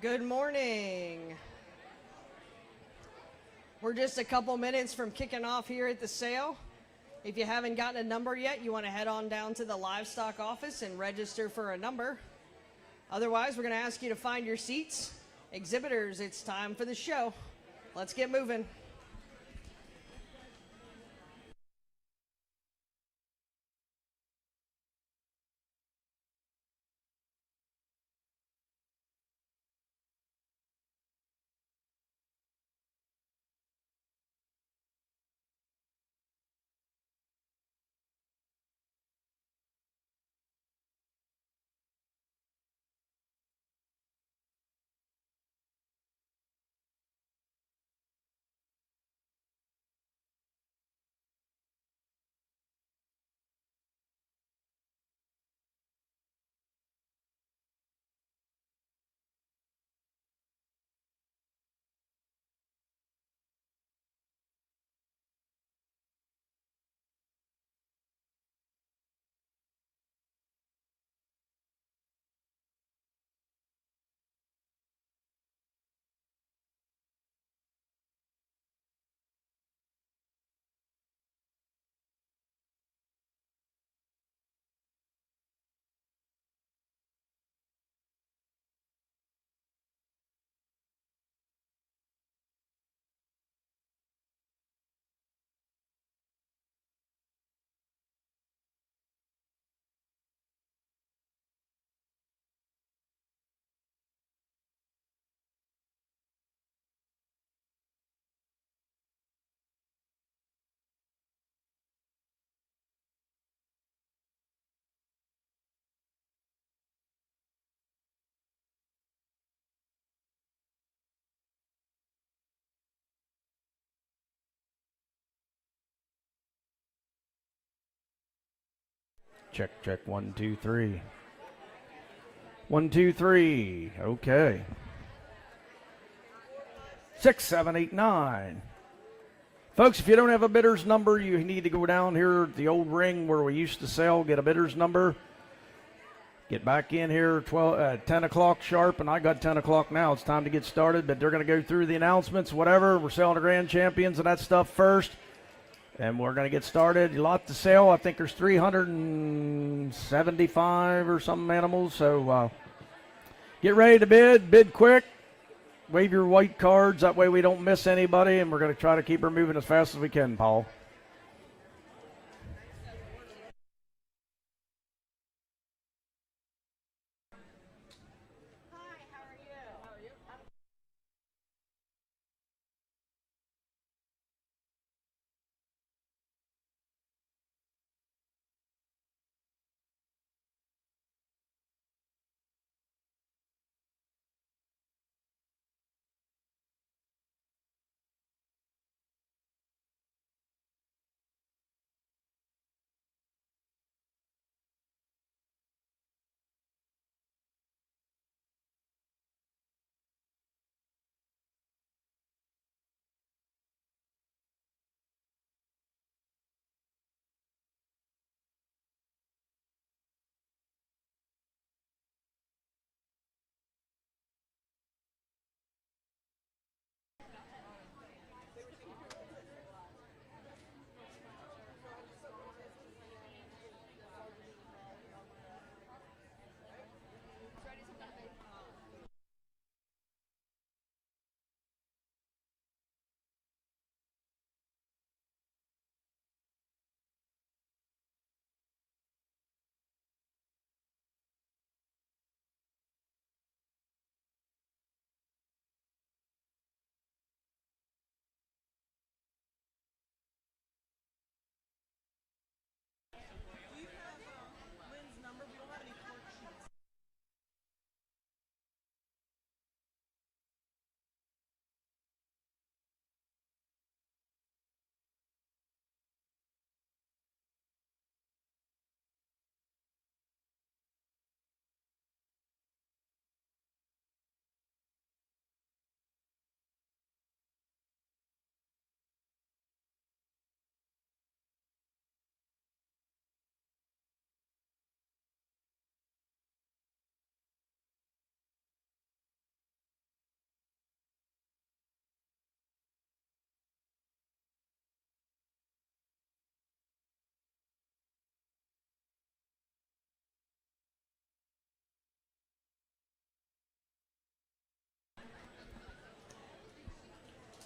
Good morning. We're just a couple minutes from kicking off here at the sale. If you haven't gotten a number yet, you want to head on down to the livestock office and register for a number. Otherwise, we're going to ask you to find your seats. Exhibitors, it's time for the show. Let's get moving. Check, check, 1, 2, 3. 1, 2, 3. Okay. 6, 7, 8, 9. Folks, if you don't have a bidder's number, you need to go down here at the old ring where we used to sell, get a bidder's number. Get back in here 10 o'clock sharp, and I got 10 o'clock now. It's time to get started, but they're going to go through the announcements, whatever. We're selling the grand champions and that stuff first. And we're going to get started. A lot to sell. I think there's 375 or some animals. So get ready to bid. Bid quick. Wave your white cards. That way we don't miss anybody. And we're going to try to keep her moving as fast as we can, Paul.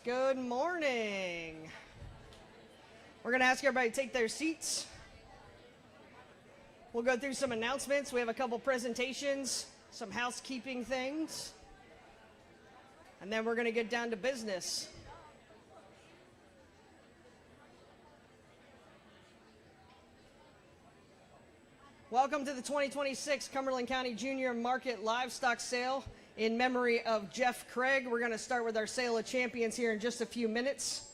Good morning. We're going to ask everybody to take their seats. We'll go through some announcements. We have a couple presentations, some housekeeping things, and then we're going to get down to business. Welcome to the 2026 Cumberland County Junior Market Livestock Sale in memory of Jeff Craig. We're going to start with our Sale of Champions here in just a few minutes.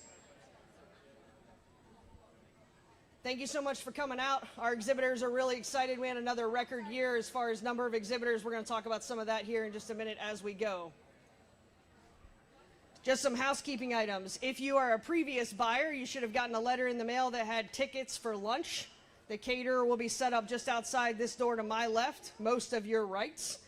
Thank you so much for coming out. Our exhibitors are really excited. We had another record year as far as number of exhibitors. We're going to talk about some of that here in just a minute as we go. Just some housekeeping items. If you are a previous buyer, you should have gotten a letter in the mail that had tickets for lunch. The caterer will be set up just outside this door to my left, most of your rights.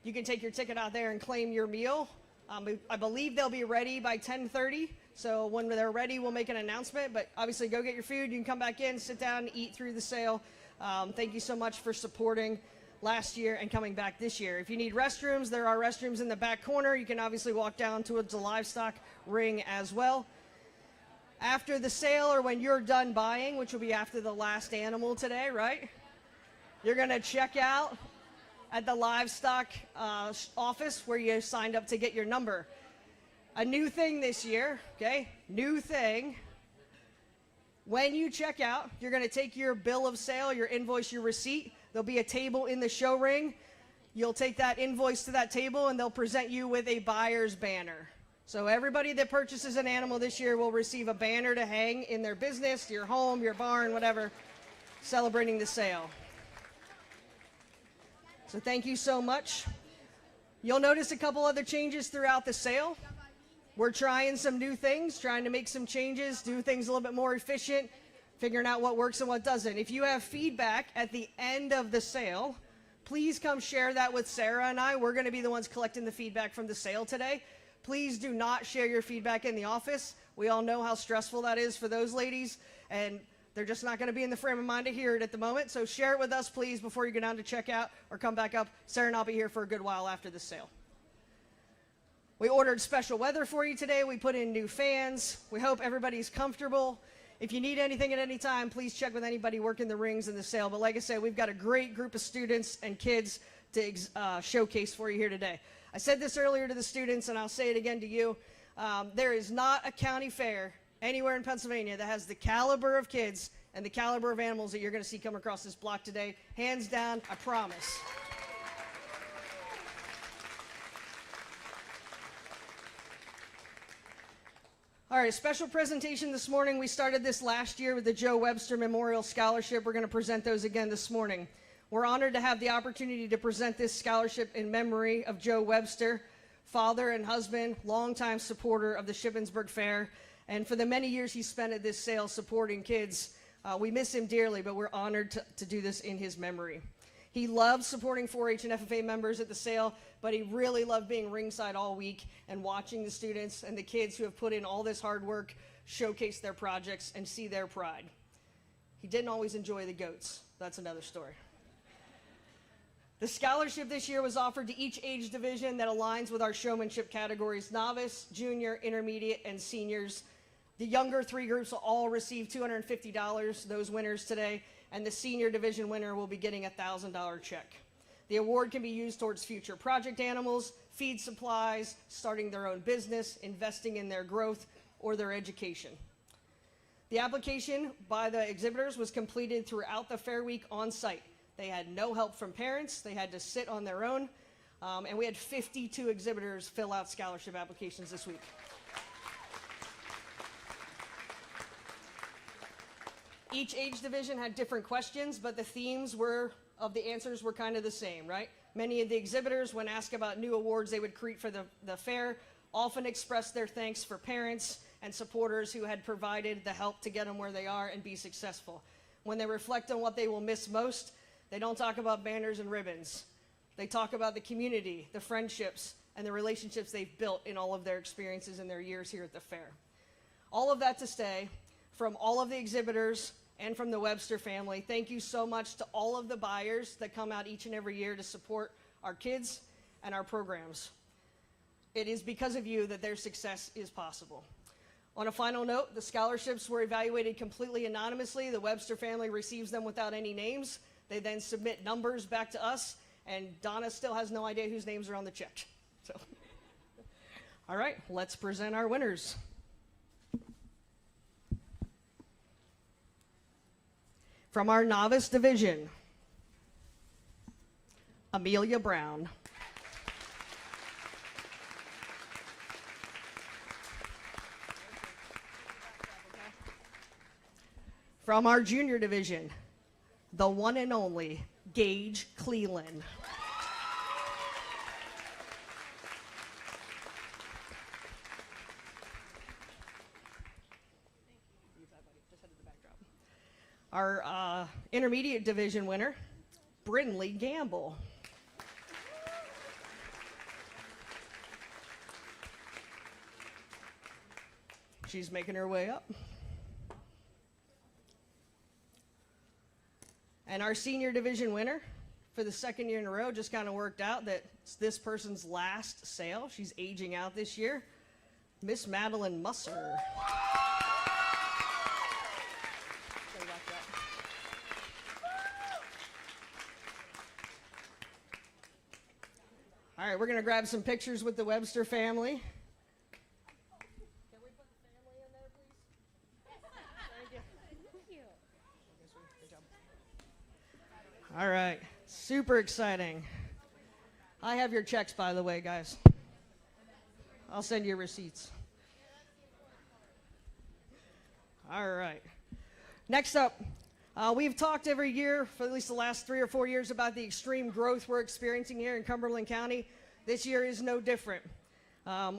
You can take your ticket out there and claim your meal. I believe they'll be ready by 10:30, so when they're ready, we'll make an announcement, but obviously go get your food. You can come back in, sit down, eat through the sale. Thank you so much for supporting last year and coming back this year. If you need restrooms, there are restrooms in the back corner. You can obviously walk down towards the livestock ring as well. After the sale, or when you're done buying, which will be after the last animal today, right? You're going to check out at the livestock office where you signed up to get your number. A new thing this year, okay? New thing. When you check out, you're going to take your bill of sale, your invoice, your receipt. There'll be a table in the show ring. You'll take that invoice to that table, and they'll present you with a buyer's banner. So everybody that purchases an animal this year will receive a banner to hang in their business, your home, your barn, whatever, celebrating the sale. So thank you so much. You'll notice a couple other changes throughout the sale. We're trying some new things, trying to make some changes, do things a little bit more efficient, figuring out what works and what doesn't. If you have feedback at the end of the sale, please come share that with Sarah and I. We're going to be the ones collecting the feedback from the sale today. Please do not share your feedback in the office. We all know how stressful that is for those ladies, and they're just not going to be in the frame of mind to hear it at the moment. So share it with us, please, before you go down to checkout or come back up. Sarah and I'll be here for a good while after the sale. We ordered special weather for you today. We put in new fans. We hope everybody's comfortable. If you need anything at any time, please check with anybody working the rings in the sale. But like I said, we've got a great group of students and kids to showcase for you here today. I said this earlier to the students, and I'll say it again to you. There is not a county fair anywhere in Pennsylvania that has the caliber of kids and the caliber of animals that you're going to see come across this block today. Hands down, I promise. All right, special presentation this morning. We started this last year with the Joe Webster Memorial Scholarship. We're going to present those again this morning. We're honored to have the opportunity to present this scholarship in memory of Joe Webster, father and husband, longtime supporter of the Shippensburg Fair, and for the many years he spent at this sale supporting kids. We miss him dearly, but we're honored to do this in his memory. He loved supporting 4-H and FFA members at the sale, but he really loved being ringside all week and watching the students and the kids who have put in all this hard work showcase their projects and see their pride. He didn't always enjoy the goats. That's another story. The scholarship this year was offered to each age division that aligns with our showmanship categories: novice, junior, intermediate, and seniors. The younger three groups will all receive $250, those winners today, and the senior division winner will be getting a $1,000 check. The award can be used towards future project animals, feed supplies, starting their own business, investing in their growth, or their education. The application by the exhibitors was completed throughout the fair week on site. They had no help from parents. They had to sit on their own. And we had 52 exhibitors fill out scholarship applications this week. Each age division had different questions, but the themes of the answers were kind of the same, right? Many of the exhibitors, when asked about new awards they would create for the fair, often expressed their thanks for parents and supporters who had provided the help to get them where they are and be successful. When they reflect on what they will miss most, they don't talk about banners and ribbons. They talk about the community, the friendships, and the relationships they've built in all of their experiences and their years here at the fair. All of that to say, from all of the exhibitors and from the Webster family, thank you so much to all of the buyers that come out each and every year to support our kids and our programs. it is because of you that their success is possible. On a final note, the scholarships were evaluated completely anonymously. The Webster family receives them without any names. They then submit numbers back to us, and Donna still has no idea whose names are on the check. So, all right, let's present our winners. From our novice division, Amelia Brown. From our junior division, the one and only Gage Cleland. Our intermediate division winner, Brynley Gamble. She's making her way up. And our senior division winner for the second year in a row, just kind of worked out that it's this person's last sale. She's aging out this year, Miss Madeline Musser. All right, we're going to grab some pictures with the Webster family. Can we put the family in there, please? Thank you. Thank you. Good job. All right, super exciting. I have your checks, by the way, guys. I'll send you receipts. All right. Next up, we've talked every year for at least the last 3 or 4 years about the extreme growth we're experiencing here in Cumberland County. This year is no different.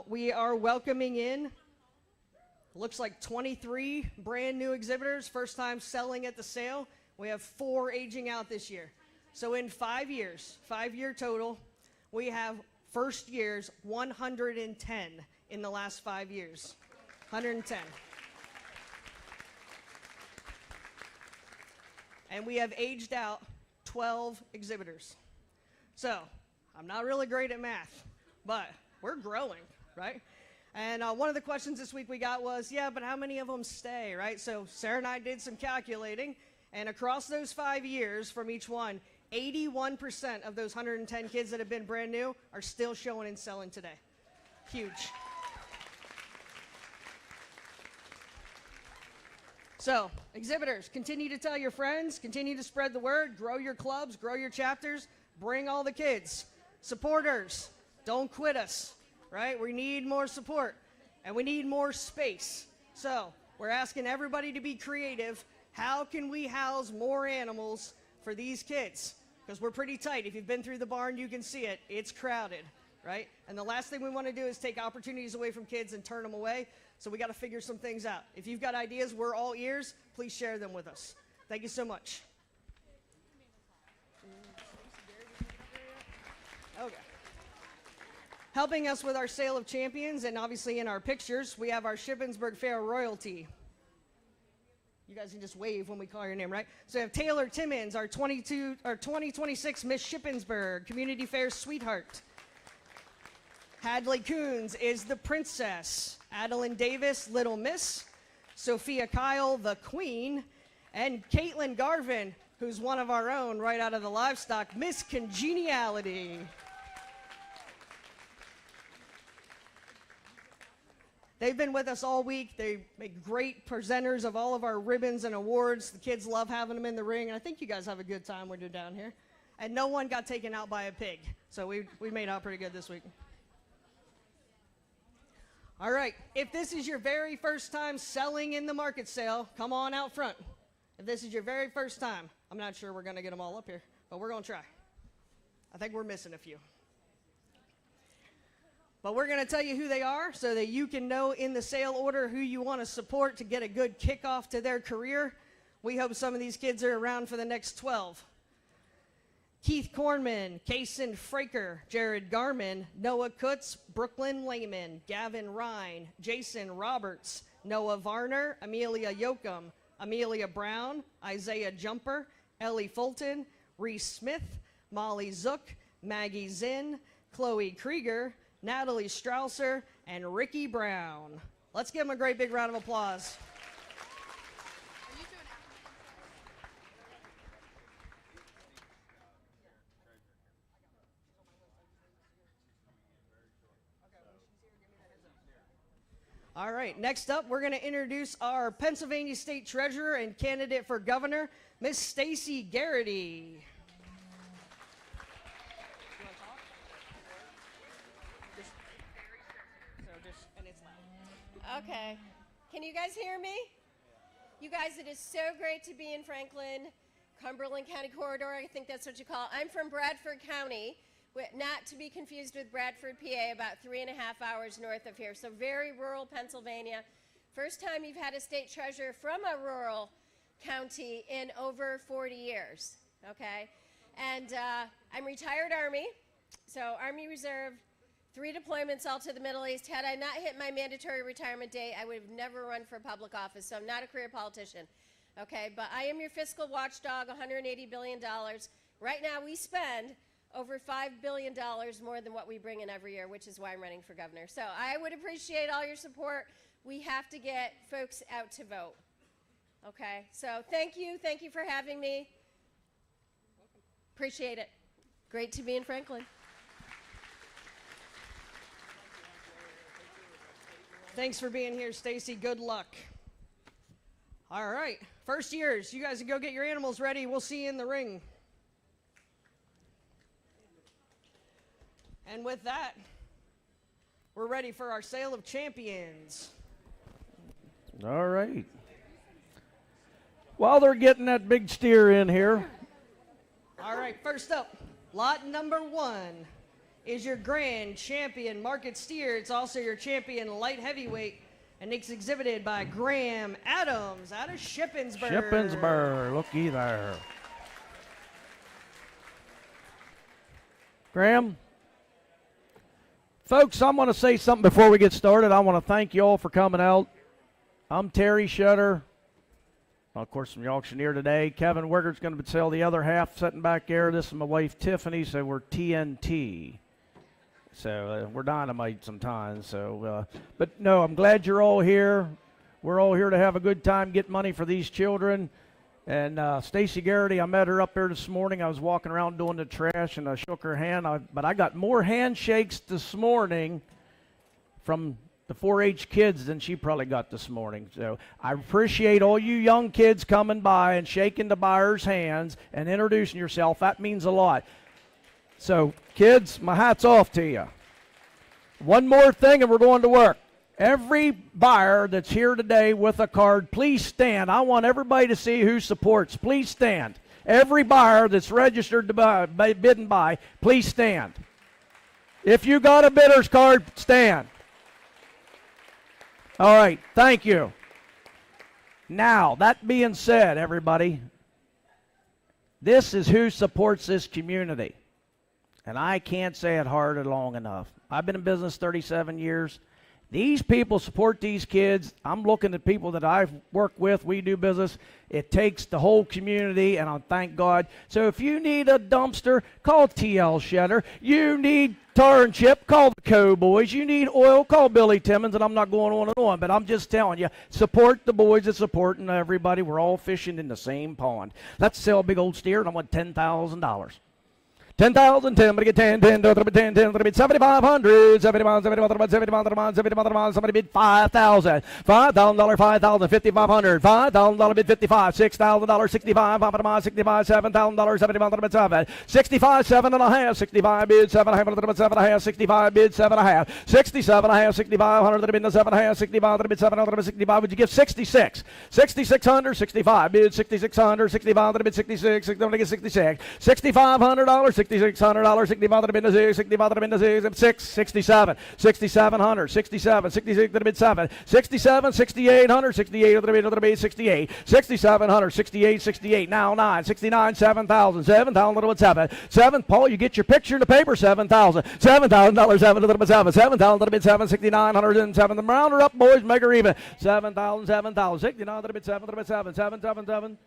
We are welcoming in, looks like 23 brand new exhibitors, first time selling at the sale. We have 4 aging out this year. So in 5 years, 5-year total, we have first years 110 in the last 5 years. 110. And we have aged out 12 exhibitors. So, I'm not really great at math, but we're growing, right? And one of the questions this week we got was, yeah, but how many of them stay, right? So Sarah and I did some calculating, and across those 5 years from each one, 81% of those 110 kids that have been brand new are still showing and selling today. Huge. So, exhibitors, continue to tell your friends, continue to spread the word, grow your clubs, grow your chapters, bring all the kids. Supporters, don't quit us, right? We need more support, and we need more space. So, we're asking everybody to be creative. How can we house more animals for these kids? Because we're pretty tight. If you've been through the barn, you can see it. It's crowded, right? And the last thing we want to do is take opportunities away from kids and turn them away. So we got to figure some things out. If you've got ideas, we're all ears. Please share them with us. Thank you so much. Okay. Helping us with our sale of champions and obviously in our pictures, we have our Shippensburg Fair royalty. You guys can just wave when we call your name, right? So we have Taylor Timmons, our 2026 Miss Shippensburg Community Fair sweetheart. Hadley Coons is the princess. Adeline Davis, Little Miss. Sophia Kyle, the queen. And Caitlin Garvin, who's one of our own right out of the livestock, Miss Congeniality. They've been with us all week. They make great presenters of all of our ribbons and awards. The kids love having them in the ring, and I think you guys have a good time when you're down here. And no one got taken out by a pig, so we made out pretty good this week. All right, if this is your very first time selling in the market sale, come on out front. If this is your very first time, I'm not sure we're going to get them all up here, but we're going to try. I think we're missing a few. But we're going to tell you who they are so that you can know in the sale order who you want to support to get a good kickoff to their career. We hope some of these kids are around for the next 12. Keith Kornman, Kason Fraker, Jared Garman, Noah Kutz, Brooklyn Lehman, Gavin Ryan, Jason Roberts, Noah Varner, Amelia Yoakum, Amelia Brown, Isaiah Jumper, Ellie Fulton, Reese Smith, Molly Zook, Maggie Zinn, Chloe Krieger, Natalie Strausser, and Ricky Brown. Let's give them a great big round of applause. All right, next up, we're going to introduce our Pennsylvania State Treasurer and candidate for governor, Miss Stacy Garrity. Okay. Can you guys hear me? You guys, it is so great to be in Franklin, Cumberland County Corridor. I think that's what you call it. I'm from Bradford County, not to be confused with Bradford, PA, about 3.5 hours north of here. So very rural Pennsylvania. First time you've had a state treasurer from a rural county in over 40 years, okay? And I'm retired Army, so Army Reserve, 3 deployments all to the Middle East. Had I not hit my mandatory retirement date, I would have never run for public office, so I'm not a career politician, okay? But I am your fiscal watchdog, $180 billion. Right now, we spend over $5 billion more than what we bring in every year, which is why I'm running for governor. So I would appreciate all your support. We have to get folks out to vote, okay? So thank you for having me. Appreciate it. Great to be in Franklin. Thanks for being here, Stacy. Good luck. All right, first years, you guys can go get your animals ready. We'll see you in the ring. And with that, we're ready for our sale of champions. All right. While they're getting that big steer in here. All right, first up, lot number 1 is your grand champion market steer. It's also your champion light heavyweight, and it's exhibited by Graham Adams out of Shippensburg. Shippensburg, looky there. Graham? Folks, I'm going to say something before we get started. I want to thank you all for coming out. I'm Terry Shutter, of course, from the auctioneer today. Kevin Wiggert's going to sell the other half sitting back there. This is my wife, Tiffany, so we're TNT. So we're dynamite sometimes. So, but no, I'm glad you're all here. We're all here to have a good time, get money for these children. And Stacy Garrity, I met her up there this morning. I was walking around doing the trash, and I shook her hand. But I got more handshakes this morning from the 4-H kids than she probably got this morning. So I appreciate all you young kids coming by and shaking the buyer's hands and introducing yourself. That means a lot. So, kids, my hat's off to you. One more thing, and we're going to work. Every buyer that's here today with a card, please stand. I want everybody to see who supports. Please stand. Every buyer that's registered to buy, bid and buy, please stand. If you got a bidder's card, stand. All right, thank you. Now, that being said, everybody, this is who supports this community. And I can't say it hard or long enough. I've been in business 37 years. These people support these kids. I'm looking at people that I've worked with. We do business. It takes the whole community, and I thank God. So if you need a dumpster, call TL Shedder. You need tar and chip, call the Cowboys. You need oil, call Billy Timmons. And I'm not going on and on, but I'm just telling you, support the boys that's supporting everybody. We're all fishing in the same pond. Let's sell a big old steer, and I want $10,000. 10,000, 10, but get 10, 10, 10, 10, 7,500, 70,000, somebody bid 5,000, $5,000, 5,000, 5,500, $5,000 bid 55, $6,000, 65, 65, $7,000, 70,000, 65, 7.5, 65 bid 7.5, 7.5, 65 bid 7.5, 67.5, 6,500, bid 7.5, 65, bid 765. Would you give 66? 6,600, 65 bid 6,600, 65 bid 66, 66, $6,500, $6,600, 65 bid 65 bid 6, 67, 6,700, 67, 66 bid 7, 67, 6,800, 68 bid 68, 6,700, 68, 68, now 9, 69, 7,000, 7,000 bid 7, 7. Paul, you get your picture in the paper, 7,000, $7,000, 7 bid 7, 7,000 bid 7, 6,907. Round her up, boys, make her even. 7,000, 7,000, 69 bid 7 bid 7, 7, 7, 7.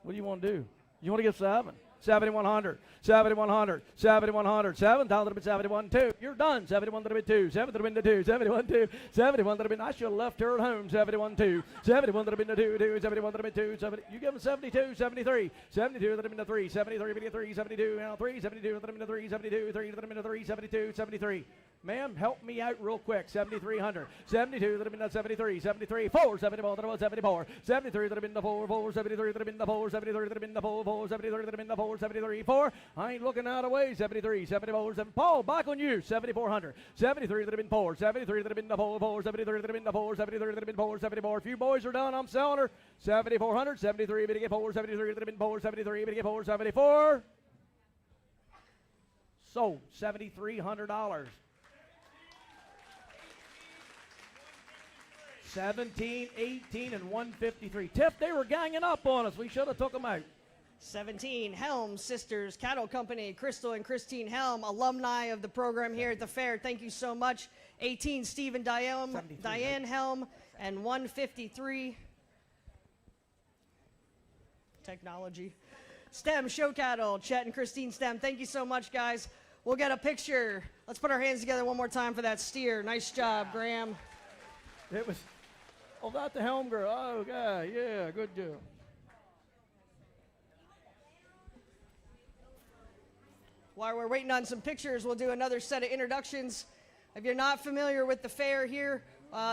What do you want to do? You want to get 7? 7,100, 7,100, 7,100, 7,000, 71, 2. You're done. 71, 2, 7, 2, 71, 2, 71, I should have left her at home. 71, 2, 71, 2, 2, 71, 2, 70. You give them 72, 73, 72, 3, 73, 3, 72, now 3, 72, 3, 72, 3, 3, 72, 73. Ma'am, help me out real quick. 7,300, 72, 73, 73, 4, 74, 74, 73, 4, 4, 73, 4, 73, 4, 4, 73, 4, 73, 4. I ain't looking out of way. 73, 74, 7. Paul, back on you. 7,400, 73, 4, 73, 4, 4, 73, 4, 73, 4, 74. If you boys are done, I'm selling her. 7,400, 73, 4, 73, 4, 73, 4, 74. Sold. $7,300. 17, 18, and 153. Tiff, they were ganging up on us. We should have took them out. 17, Helm Sisters Cattle Company, Crystal and Christine Helm, alumni of the program here at the fair. Thank you so much. 18, Steve and Diane Helm, and 153, technology. Stem Show Cattle, Chet and Christine Stem. Thank you so much, guys. We'll get a picture. Let's put our hands together one more time for that steer. Nice job, Graham. It was, oh, that's the Helm girl. Oh, God, yeah, good job. While we're waiting on some pictures, we'll do another set of introductions. If you're not familiar with the fair here,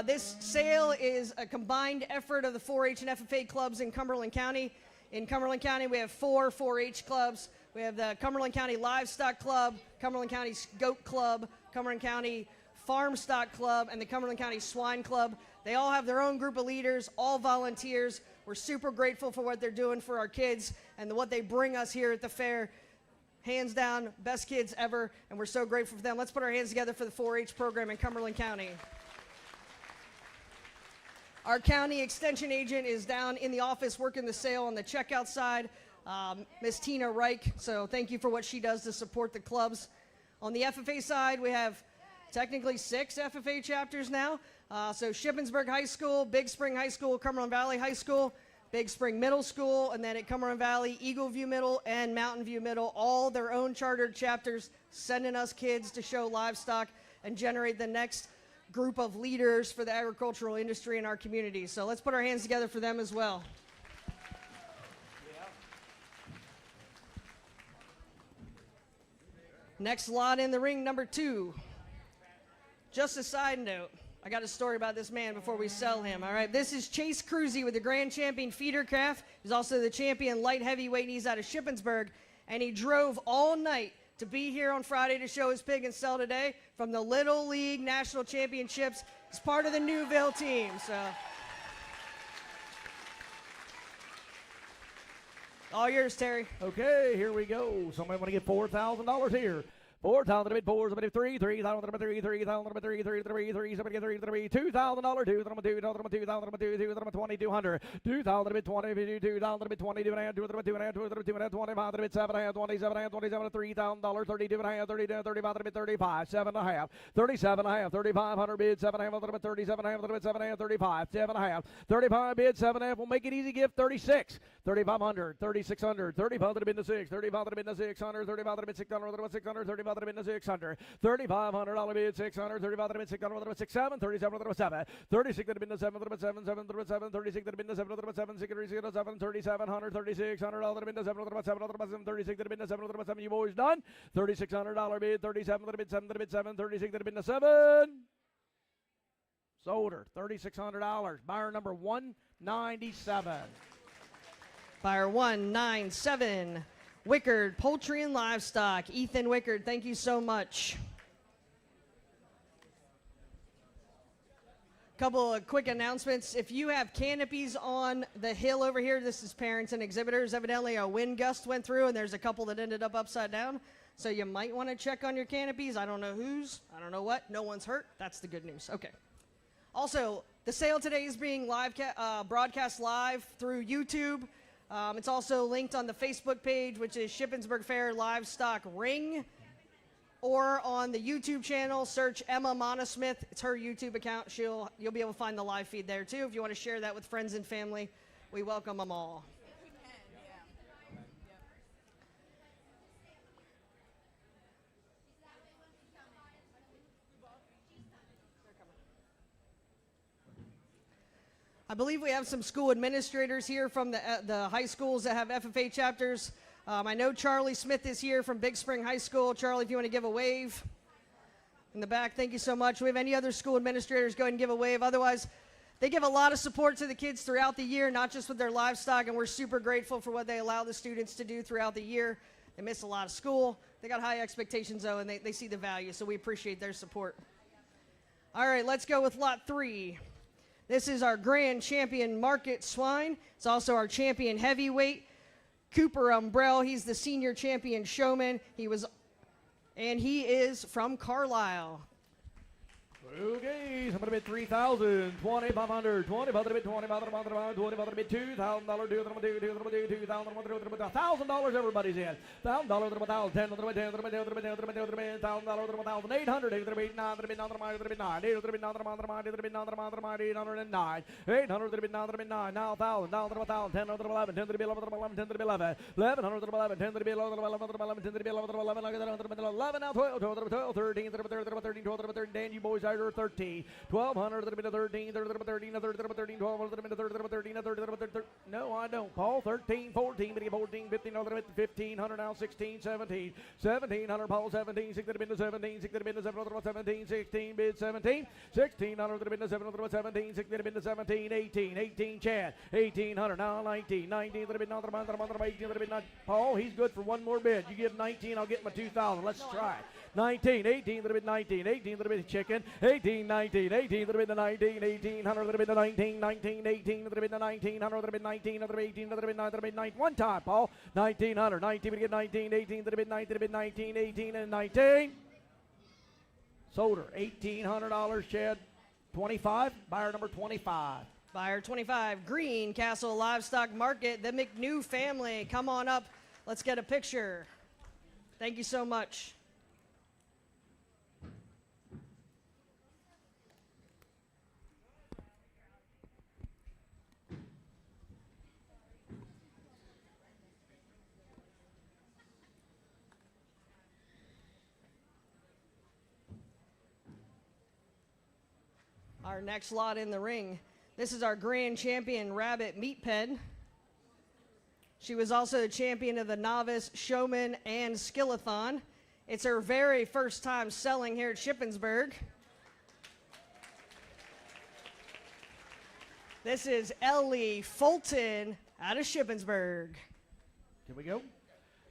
this sale is a combined effort of the 4-H and FFA clubs in Cumberland County. In Cumberland County, we have 4 4-H clubs. We have the Cumberland County Livestock Club, Cumberland County Goat Club, Cumberland County Farm Stock Club, and the Cumberland County Swine Club. They all have their own group of leaders, all volunteers. We're super grateful for what they're doing for our kids and what they bring us here at the fair. Hands down, best kids ever, and we're so grateful for them. Let's put our hands together for the 4-H program in Cumberland County. Our county extension agent is down in the office working the sale on the checkout side, Miss Tina Reich, so thank you for what she does to support the clubs. On the FFA side, we have technically 6 FFA chapters now. So Shippensburg High School, Big Spring High School, Cumberland Valley High School, Big Spring Middle School, and then at Cumberland Valley, Eagle View Middle and Mountain View Middle, all their own chartered chapters, sending us kids to show livestock and generate the next group of leaders for the agricultural industry in our community. So let's put our hands together for them as well. Next lot in the ring, number 2. Just a side note, I got a story about this man before we sell him, all right? This is Chase Cruzy with the Grand Champion Feeder Calf. He's also the champion light heavyweight, and he's out of Shippensburg. And he drove all night to be here on Friday to show his pig and sell today from the Little League National Championships. He's part of the Newville team, so. All yours, Terry. Okay, here we go. Somebody want to get $4,000 here. 4,000 bid 4, somebody 3, 3,000 3, 3,000 3, 3, 3, 3, somebody 3, 3, $2,000, 2,200, 2,000 bid 20, 2,000 bid 20, 2,500, 25 bid 7, 27, 27, $3,000, 32 and a half, 30, 35 bid 35, 7 and a half, 37 and a half, 3,500 bid 7 and a half, 37 and a half, 7 and a half, 35, 7 and a half, 35 bid 7 and a half. We'll make it easy. Give 36, 3,500, 3,600, 35 bid 6, 35 bid 600, 35 bid 600, 600, 35 bid 600, $3,500 bid 600, 35 bid 600, 67, 37 7, 36 bid 7, 7, 7, 7, 36 bid 7, 7, 7, 3,700, 3,600 bid 7, 36 bid 7, you boys done? $3,600 bid 37 bid 7 bid 7, 36 bid 7. Sold her $3,600. Buyer number 197. Buyer 197. Wickard Poultry and Livestock. Ethan Wickard, thank you so much. Couple of quick announcements. If you have canopies on the hill over here, this is parents and exhibitors. Evidently a wind gust went through and there's a couple that ended up upside down. So you might want to check on your canopies. I don't know whose, I don't know what. No one's hurt. That's the good news. Okay. Also, the sale today is being broadcast live through YouTube. It's also linked on the Facebook page, which is Shippensburg Fair Livestock Ring, or on the YouTube channel, search Emma Monosmith. It's her YouTube account. You'll be able to find the live feed there too. If you want to share that with friends and family, we welcome them all. I believe we have some school administrators here from the high schools that have FFA chapters. I know Charlie Smith is here from Big Spring High School. Charlie, if you want to give a wave. In the back, thank you so much. Do we have any other school administrators? Go ahead and give a wave. Otherwise, they give a lot of support to the kids throughout the year, not just with their livestock, and we're super grateful for what they allow the students to do throughout the year. They miss a lot of school. They got high expectations, though, and they see the value, so we appreciate their support. All right, let's go with lot 3. This is our grand champion market swine. It's also our champion heavyweight, Cooper Umbrell. He's the senior champion showman. He is from Carlisle. Okay, somebody bid 3,000, 2,500, 2,500 bid 2,500, 2,500 bid $2,000, $1,000, everybody's in. $1,000, $1,000, $10, $10, $10, $10, $1,000, $800, $800 bid 9, $9, $800 bid 9, $800 bid 9, now $1,000, $1,000, $10, $11, $10 bid 11, $10 bid 11, $1,100 $11, $10 bid 11, $11, $10 bid 11, now 12, 12, 13, 13, 12, 13, Dan, you boys are 13, 1,200 to be the 13, 13, 13, 1,200 to be the 13, 13. No, I don't. Paul, 13, 14, 14, 15, 1,500 now, 16, 17, 1,700. Paul, 17, 6 to be the 17, 6 to be the 17, 16 bid 17, 1,600 to be the 17, 6 to be the 17, 18, 18 Chad, 1,800 now, 19, 19 to be another 18 to be not. Paul, he's good for one more bid. You give 19, I'll get my 2,000. Let's try. 19, 18 to the bid 19, 18 to the bid chicken, 18, 19, 18 to the bid the 19, 1,800 to the bid the 19, 19, 18 to the bid the 1,900 to the bid 19 to the bid 18 to the bid 9 to the bid 9. One time, Paul. 1,900, 19 to get 19, 18 to the bid 19 to the bid 19, 18 and 19. Sold her $1,800, Chad. 25, buyer number 25. Buyer 25, Greencastle Livestock Market, the McNew family. Come on up. Let's get a picture. Thank you so much. Our next lot in the ring. This is our grand champion rabbit meat pen. She was also the champion of the novice, showman, and skillathon. It's her very first time selling here at Shippensburg. This is Ellie Fulton out of Shippensburg. Here we go.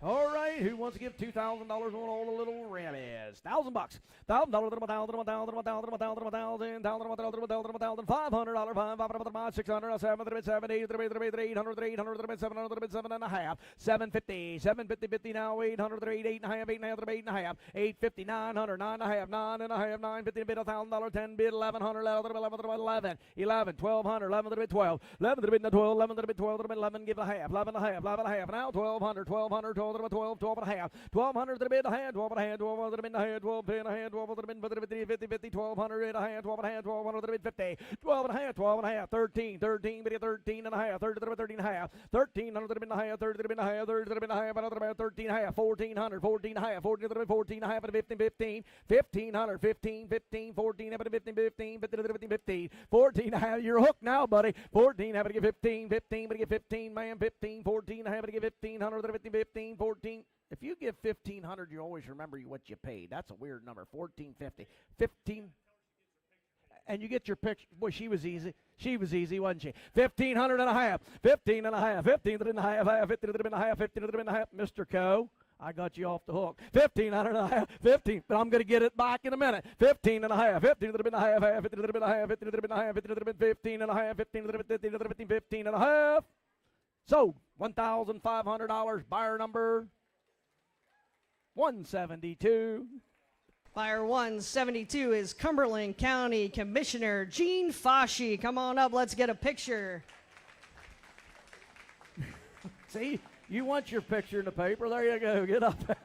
All right, who wants to give $2,000 on all the little rabbits? $1,000, $1,000, $1,000, $1,000, $1,000, $1,000, $1,000, $1,000, $500, $500, $600, $700, $800, $800, $700, $7.5, $750, $750, $50 now, $800, $8, $8.5, $8.5, $8.5, $850, $900, $9.5, $9.5, $950, bid $1,000, 10 bid $1,100, $11, $11, $1,200, $11 bid 12, $11 bid 12, $11 bid 12, $11 give a half, $11.5, $11.5, now $1,200, $1,200, 12, 12 and a half, 1,200 to the bid, a hand, 12 and a hand, 12 to the bid, a hand, 12 pin, a hand, 12 to the bid, 50, 50, 1,200 a hand, 12 and a hand, 1,200 to the bid, 50, 12 and a half, 12 and a half, 13, 13, bid 13 and a half, 30 to the bid, 13 and a half, 1,300 to the bid, a half, 30 to the bid, a half, 30 to the bid, a half, another bid, 13 and a half, 1,400, 14 and a half, 14 to the bid, 14 and a half, 15, 15, 1,500, 15, 15, 14, 15, 15, 50 to the bid, 15, 14 and a half, you're hooked now, buddy, 14, have to give 15, 15, but give 15, man, 15, 14, have to give 1,500 to the 15, 15, 14. If you give 1,500, you always remember what you paid. That's a weird number, 1,450. 15, and you get your picture. Boy, she was easy. She was easy, wasn't she? 1,500 and a half, 15 and a half, 15 and a half, 15 and a half, 15 and a half. Mr. Co., I got you off the hook. 1,500 and a half, 15, but I'm going to get it back in a minute. 15 and a half, 15 and a half, 15 and a half, 15 and a half, 15 and a half, 15 and a half, 15 and a half, 15 and a half. So, $1,500, buyer number 172. Buyer 172 is Cumberland County Commissioner Gene Foschi. Come on up, let's get a picture. See, you want your picture in the paper. There you go. Get up there.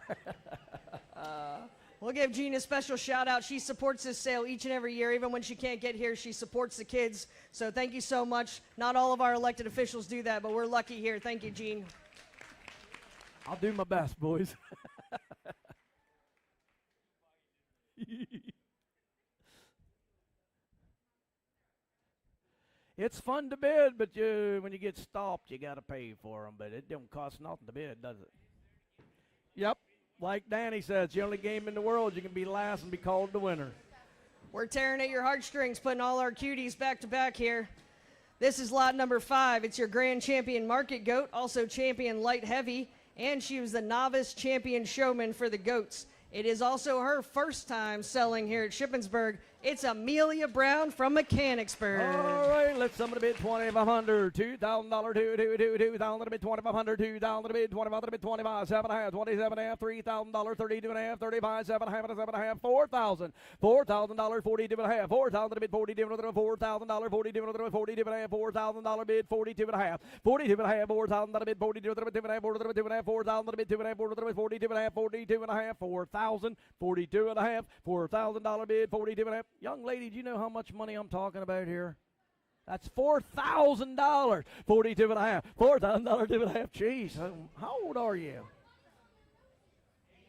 We'll give Jean a special shout out. She supports this sale each and every year. Even when she can't get here, she supports the kids. So thank you so much. Not all of our elected officials do that, but we're lucky here. Thank you, Jean. I'll do my best, boys. It's fun to bid, but when you get stopped, you got to pay for them. But it don't cost nothing to bid, does it? Yep. Like Danny said, it's the only game in the world you can be last and be called the winner. We're tearing at your heartstrings, putting all our cuties back to back here. This is lot number 5. It's your grand champion market goat, also champion light heavy, and she was the novice champion showman for the goats. It is also her first time selling here at Shippensburg. It's Amelia Brown from Mechanicsburg. All right, let's somebody bid $2,500, $2,000, $2,000 bid $2,500, $2,000 bid $2,500 bid 25, 7.5, 27 and a half, $3,000, 32 and a half, 35, 7.5, and 7.5, $4,000, $4,000, 42 and a half, $4,000 bid 42 and a half, $4,000, 42 and a half, 42 and a half, $4,000 bid 42 and a half, 42 and a half, $4,000 bid 42 and a half, $4,000 bid 2 and a half, $4,000 bid 2 and a half, $42 and a half, 42 and a half, $4,000, 42 and a half, $4,000 bid 42 and a half. Young lady, do you know how much money I'm talking about here? That's $4,000. 42 and a half. $4,000, 2 and a half. Jeez, how old are you?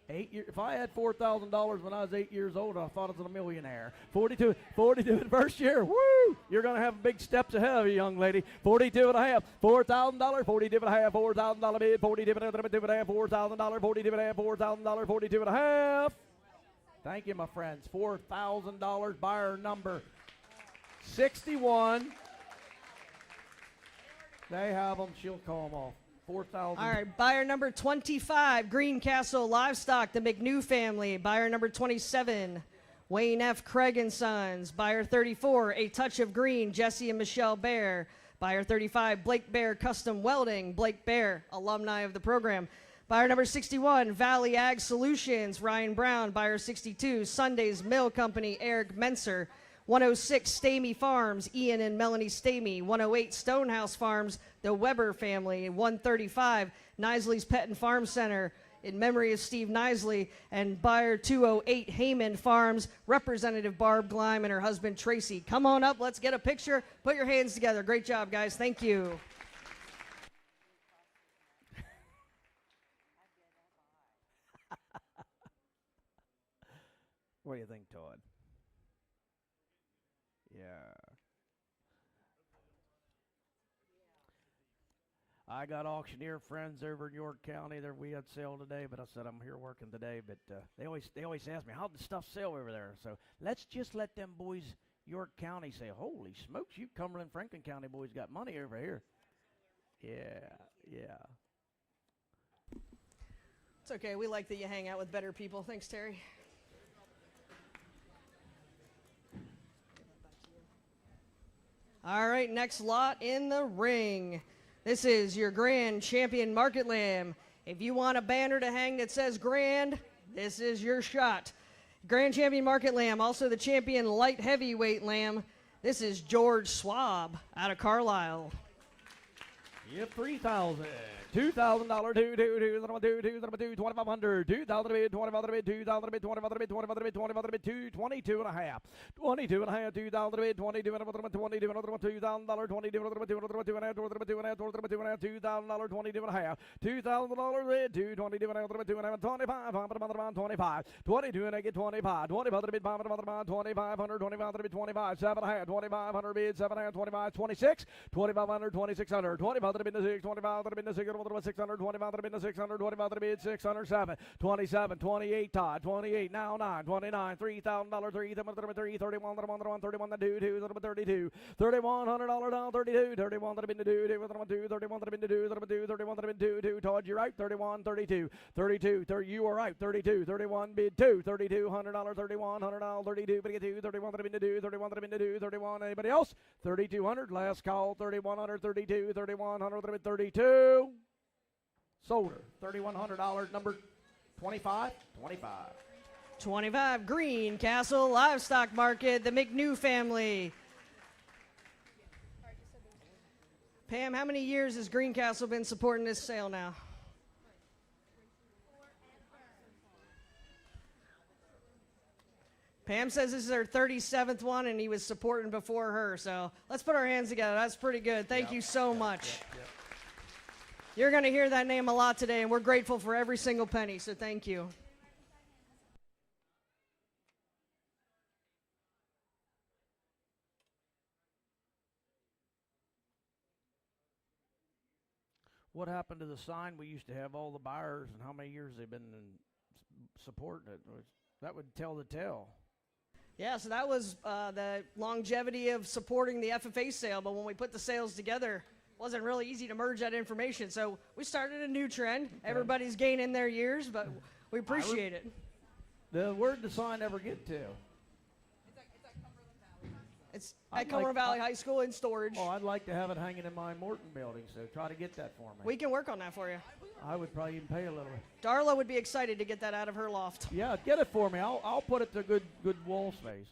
8 years. If I had $4,000 when I was 8 years old, I thought I was a millionaire. 42 in the first year. Woo! You're going to have big steps ahead of you, young lady. 42 and a half. $4,000. 42 and a half. $4,000 bid. 42 and a half. $4,000. 42 and a half. $4,000. 42 and a half. Thank you, my friends. $4,000 buyer number 61. They have them. She'll call them off. 4,000. All right, buyer number 25, Greencastle Livestock, the McNew family. Buyer number 27, Wayne F. Craig and Sons. Buyer 34, A Touch of Green, Jesse and Michelle Bear. Buyer 35, Blake Bear Custom Welding, Blake Bear, alumni of the program. Buyer number 61, Valley Ag Solutions, Ryan Brown. Buyer 62, Sunday's Mill Company, Eric Menser. 106, Stamey Farms, Ian and Melanie Stamey. 108, Stonehouse Farms, the Weber family. 135, Nisley's Pet and Farm Center, in memory of Steve Nisley. And buyer 208, Heyman Farms, Representative Barb Gleim and her husband Tracy. Come on up, let's get a picture. Put your hands together. Great job, guys. Thank you. What do you think, Todd? Yeah. I got auctioneer friends over in York County. There we had sale today, but I said I'm here working today. But they always ask me, how'd the stuff sell over there? So let's just let them boys York County say, holy smokes, you Cumberland Franklin County boys got money over here. Yeah. It's okay. We like that you hang out with better people. Thanks, Terry. All right, next lot in the ring. This is your Grand Champion Market Lamb. If you want a banner to hang that says Grand, this is your shot. Grand Champion Market Lamb, also the Champion Light Heavyweight Lamb. This is George Schwab out of Carlisle. Yep, 3,000. $2,000, $2,500, $2,000 $2,500, $2,000 $2,000 22 and a half, 22 and a half, $2,000 $22 and a half, $2,000 $22 and a half, $2,000 $22 and a half, $2,000 $22 and a half, $2,000 $25, 25, 22 and I get 25, 25 bid 2,500, 25 bid 25, 7 and a half, 2,500 bid 7 and a half, 25, 26, 2,500, 2,600, 25 bid 6, 25 bid 6. 600, 25 bid 600, 25 bid 607, 27, 28, Todd, 28, now 9, 29, $3,000, 3, 31, 31, 32, 32, $3,100 down, 32, 31 bid 2, 31 bid 2, 31 bid 2, Todd, you're right, 31, 32, 32, you are right, 32, 31 bid 2, $3,200, $3,100, 32 bid 2, 31 bid 2, 31 bid 2, 31, anybody else? 3,200, last call, 3,100, 32, 3,100, 32. Sold her. $3,100, number 25? 25. 25, Greencastle Livestock Market, the McNew family. Pam, how many years has Greencastle been supporting this sale now? Pam says this is her 37th one, and he was supporting before her. So let's put our hands together. That's pretty good. Thank you so much. Yep. You're going to hear that name a lot today, and we're grateful for every single penny, so thank you. What happened to the sign we used to have all the buyers and how many years they've been supporting it? That would tell the tale. Yeah, so that was the longevity of supporting the FFA sale, but when we put the sales together, it wasn't really easy to merge that information. So we started a new trend. Okay. Everybody's gaining their years, but we appreciate it. Where'd the sign ever get to? It's at Cumberland Valley High School in storage. Oh, I'd like to have it hanging in my Morton building, so try to get that for me. We can work on that for you. I would probably even pay a little. Darla would be excited to get that out of her loft. Yeah, get it for me. I'll put it to good wall space.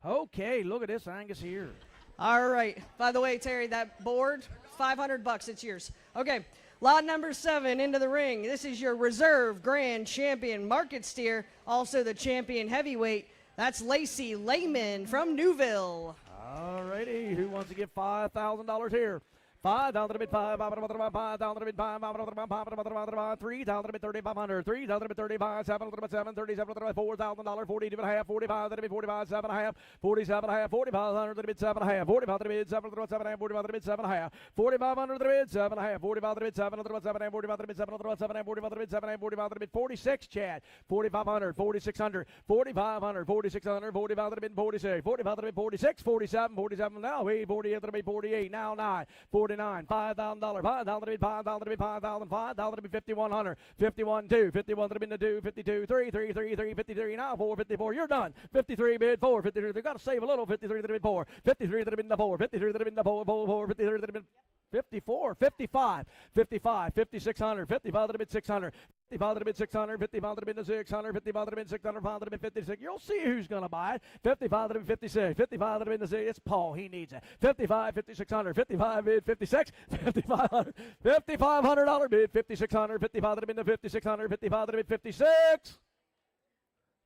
Okay, look at this Angus here. All right. By the way, Terry, that board, $500, it's yours. Okay, lot number 7 into the ring. This is your reserve grand champion market steer, also the champion heavyweight. That's Lacey Lehman from Newville. All righty. Who wants to get $5,000 here? 5,000 to bid 5, 5,000 to bid 5, 3,000 to bid 3,500, 3,000 to bid 35, 7,700, 37 to bid $4,000, 40 to bid half, 45 to bid 45, 7.5, 47 and a half, 4,500 to bid 7.5, 45 to bid 7.5, 45 to bid 7.5, 4,500 to bid 7.5, 45 to bid 7.5, 45 to bid 7.5, 45 to bid 7, 45 to bid 46, Chad, 4,500, 4,600, 4,500, 4,600, 45 to bid 46, 45 to bid 46, 47, 47 now, 48 to bid 48, now 9, 49, $5,000, 5,000 to bid 5,000 to bid 5,000, 5,000 to bid 5,100, 51, 2, 51 to bid 2, 52, 3, 3, 3, 3, 53, now 4, 54, you're done, 53 bid 4, 53, they've got to save a little, 53 to bid 4, 53 to bid 4, 53 to bid 4, 53 to bid 54, 55, 55, 5,600, 55 to bid 600, 55 to bid 600, 55 to bid 600, 55 to bid 600, 5 to bid 56. You'll see who's going to buy it. 55 to bid 56, 55 to bid 6. It's Paul. He needs it. 55, 5,600, 55 bid 56, 5,500, $5,500 bid 5,600, 55 to bid 5,600, 55 to bid 56.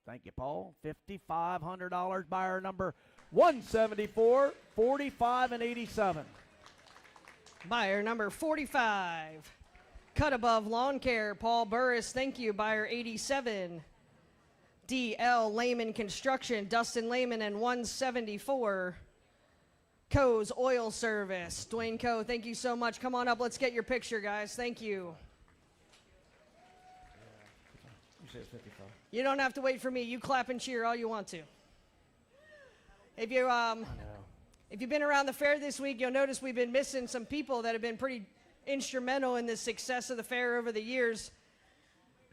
Thank you, Paul. $5,500 buyer number 174, 45 and 87. Buyer number 45. Cut Above Lawn Care, Paul Burris. Thank you, buyer 87. DL Lehman Construction, Dustin Lehman, and 174. Coe's Oil Service, Dwayne Coe. Thank you so much. Come on up. Let's get your picture, guys. Thank you. You say it's 55. You don't have to wait for me. You clap and cheer all you want to. If you've been around the fair this week, you'll notice we've been missing some people that have been pretty instrumental in the success of the fair over the years.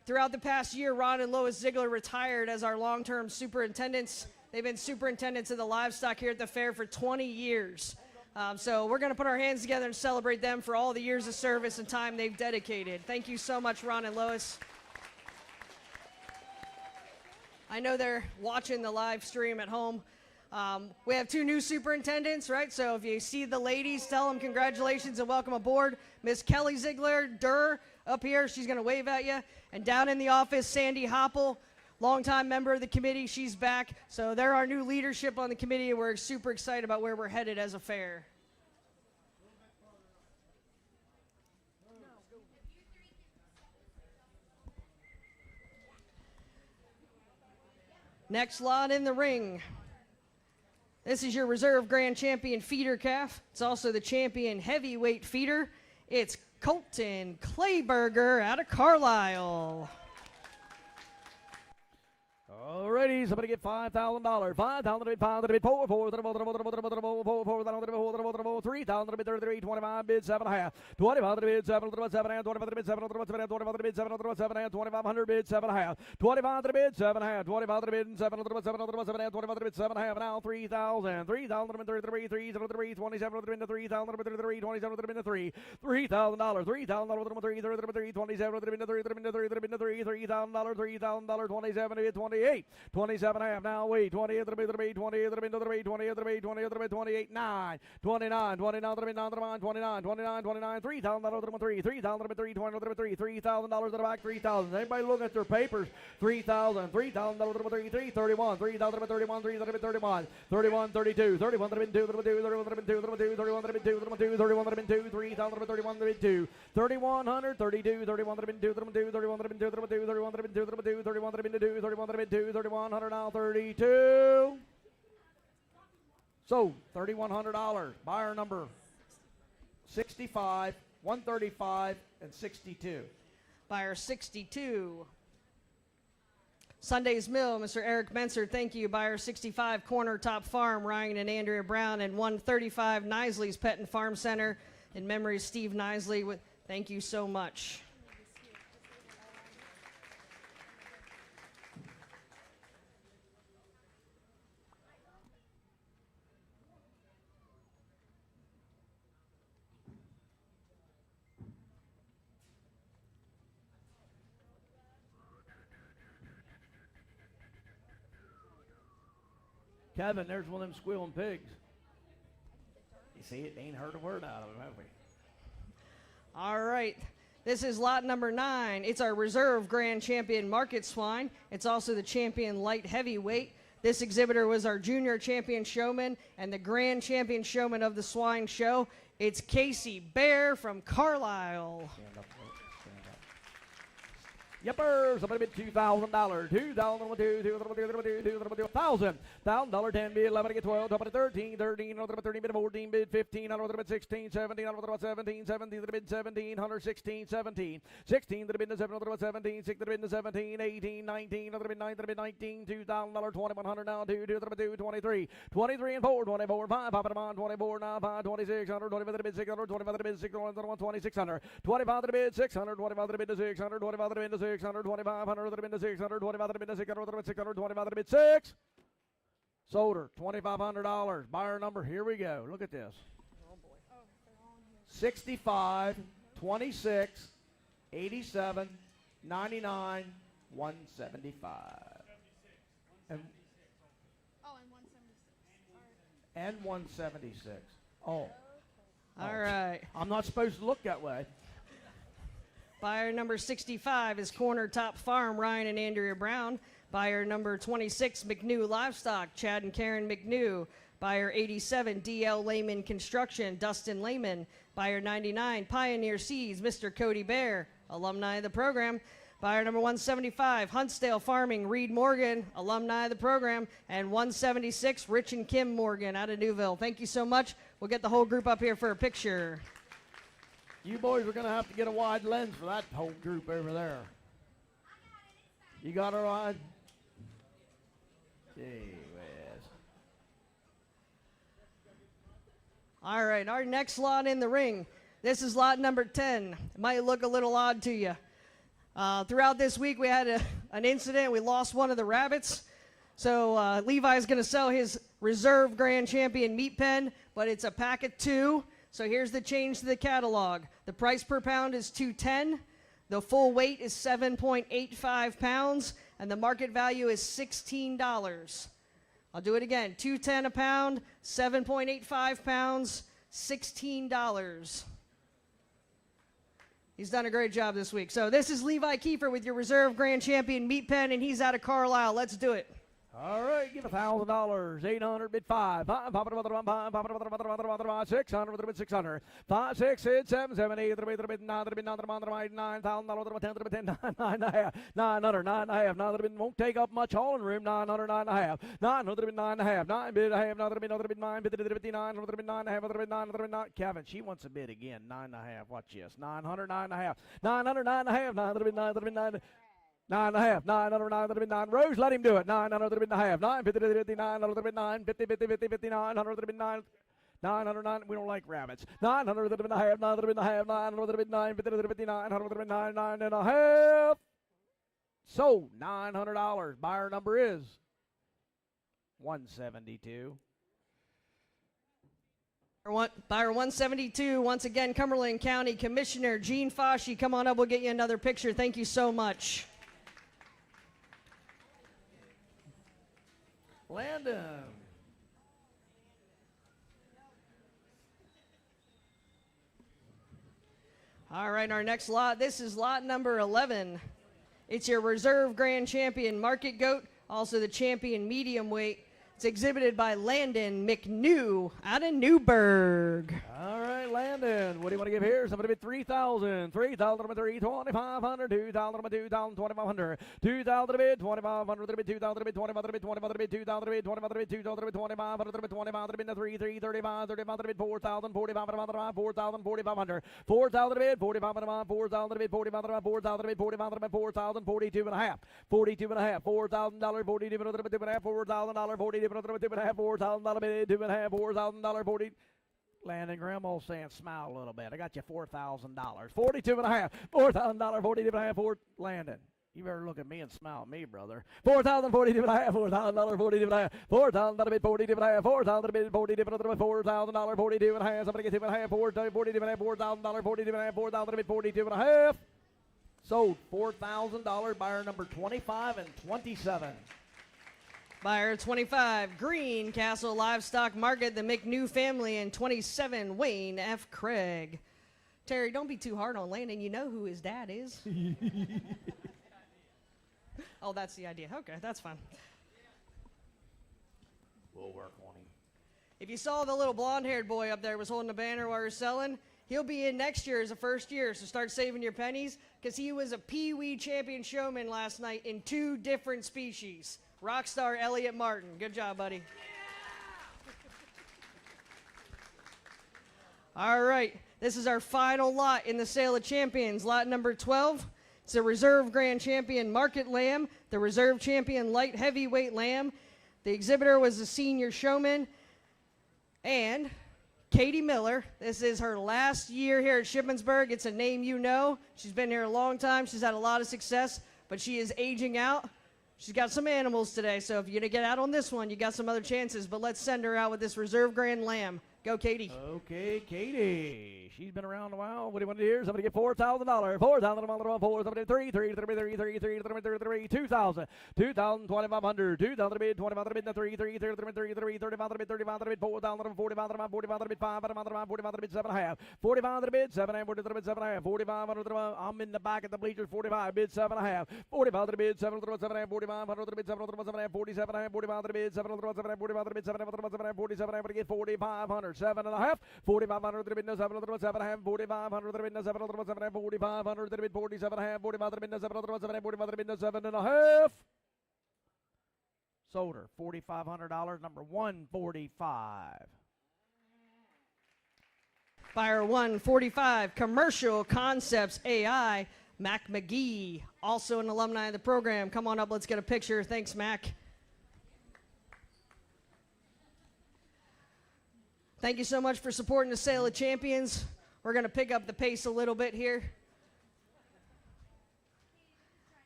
Throughout the past year, Ron and Lois Ziegler retired as our long-term superintendents. They've been superintendents of the livestock here at the fair for 20 years. So we're going to put our hands together and celebrate them for all the years of service and time they've dedicated. Thank you so much, Ron and Lois. I know they're watching the live stream at home. We have 2 new superintendents, right? So if you see the ladies, tell them congratulations and welcome aboard. Miss Kelly Ziegler Durr up here, she's going to wave at you. And down in the office, Sandy Hoppel, longtime member of the committee, she's back. So they're our new leadership on the committee, and we're super excited about where we're headed as a fair. Next lot in the ring. This is your reserve grand champion feeder calf. It's also the champion heavyweight feeder. It's Colton Clayberger out of Carlisle. Alrighty, somebody get $5,000. 5,000 to bid 5 to bid 4, 4 to bid 3,000 to bid 33, 25 bid 7.5, 25 to bid 7 to bid 7.5, 25 to bid 7 to bid 7, 25 to bid 7 to bid 7.5, 2,500 bid 7.5, 25 to bid 7.5, 25 to bid 7 to bid 7 to bid 7.5, 25 to bid 7.5, now 3,000, 3,000 to bid 33, 3 to bid 3, 27 to bid 3,000 to bid 33, 27 to bid 3, $3,000, 3,000 to bid 3, 30 to bid 3, 27 to bid 3, 30 to bid 3, $3,000, $3,000, 27 to bid 28. 27 and a half now, wait, 28 to the bid, 28 to the bid, 28 to the bid, 28 to the bid, 28, 9, 29, 29 to the bid, 9 to the bid, 29, 29, 29, $3,000 to the 3, 3,000 to the bid, 3, 20 to the bid, 3, $3,000 to the back, 3,000. Anybody looking at their papers? 3,000, $3,000 to the 3, 3, 31, 3,000 to the 31, 3 to the 31, 31, 32, 31 to the bid, 2 to the 2, 31 to the bid, 2 to the 2, 31 to the bid, 2 to the 2, 31 to the bid, 2, 3,000 to the 31 to the bid, 2, 3,100, 32, 31 to the bid, 2 to the 2, 31 to the bid, 2 to the 2, 31 to the bid, 2 to the 2, 31 to the bid, 2, 31 to the bid, 2, 3,100 now, 32. So $3,100. Buyer number 65, 135, and 62. Buyer 62. Sunday's Mill, Mr. Eric Menser, thank you. Buyer 65, Corner Top Farm, Ryan and Andrea Brown, and 135, Nisley's Pet and Farm Center, in memory of Steve Nisley. Thank you so much. Kevin, there's one of them squealing pigs. You see it? They ain't heard a word out of them, have we? All right. This is lot number 9. It's our reserve grand champion market swine. It's also the champion light heavyweight. This exhibitor was our junior champion showman and the grand champion showman of the swine show. It's Casey Bear from Carlisle. Stand up. Yepper, somebody bid $2,000. $2,000, $1,000, $1,000, 10 bid, 11 get 12, 12 13, 13, 13 bid 14 bid 15, 16, 17, 17, 17 bid 17, 116, 17, 16 the bid 7, 17, 6 the bid 17, 18, 19, bid 9, the bid 19, $2,000, 2,100 down, 2, 23, 23 and 4, 24, 5, pop it on, 24, 9, 5, 2600, 25 the bid 600, 25 the bid 600, 2600, 25 the bid 600, 25 the bid 600, 25 the bid 600, 2,500 the bid 600, 25 the bid 600, 600, 25 the bid 6. Sold her, $2,500. Buyer number, here we go. Look at this. Oh, boy. 65, 26, 87, 99, 175. And 176. Oh. All right. I'm not supposed to look that way. Buyer number 65 is Corner Top Farm, Ryan and Andrea Brown. Buyer number 26, McNew Livestock, Chad and Karen McNew. Buyer 87, DL Lehman Construction, Dustin Lehman. Buyer 99, Pioneer Seeds, Mr. Cody Bear, alumni of the program. Buyer number 175, Huntsdale Farming, Reed Morgan, alumni of the program. And 176, Rich and Kim Morgan out of Newville. Thank you so much. We'll get the whole group up here for a picture. You boys are going to have to get a wide lens for that whole group over there. You got it, Ryan? Gee whiz. All right, our next lot in the ring. This is lot number 10. It might look a little odd to you. Throughout this week, we had an incident. We lost one of the rabbits. So Levi's going to sell his reserve grand champion meat pen, but it's a pack of 2. So here's the change to the catalog. The price per pound is $2.10. The full weight is 7.85 pounds, and the market value is $16. I'll do it again. $2.10 a pound, 7.85 pounds, $16. He's done a great job this week. So this is Levi Kiefer with your reserve grand champion meat pen, and he's out of Carlisle. Let's do it. All right, give $1,000. 800 bid 5. 5, 600 bid 600. 5, 6, 7, 7, 8 bid 9 bid 9 $9,000 10 9.5 900 9.5 9 bid won't take up much hauling room. 900 9.5 900 bid 9.5 9 bid 9 bid 9 bid 9 bid 9.5 9 Kevin, she wants a bid again. 9.5. Watch this. 900 9.5 900 9.5 9 bid 9 bid 9 9.5, 900, 909. Rose, let him do it. 900, 9.5, 950, 900, 9, 50, 50, 50, 50, 900, 9, 909. We don't like rabbits. 900, 9.5, 900, 9.5, 900, 9, 50, 50, 900, 9, 9.5. Sold, $900. Buyer number is 172. Buyer 172, once again, Cumberland County Commissioner Gene Foschi. Come on up, we'll get you another picture. Thank you so much. Landon. All right, our next lot. This is lot number 11. It's your reserve grand champion market goat, also the champion medium weight. It's exhibited by Landon McNew out of Newburgh. All right, Landon. What do you want to give here? Somebody bid 3,000. 3,000 to bid 3, 2,500. 2,000 to bid 2,000, 2,500. 2,000 to bid 2,500 to bid 2,000 to bid 2,500 to bid 2,500 to bid 2,000 to bid 2,500 to bid 2,000 to bid 2,500 to bid 2,500 to bid 3, 3, 35, 35 to bid 4,000, 4,500, 4,000, 4,500. 4,000 to bid 4,500, 4,000 to bid 4,500, 4,000 to bid 4,500, 4,000, 42 and a half. 42 and a half. $4,000, 42 and a half. $4,000, 42 and a half. $4,000 bid 2 and a half. $4,000, 40. Landon, Grandma's saying smile a little bit. I got you $4,000. 42 and a half. $4,000, 42 and a half. Landon, you better look at me and smile at me, brother. 4,000, 42 and a half. $4,000, 42 and a half. $4,000 bid 42 and a half. $4,000 bid 42 and a half. $4,000, 42 and a half. Somebody get 2 and a half. 42 and a half. $4,000, 42 and a half. $4,000 bid 42 and a half. Sold. $4,000. Buyer number 25 and 27. Buyer 25, Greencastle Livestock Market, the McNew family, and 27, Wayne F. Craig. Terry, don't be too hard on Landon. You know who his dad is. Oh, that's the idea. Okay, that's fine. We'll work on him. If you saw the little blonde-haired boy up there was holding the banner while you're selling, he'll be in next year as a first year, so start saving your pennies, because he was a Pee-wee champion showman last night in 2 different species. Rockstar Elliot Martin. Good job, buddy. All right. This is our final lot in the Sale of Champions. Lot number 12. It's a Reserve Grand Champion Market Lamb, the Reserve Champion Light Heavyweight Lamb. The exhibitor was the senior showman. And Katie Miller. This is her last year here at Shippensburg. It's a name you know. She's been here a long time. She's had a lot of success, but she is aging out. She's got some animals today, so if you're going to get out on this one, you got some other chances. But let's send her out with this Reserve Grand Lamb. Go, Katie. Okay, Katie. She's been around a while. What do you want to hear? Somebody get $4,000. $4,000, 4, somebody 3, 3, 3, 3, 3, 3, 3, 3, 2,000. 2,000, 2,500. 2,000 bid, 2,500 bid, 3, 3, 3, 3, 3, 35 bid, 35 bid, 4,000, 45, 45 bid, 5, 45 bid, 7.5. 45 bid, 7, 7.5. 45, I'm in the back at the bleachers, 45 bid, 7.5. 45 bid, 7, 7, 45 bid, 7, 7, 47, 45 bid, 7, 7, 45 bid, 7, 47, I'm going to get 4,500. 7.5, 4,500 to bid, 7, 7.5, 4,500 to bid, 7, 7, 4,500 to bid, 47.5, 45 to bid, 7, 7, 45 to bid, 7.5. Sold her $4,500, number 145. Buyer 145, Commercial Concepts AI, Mac McGee, also an alumni of the program. Come on up, let's get a picture. Thanks, Mac. Thank you so much for supporting the Sale of Champions. We're going to pick up the pace a little bit here.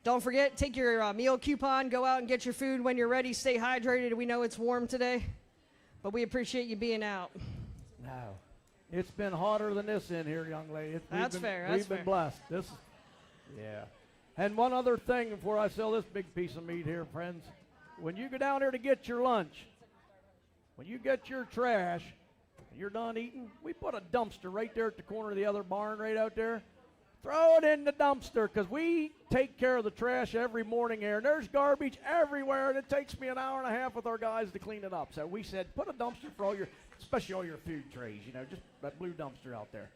Don't forget, take your meal coupon, go out and get your food when you're ready. Stay hydrated. We know it's warm today, but we appreciate you being out. No. It's been hotter than this in here, young lady. That's fair. We've been blessed. Yeah. And one other thing before I sell this big piece of meat here, friends. When you go down there to get your lunch, when you get your trash, you're done eating, we put a dumpster right there at the corner of the other barn right out there. Throw it in the dumpster, because we take care of the trash every morning here, and there's garbage everywhere, and it takes me an hour and a half with our guys to clean it up. So we said, put a dumpster for all your, especially all your food trays, you know, just that blue dumpster out there.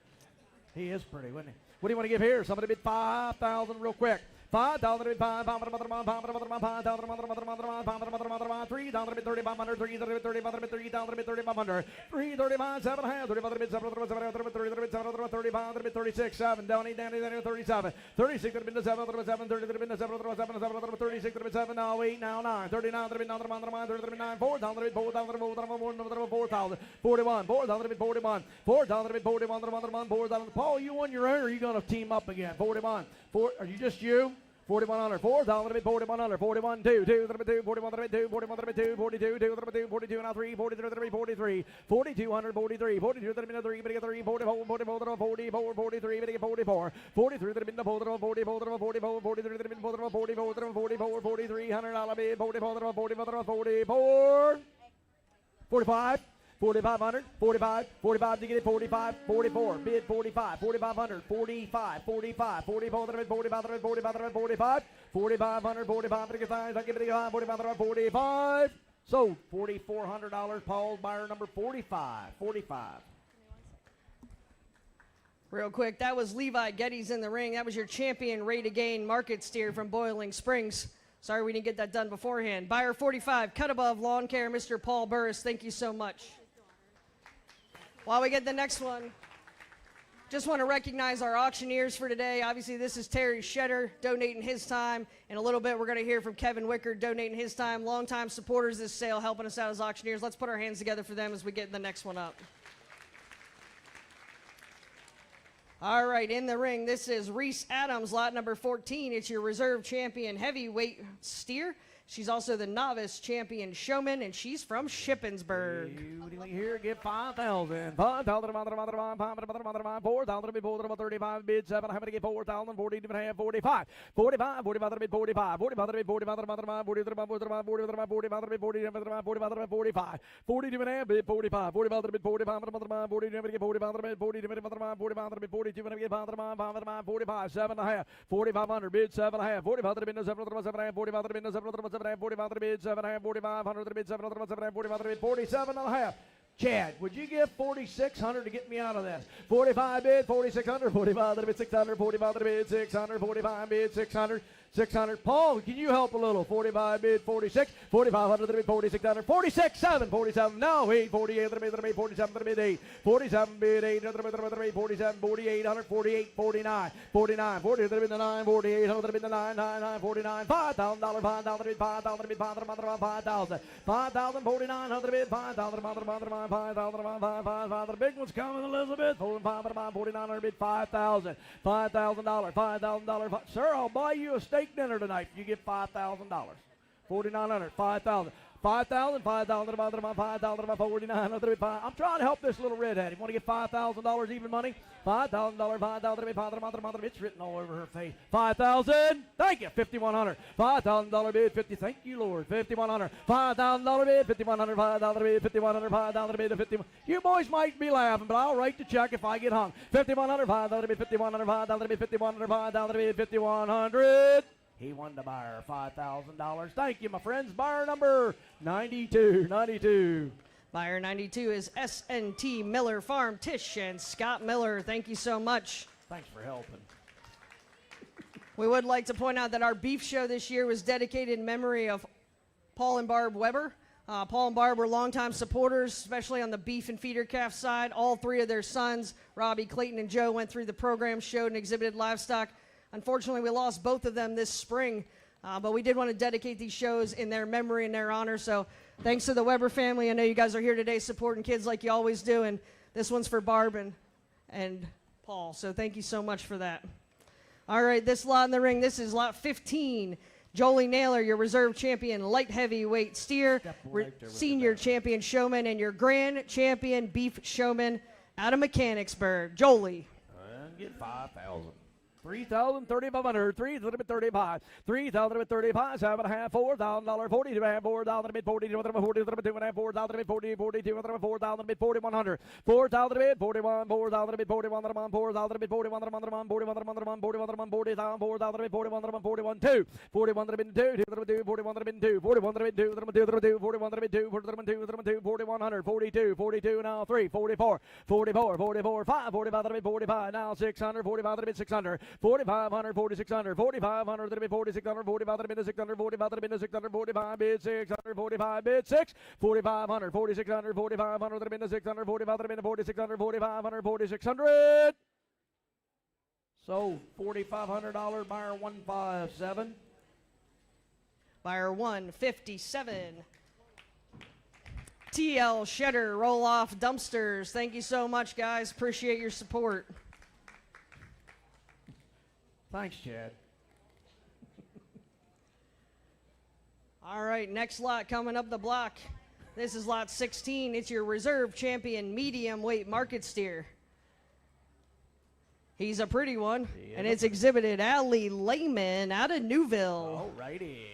He is pretty, wasn't he? What do you want to give here? Somebody bid 5,000 real quick. 5,000 bid 5, 5,000 bid 3,500, 3,000 bid 3,500, 335, 7.5, 35 bid 7, 35 bid 36, 7, Downey, 37, 36 bid 7, 7, 30 bid 7, 36 bid 7, now 8, now 9, 39 bid 9, 39, 4,000 bid 4,000, 4,000, 41, 4,000 bid 41, 4,000 bid 41, 4,000. Paul, you on your own, or are you going to team up again? 41, are you just you? 4,100, 4,000 bid 4,100, 41, 2, 2, 41, 2, 41, 2, 42, 2, 42, now 3, 43, 43, 4,200, 43, 42, 3, 3, 44, 44, 44, 43, 44, 43, 44, 44, 44, 43, 44, 44, 4,300 bid, 44, 44, 44, 45. 4,500, 45, 45 to get it, 45, 44, bid 45, 4,500, 45, 45, 44, 45, 45, 45, 4,500, 45 to get size, I give it a 45, 45. Sold $4,400, Paul, buyer number 45, 45. Real quick, that was Levi Geddes in the ring. That was your champion Ray to Gain market steer from Boiling Springs. Sorry we didn't get that done beforehand. Buyer 45, cut above lawn care, Mr. Paul Burris. Thank you so much. While we get the next one, just want to recognize our auctioneers for today. Obviously, this is Terry Shedder donating his time. In a little bit, we're going to hear from Kevin Wicker donating his time. Longtime supporters of this sale, helping us out as auctioneers. Let's put our hands together for them as we get the next one up. All right, in the ring, this is Reese Adams, lot number 14. It's your reserve champion heavyweight steer. She's also the novice champion showman, and she's from Shippensburg. Here, get 5,000. 5,000, 4,000, 35, bid 7. I'm going to get 4,000, 40, even half, 45. 45, 45, bid 45. 45, 40, 45, 45. 40, even half, bid 45. 45, bid 45, 40, never get 45, 40, 45, 42, and get 45, 7 and a half, 4,500, bid 7 and a half, 45, bid 7, 45, bid 7, 45 bid 7 and a half, 4,500 bid 7, 45 bid 47 and a half. Chad, would you give 4,600 to get me out of this? 45 bid 4,600, 45 bid 600, 45 bid 600, 45 bid 600. 600. Paul, can you help a little? 45 bid 46, 4,500 bid 4,600, 46, 7, 47. No, 8, 48, 47 bid 8, 47 bid 8, 47, 4,800, 48, 49, 49, 40 bid 9, 4,800 bid 9, 9, 49, $5,000, 5,000 bid 5,000 bid 5,000, 5,000, 4,900 bid 5,000, 5,000. Big one's coming, Elizabeth. 4,900 bid 5,000, $5,000, $5,000. Sir, I'll buy you a steak dinner tonight. You get $5,000. 4,900, 5,000. 5,000, 5,000, 5,000, 4,900. I'm trying to help this little redhead. You want to get $5,000 even money? $5,000, 5,000, it's written all over her face. 5,000, thank you, 5,100. $5,000 bid, 50, thank you, Lord, 5,100. $5,000 bid, 5,100, $5,000 bid, 5,100, $5,000 bid, 50. You boys might be laughing, but I'll write the check if I get hung. 5,100, $5,000 bid, 5,100, $5,000 bid, 5,100, $5,000 bid, 5,100. He won the buyer, $5,000. Thank you, my friends. Buyer number 92. Buyer 92 is S&T Miller Farm, Tish and Scott Miller. Thank you so much. Thanks for helping. We would like to point out that our beef show this year was dedicated in memory of Paul and Barb Weber. Paul and Barb were longtime supporters, especially on the beef and feeder calf side. All three of their sons, Robbie, Clayton, and Joe, went through the program, showed and exhibited livestock. Unfortunately, we lost both of them this spring, but we did want to dedicate these shows in their memory and their honor. So thanks to the Weber family. I know you guys are here today supporting kids like you always do, and this one's for Barb and Paul. So thank you so much for that. All right, this lot in the ring, this is lot 15. Jolie Naylor, your reserve champion light heavyweight steer, senior champion showman, and your grand champion beef showman out of Mechanicsburg. Jolie. And get 5,000. 3,000, 3,500, 3,035, 3,035, 7.5, $4,000, 42.5, 4,000 bid 40, 2.5, 4,000 bid 40, 42, 4,000 bid 4,100, 4,000 bid 41, 4,000 bid 41, 4,000 bid 41, 41, 40,000 bid 41, 41, 2, 41 bid 2, 41 bid 2, 41 bid 2, 41 bid 2, 4,100, 42, 42 now 3, 44, 44, 44, 5, 45 bid 45 now 600, 45 bid 600. 4,500, 4,600, 4,500, 4,600, 45 bid 600, 45 bid 600, 45 bid 600, 45 bid 6, 4,500, 4,600, 4,500 bid 600, 45 bid 4,600, 4,500, 4,600. So $4,500 buyer 157. Buyer 157. TL Shedder roll off dumpsters. Thank you so much, guys. Appreciate your support. Thanks, Chad. All right, next lot coming up the block. This is lot 16. It's your reserve champion medium weight market steer. He's a pretty one, and it's exhibited Allie Lehman out of Newville. All righty.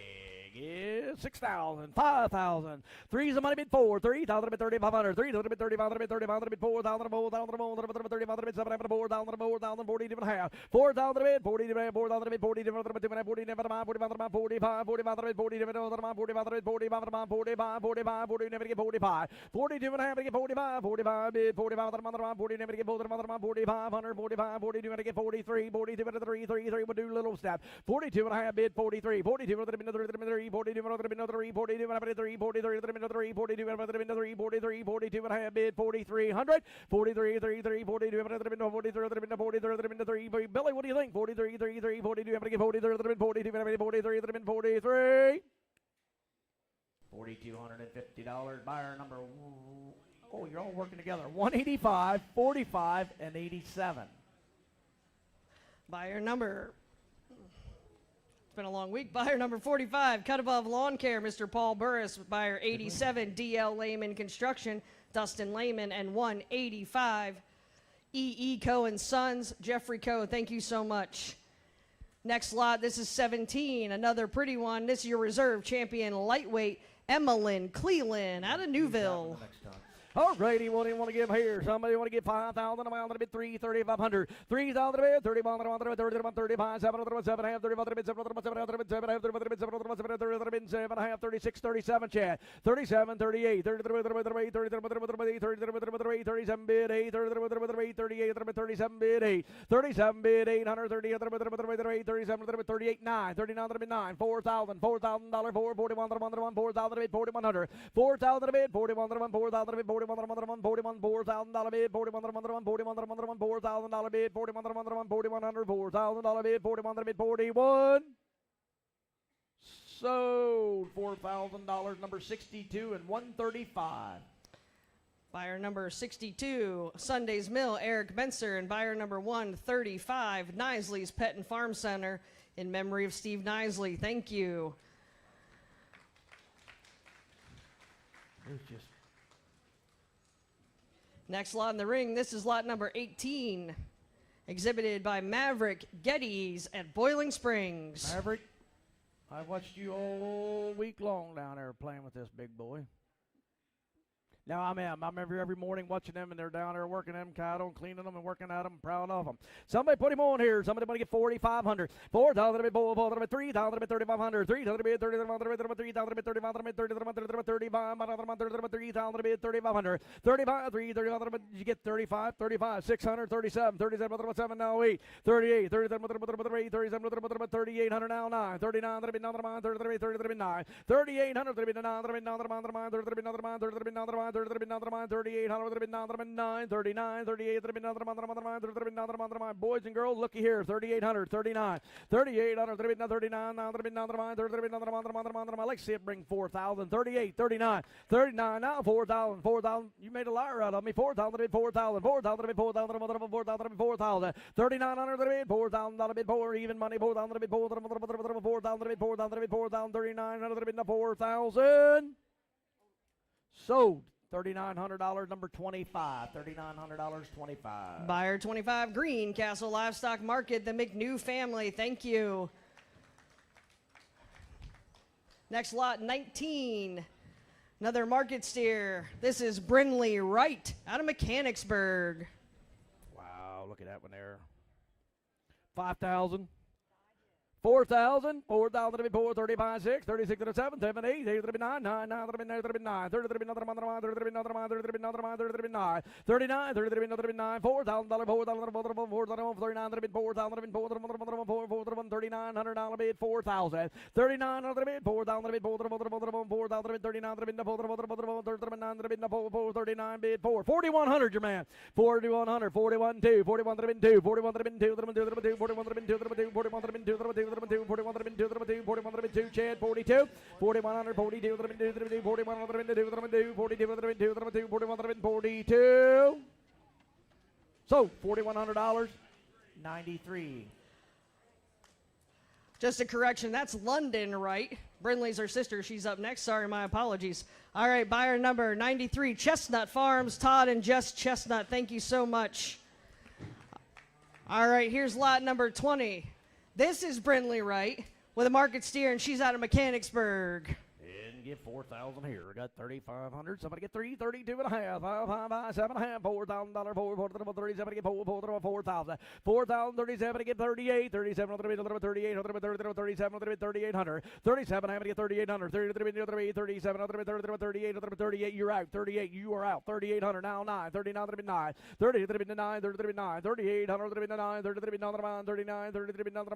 is 6,000, 5,000. Three's the money bid 4, 3,000 bid 3,500, 3,000 bid 3,500 bid 3,500 bid 4,000 4,000 3,500 bid 7,500 4,000 4,000 40 and a half, 4,000 bid 40 4,000 bid 40 40 40 45 45 45 40 45 45 45 45 40 never get 45 42 and a half get 45 45 bid 45 40 never get 4,500 45 42 and a get 43 42 and a 3 3 3 would do little step 42 and a half bid 43 42 and a 3 42 and a 3 42 and a 3 43 and a 3 42 and a 3 43 42 and a half bid 4,300 43 3 3 42 and a 43 43 3 Billy, what do you think? 43 3 3 42 and a get 43 42 and a 43 43 $4,250. Buyer number, oh, you're all working together. 185, 45, and 87. Buyer number, it's been a long week. Buyer number 45, Cut Above Lawn Care, Mr. Paul Burris. Buyer 87, DL Lehman Construction, Dustin Lehman. And 185, E.E. Coe and Sons, Jeffrey Coe. Thank you so much. Next lot, this is 17, another pretty one. This is your reserve champion lightweight, Emmeline Cleland out of Newville. All righty, what do you want to give here? Somebody want to give 5,000, a mile, a bit 3,500, 3,000 a bit, 30,000, 35, 7, half, 7 half, 36, 37, Chad, 37, 38, 37 bid 8, 38, 37 bid 8, 37 bid 800, 37 38, 9, 39 bid 9, 4,000, $4,000, 4,41, 4,000 bid 4,100, 4,000 bid 41, 4,000 bid 41, $4,000 bid, $4,100 bid, $4,100 bid, $4,100 bid, 41. Sold $4,000, number 62 and 135. Buyer number 62, Sunday's Mill, Eric Benser, and buyer number 135, Knisely's Pet and Farm Center, in memory of Steve Knisely. Thank you. Next lot in the ring, this is lot number 18, exhibited by Maverick Geddes at Boiling Springs. Maverick, I watched you all week long down there playing with this big boy. Now, I remember every morning watching them, and they're down there working them cattle and cleaning them and working at them, proud of them. Somebody put him on here. Somebody want to get 4,500. 4,000 bid, 3,000 bid, 3,500. 3,000 bid, 3,000 bid, 3,000 bid, 3,000 bid, 3,000 bid, 3,500. 35, 3,000 bid, you get 35, 35, 600, 37, 37, 7, now 8, 38, 37, 3,800 now 9, 39, 39, 9, 3,800, 38, 38, boys and girls, looky here, 3,800, 39, 3,800, 39, I like to see it bring 4,000, 38, 39, 39, now 4,000, 4,000, you made a liar out of me, 4,000, 4,000, 4,000, 4,000, 4,000, 4,000, 3,900, 4,000 bid, 4, even money, 4,000 bid, 4,000 bid, 4,000 bid, 4,000, 3,900 4,000, sold. $3,900, number 25. $3,900, 25. Buyer 25, Greencastle Livestock Market, the McNew family. Thank you. Next lot, 19. Another market steer. This is Brinley Wright out of Mechanicsburg. Wow, look at that one there. 5,000. 4,000, 4,000 to be 4, 35, 6, 36 to the 7, 7, 8, 8 to be 9, 9, 9 to be 9, 30 to be 9, 30 to be another month, 30 to be another month, 30 to be another month, 30 to be 9, 39, 30 to be another 9, $4,000, 4,000, 39 to be 4,000 to be 4,000, 3,900 bid, 4,000, 3,900 to bid, 4,000 to bid, 4,000 to bid, 39 to bid, 39 bid, 4,100, your man, 4,100, 41, 2, 41 to bid, 2, 41 to bid, 2, 41 to bid, 2, 41 to bid, 2, 41 to bid, 2, 41 2, Chad 42, 4100, 42, 4100, 42, 42, so $4,100, 93. Just a correction, that's London Wright. Brinley's her sister, she's up next. Sorry, my apologies. All right, buyer number 93, Chestnut Farms, Todd and Jess Chestnut. Thank you so much. All right, here's lot number 20. This is Brinley Wright. with a market steer, and she's out of Mechanicsburg. And get 4,000 here. We got 3,500. Somebody get 332 and a half. 557 and a half. $4,000. 4,37 get 4,000. 4,037 get 38. 37 on the bid. 38. 37 on the bid. 3,800. 37 having to get 3,800. 37 on the bid. 38 on the bid. 38. You're out. 38. You are out. 3,800 now. 9. 39 on the bid. 9. 30 to the bid. 9. 30 to the bid. 9. 3,800 on the bid. 9. 30 to the bid. 9. 39. 30 to the bid. 9.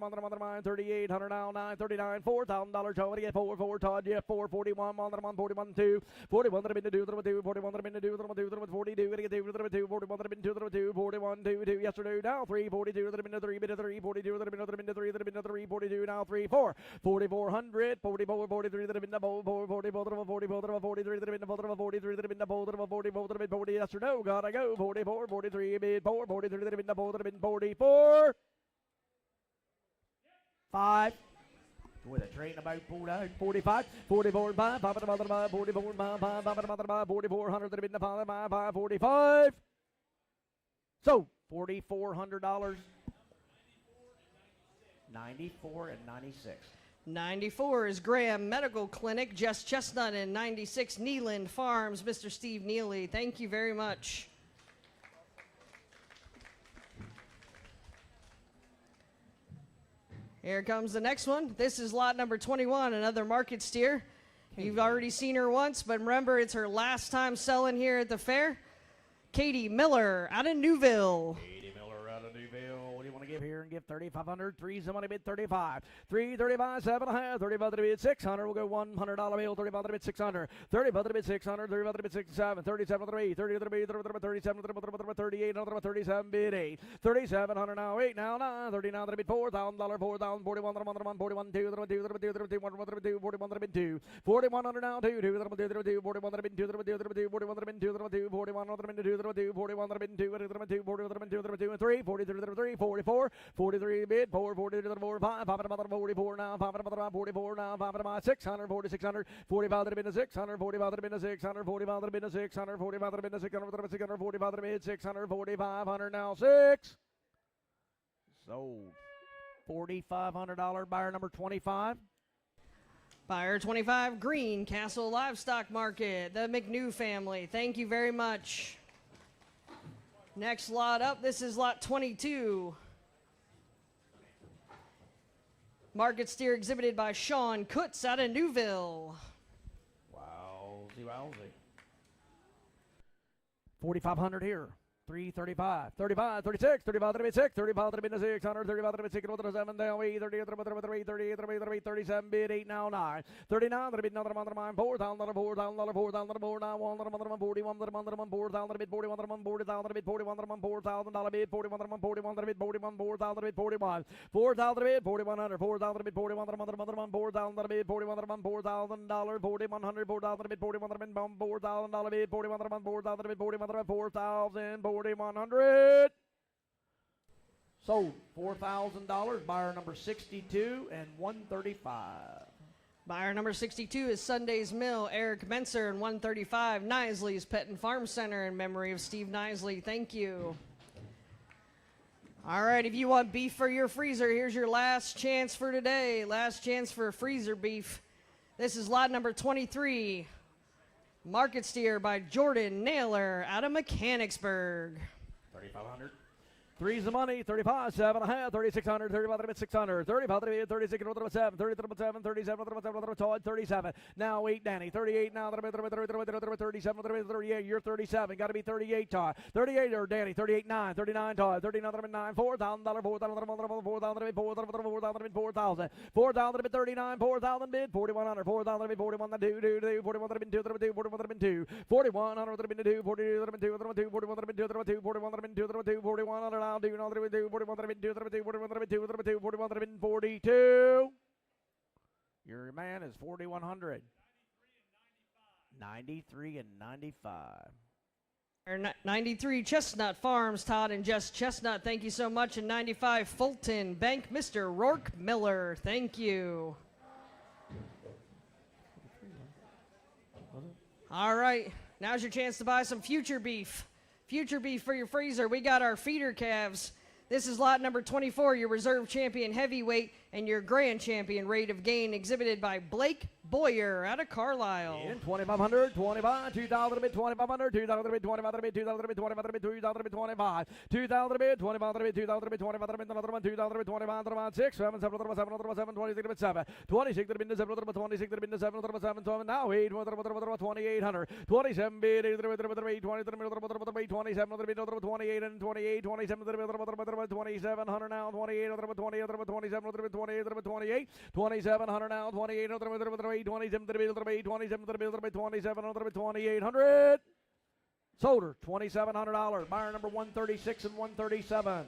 3,800 now. 9. 39. $4,000. Joe to get 4. Todd. Yeah. 4. 41 on the 41 2. 41 that have been to do 2. 41 that have been to do 2. 42 to get 2. 41 that have been to 2. 41 2 yesterday now 3. 42 that have been to 3. Bit of 3. 42 that have been to 3. That have been to 3. 42 now 3. 4. 4,400. 44 43 that have been to 44 44 43 that have been to 43 that have been to 44 that have been 40 yesterday. Gotta go 44 43 bid 4 43 that have been to 4 that have been 44 5. With a train about 45, 44, 5, 44, 4,400 that have been the 5, 45. So $4,400, 94 and 96. 94 is Graham Medical Clinic, Jess Chestnut, and 96 Neeland Farms, Mr. Steve Neely. Thank you very much. Here comes the next one. This is lot number 21, another market steer. You've already seen her once, but remember, it's her last time selling here at the fair. Katie Miller out of Newville. Katie Miller out of Newville. What do you want to give here and give 3,500? 3's the money bid 35. 3, 35, 7.5. 35 to bid 600. We'll go $100 bill. 35 to bid 600. 35 to bid 600. 35 to bid 67. 37 to bid 30 to bid 37 to bid 38 to 37 bid 8. 3,700 now 8 now 9. 39 to bid $4,000. 4,000 41 to 1 41 2 to 2 to 2 to 2 41 to bid 2. 4,100 now 2 2 to 2 41 to bid 2 to 2 to 2 41 to bid 2 to 2 41 to bid 2 to 2 41 to bid 2 to 2 40 to bid 2 to 2 and 3 43 to 3 44 43 bid 4 40 to 4 5 5 to 44 now 5 to 44 now 5 to 600 4600 45 to bid 600 45 to bid 600 45 to bid 600 45 to bid 600 600 45 to bid 600 4,500 now 6. Sold. $4,500 buyer number 25. Buyer 25, Greencastle Livestock Market, the McNew family. Thank you very much. Next lot up, this is lot 22. Market steer exhibited by Sean Kutz out of Newville. Wowzy, wowzy. 4,500 here. 335, 35, 36, 35 to 6, 35 to 600, 35 to 6, 7 down, 30, 37 bid 8 now 9, 39 to bid another month of mine, 4,000, 4,000, 4,000, 4,000, 41 to 1, 4,000 bid 41 to 1, 40,000 bid 41 to 1, $4,000 bid 41 to 1, 41 to bid 41, 4,000 bid 41, 4,000 bid 4,100, 4,000 bid 41 to 1, 4,000 bid 41 to 1, $4,000, 4,100, 4,000 bid 41 to 1, $4,000 bid 41 to 1, 4,000 bid 41 to 1, 4,000, 4,100. Sold $4,000. Buyer number 62 and 135. Buyer number 62 is Sunday's Mill, Eric Menser, and 135, Nisley's Pet and Farm Center in memory of Steve Nisley. Thank you. All right, if you want beef for your freezer, here's your last chance for today. Last chance for freezer beef. This is lot number 23. Market steer by Jordan Naylor out of Mechanicsburg. 3,500. 3's the money. 35, 7.5, 3,600, 35, 600, 35, 36, 7, 37, 37. Now 8, Danny. 38 now. 37, 38. You're 37. Got to be 38, Todd. 38 or Danny. 38, 9. 39, Todd. 39, 9. $4,000, $4,000, 4,000, 4,000 bid 39, 4,000 bid 4,100, 4,000 bid 41, 2, 41 bid 2, 41 bid 2, 4,100 bid 2, 42 bid 2, 41 bid 2, 41 bid 2, 4,100. I'll do another 41 41 42. Your man is 4,100. 93 and 95. 93 Chestnut Farms, Todd and Jess Chestnut. Thank you so much. And 95 Fulton Bank, Mr. Rourke Miller. Thank you. All right, now's your chance to buy some future beef. Future beef for your freezer. We got our feeder calves. This is lot number 24, your reserve champion heavyweight and your grand champion rate of gain, exhibited by Blake Boyer out of Carlisle. In 2,500, 25, 2,000 a bit, 2,500, 2,000 a bit, 2,500 a bit, 2,000 a bit, 2,500 a bit, 2,000 a bit, 25, 2,000 a bit, 2,500 a bit, 2,000 a bit, 2,500 a bit, another one, 2,000 a bit, 25, another one, 6, 7, 7, another one, 7, another one, 7, 26 a bit, 7, 26 a bit, 7, another one, 26 a bit, 7, another one, 7, 7, now 8, 2,800, 27 bit, 8, 20, 27, 28 and 28, 27, 2,700 now, 28, 27, 28, 28, 2,700 now, 28, 27, 2,700. Sold her $2,700. Buyer number 136 and 137.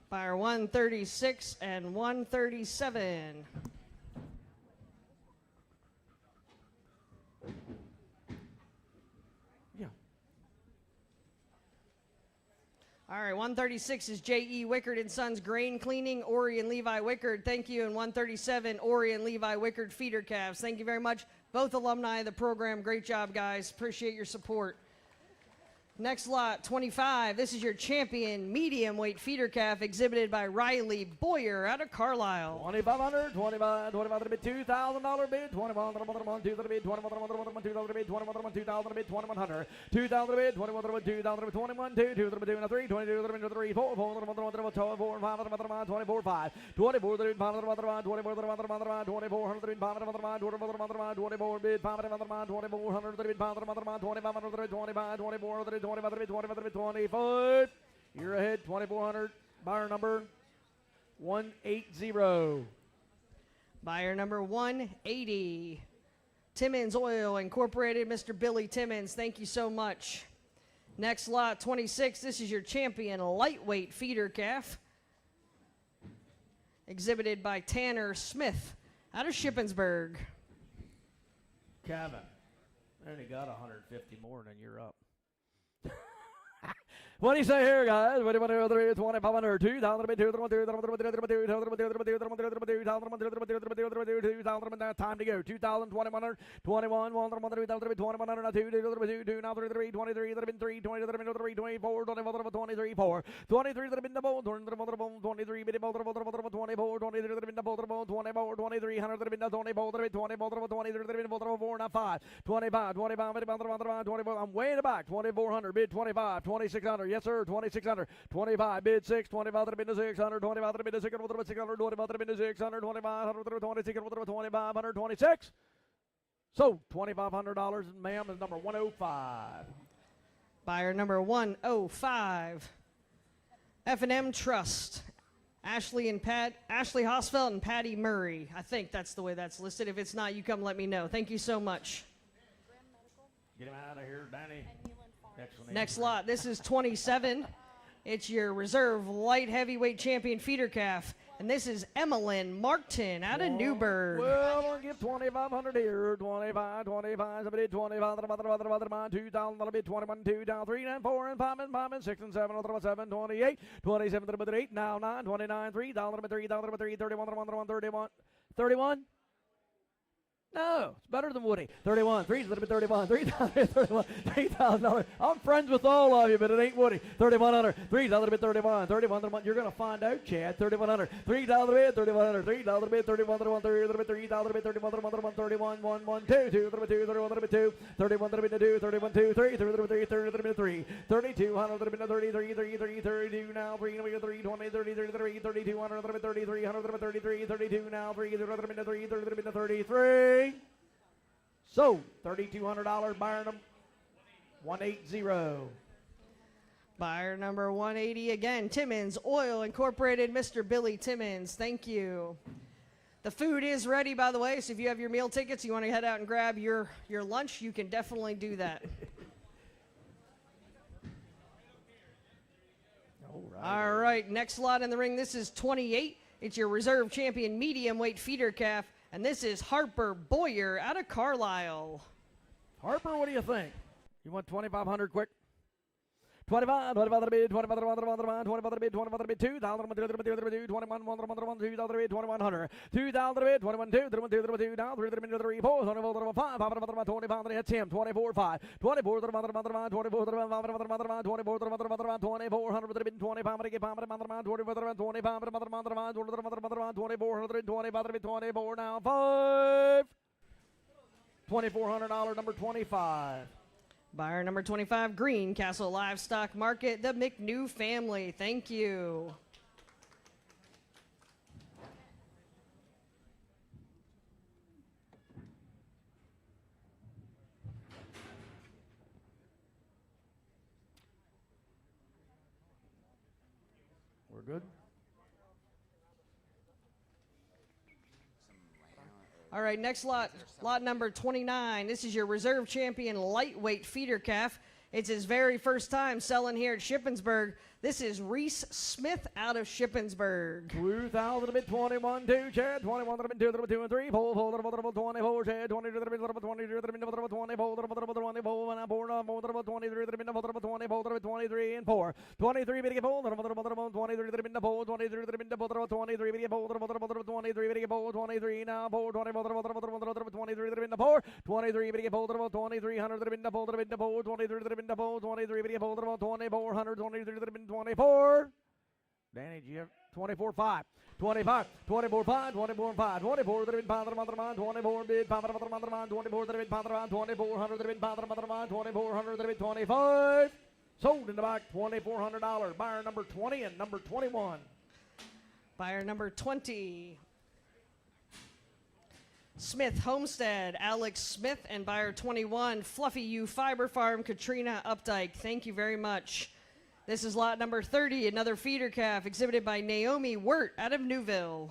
Buyer 136 and 137. Yeah. All right, 136 is J.E. Wickard and Sons Grain Cleaning, Ori and Levi Wickard. Thank you. And 137, Ori and Levi Wickard Feeder Calves. Thank you very much. Both alumni of the program. Great job, guys. Appreciate your support. Next lot, 25. This is your champion medium weight feeder calf, exhibited by Riley Boyer out of Carlisle. 2,500, 25 a bit, $2,000 bid, 21, 2,000 bid, 21, 2,000 bid, 21, 2,000 bid, 2,100, 2,000 bid, 21, 2,000 bid, 21, 2, 2, 3, 22, 3, 4, 4, 4, 5, 24, 5, 24, 24, 24 bid, 2,400 bid, 25. You're ahead, 2,400. Buyer number 180. Buyer number 180. Timmons Oil Incorporated, Mr. Billy Timmons. Thank you so much. Next lot, 26. This is your champion lightweight feeder calf, exhibited by Tanner Smith out of Shippensburg. Kevin, I only got 150 more than you're up. What do you say here, guys? 2,500, 2,000, 2,000, time to go. 2,000, 2,100, 21, 1,100, 2,200, now 33, 23, 3, 20, 3, 24, 24, 23, 4, 23, 24, 23, 24, 24, 23, 100, 24, now 5, 25, 24, I'm way in the back, 2,400, bid 25, 2,600, yes sir, 2,600, 25, bid 6, 25, bid 600, 25, bid 600, 600, 25, bid 600, 2,500, 2,500, 26. So $2,500, ma'am, is number 105. Buyer number 105. F&M Trust. Ashley Hosfeld and Patty Murray. I think that's the way that's listed. If it's not, you come let me know. Thank you so much. Get him out of here, Danny. Next lot, this is 27. It's your reserve light heavyweight champion feeder calf, and this is Emmeline Markton out of Newburgh. Well, I'll give 2,500 here. 25, 25, somebody 25, 2,000, bit 21, 2, down 3, and 4, and 5, and 6, and 7, 7, 28, 27, 8, now 9, 29, 3,000, 3,000, 3, 31, 31, 31. No, it's better than Woody. 31, 3, 31, 3,000, 31, $3,000. I'm friends with all of you, but it ain't Woody. 3,100, 3,000 bit 31, 31. You're gonna find out, Chad. 3,100, 3,000 bit 3,100, 3,000 bit 31, 3,000 bit 31, 31, 1, 1, 2, 2, 31 bit 2, 31 bit 2, 31, 2, 3, 30 bit 3, 3,200 bit 33, 33, 32 now 3, 3, 20, 30, 33, 3,200 bit 33, 100 bit 33, 32 now 3, 30 bit 3, 30 bit 33. So, $3,200 buyer number 180. Buyer number 180 again, Timmons Oil Incorporated, Mr. Billy Timmons. Thank you. The food is ready, by the way, so if you have your meal tickets, you want to head out and grab your lunch, you can definitely do that. All right, next lot in the ring, this is 28. It's your reserve champion medium weight feeder calf, and this is Harper Boyer out of Carlisle. Harper, what do you think? You want 2,500 quick? 25, 25 to the bid, 25 to the 25 to the bid, 25 to the bid, 2,000 to the bid, 21, 1 to the 1, 2,000 to the bid, 2,100, 2,000 to the bid, 21, 2, 3, 2, 3, 2, down, 3 to the bid, 3, 4, 24 to the 5, 5 to the 25 to the 10, 24, 5, 24 to the 24 to the 5, 24 to the 2400 to the bid, 25 to the 5 to the 25 to the 25 to the 2400 to the 24 now, 5. $2,400 number 25. Buyer number 25, Greencastle Livestock Market, the McNew family. Thank you. We're good. All right, next lot number 29. This is your reserve champion lightweight feeder calf. It's his very first time selling here at Shippensburg. This is Reese Smith out of Shippensburg. 2,000 to bid, 21, 2, Chad, 21 to bid, 2 and 3, 4, 24, Chad, 20 to the bid, 20 to the bid, 24, 24, and I'm 4, 23 to the bid, 24, 23 and 4, 23 bid, 4, 23 to the bid, 4, 23 to the bid, 23 bid, 4, 23 bid, 4, 23 now, 4, 24, 23 to the bid, 4, 23 bid, 4, 2300 to the bid, 4, 23 to the bid, 4, 23 bid, 4, 2400, 23 to the bid, 24. Danny, do you have 24 5? 25, 24 5, 24 5, 24 to the bid, 5, 24 bid, 5, 24 to the bid, 5, 2400 to the bid, 5, 2400 to the bid, 25. Sold in the back, $2,400. Buyer number 20 and number 21. Buyer number 20. Smith Homestead, Alex Smith, and buyer 21, Fluffy U Fiber Farm, Katrina Updike. Thank you very much. This is lot number 30, another feeder calf exhibited by Naomi Wirt out of Newville.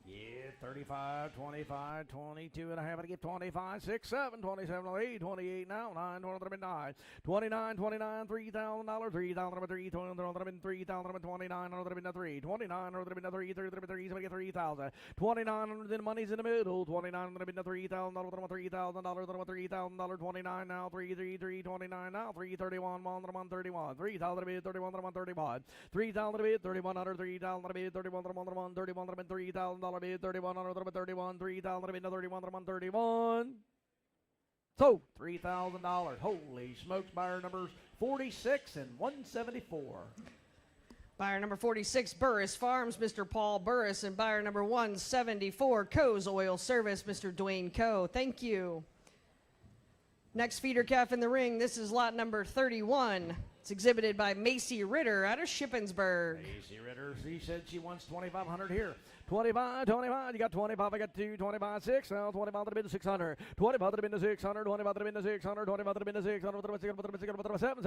Yeah, 35, 25, 22 and a half. I get 25, 6, 7, 27, 8, 28 now, 9, 29, 29, 29, $3,000, 3,000, 3, 3,000, 29, 3, 29, 3, 3,000, 29, then money's in the middle, 29, $3,000, $3,000, 29 now, 3, 3, 3, 29 now, 331, 1, 31, 3,000 bid, 31, 31, 3,000 bid, 3,100, 3,000 bid, 31, 31, 3,000 bid, 3,100, 31, 3,000 bid, 31, 31. So $3,000. Holy smokes! Buyer numbers 46 and 174. Buyer number 46, Burris Farms, Mr. Paul Burris, and buyer number 174, Coe's Oil Service, Mr. Dwayne Coe. Thank you. Next feeder calf in the ring. This is lot number 31. It's exhibited by Macy Ritter out of Shippensburg. Macy Ritter, she said she wants 2,500 here. 25, 25, you got 25, I got 2, 25, 6, now 25 to the bid to 600, 25 to the bid to 600, 25 to the bid to 600, 25 to the bid to 600, 7,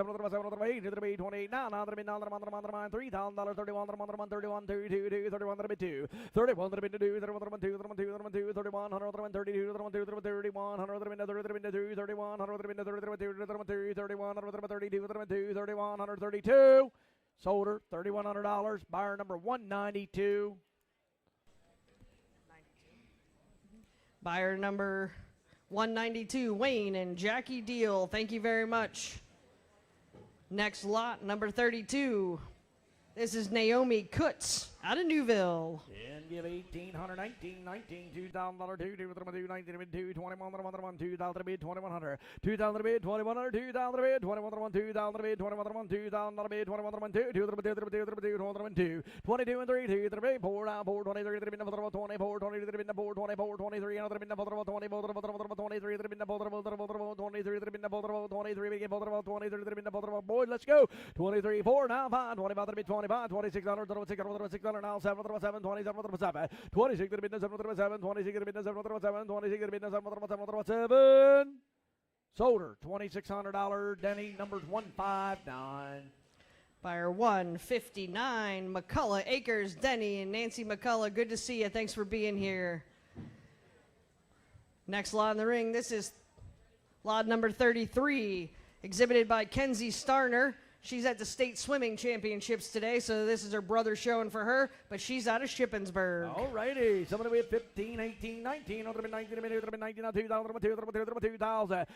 8, 28, now, to the bid, now, $3,000, $31, 31, 2, 31 to the bid 2, 31 to the bid to 2, 31 to the bid 2, 31, 132, 31, 31, 100 to the bid 2, 31, 100 to the bid 2, 31, 32, 31, 132, sold her, $3,100, buyer number 192. Buyer number 192, Wayne and Jackie Deal. Thank you very much. Next lot, number 32. This is Naomi Kutz out of Newville. And give 1,800, 19, $2,000, 2, 19, 2, 21, 2,000 bid, 2,100, 2,000 bid, 2,100, 2,000 bid, 21, 2,000 bid, 21, 2,000 bid, 21, 2, 2, 22 and 3, 2, 3, 4, down, 4, 23, 24, 24, 23, 24, 24, 23, 24, 23, 23, boys, let's go. 23, 4, now 5, 25 bid, 25, 2,600, 600 now, 7, 27, 27, 7, 26 to the business, 7, 26 to the business, 7, 26 to the business, 7. Sold her, $2,600. Denny, numbers 159. Buyer 159, McCullough Acres, Denny and Nancy McCullough. Good to see you. Thanks for being here. Next lot in the ring. This is lot number 33, exhibited by Kenzie Starner, She's at the state swimming championships today, so this is her brother showing for her, but she's out of Shippensburg. All righty. Somebody with 15, 18, 19, 19, 19, 2000, 2000, 2000,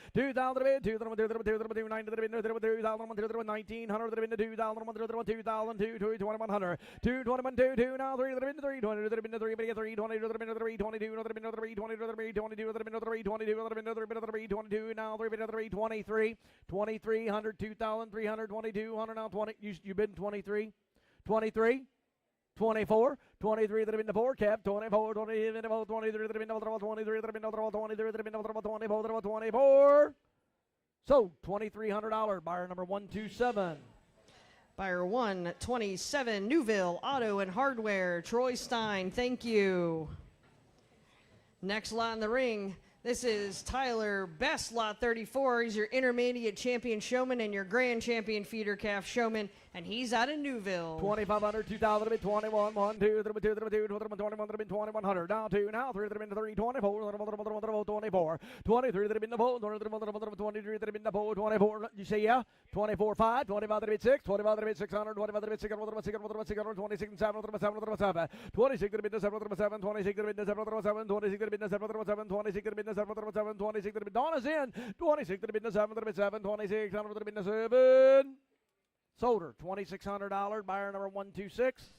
100 now 20. You bid 23. 23. 24, 23 that have been the four cap, 24, 23 that have been 23 that have been 23 that have been 23 that have been 24. So $2,300, buyer number 127. Buyer 127, Newville Auto and Hardware, Troy Stein, thank you. Next lot in the ring, this is Tyler Best, lot 34. He's your intermediate champion showman and your grand champion feeder calf showman, and he's out of Newville. 2,500, 2,000, 21, 1, 2, 3, 2, 3, 2, 21, 2,100, now 2, now 3, 3, 3, 24, 24, 23 that have been the pole, 23 that have been the pole, 24, you say yeah? 24, 5, 25 that have been 6, 25 that have been 600, 25 that have been 600, 26 and 7, 7, 26 that have been the 7, 7, 26 that have been the 7, 7, 26 that have been the 7, 7, 26 that have been the 7, 26 that have been Donna's in, 26 that have been the 7, that have been 7, 26 that have been the 7. Sold her, $2,600, buyer number 126.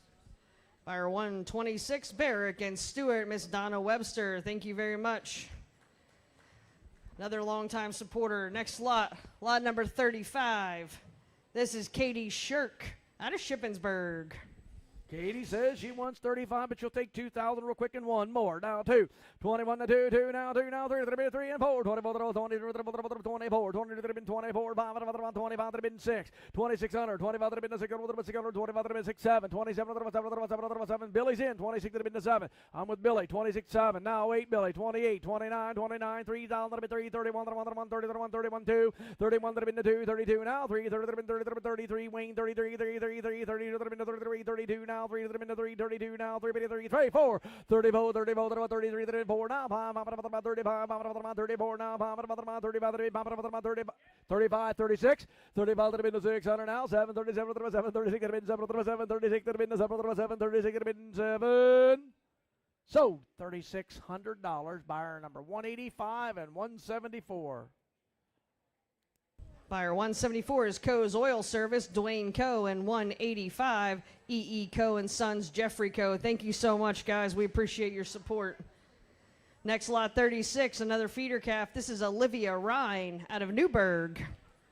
Buyer 126, Barrick and Stewart, Miss Donna Webster, thank you very much. Another longtime supporter. Next lot, lot number 35. This is Katie Shirk out of Shippensburg. Katie says she wants 35, but she'll take 2,000 real quick and one more. Now 2, 21 to 2, 2 now, 2 now, 3, 3, 3 and 4, 24, 24, 24, 5, 25, 6, 2,600, 25, 600, 25, 6, 7, 27, 7, Billy's in, 26 to 7. I'm with Billy, 26, 7. Now 8, Billy, 28, 29, 29, 3,000, 3, 31, 31, 31, 31, 2, 31 to 2, 32 now, 3, 33, Wayne, 33, 33, 30, 33, 32 now. 3 to the 3, 32 now, 3, 3, 4, 34, 34, 33, 34 now, 35, 34 now, 35, 36, 35 to the 600 now, 7, 37, 37, 36 to the 7, 36 to the 7, 36 to the 7. So $3,600, buyer number 185 and 174. Buyer 174 is Coe's Oil Service, Dwayne Coe, and 185, E.E. Coe and Sons, Jeffrey Coe. Thank you so much, guys. We appreciate your support. Next lot 36, another feeder calf. This is Olivia Ryan out of Newburgh.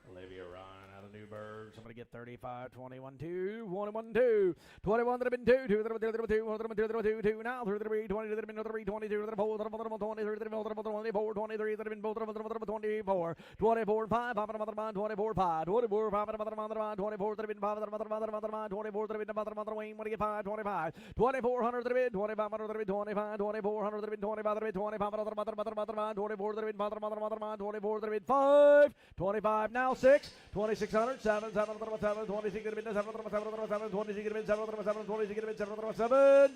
Olivia Ryan out of Newburgh. Somebody get 35, 21, 2, 1, 2, 21 that have been 2, 2, 2, 2, now 33, 20 that have been 3, 22 that have been 4, 24, 23 that have been 24, 24, 5, 24, 5, 24, 5, 24 that have been 5, 24 that have been Wayne, want to get 5, 25, 2,400 that have been 2,500 that have been 25, 2,400 that have been 25 that have been 25, 24 that have been 24 that have been 5, 25 now 6, 2,600, 7, 7, 7, 26 that have been 7, 7, 26 that have been 7, 7, 26 that have been 7, 7.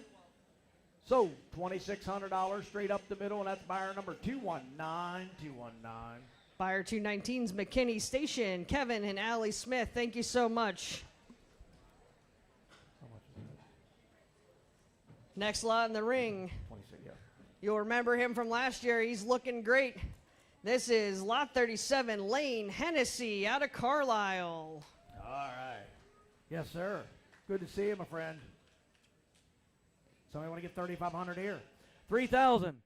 So $2,600 straight up the middle, and that's buyer number 219, 219. Buyer 219's McKinney Station, Kevin and Allie Smith. Thank you so much. Next lot in the ring. 26, yeah. You'll remember him from last year. He's looking great. This is lot 37, Lane Hennessy out of Carlisle. All right. Yes, sir. Good to see you, my friend. Somebody want to get 3,500 here. 3,000.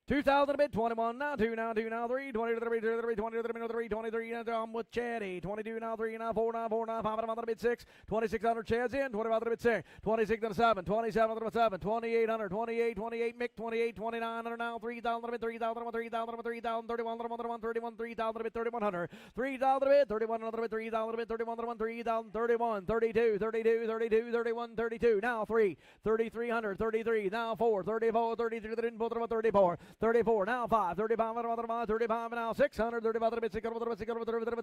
2,000 a bit, 21 now, 2 now, 2 now, 3, 20 to 3, 3, 20 to 3, 23 now, I'm with Chatty, 22 now, 3 now, 4 now, 4 now, 5 to the bit 6, 2,600 Chad's in, 25 to the bit 6, 26 to the 7, 27 to the 7, 2,800, 28, 28, Mick, 28, 2900 now, 3,000 to the bit, 3,000, 3,000, 3,000, 31 to the 1, 31, 3,000 to the bit, 3,100, 3,000 to the bit, 31 to the bit, 3,000 to the bit, 31 to the 1, 3,000, 31, 32, 32, 32, 31, 32, now 3, 3,300, 33, now 4, 34, 33 to the 34, 34, now 5, 35, 35 now 600, 35 to bid 600,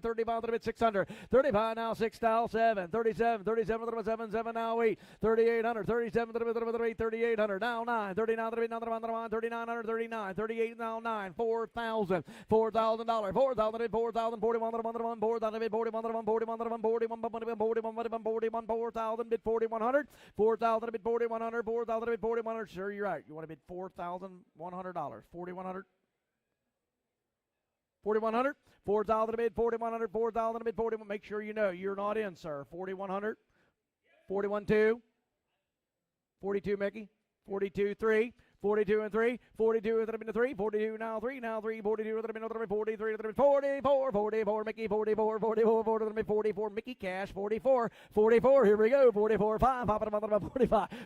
35 to bid 600, 35 now 6 now 7, 37, 37 7, 7 now 8, 3800, 37 to bid 8, 3800, now 9, 39 to bid 3900, 39, 38 now 9, 4,000, $4,000, 4,000 bid 4,000, 41 to 1, 4,000 bid 41 to 1, 41 to 1, 41, 41, 4,000 bid 4,100, 4,000 bid 4,100, 4,000 bid 4,100. Sure, you're right. You want to bid $4,100, 4,100. 4,100, 4,000 to bid, 4,100, 4,000 to bid, 41. Make sure you know you're not in, sir. 4,100, 41.2, 42, Mickey, 42.3, 42 and 3, 42 and 3, 42 now 3, 42 and 43, 44, 44, Mickey, 44, 44, 44, Mickey, cash, 44, 44, here we go, 44, 5, 45, 45,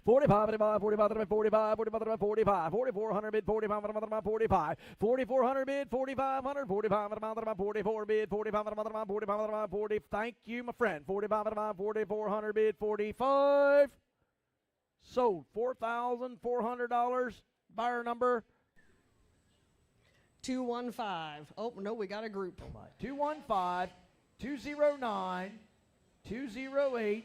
45, 45, 45, 4,400 bid, 45, 45, 4,400 bid, 4,500, 45, 44 bid, 45, 45, 40, thank you, my friend, 45, 4,400 bid, 45, sold, $4,400. Buyer number 215. Oh, no, we got a group. 215, 209, 208,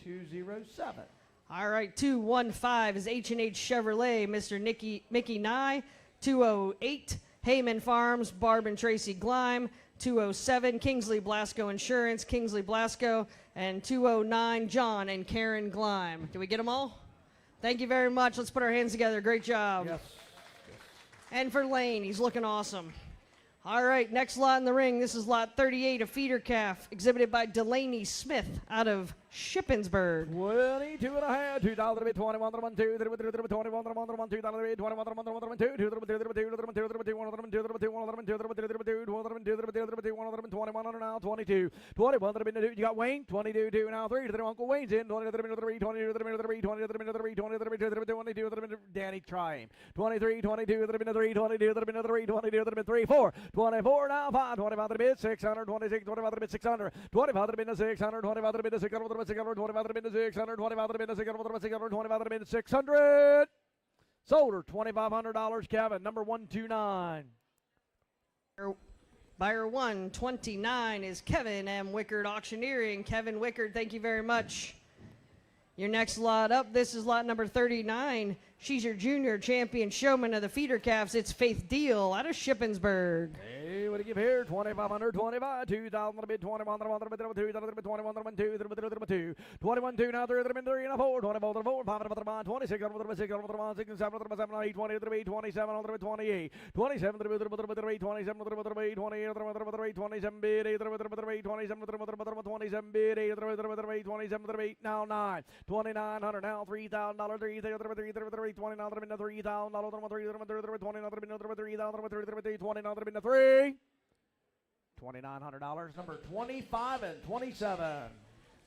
207. All right, 215 is H&H Chevrolet, Mr. Mickey Nye. 208, Heyman Farms, Barb and Tracy Gleim. 207, Kingsley Blasco Insurance, Kingsley Blasco. And 209, John and Karen Gleim. Did we get them all? Thank you very much. Let's put our hands together. Great job. Yes. And for Lane, he's looking awesome. All right, next lot in the ring. This is lot 38, a feeder calf, exhibited by Delaney Smith out of Shippensburg. 22 and a half, $2 to bid, 21 to 1, 2, 21 to 1, 2, $2 to bid, 21 to 1, 2, 2 to bid, 2, 21 now, 22, 21 to bid, you got Wayne, 22, 2 now, 3, to the Uncle Wayne's in, 20 to the 3, 20 to the 3, 20 to the 3, 20 to the 3, 22 to the Danny, try him, 23, 22 to the 3, 22 to the 3, 22 to the 3, 4, 24 now, 5, 25 to the bid, 600, 26, 25 to the bid, 600, 25 to the bid, 600, 25 to the bid, 600, 25 to the bid, 600, 25 to the bid, 600, 25 to the bid, 600. Sold her, $2,500, Kevin, number 129. Buyer 129 is Kevin M. Wickard Auctioneering. Kevin Wickard, thank you very much. Your next lot up, this is lot number 39. She's your junior champion showman of the feeder calves. It's Faith Deal out of Shippensburg. Hey, what do you give here? 2,500, 25, 2,000 to bid, 21 to 1, 2, 21 to 1, 2, 2, 21 2 now 3 to 3 and 4, 24 to 4, 5 to 1, 26 to 1, 6 to 1, 6 and 7 to 7, 8, 20 to 8, 27 to 28, 27 to 8, 27 to 8, 28 to 8, 27 bid, 8 to 8, 27 to 27 bid, 8 to 8, 27 to 8, now 9, 2,900, now $3,000, 3, 3, 20 now $3,000, 3, 20 now $3, $2,900, number 25 and 27.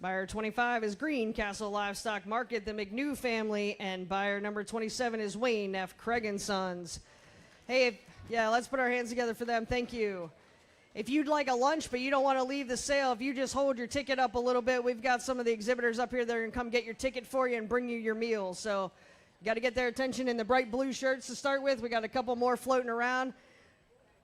Buyer 25 is Greencastle Livestock Market, the McNew family, and buyer number 27 is Wayne F. Craig and Sons. Hey, yeah, let's put our hands together for them. Thank you. If you'd like a lunch but you don't want to leave the sale, if you just hold your ticket up a little bit, we've got some of the exhibitors up here that are going to come get your ticket for you and bring you your meal. So you got to get their attention in the bright blue shirts to start with. We got a couple more floating around.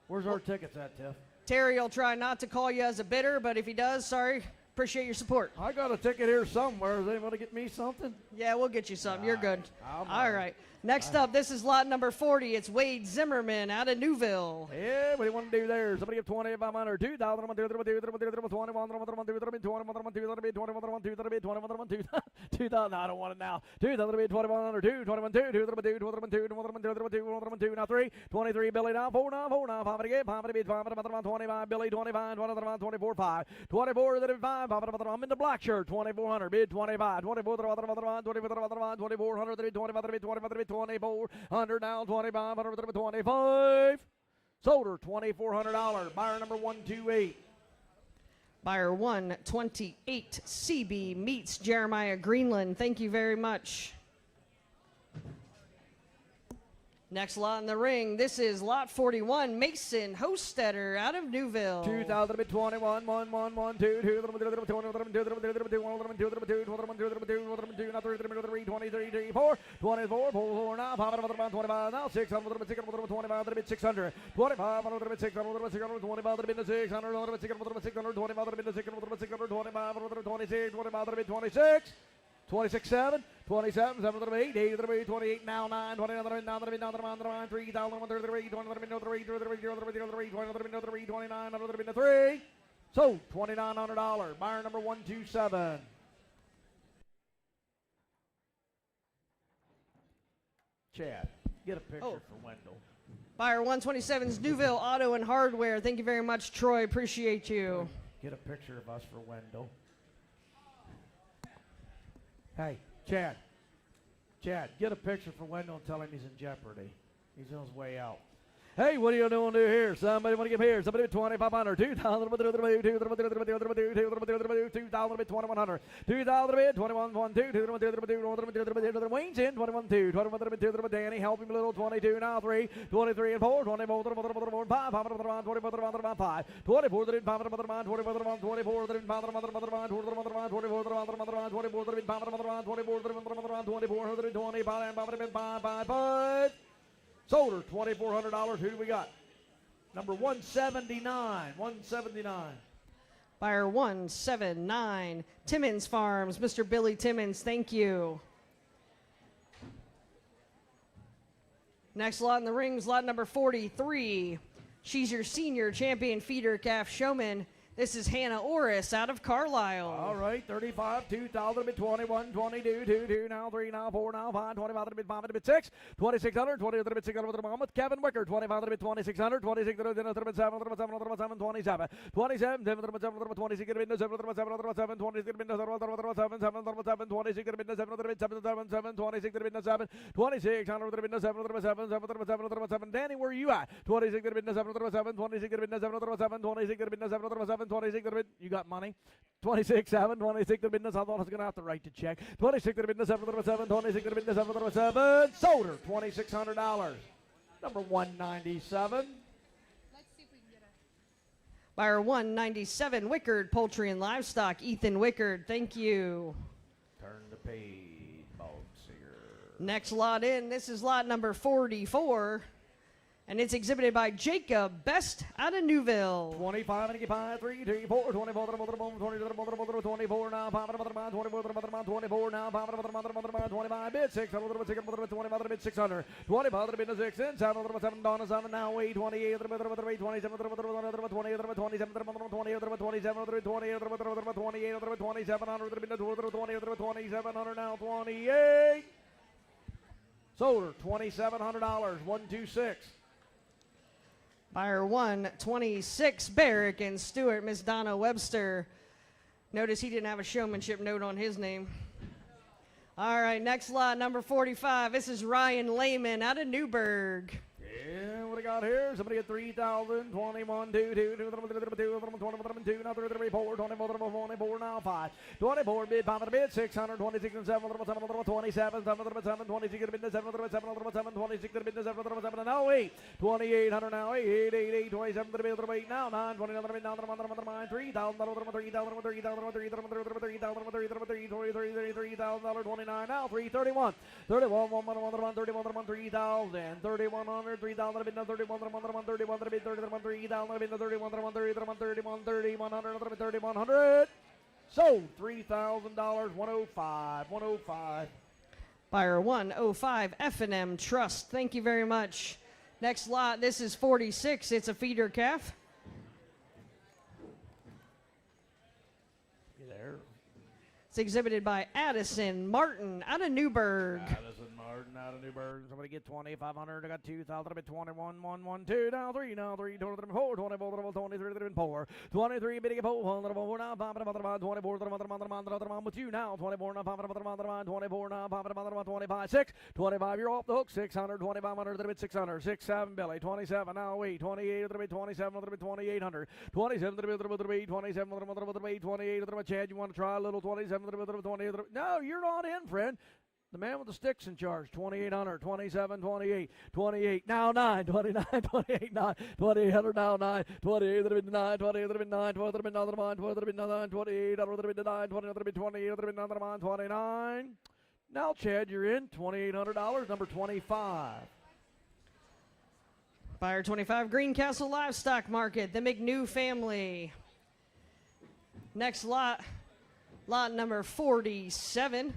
Where's our tickets at, Tiff? Terry will try not to call you as a bidder, but if he does, sorry, appreciate your support. I got a ticket here somewhere. Is anybody get me something? Yeah, we'll get you some. You're good. All All right. Next up, this is lot number 40. It's Wade Zimmerman out of Newville. Yeah, what do you want to do there? Somebody give 2,500, 2,000, 2,000. No, I don't want it now. 2,000, 2,100, 2, now 3, 23, Billy now, 4, now 4, now 5 again, 5 again, 25, Billy 25, 24, 5, 24, 5, I'm in the black shirt, 2,400, bid 25, 24, 2,400, 2,400 now, 2,500, 25. Sold her, $2,400. Buyer number 128. Buyer 128, CB meets Jeremiah Greenland. Thank you very much. Next lot in the ring, this is lot 41, Mason Hostetter out of Newville. 2021, 1, 1, 1, 2, 2, 2, 23, 4, 24, 4, now, 525 now, 600, 625, 600, 25, 600, 625, 600, 26, 26, 26, 7, 27, 7, 8, 8, 28, now 9, 29, 9, 3, 3,000, 33, 29, 3. So $2,900. Buyer number 127. Chad, get a picture for Wendell. Buyer 127's Newville Auto and Hardware. Thank you very much, Troy. Appreciate you. Get a picture of us for Wendell. Hey, Chad, get a picture for Wendell and tell him he's in jeopardy. He's on his way out. Hey, what are you doing here? Somebody want to give here. Somebody 2,500, 2,000, 2,000, 2,100, 2,000, 21, 1, 2, 2, Wayne's in, 21, 2, 21, 2, Danny, help him a little, 22, now 3, 23 and 4, 24, 5, 24, 5, 24, 24, sold her $2,400. Who do we got? Number 179. 179. Buyer 179. Timmons Farms. Mr. Billy Timmons, thank you. Next lot in the ring is lot number 43. She's your senior champion feeder calf showman. This is Hannah Orris out of Carlisle. All right, 35, 2,000, 21, 22, 22, now 3, now 4, now 5, 25, 5, 6, 2,600, 2,600 with Kevin Wicker, 25, 2,600, 26, 7, 27, 27, 27, 27, 27, 26, 7, 26, 26, Danny, where are you at? 26, 7, 26, 26, you got money. 26, 7, 26, the business. I thought I was going to have to write the check. 26, the business, 7, 26, the business, 7, sold her $2,600. Number 197. Let's see if we can get a. Buyer 197, Wickard Poultry and Livestock. Ethan Wickard, thank you. Turn the page, Boxer. Next lot in, this is lot number 44. And it's exhibited by Jacob Best out of Newville. 25, 3, 3, 4, 24, 24 now, 24 now, 25 bid, 600, 25 bid, 600, 25 bid, 6, 7, 7, Donna 7, now 8, 28, 27, 27, 2700 now, 28. Sold her $2,700, 126. Buyer 126, Barrick and Stewart, Miss Donna Webster. Notice he didn't have a showmanship note on his name. All right, next lot, number 45. This is Ryan Lehman out of Newburgh. Yeah, what do we got here? Somebody at 3,000, 21, 2, 2, 2, now 3, 4, 24, now 5, 24 bid, 5 bid, 600, 26, 7, 27, 7, 26, 7, 26, 7, now 8, 2,800 now, 8, 8, 8, 27, 8 now, 9, 29, 3,000, 3,000, 29 now, 331, 31, 1, 31, 3,000, 3,100, 3,000, 31, 31, 31, 3,000, 31, 3,100, 3,100. Sold $3,000, 105, 105. Buyer 105, F&M Trust. Thank you very much. Next lot, this is 46. It's a feeder calf. You there? It's exhibited by Addison Martin out of Newburgh. Addison Martin out of Newburgh. Somebody get 2,500. I got 2,000. 21, 1, 1, 2, now 3, now 3, 24, 24, 23, 4, 23, bidding 4, now 5, 24, with you now, 24, now 5, 24, now 5, 25, 6, 25, you're off the hook, 600, 2,500, 600, 6, 7, Billy, 27, now 8, 28, 27, 2,800, 27, 27, 28, Chad, you want to try a little 27, 28, no, you're not in, friend. The man with the sticks in charge, 2,800, 27, 28, 28, now 9, 29, 28, 9, 2,800, now 9, 28, 9, 28, 9, 12, 9, 12, 9, 28, 9, 20, 28, 9, 29. Now, Chad, you're in, $2,800, number 25. Buyer 25, Greencastle Livestock Market, the McNew family. Next lot, lot number 47.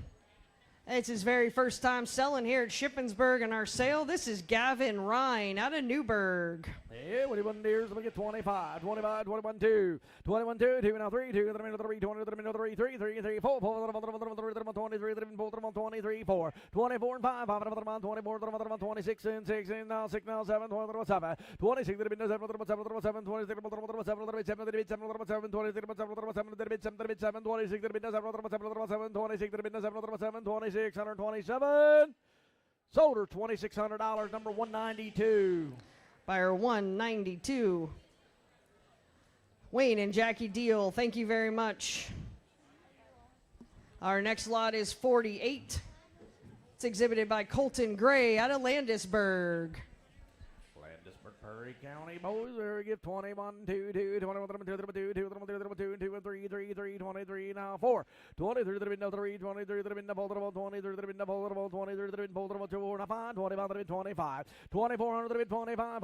It's his very first time selling here at Shippensburg in our sale. This is Gavin Ryan out of Newburgh. Yeah, 21 deers. Let me get 25, 25, 21, 2, 21, 2, 2, now 3, 2, 3, 20, 3, 3, 3, 3, 4, 4, 23, 23, 4, 24, and 5, 5, 24, 26, and 6, and now 6, now 7, 7, 26, 7, 7, 7, 26, 7, 26, 627. Sold her $2,600, number 192. Buyer 192. Wayne and Jackie Deal, thank you very much. Our next lot is 48. It's exhibited by Colton Gray out of Landisburg. Landisburg, Perry County, boys, there give 21, 2, 2, 21, 2, 2, 2, 2, 2, 2, 3, 3, 3, 23, now 4, 23, 3, 23, 3, 23, 24, 5, 25, 2400, 25,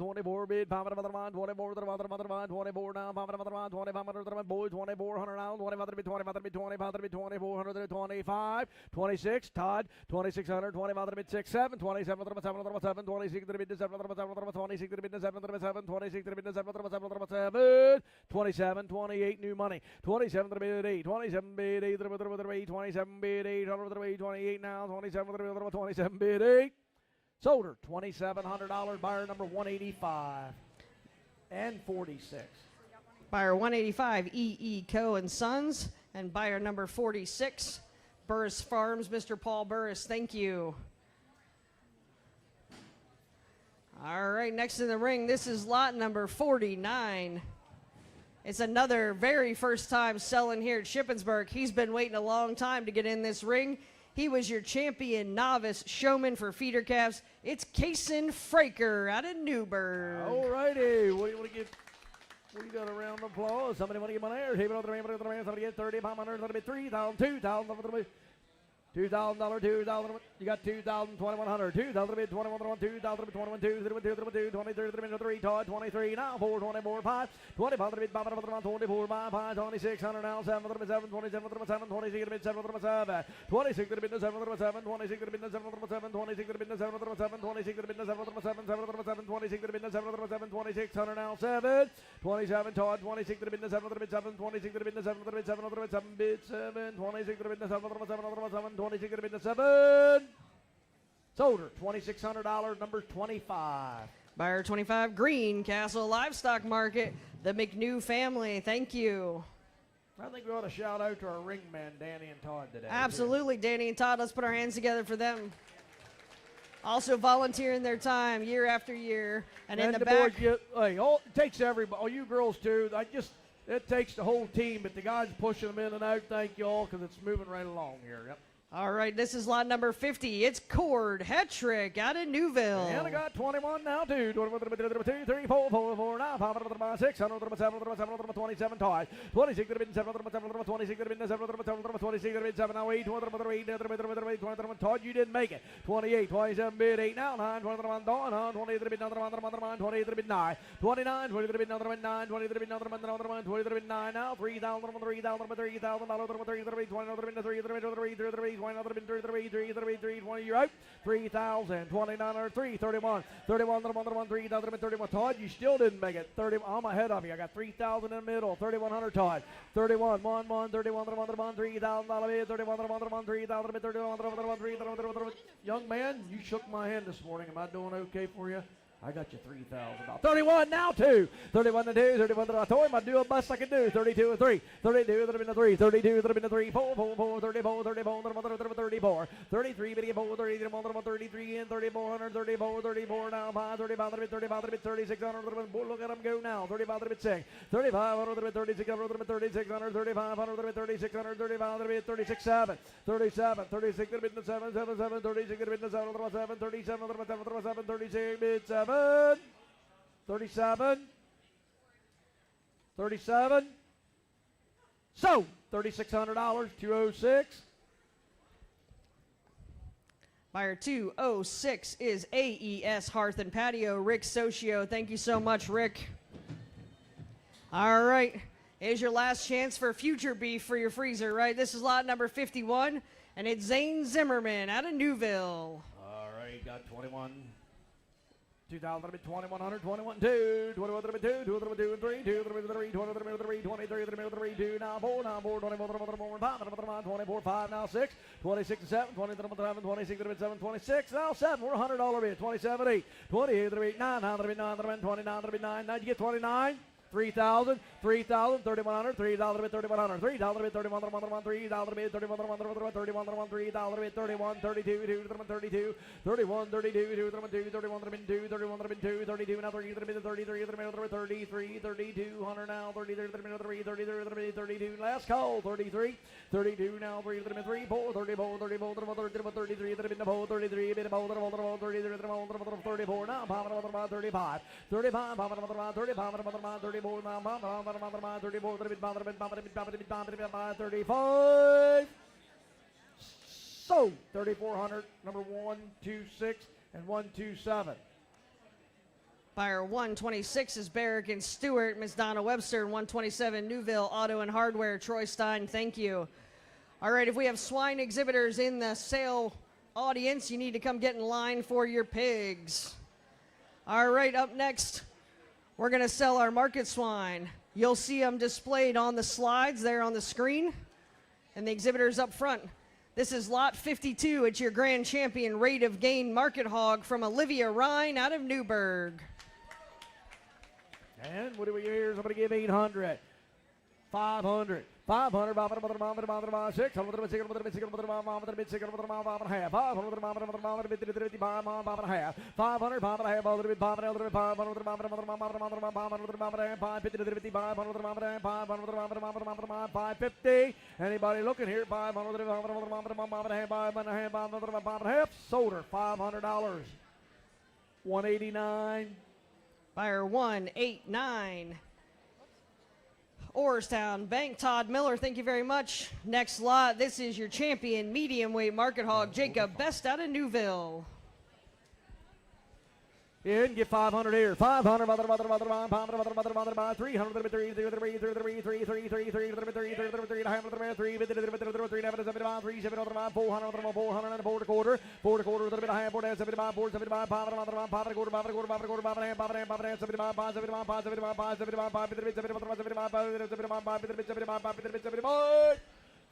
24 bid, 24, 24 now, 25, boys, 2400 now, 25, 26, Todd, 2600, 25, 6, 7, 27, 7, 26, 26, 27, 28, new money, 27, 8, 27, bid 8, 27, bid 8, 28 now, 27, bid 8. Sold her $2,700, buyer number 185 and 46. Buyer 185, E.E. Co. and Sons, and buyer number 46, Burris Farms, Mr. Paul Burris, thank you. All right, next in the ring, this is lot number 49. It's another very first time selling here at Shippensburg. He's been waiting a long time to get in this ring. He was your champion novice showman for feeder calves. It's Kason Fraker out of Newburgh. All righty, what do you want to get? We got a round of applause. Somebody want to give money? Somebody get 3,500, somebody 3,000, 2,000, $2,000, $2,000. You got 2,000, 2,100, 2,000, 21, 2,000, 21, 2, 23, Todd, 23 now, 4, 24, 5, 25, 24, 5, 2,600 now, 7, 27, 27, 27, 26, 7, 7, 26, 7, 7, 26, 7, 26, 7, 26, 2,600 now, 7, 27, Todd, 26, 7, 27, 26, 7, bid 7, 26, 7, 26, 7. Sold her $2,600, number 25. Buyer 25, Greencastle Livestock Market, the McNew family, thank you. I think we ought to shout out to our ring men, Danny and Todd, today. Absolutely, Danny and Todd, let's put our hands together for them. Also volunteering their time year after year. And in the back. Boys, it takes everybody, all you girls too. It takes the whole team, but the guys pushing them in and out, thank you all, because it's moving right along here. Yep. All right, this is lot number 50. It's Cord Hetrick out of Newville. And I got 21 now, too. 21, 2, 3, 4, 4, 4, now, 5, 6, 7, 27, Todd. 26, 7, 26, 7, now 8, 8, Todd, you didn't make it. 28, 27, bid 8, now 9, 21, Dawn, 28, 28, 9, 29, 23, 9, 23, 9, now 3,000, 20, you're out. 3,000, 29, 3, 31, 31, 3,031. Todd, you still didn't make it. 30, I'm ahead of you. I got 3,000 in the middle. 3,100, Todd. 31, 1, 31, 3,000 bid. 31, 3,000 bid. 31, 3,000. Young man, you shook my hand this morning. Am I doing okay for you? I got you $3,000. 31 now, 2. 31 to 2. 31 to 2. I told him I'd do a best I could do. 32 to 3. 32 to 3. 32 to 3. 4, 4, 4, 34, 34, 34. 33, 34, 33, and 34, 34, 34 now. 5, 35, 35, 3600. Look at them go now. 35, 36. 35, 36, 3600. 35, 3600. 35, 36, 7. 37, 36, 7, 7, 7, 36, 7, 7, 37, 7, 36, 7. 37, 37. So, $3,600, 206. Buyer 206 is AES Hearth and Patio, Rick Socio. Thank you so much, Rick. All right, here's your last chance for future beef for your freezer, right? This is lot number 51, and it's Zane Zimmerman out of Newville. All right, got 21. 2,000, 2100, 21, 2, 21, 2, 2, 3, 2, 3, 23, 23, 2, now 4, 24, 5, 24, 5, now 6, 26, 7, 27, 26, 7, 26, now 7, we're $100 bid, 27, 8, 28, 8, 9, 29, 9, now you get 29. 3,000, 3,000, 3,100, $3 bid, 3,100, $3 bid, 3,100, $3 bid, 3,100, 31, $3 bid, 31, 32, 32, 31, 32, 31, 32, 32, now 33, 3,200 now, 33, 32, last call, 33, 32 now, 3, 4, 34, 34, 33, 34, 33, 34 now, 35, 35, 35. So 3,400, number 126 and 127. Buyer 126 is Barrick and Stewart, Miss Donna Webster, and 127 Newville Auto and Hardware, Troy Stein. Thank you. All right, if we have swine exhibitors in the sale audience, you need to come get in line for your pigs. All right, up next, we're going to sell our market swine. You'll see them displayed on the slides there on the screen, and the exhibitors up front. This is lot 52. It's your grand champion rate of gain market hog from Olivia Ryan out of Newburgh. And what do we hear? Somebody give 800, 500. 500, 600, 550. Anybody looking here? 500, sold her $500. 189. Buyer 189. Orrstown Bank, Todd Miller, thank you very much. Next lot, this is your champion medium weight market hog, Jacob Best out of Newville. In, get 500 here. 500, 300,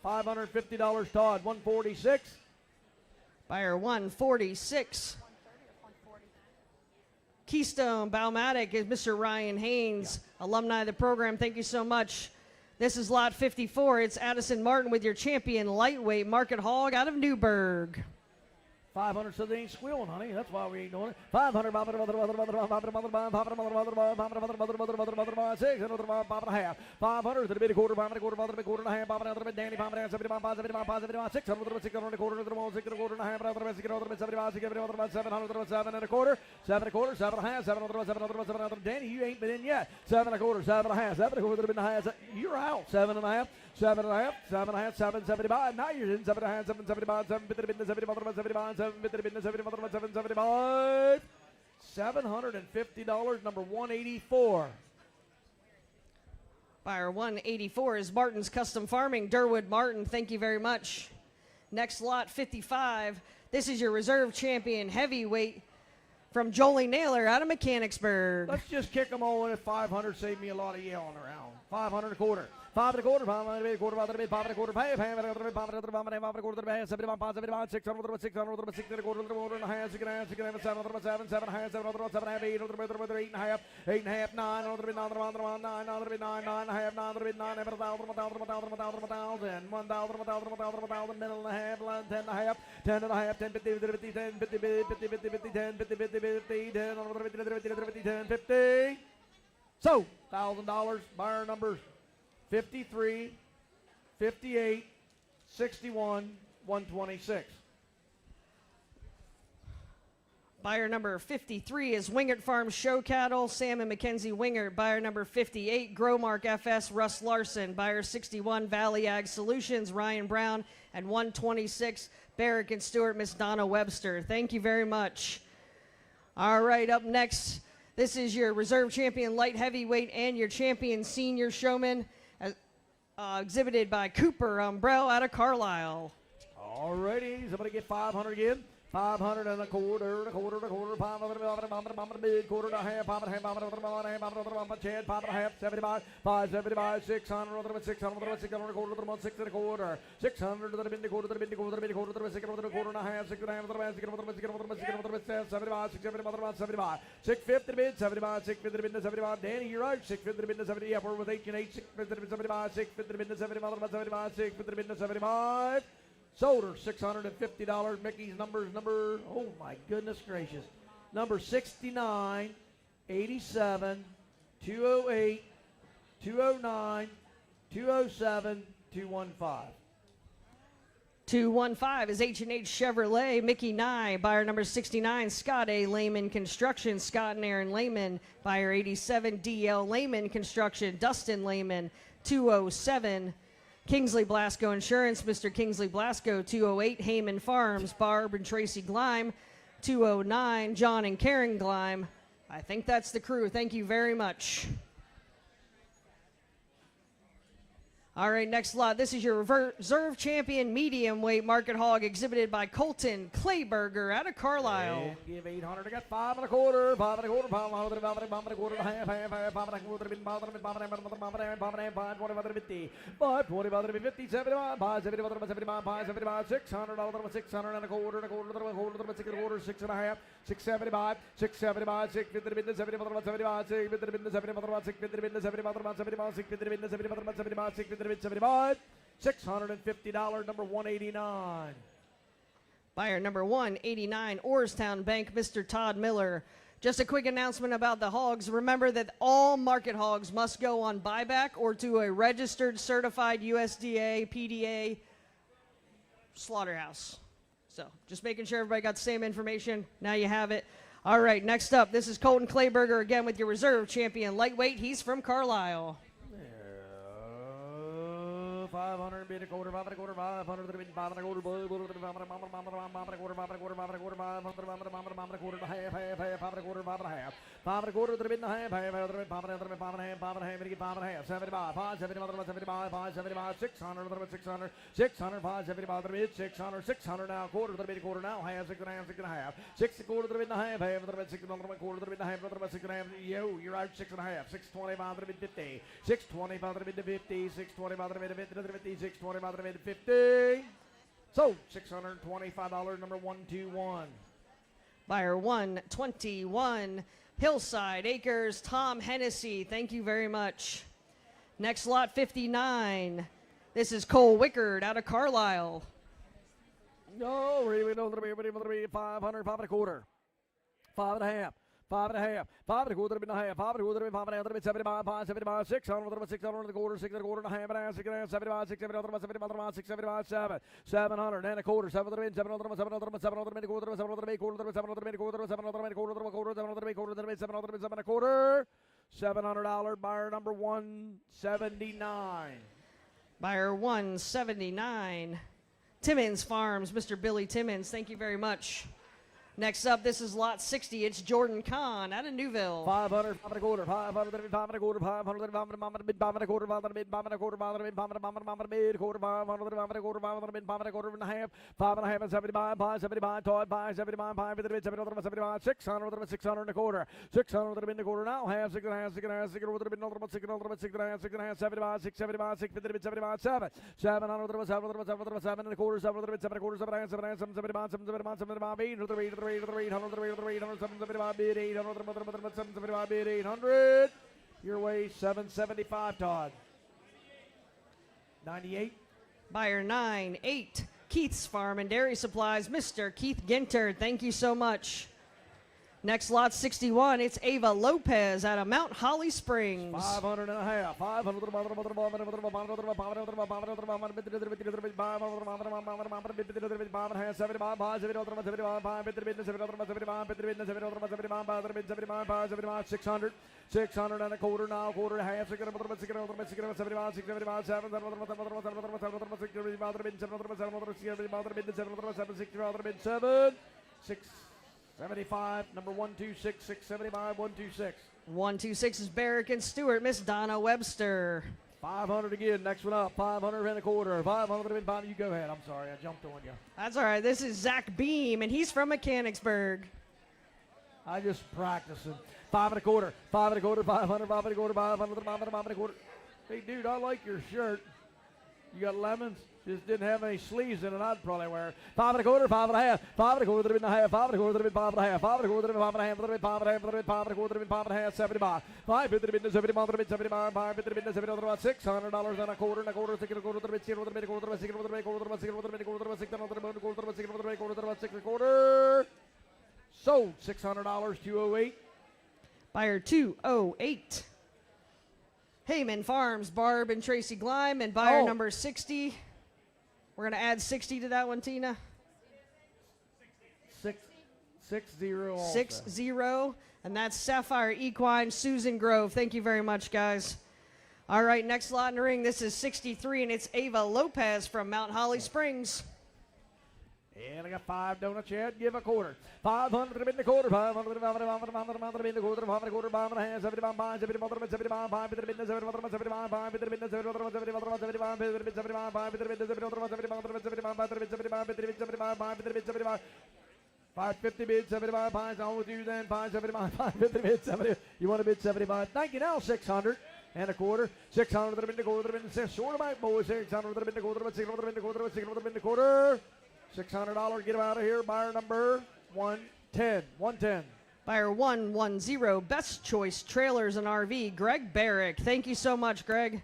$550, Todd. 146. Buyer 146. Keystone Baumatic is Mr. Ryan Haynes, alumni of the program. Thank you so much. This is lot 54. It's Addison Martin with your champion lightweight market hog out of Newburgh. 500 says they ain't squealing, honey. That's why we ain't doing it. 500, 600, 500 to the bid, a quarter, 500, quarter, 500, quarter and a half, 500, Danny, 500, 75, 75, 75, 600, 600, a quarter, 6 and a quarter and a half, 75, 7 and a quarter, 7 and a quarter, 7 and a half, 700, Danny, you ain't been in yet. 7 and a quarter, 7 and a half, 7 and a quarter, you're out. 7 and a half. 7 and a half, 7 and a half, 775. Now you're in 7 and a half, 775, 775, 775, $750, number 184. Buyer 184 is Martin's Custom Farming, Durwood Martin. Thank you very much. Next lot 55. This is your reserve champion heavyweight from Jolie Naylor out of Mechanicsburg. Let's just kick them all in at 500. Save me a lot of yelling around. 500 a quarter. 5 and a quarter, 5 and a quarter, 5 and a quarter, 5 and a quarter, 5 and a quarter, 5 and a quarter, 75, 600, 6 and a quarter, 6 and a quarter, 6 and a half, 6 and a half, 7 and a half, 7 and a half, 8 and a half, 8 and a half, 9, 9, 9, 9 and a half, 9, 9, 1,000, middle and a half, 10 and a half, 10 and a half, 10, 50, 50, 10, 50, 50, 50, 50, 10, 50, 50, 50, 10, 50, 10, 50. So, $1,000, buyer numbers 53, 58, 61, 126. Buyer number 53 is Wingert Farms Show Cattle, Sam and Mackenzie Wingert. Buyer number 58, Growmark FS, Russ Larson. Buyer 61, Valley Ag Solutions, Ryan Brown. And 126, Barrick and Stewart, Miss Donna Webster. Thank you very much. All right, up next, this is your reserve champion light heavyweight and your champion senior showman, exhibited by Cooper Umbrell out of Carlisle. All righty, somebody get 500 again. 500 and a quarter, 500, mid, quarter and a half, 5 and a half, 5 and a half, Chad, 5 and a half, 75, 575, 600, 600, 600, quarter, 6 and a quarter, 600 to the mid, quarter, the mid, quarter, the mid, quarter, the 6 and a half, 6 and a half, 75, 75, 650 to mid, 75, 650 to mid, 75, Danny, you're right, 650 to mid, 70, yeah, we're with 8 and 8, 650 to 75, 650 to mid, 75, 650 to mid, 75. Sold her $650. Mickey's number, oh my goodness gracious. Number 69, 87, 208, 209, 207, 215. 215 is H&H Chevrolet, Mickey Nye. Buyer number 69, Scott A. Lehman Construction, Scott and Aaron Lehman. Buyer 87, DL Lehman Construction, Dustin Lehman. 207, Kingsley Blasco Insurance, Mr. Kingsley Blasco. 208, Heyman Farms, Barb and Tracy Gleim. 209, John and Karen Gleim. I think that's the crew. Thank you very much. All right, next lot. This is your reserve champion medium weight market hog, exhibited by Colton Clayberger out of Carlisle. And give 800. I got 5 and a quarter, 5 and a quarter, 5 and a quarter, 5 and a quarter, half, 5 and a quarter, 5 and a quarter, 5 and a quarter, 5 20, 50, 75, 5, 75, 75, 5, 75, 600, 600 and a quarter, 6 and a half, 675, 675, 650, 75, 75, 650, 75, 650, 75, 75, 650, 75, 650, 75, $650, number 189. Buyer number 189, Orrstown Bank, Mr. Todd Miller. Just a quick announcement about the hogs. Remember that all market hogs must go on buyback or to a registered, certified USDA, PDA slaughterhouse. So just making sure everybody got the same information. Now you have it. All right, next up, this is Colton Clayberger again with your reserve champion lightweight. He's from Carlisle. 500, bid a quarter, 5 and a quarter, 500, 5 and a quarter, 5 and a quarter, 5 and a quarter, 5 and a quarter, 5 and a quarter, 5 and a quarter, 5 and a quarter, half, 5 and a quarter, 5 and a half, 5 and a quarter, 5 and a half, 5 and a half, 5 and a half, 5 and a half, 75, 5, 75, 5, 75, 600, 600, 600, 5, 75, 600, 600 now, quarter, quarter now, half, 6 and a half, 6 and a half, 6 a quarter, 3 and a half, half, 6 and a quarter, 3 and a half, 6 and a half, yo, you're out 6 and a half, 625, 50, 625, 50, 625, 50, 625 to 50. So $625, number 121. Buyer 121, Hillside Acres, Tom Hennessy. Thank you very much. Next lot 59. This is Cole Wickard out of Carlisle. No, really, no, 500, 5 and a quarter, 5 and a half. 5 and a half, 5 and a quarter, 5 and a half, 5 and a quarter, 5 and a half, 75, 5, 75, 600, 600 and a quarter, 6 and a quarter, and a half, and a half, 6 and a half, 75, 6, 75, 75, 6, 75, 7, 700 and a quarter, 700, 700, 700, 700 and a quarter, 700 and a quarter, 700 and a quarter, 700 and a quarter, 700 and a quarter, 700 and a quarter, $700, buyer number 179. Buyer 179, Timmons Farms, Mr. Billy Timmons. Thank you very much. Next up, this is lot 60. It's Jordan Kahn out of Newville. 500, 5 and a quarter, 500, 5 and a quarter, 500, 5 and a quarter, 5 and a quarter, 5 and a mid, 5 and a quarter, 5 and a mid, 5 and a mid, quarter, 500, 5 and a quarter, 5 and a mid, 5 and a quarter and a half, 5 and a half and 75, 5, 75, toy, 5, 75, 5, with the mid, 75, 600, 600 and a quarter, 600 and a quarter now, half, 6 and a half, 6 and a half, 6 and a mid, 6 and a half, 6 and a half, 6 and a half, 75, 6, 75, 6, with the mid, 75, 7, 700, 7 and a quarter, 7 and a mid, 7 and a quarter, 7 and a half, 7 and a half, 7, 75, 7, 75, 75, 800, 875 bid 800, 775 bid 800. Your way 775, Todd. 98. Buyer 98. Keith's Farm and Dairy Supplies, Mr. Keith Ginter. Thank you so much. Next lot 61, it's Ava Lopez out of Mount Holly Springs. 500 and a half. 500. 600. 600 and a quarter now, quarter and a half, 75, 75, 7, 675, number 126, 675, 126. 126 is Barrick and Stewart, Miss Donna Webster. 500 again, next one up, 500 and a quarter, 500 and 5. You go ahead, I'm sorry, I jumped on you. That's all right. This is Zach Beam, and he's from Mechanicsburg. I just practicing. 5 and a quarter, 5 and a quarter, 500, 5 and a quarter, 500, 500, 5 and a quarter. Hey, dude, I like your shirt. You got lemons? Just didn't have any sleeves in it, I'd probably wear. 5 and a quarter, 5 and a half, 5 and a quarter, 5 and a half, 5 and a quarter, 5 and a half, 5 and a quarter, 5 and a half, 5 and a half, 5 and a quarter, 5 and a half, 75, 5 50 to 75, 75, 5 50 to 75, $600 and a quarter, and a quarter, 6 and a quarter, 6 and a quarter, 6 and a quarter, 6 and a quarter, 6 and a quarter, 6 and a quarter, 6 and a quarter, 6 and a quarter, 6 and a quarter. Sold $600, 208. Buyer 208. Heyman Farms, Barb and Tracy Gleim, and buyer number 60. We're going to add 60 to that one, Tina. 6-0. 6-0. And that's Sapphire Equine, Susan Grove. Thank you very much, guys. All right, next lot in the ring. This is 63, and it's Ava Lopez from Mount Holly Springs. And I got 5 donuts yet. Give a quarter. 500 in the quarter. 500 in the quarter. 5 and a quarter. 5 and a half. 75, 75, 75, 5 in the business. 75, 75, 5 in the business. 75, 75, 75 in the business. 75, 5 in the business. 75, 75, 550 bid 75, 5 on with you then. 575, 550 bid 70. You want to bid 75? Thank you now. 600 and a quarter. 600 in the quarter. Short of my boys. 600 in the quarter. 600 in the quarter. 600 in the quarter. $600, get him out of here. Buyer number 110. 110. Buyer 110, Best Choice Trailers and RV, Greg Barrick. Thank you so much, Greg.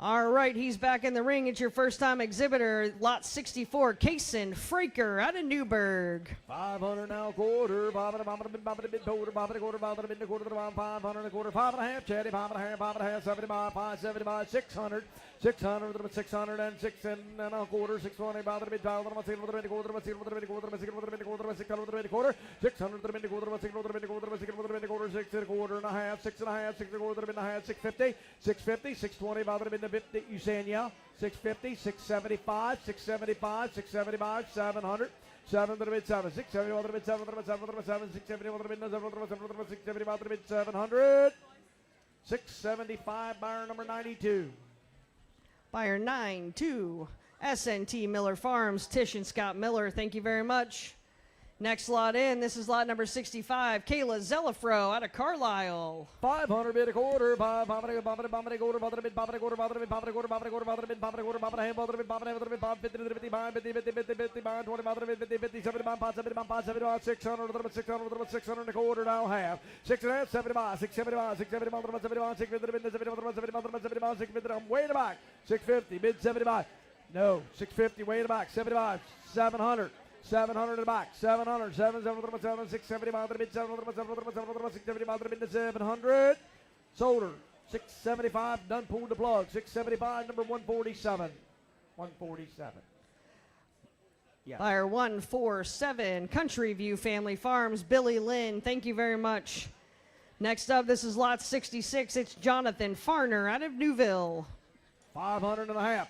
All right, he's back in the ring. It's your first time exhibitor, lot 64, Kaysen Fraker out of Newburgh. 500 now, quarter. 500 quarter. 500 quarter. 500 quarter. 500 a quarter. 5 and a half, Chatty. 5 and a half. 5 and a half. 75, 575, 600. 600, 600 and 6 and a quarter, 620, 500 bid, 500 quarter, 600 quarter, 600 quarter, 600 quarter, 600 quarter, 600 quarter, 600 quarter, 600 quarter, 600 quarter, 6 and a quarter and a half, 6 and a half, 6 and a quarter and a half, 650, 650, 620, 500 bid, 50, you saying yeah? 650, 675, 675, 675, 700. 700 bid 7, 670 bid 700 700 7, 670 bid 700 670 bid 700, 675 buyer number 92. Buyer 9-2, SNT Miller Farms, Tish and Scott Miller. Thank you very much. Next lot in, this is lot number 65, Kayla Zelafro out of Carlisle. 500 bid a quarter, 500 quarter, 500 quarter, 500 bid, 500 quarter, 500 bid, 500 quarter, 500 quarter, 500 bid, 500 quarter, 500 half, 500 bid, 500 bid, 500 bid, 55, 50, 50, 50, 50, 20, 500 bid, 50, 50, 75, 75, 75, 600, 600, 600 a quarter, now half, 6 and a half, 75, 675, 675, 75, 650, 75, 75, 650, I'm way in the back, 650, bid 75, no, 650, way in the back, 75, 700. 700 in the back, 700, 700, 675, 675, 700, sold her, 675, done pulled the plug, 675, number 147, 147. Yeah. Buyer 147, Country View Family Farms, Billy Lynn, thank you very much. Next up, this is lot 66, it's Jonathan Farner out of Newville. 500 and a half.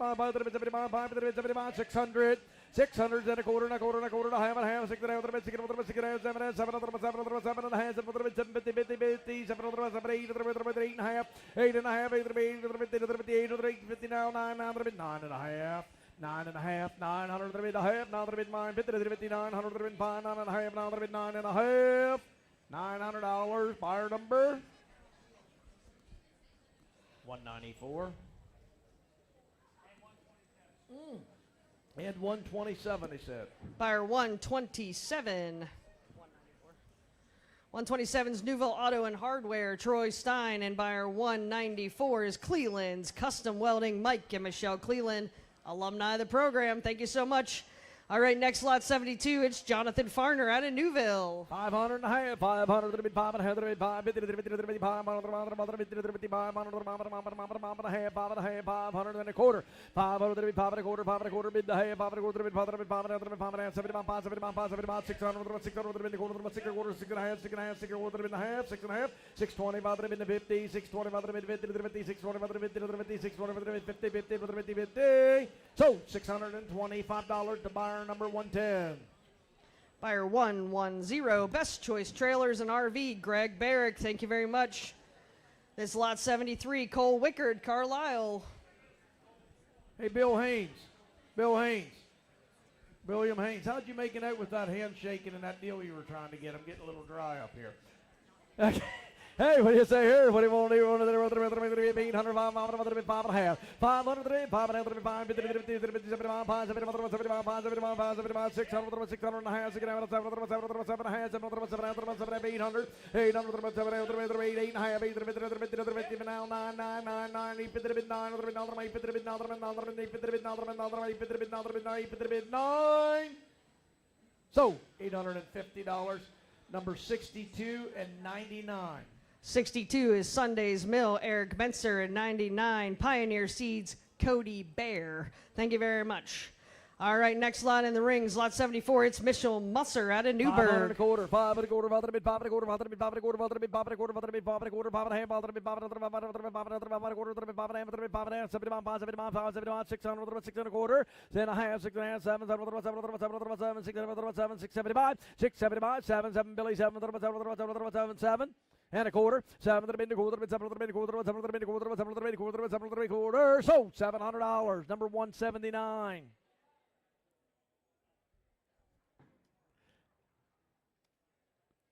75, 600. 600 and a quarter and a quarter and a quarter and a half and a half, 6 and a half, 7 and a half, 7 and a half, 7 and a half, 7 and a half, 7 and a half, 7 and a half, 8 and a half, 8 and a half, 8 and a half, 8 now, 9 and a half, 9.5, 900 the bid, a half, now the bid 950, 900 the bid, 9.5, now the bid 9.5, $900. Buyer number 194. And 127, he said. Buyer 127. 127's Newville Auto and Hardware, Troy Stein, and buyer 194 is Cleland's Custom Welding, Mike and Michelle Cleland, alumni of the program. Thank you so much. All right, next lot 72, it's Jonathan Farner out of Newville. 500 and a half, 500 the bid, 500 the bid, 550 the bid, 500 the bid, 500 the bid, 500 and a half, 500 and a quarter, 500 the bid, 5 and a quarter, 5 and a quarter bid, the half, 5 and a quarter the bid, 5 and a bid, 5 and a bid, 5 and a half, 75, 75, 75, 600, 600 the bid, the quarter, 6 and a quarter, 6 and a half, 6 and a half, 6 and a quarter the bid, the half, 6 and a half, 625 the bid, the 50, 625 the bid, 50 the 50, 625 the bid, the 50, 625 the bid, 50, 50 the 50, 50. So $625 to buyer number 110. Buyer 110, Best Choice Trailers and RV, Greg Barrick. Thank you very much. This lot 73, Cole Wickard, Carlisle. Hey, Bill Haynes. William Haynes, how'd you make it out with that handshaking and that deal you were trying to get? I'm getting a little dry up here. Okay. Hey, what do you say here? What do you want to do? 800, 5 and a half. 500, 5 and a half, 5, 600 and a half, 7 and a half, 800, 8 and a half, 8 now, 9, 9, 9, 9, 8, 9, 9. So $850. Number 62 and 99. 62 is Sunday's Mill, Eric Benser, and 99, Pioneer Seeds, Cody Bear. Thank you very much. All right, next lot in the rings, lot 74, it's Mitchell Musser out of Newburgh. 5 and a quarter, 5 and a quarter, 5 and a bid, 5 and a quarter, 5 and a bid, 5 and a quarter, 5 and a bid, 5 and a quarter, 5 and a bid, 5 and a quarter, 5 and a half, 5 and a bid, 5 and a quarter, 5 and a quarter, 5 and a quarter, 5 and a bid, 5 and a half, 75, 75, 75, 600, 6 and a quarter, 10 and a half, 6 and a half, 7, 7, 7, 7, 6, 7, 675, 675, 7, 7, Billy, 7, 7, 7. And a quarter, 7 to the bid, a quarter, 7 to the bid, a quarter, 7 to the bid, a quarter, 7 to the bid, a quarter, 7 to the bid, a quarter. So $700, number 179.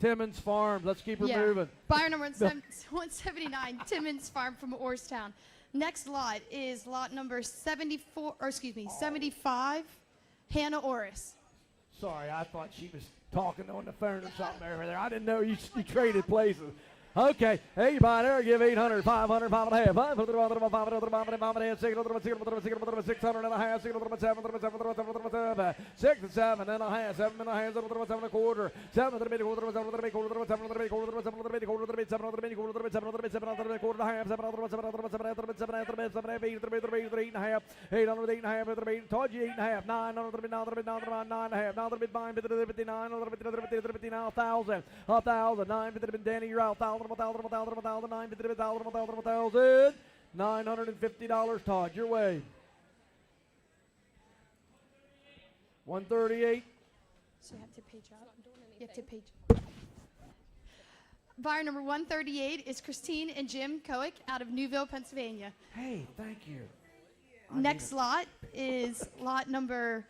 Timmons Farm. Let's keep her moving. Buyer number 179, Timmons Farm from Orrstown. Next lot is lot number 75, Hannah Orris. Sorry, I thought she was talking on the phone or something over there. I didn't know you traded places. Okay, hey, you buy there, give 800, 500, 5 and a half, 500, 500, 500, 500, 5 and a half, 600, 600 and a half, 600, 7, 6 and 7 and a half, 7 and a half, 7 and a quarter, 7 to the mid, quarter, 7 to the mid, quarter, 7 to the mid, quarter, 7 to the mid, quarter, 7 to the mid, 7 to the mid, quarter, 7 to the mid, 7 to the mid, quarter, 7 to the mid, 7 to the mid, 7 to the mid, 7 to the mid, 7 to the mid, 7 to the mid, 7 to the mid, 7 to the mid, 7 to the mid, 7 to the mid, 8 and a half, 8 told you 8 and a half, 9 to the mid, now to the mid, now to the mid, 9 and a half, now to the mid, 9 to the mid, 59, to the mid, 59, 1,000, 9 to the mid, Danny, you're out, 1,000, 950. Todd, your way. 138. So you have to page up. You have to page. Buyer number 138 is Christine and Jim Coick out of Newville, Pennsylvania. Hey, thank you. Next lot is lot number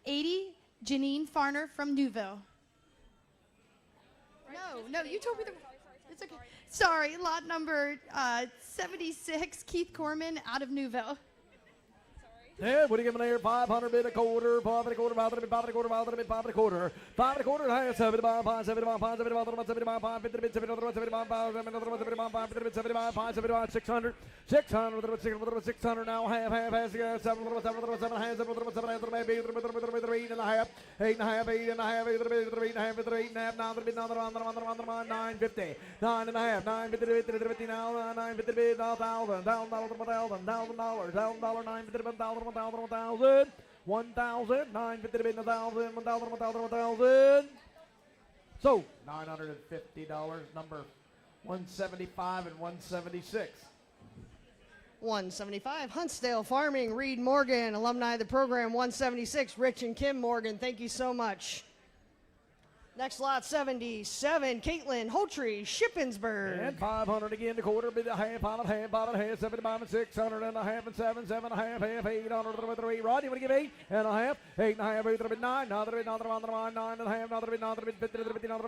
80, Janine Farner from Newville. No, you told me the. It's okay. Sorry, lot number 76, Keith Corman out of Newville. Yeah, what are you giving there? 500 bid, a quarter, 5 and a quarter, 5 and a bid, 5 and a quarter, 5 and a bid, 5 and a quarter, 5 and a quarter, 75, 5, 75, 5, 75, 75, 5, 50 bid, 75, 75, 5, 75, 5, 50 bid, 75, 5, 75, 600, 600 now, half, 7, 7, 7, 7, 7, 8 and a half, 8 and a half, 8 and a half, 8 and a half, 8 and a half, 950, 9 and a half, 950 now, 950 bid, $1,000, $1,000, $950 $1,000, 950 bid, 1,000, 1,000. So $950, number 175 and 176. 175, Huntsdale Farming, Reed Morgan, alumni of the program. 176, Rich and Kim Morgan. Thank you so much. Next lot 77, Caitlin Holtree, Shippensburg. And 500 again, the quarter, bid a half, 5.5, 75 and 600 and a half and 7.5, half, 800 with 8. Rod, you want to give 8.5, 8.5, 8 bid 9, another bid, 9.5, another bid, 50, 1,000,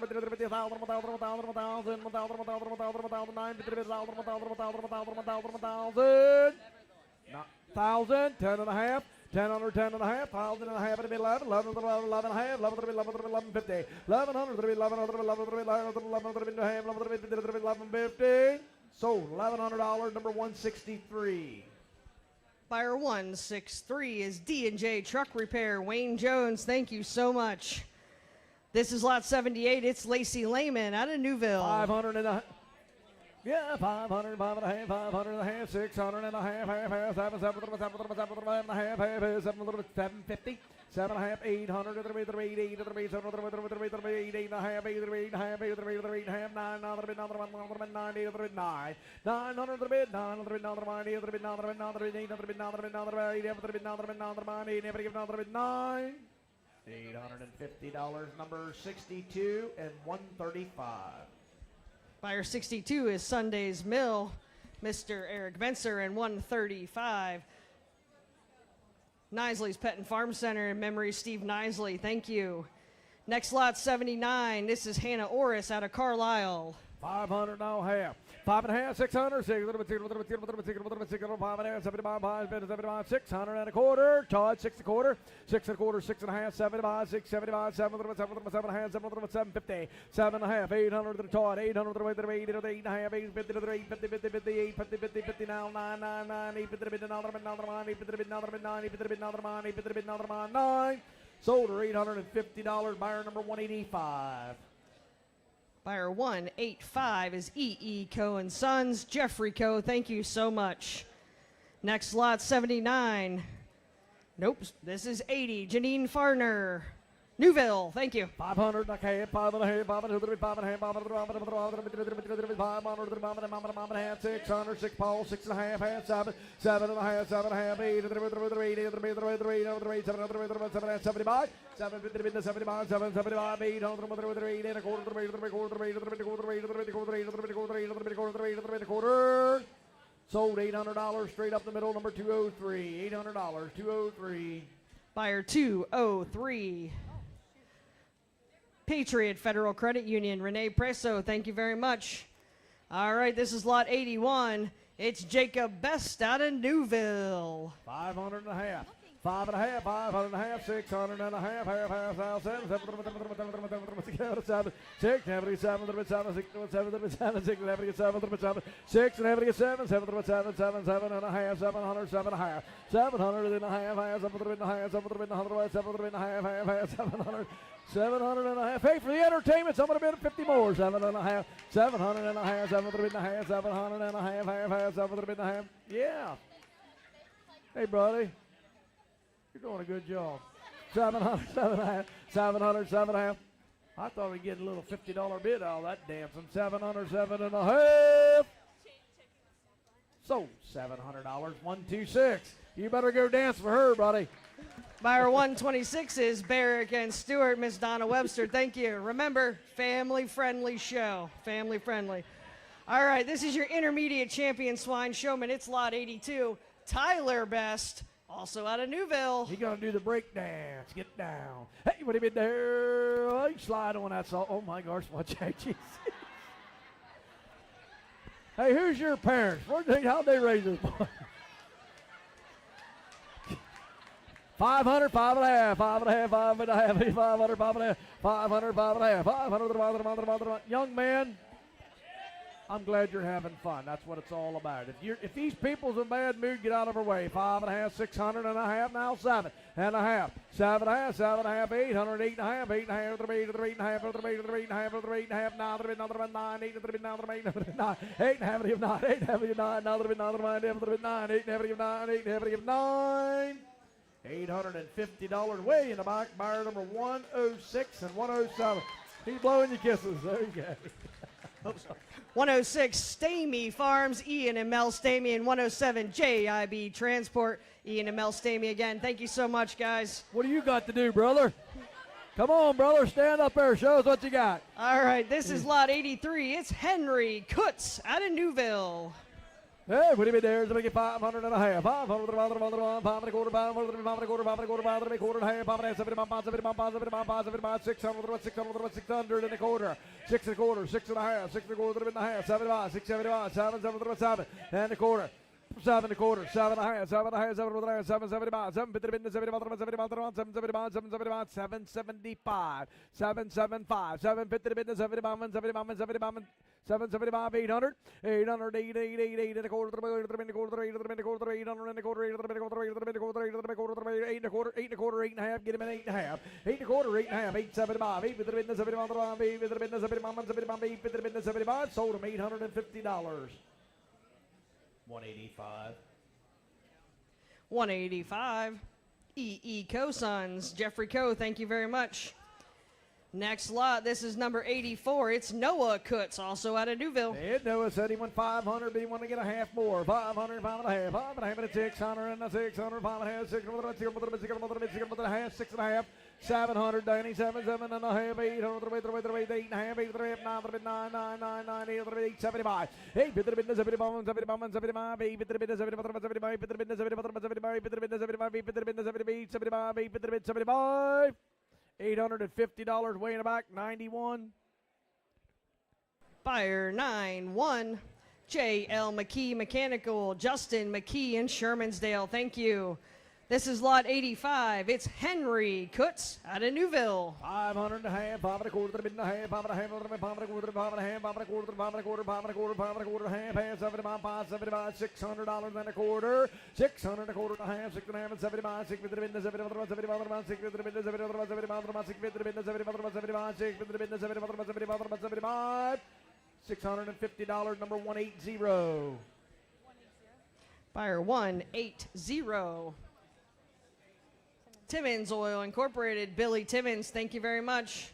1,000, 10 and a half. 10 under 10 and a half, 1,000 and a half, 11, 11 and a half, 11.50, 11.50. Sold $1,100, number 163. Buyer 163 is D&J Truck Repair, Wayne Jones. Thank you so much. This is lot 78. It's Lacey Lehman out of Newville. 500 and a yeah, 500, 5 and a half, 500 and a half, 600 and a half, half, 7, 7 and a half, 750, 7 and a half, 800, 8, 8 and a half, 8 and a half, 8 and a half, 9, 9, 9, 8, 9, 900 the bid, 900, 900, 800, 900, 900, 800, 900, 900, 800, 900, 9, $850, number 62 and 135. Buyer 62 is Sunday's Mill, Mr. Eric Benser, and 135. Nisley's Pet and Farm Center in memory Steve Nisley. Thank you. Next lot 79. This is Hannah Orris out of Carlisle. 500 now half. 5 and a half, 600, 5 and a half, 75, 75, 600 and a quarter. Todd, 6 and a quarter, 6 and a quarter, 6 and a half, 75, 6, 75, 7 and a half, 750, 7 and a half, 800 to the Todd, 800 to the 8, 8 and a half, 850 to the 850, 50, 50, 8, 50, 50, 50 now, 9, 9, 9, 8 50 to the bid, another bid, 8 50 to the bid, another bid, 9, 8 50 to the bid, another bid, 8 50 to the bid, another bid, 9. Sold her $850, buyer number 185. Buyer 185 is E.E. Coe and Sons. Jeffrey Coe, thank you so much. Next lot 79. Nope, this is 80. Janine Farner, Newville, thank you. 500, okay, 5 and a half, 5 and a half, 5 and a half, 5 and a half, 600, 6 Paul, 6 and a half, 7, 7 and a half, 7 and a half, 8, 75, 750, 75, 775, 800, 8 and a quarter. Sold $800 straight up the middle, number 203. $800, 203. Buyer 203. Patriot Federal Credit Union, Renee Presso, thank you very much. All right, this is lot 81. It's Jacob Best out of Newville. 500 and a half. 5 and a half, 500 and a half, 600 and a half, 7, 7, 7, 6, 77, 7, 6, 7, 7, 6, 7, 6, 7, 7 and a half, 700, 7 and a half, 700 and a half, 700 and a half, 700 and a half, 700 and a half, 700. 700 and a half. Hey, for the entertainment, I'm going to bid 50 more. 7 and a half, 700 and a half, 700 and a half, 700 and a half, 700 and a half. Yeah. Hey, buddy. You're doing a good job. 700, 7 and a half, 700, 7 and a half. I thought we'd get a little $50 bid out of that dancing. 700, 7 and a half. Sold $700, 126. You better go dance for her, buddy. Buyer 126 is Barrick and Stewart, Miss Donna Webster. Thank you. Remember, family-friendly show. Family-friendly. All right, this is your intermediate champion swine showman. It's lot 82. Tyler Best, also out of Newville. He's going to do the break dance. Get down. Hey, what have you been there? Oh, you slide on that salt. Oh, my gosh. Watch out. Jeez. Hey, who's your parents? How'd they raise this boy? 500, 5 and a half, 5 and a half, 5 and a half, 500, 5 and a half, 500, 5 and a half, 500, young man, I'm glad you're having fun. That's what it's all about. If these people's in a bad mood, get out of our way. 5 and a half, 600 and a half, now 7 and a half, 7 and a half, 7 and a half, 800, 8 and a half, 8 and a half, 8 and a half, 8 and a half, 8 and a half, 8 and a half, 9, 8 and a half, 9, 8 and a half, 9, 8 and a half, 8 and a half, 8 and a half, 8 and a half, 9, 8 and a half, 9, 8 and a half, 9, 8 and a half, 9. $850 way in the back, buyer number 106 and 107. He's blowing you kisses. There you go. 106 Stamey Farms, Ian and Mel Stamey, and 107 JIB Transport, Ian and Mel Stamey again. Thank you so much, guys. What do you got to do, brother? Come on, brother. Stand up there. Show us what you got. All right, this is lot 83. It's Henry Kutz out of Newville. Hey, what do you mean there? Make it 500 and a half. 500, 5 and a quarter, 5 and a quarter, 5 and a quarter, 5 and a quarter and a half, 5 and a half, 70 miles, 70 miles, 70 miles, 70 miles, 600, 600, 600 and a quarter, 6 and a quarter, 6 and a half, 6 and a quarter and a half, 70 miles, 6, 70 miles, 7, 7, 7 and a quarter. 7 and a quarter, 7 and a half, 7 and a half, 7 and a half, 7, 70 miles, 7, 50, 70 miles, 70 miles, 7, 70 miles, 7, 70 miles, 775, 775, 7, 50, 70 miles, 70 miles, 70 miles, 7, 75, 800, 800, 8, 8, 8, 8 and a quarter, 8 and a quarter, 8 and a quarter, 800 and a quarter, 8 and a quarter, 8 and a quarter, 8 and a quarter, 8 and a quarter, 8 and a quarter, 8 and a half, get him an 8 and a half, 8 and a quarter, 8 and a half, 8, 75, 8, 50, 70 miles, 8, 50, 70 miles, 70 miles, 8, 50, 70 miles, sold him $850. 185. 185. E.E. Co-Sons. Jeffrey Co., thank you very much. Next lot, this is number 84. It's Noah Kutz, also out of Newville. And Noah said he won 500, but he wanted to get a half more. 500, 5 and a half, 5 and a half, and a 600, and a 600, 5 and a half, 600, 600, 6 and a half, 6 and a half, 700, Danny, 7, 7 and a half, 800, 8 and a half, 8 and a half, 9, 9, 9, 9, 9, 8, 75, 8, 50, 70, 75, 75, 8, 50, 70, 75, 50, 70, 75, 50, 75, 50, 70, 75, 8, 50, 75. $850 way in the back, 91. Buyer 9-1. J.L. McKee Mechanical. Justin McKee in Shermansdale. Thank you. This is lot 85. It's Henry Kutz out of Newville. 500 and a half, 5 and a quarter, 5 and a half, 5 and a half, 5 and a quarter, 5 and a half, 5 and a quarter, 5 and a quarter, 5 and a quarter, 5 and a quarter, half, 75, 75, $600 and a quarter, 600 and a quarter and a half, 6 and a half, and 75, 6 50, 70, 75, 6 50, 70, 75, 75, 6 50, 75, 75, 6 50, 75, 75, 75, $650, number 180. Buyer 180. Timmons Oil Incorporated, Billy Timmons, thank you very much.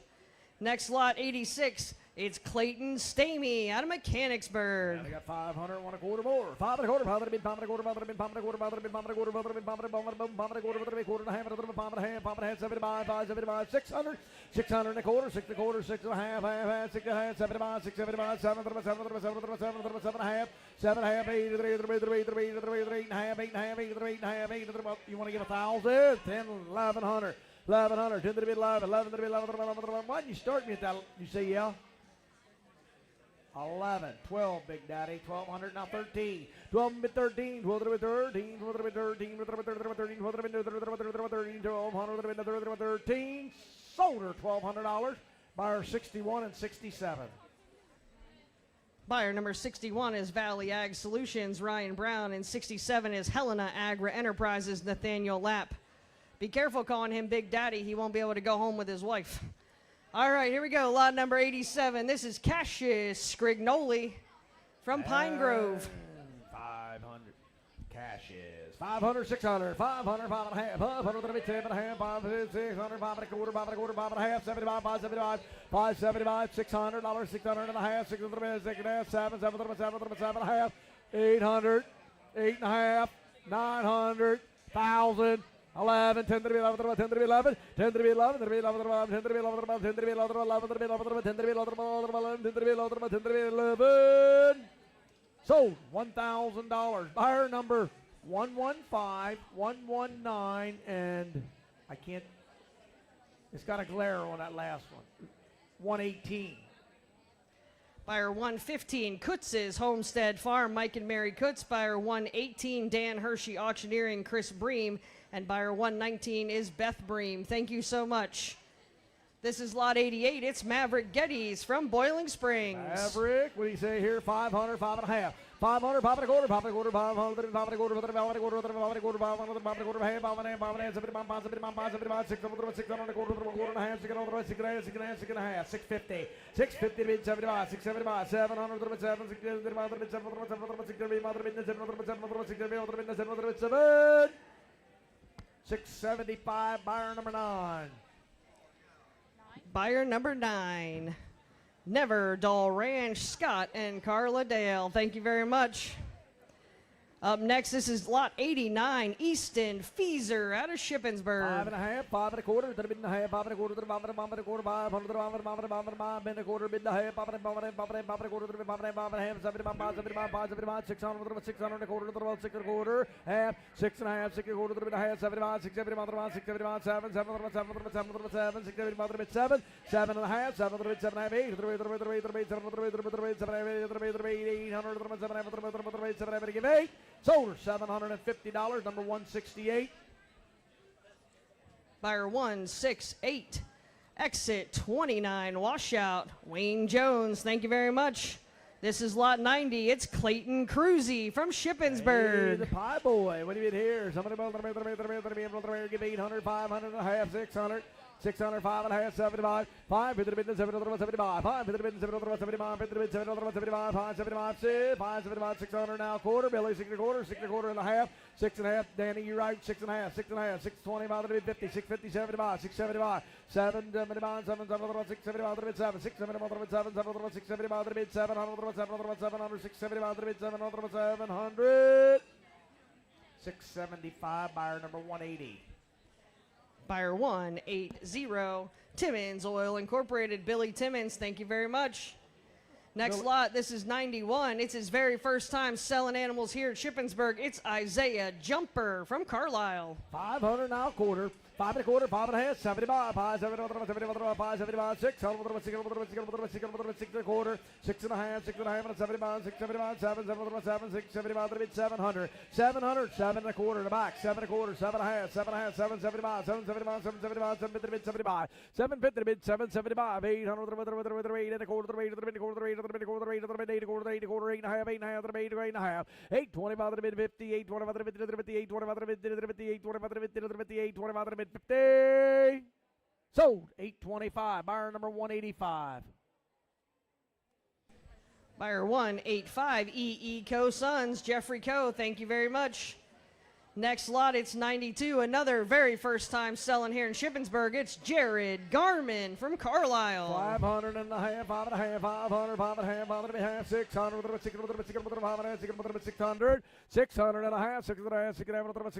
Next lot, 86, it's Clayton Stamey out of Mechanicsburg. Yeah, they got 500, 1 and a quarter more. 5 and a quarter, 5 and a bit, 5 and a quarter, 5 and a bit, 5 and a quarter, 5 and a bit, 5 and a quarter, 5 and a bit, 5 and a quarter, 5 and a quarter, 5 and a quarter and a half, 5 and a half, 5 and a half, 75, 5, 75, 600, 600 and a quarter, 6 and a quarter, 6 and a half, half, 6 and a half, 75, 6, 75, 7, 7, 7, 7, 7, 7, 7 and a half, 7 and a half, 8, 3, 3, 3, 3, 3, 3 and a half, 8 and a half, 8, 3, 8 and a half, 8, you want to give 1,000, 10, 1,100. 1,100, 10 to the bid, 11, 11 to the bid, 11, 11, 11. Why did you start me at that? You say, yeah? 11, 12, Big Daddy, 1,200, now 13. 12 to bid, 13, 12 to bid, 13, 12 to bid, 13, 12 to bid, 13, 12 to bid, 13, 1,200 to bid, 13. Sold her $1,200. Buyer 61 and 67. Buyer number 61 is Valley Ag Solutions, Ryan Brown, and 67 is Helena Agra Enterprises, Nathaniel Lapp. Be careful calling him Big Daddy. He won't be able to go home with his wife. All right, here we go. Lot number 87. This is Cassius Scrignoli from Pine Grove. 500. Cassius. 500, 600, 500, 5 and a half, 500, 7 and a half, 500, 600, 5 and a quarter, 5 and a quarter, 5 and a half, 75, 575, 575, $600, 600 and a half, 600, 6 and a half, 7, 7, 7, 7 and a half, 800, 8 and a half, 900, 1,000. 11, 10 to the 11, 10 to the 11, 10 to the 11, 10 to the 11, 10 to the 11, 10 to the 11, 11 to the 11, 10 to the 11, 10 to the 11, 10 to the 11. Sold $1,000. Buyer number 115, 119, and I can't, it's got a glare on that last one. 118. Buyer 115, Kutz's Homestead Farm, Mike and Mary Kutz. Buyer 118, Dan Hershey Auctioneering, Chris Bream. And buyer 119 is Beth Bream. Thank you so much. This is lot 88. It's Maverick Geddes from Boiling Springs. Maverick, what do you say here? 500, 5 and a half. 500, 5 and a quarter, 5 and a quarter, 500, 5 and a quarter, 5 and a quarter, 5 and a quarter, 5 and a quarter, 5 and a quarter, 5 and a quarter, 5 and a half, 5 and a half, 75, 75, 75, 600, 600 and a quarter, 1 and a half, 6 and a half, 6 and a half, 6 and a half, 6 and a half, 650, 650 to bid, 75, 675, 700, 7, 675, 7, 675, buyer number 9. Buyer number 9, Never Dull Ranch, Scott and Carla Dale. Thank you very much. Up next, this is lot 89, Easton Feezer out of Shippensburg. 5 and a half, 5 and a quarter, to the bid and a half, 5 and a quarter, to the bomb and a quarter, 500, the bomb and a quarter, bid and a half, 5 and a quarter, to the bomb and a half, 75, 600, 600 and a quarter, to the 6 and a quarter, half, 6 and a half, 6 and a quarter, to the half, 75, 6, 75, 6, 75, 7, 7, 7, 7, 6, 7, 7 and a half, 7, 7 and a half, 8, 7, 800, 7, 8, sold her $750, number 168. Buyer 168. Exit 29, washout. Wayne Jones, thank you very much. This is lot 90. It's Clayton Cruzy from Shippensburg. Hey, the pie boy. What do you get here? Somebody give 800, 500 and a half, 600. 600, 5 and a half, 75, 5, 50 to bid, 775, 5, 50 to bid, 775, 50 to bid, 775, 5, 75, 6, 5, 75, 600 now, quarter, Billy, 6 and a quarter, 6 and a quarter and a half, 6 and a half, Danny, you're right, 6 and a half, 6 and a half, 625 to bid, 50, 650, 75, 675, 775, 775, 675 to bid, 7, 675 to bid, 7, 675 to bid, 700, 700, 675 to bid, 700, 700, 675, buyer number 180. Buyer 180. Timmons Oil Incorporated. Billy Timmons, thank you very much. Next lot, this is 91. It's his very first time selling animals here at Shippensburg. It's Isaiah Jumper from Carlisle. 500 now, quarter. 5 and a quarter, 5 and a half, 75, 5, 75, 75, 5, 75, 6, 6 and a quarter, 6 and a half, 6 and a half, and 75, 6, 75, 7, 7, 6, 75, 700, 700, 7 and a quarter in the back, 7 and a quarter, 7 and a half, 7 and a half, 7, 75, 7, 75, 7, 75, 7, 50, 75, 7, 50, 7, 75, 800, 8 and a quarter, 8 and a quarter, 8 and a quarter, 8 and a quarter, 8 and a quarter, 8 and a quarter, 8 and a half, 8 and a half, 8 and a half, 8, 25 to the 50, 8, 25 to the 50, 8, 25 to the 50, 8, 25 to the 50, 8, 25 to the 50. Sold 825. Buyer number 185. Buyer 185. EE Co. Sons. Jeffrey Co. Thank you very much. Next lot, it's 92. Another very first time selling here in Shippensburg. It's Jared Garman from Carlisle. 500 and a half, 5 and a half, 500, 5 and a half, 5 and a half, 600, 600, 600 and a half, 6 and a half, 6 and a half, 6 and a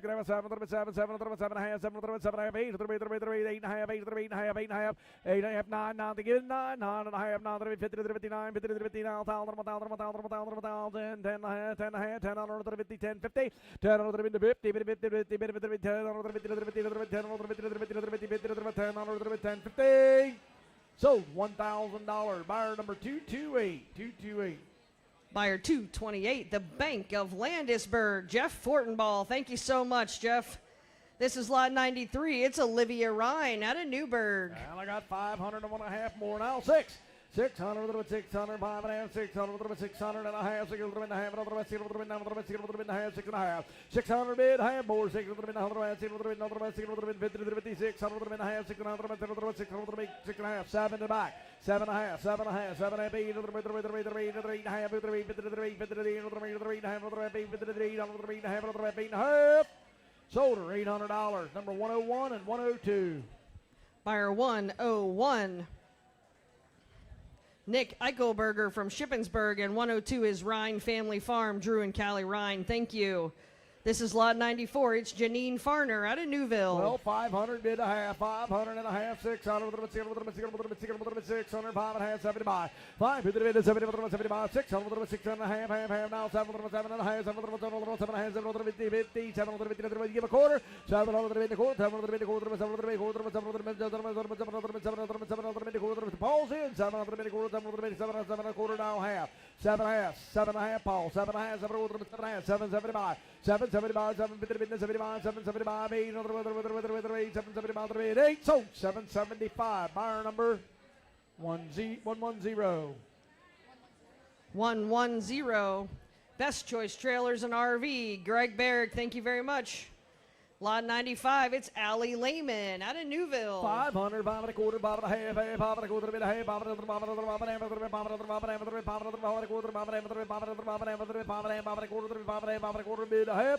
half, 7, 7, 7 and a half, 7 and a half, 8, 8 and a half, 8 and a half, 8 and a half, 8 and a half, 9, 9 to give 9, 9 and a half, 9 to 50 to 59, 50 to 59, 1,000, 1,000, 1,000, 1,000, 10, 10 and a half, 10 and a half, 10 on to 50, 10, 50, 10 on to 50, 10 sold $1,000. Buyer number 228. Buyer 228, the Bank of Landisburg. Jeff Fortenball. Thank you so much, Jeff. This is lot 93. It's Olivia Ryan out of Newburgh. And I got 500 and 1.5 more now. 600, 600, 5 and a half, 600, 600 and a half, 600 and a half, 600 and a half, 600 and a half, 6 and a half, 600 bid, half more, 600 and a half, 600 and a half, 600 and a half, 600 and a half, 7 in the back, 7 and a half, 7 and a half, 7 and a half, 8 and a half, 8 and a half, sold her $800, number 101 and 102. Buyer 101. Nick Eichelberger from Shippensburg, and 102 is Rhine Family Farm, Drew and Callie Rhine. Thank you. This is lot 94. It's Janine Farner out of Newville. Well, 500 bid a half, 500 and a half, 600, 600, 5 and a half, 75, 550 bid, 75, 600, 6 and a half, half now, 7 and a half, 7 and a half, 750, 750, give a quarter, 700 bid a quarter, 700 bid a quarter, 700 bid a quarter, 700 bid a quarter, Paul's in, 700 bid a quarter, 700 bid, 7 and a quarter now, half, 7 and a half, Paul, 7 and a half, 7 and a half, 775, 775, 750, 75, 775, 8, 775, 8, sold 775. Buyer number 110. 110. Best Choice Trailers and RV. Greg Berg, thank you very much. Lot 95, it's Allie Lehman out of Newville. 500, 5 and a quarter, 5 and a half, 5 and a quarter, 5 and a half, 5 and a quarter, 5 and a quarter, 5 and a quarter, 5 and a quarter, 5 and a quarter, bid a half,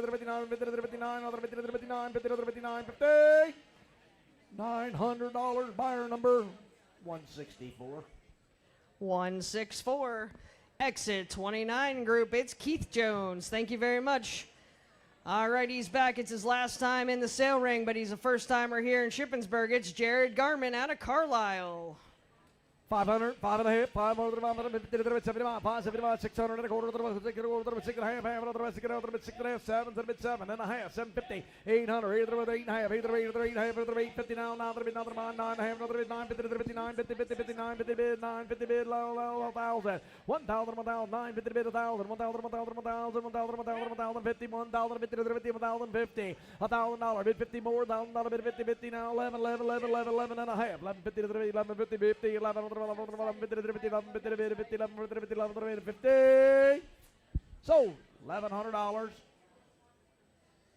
$900. Buyer number 164. 164. Exit 29 group. It's Keith Jones. Thank you very much. All right, he's back. It's his last time in the sale ring, but he's a first timer here in Shippensburg. It's Jared Garman out of Carlisle. 500, 5.5, 500, 75, 575, 600 and a quarter, 6 and a half, 7, 7.5, 750, 800, 8 and a half, 850 now, 9 and a half, 9, 50 bid, 59, 50 bid, 950 bid, 1,000, 1,000, 1,000, 950 bid, 1,000, 1,000, 1,000, 1,000, 1,000, 1,000, 50, 1,000 bid, 1,050, $1,000 bid, 50 more, $1,000 bid, 50, 50 now, 11 and a half, 1150 to 1150, 50, 11. Sold $1,100.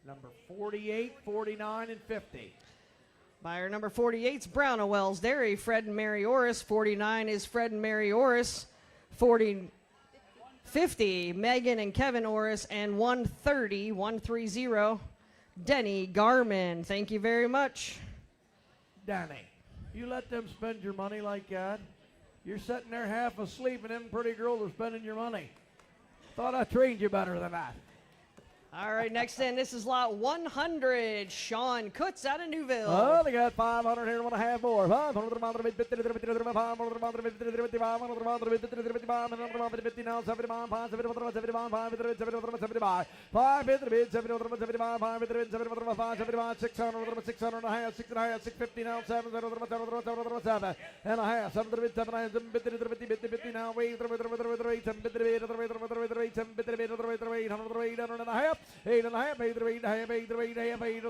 Number 48, 49, and 50. Buyer number 48's Brown Wells Dairy, Fred and Mary Orris. 49 is Fred and Mary Orris. 50, Megan and Kevin Orris. And 130, Denny Garman. Thank you very much. Danny, you let them spend your money like that? You're sitting there half asleep and them pretty girls are spending your money. Thought I trained you better than that. All right, next in, this is lot 100. Sean Kutz out of Newville. Oh, they got 500 here, 1.5 more. 500 now, 75, 5, 75, 75, 5, 600 and a half, 6 and a half, 650 now, 7 and a half, 7 now, 8 and a half. 8 and a half, 8 and a half, 8 and a half, 8 and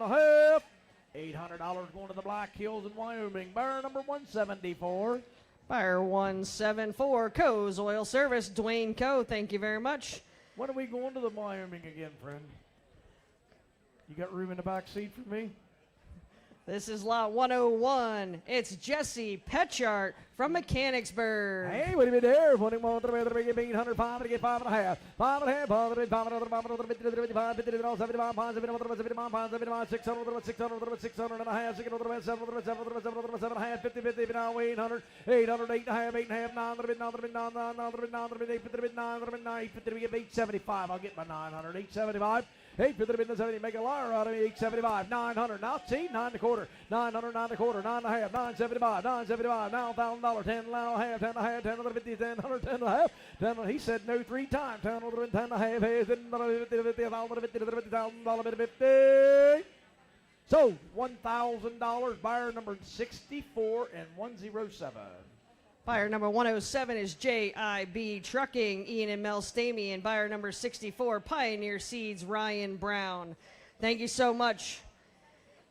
a half, $800 going to the Black Hills in Wyoming. Buyer number 174. Buyer 174, Coe's Oil Service, Dwayne Coe. Thank you very much. When are we going to the Wyoming again, friend? You got room in the back seat for me? This is lot 101. It's Jesse Petchart from Mechanicsburg. Hey, what do you mean there? 800, 5 to get 5.5. 5.5, 875. I'll get my 900. 875. 850, make a liar out of me. 875, 900. Now see, 9 1/4, 900, 9 1/4, 9 1/2, 975, 975. Now $1,000, 10, now half, 10 1/2, 10 50, 10 100, 10 1/2, 10. He said no 3 times. 10 1/10, 10 1/2, 50. So $1,000. Buyer number 64 and 107. Buyer number 107 is JIB Trucking, Ian and Mel Stamey, and buyer number 64, Pioneer Seeds, Ryan Brown. Thank you so much.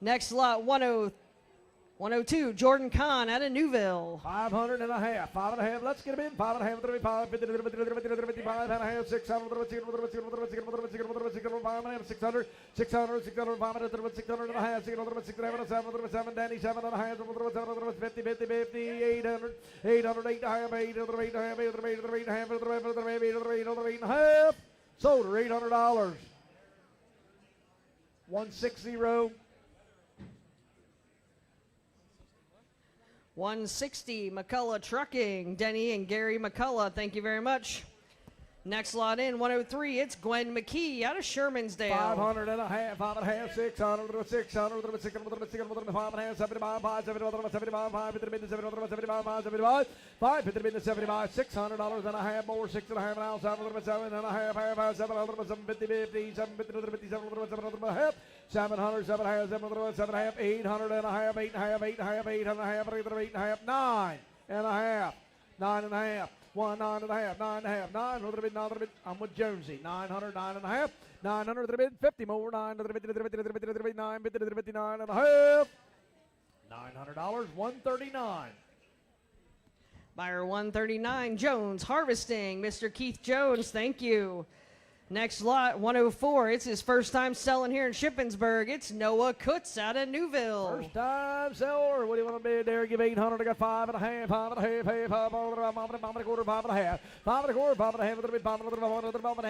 Next lot, 102, Jordan Kahn out of Newville. 500 and a half, 5.5. Let's get him in. 5.5, 35, 50, 55 and a half, 600, 600, 600, 600, 600, 500, 600 and a half, 600, 600, 7, Danny, 7 and a half, 50, 50, 50, 800, 800, 8 and a half, 800, 8 and a half, 800, 8 and a half, 800, 8 and a half. Sold her $800. 160. 160, McCullough Trucking, Denny and Gary McCullough. Thank you very much. Next lot in, 103, it's Gwen McKee out of Shermansdale. 500 and a half, 5.5, 600, 600, 600, 5.5, 75, 5, 75, 75, 75, 5, 50, 75, $600 and a half more, 6 and a half now, 7 and a half, 750, 50, 750, 700 and a half, 700, 7 and a half, 7 and a half, 800 and a half, 8 and a half, 8 and a half, 8 and a half, 8 and a half, 9 and a half, 9 and a half. 1, 9 and a half, 9 and a half, 900 bid, 900 bid. I'm with Jonesy. 900, 9 and a half, 900 bid, 50 more, 900 bid, 9 bid, 9 and a half. $900, 139. Buyer 139, Jones Harvesting, Mr. Keith Jones. Thank you. Next lot, 104. It's his first time selling here in Shippensburg. It's Noah Kutz out of Newville. First time seller. What do you want to bid there? Give 800. I got 5 and a half, 5 and a half, 5 and a half, 5 and a quarter, 5 and a half, 5 and a quarter, 5 and a half, 5 and a half, 5 and a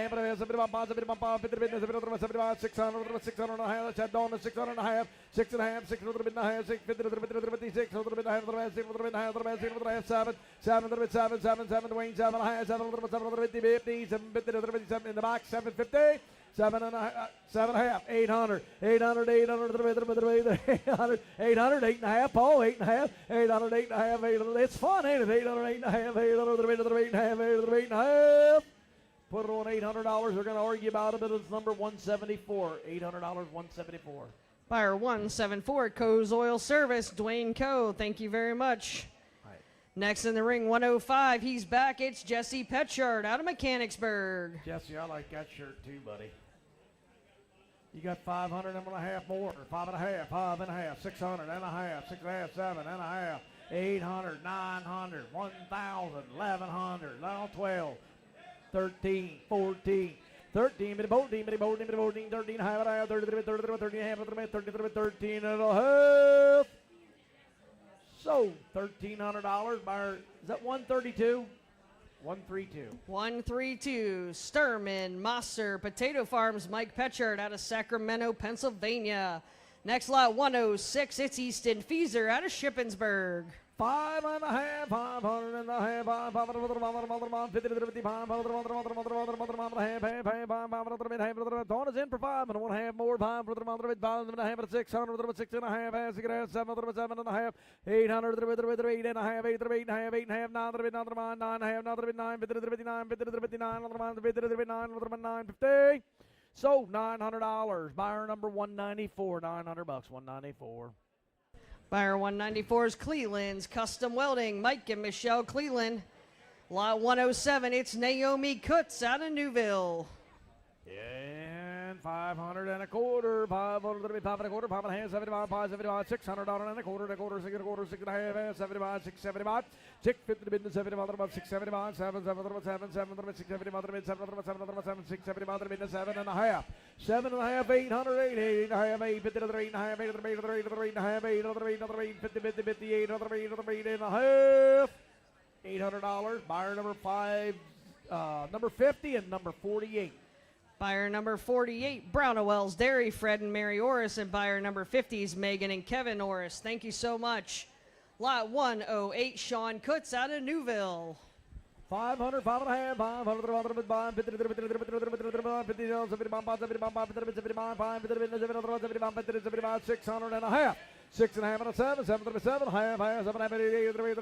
half, 600, 600 and a half. Let's head down to 600 and a half, 6 and a half, 600 and a half, 650, 600 and a half, 600 and a half, 600 and a half, 7, 7, 7, 7, Dwayne, 7 and a half, 750, 7 in the back. 750, 7 and a half, 800, 800, 800, 800, 800, 8 and a half, Paul, 8 and a half, 800, 8 and a half, 800. It's fun, ain't it? 800, 8 and a half, 800, 8 and a half, 8 and a half. Put it on $800. We're going to argue about it, but it's number 174. $800, 174. Buyer 174, Coe's Oil Service, Dwayne Coe. Thank you very much. Next in the ring, 105. He's back. It's Jesse Petchard out of Mechanicsburg. Jesse, I like that shirt too, buddy. You got 500 and a half more, 5 and a half, 5 and a half, 600 and a half, 6 and a half, 7 and a half, 800, 900, 1,000, 1,100, now 12, 13, 14, 13, 14, 13, 13, half and a half, 33, 33, 13, half, 33, 13 and a half. So $1,300. Buyer, is that 132? 132. 132. Sturman, Mosser, Potato Farms, Mike Petchard out of Sacramento, Pennsylvania. Next lot, 106. It's Easton Feeser out of Shippensburg. 5 and a half, 500 and a half, 500, 50, Dawn is in for 5 and 1/2 more, 500 and a half, 600, 6 and a half, 7 and a half, 800, 8 and a half, 8 and a half, 8 and a half, 9 and a half, 9, 950. So $900. Buyer number 194, $900, 194. Buyer 194 is Cleland's Custom Welding, Mike and Michelle Cleland. Lot 107, it's Naomi Kutz out of Newville. And 500 and a quarter, 500, 5 and a quarter, 5 and a half, 75, 5, 75, $600 and a quarter, 6 and a quarter, 6 and a half, 75, 675, 650 to business, 75, 675, 7, 7, 7, 6, 75, 7, 6, 75 to business, 7 and a half, 7 and a half, 800, 8 and a half, 8, 50 to the 8 and a half, 8 to the 8 to the 8 to the 8 and a half, 8 to the 8 to the 8, 50, 50, 50, 8 to the 8 to the 8 and a half, $800. Buyer number 5, number 50 and number 48. Buyer number 48, Brownowell's Dairy, Fred and Mary Orris, and buyer number 50 is Megan and Kevin Orris. Thank you so much. Lot 108, Sean Kutz out of Newville. 500, 5 and a half, 500, 600 and a half. 6 and a half and a 7, 7 and a 7, half, 7 and a half, 8, 7 and a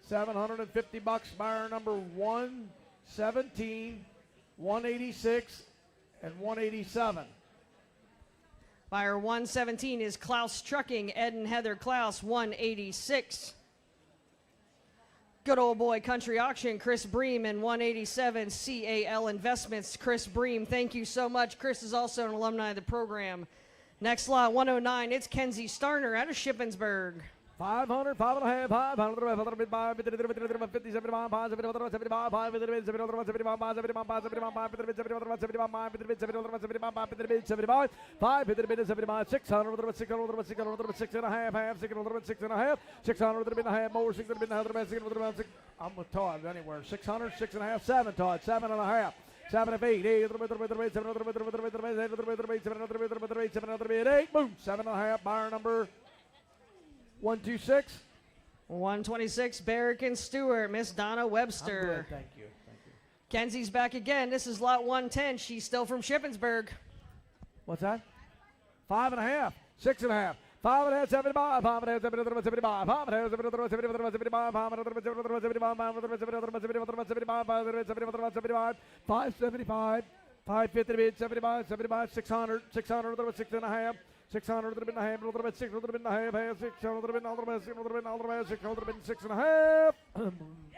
7, 750 bucks. Buyer number 117, 186, and 187. Buyer 117 is Klaus Trucking, Ed and Heather Klaus, 186. Good Old Boy Country Auction, Chris Bream, and 187 CAL Investments, Chris Bream. Thank you so much. Chris is also an alumni of the program. Next lot, 109, it's Kenzie Starner out of Shippensburg. 500, 5 and a half, 500, 500, 50, 75, 5, 75, 75, 5, 75, 75, 75, 75, 5, 75, 600, 6 and a half, half, 6 and a half, 600 and a half, more, 6 and a half, I'm with Todd anywhere, 600, 6 and a half, 7, Todd, 7 and a half. 7 and 8, 8, 7, 8, boom, 7 and a half, buyer number 126. 126, Barrick and Stewart, Miss Donna Webster. I'm good, thank you. Kenzie's back again. This is lot 110. She's still from Shippensburg. What's that? 5 and a half, 6 and a half. 5 and a half, 75, 5 and a half, 75, 5 and a half, 75, 75, 575, 550 bid, 75, 75, 600, 600, 6 and a half. 600 and a half, 600 and a half, 600 and a half, 6 and a half,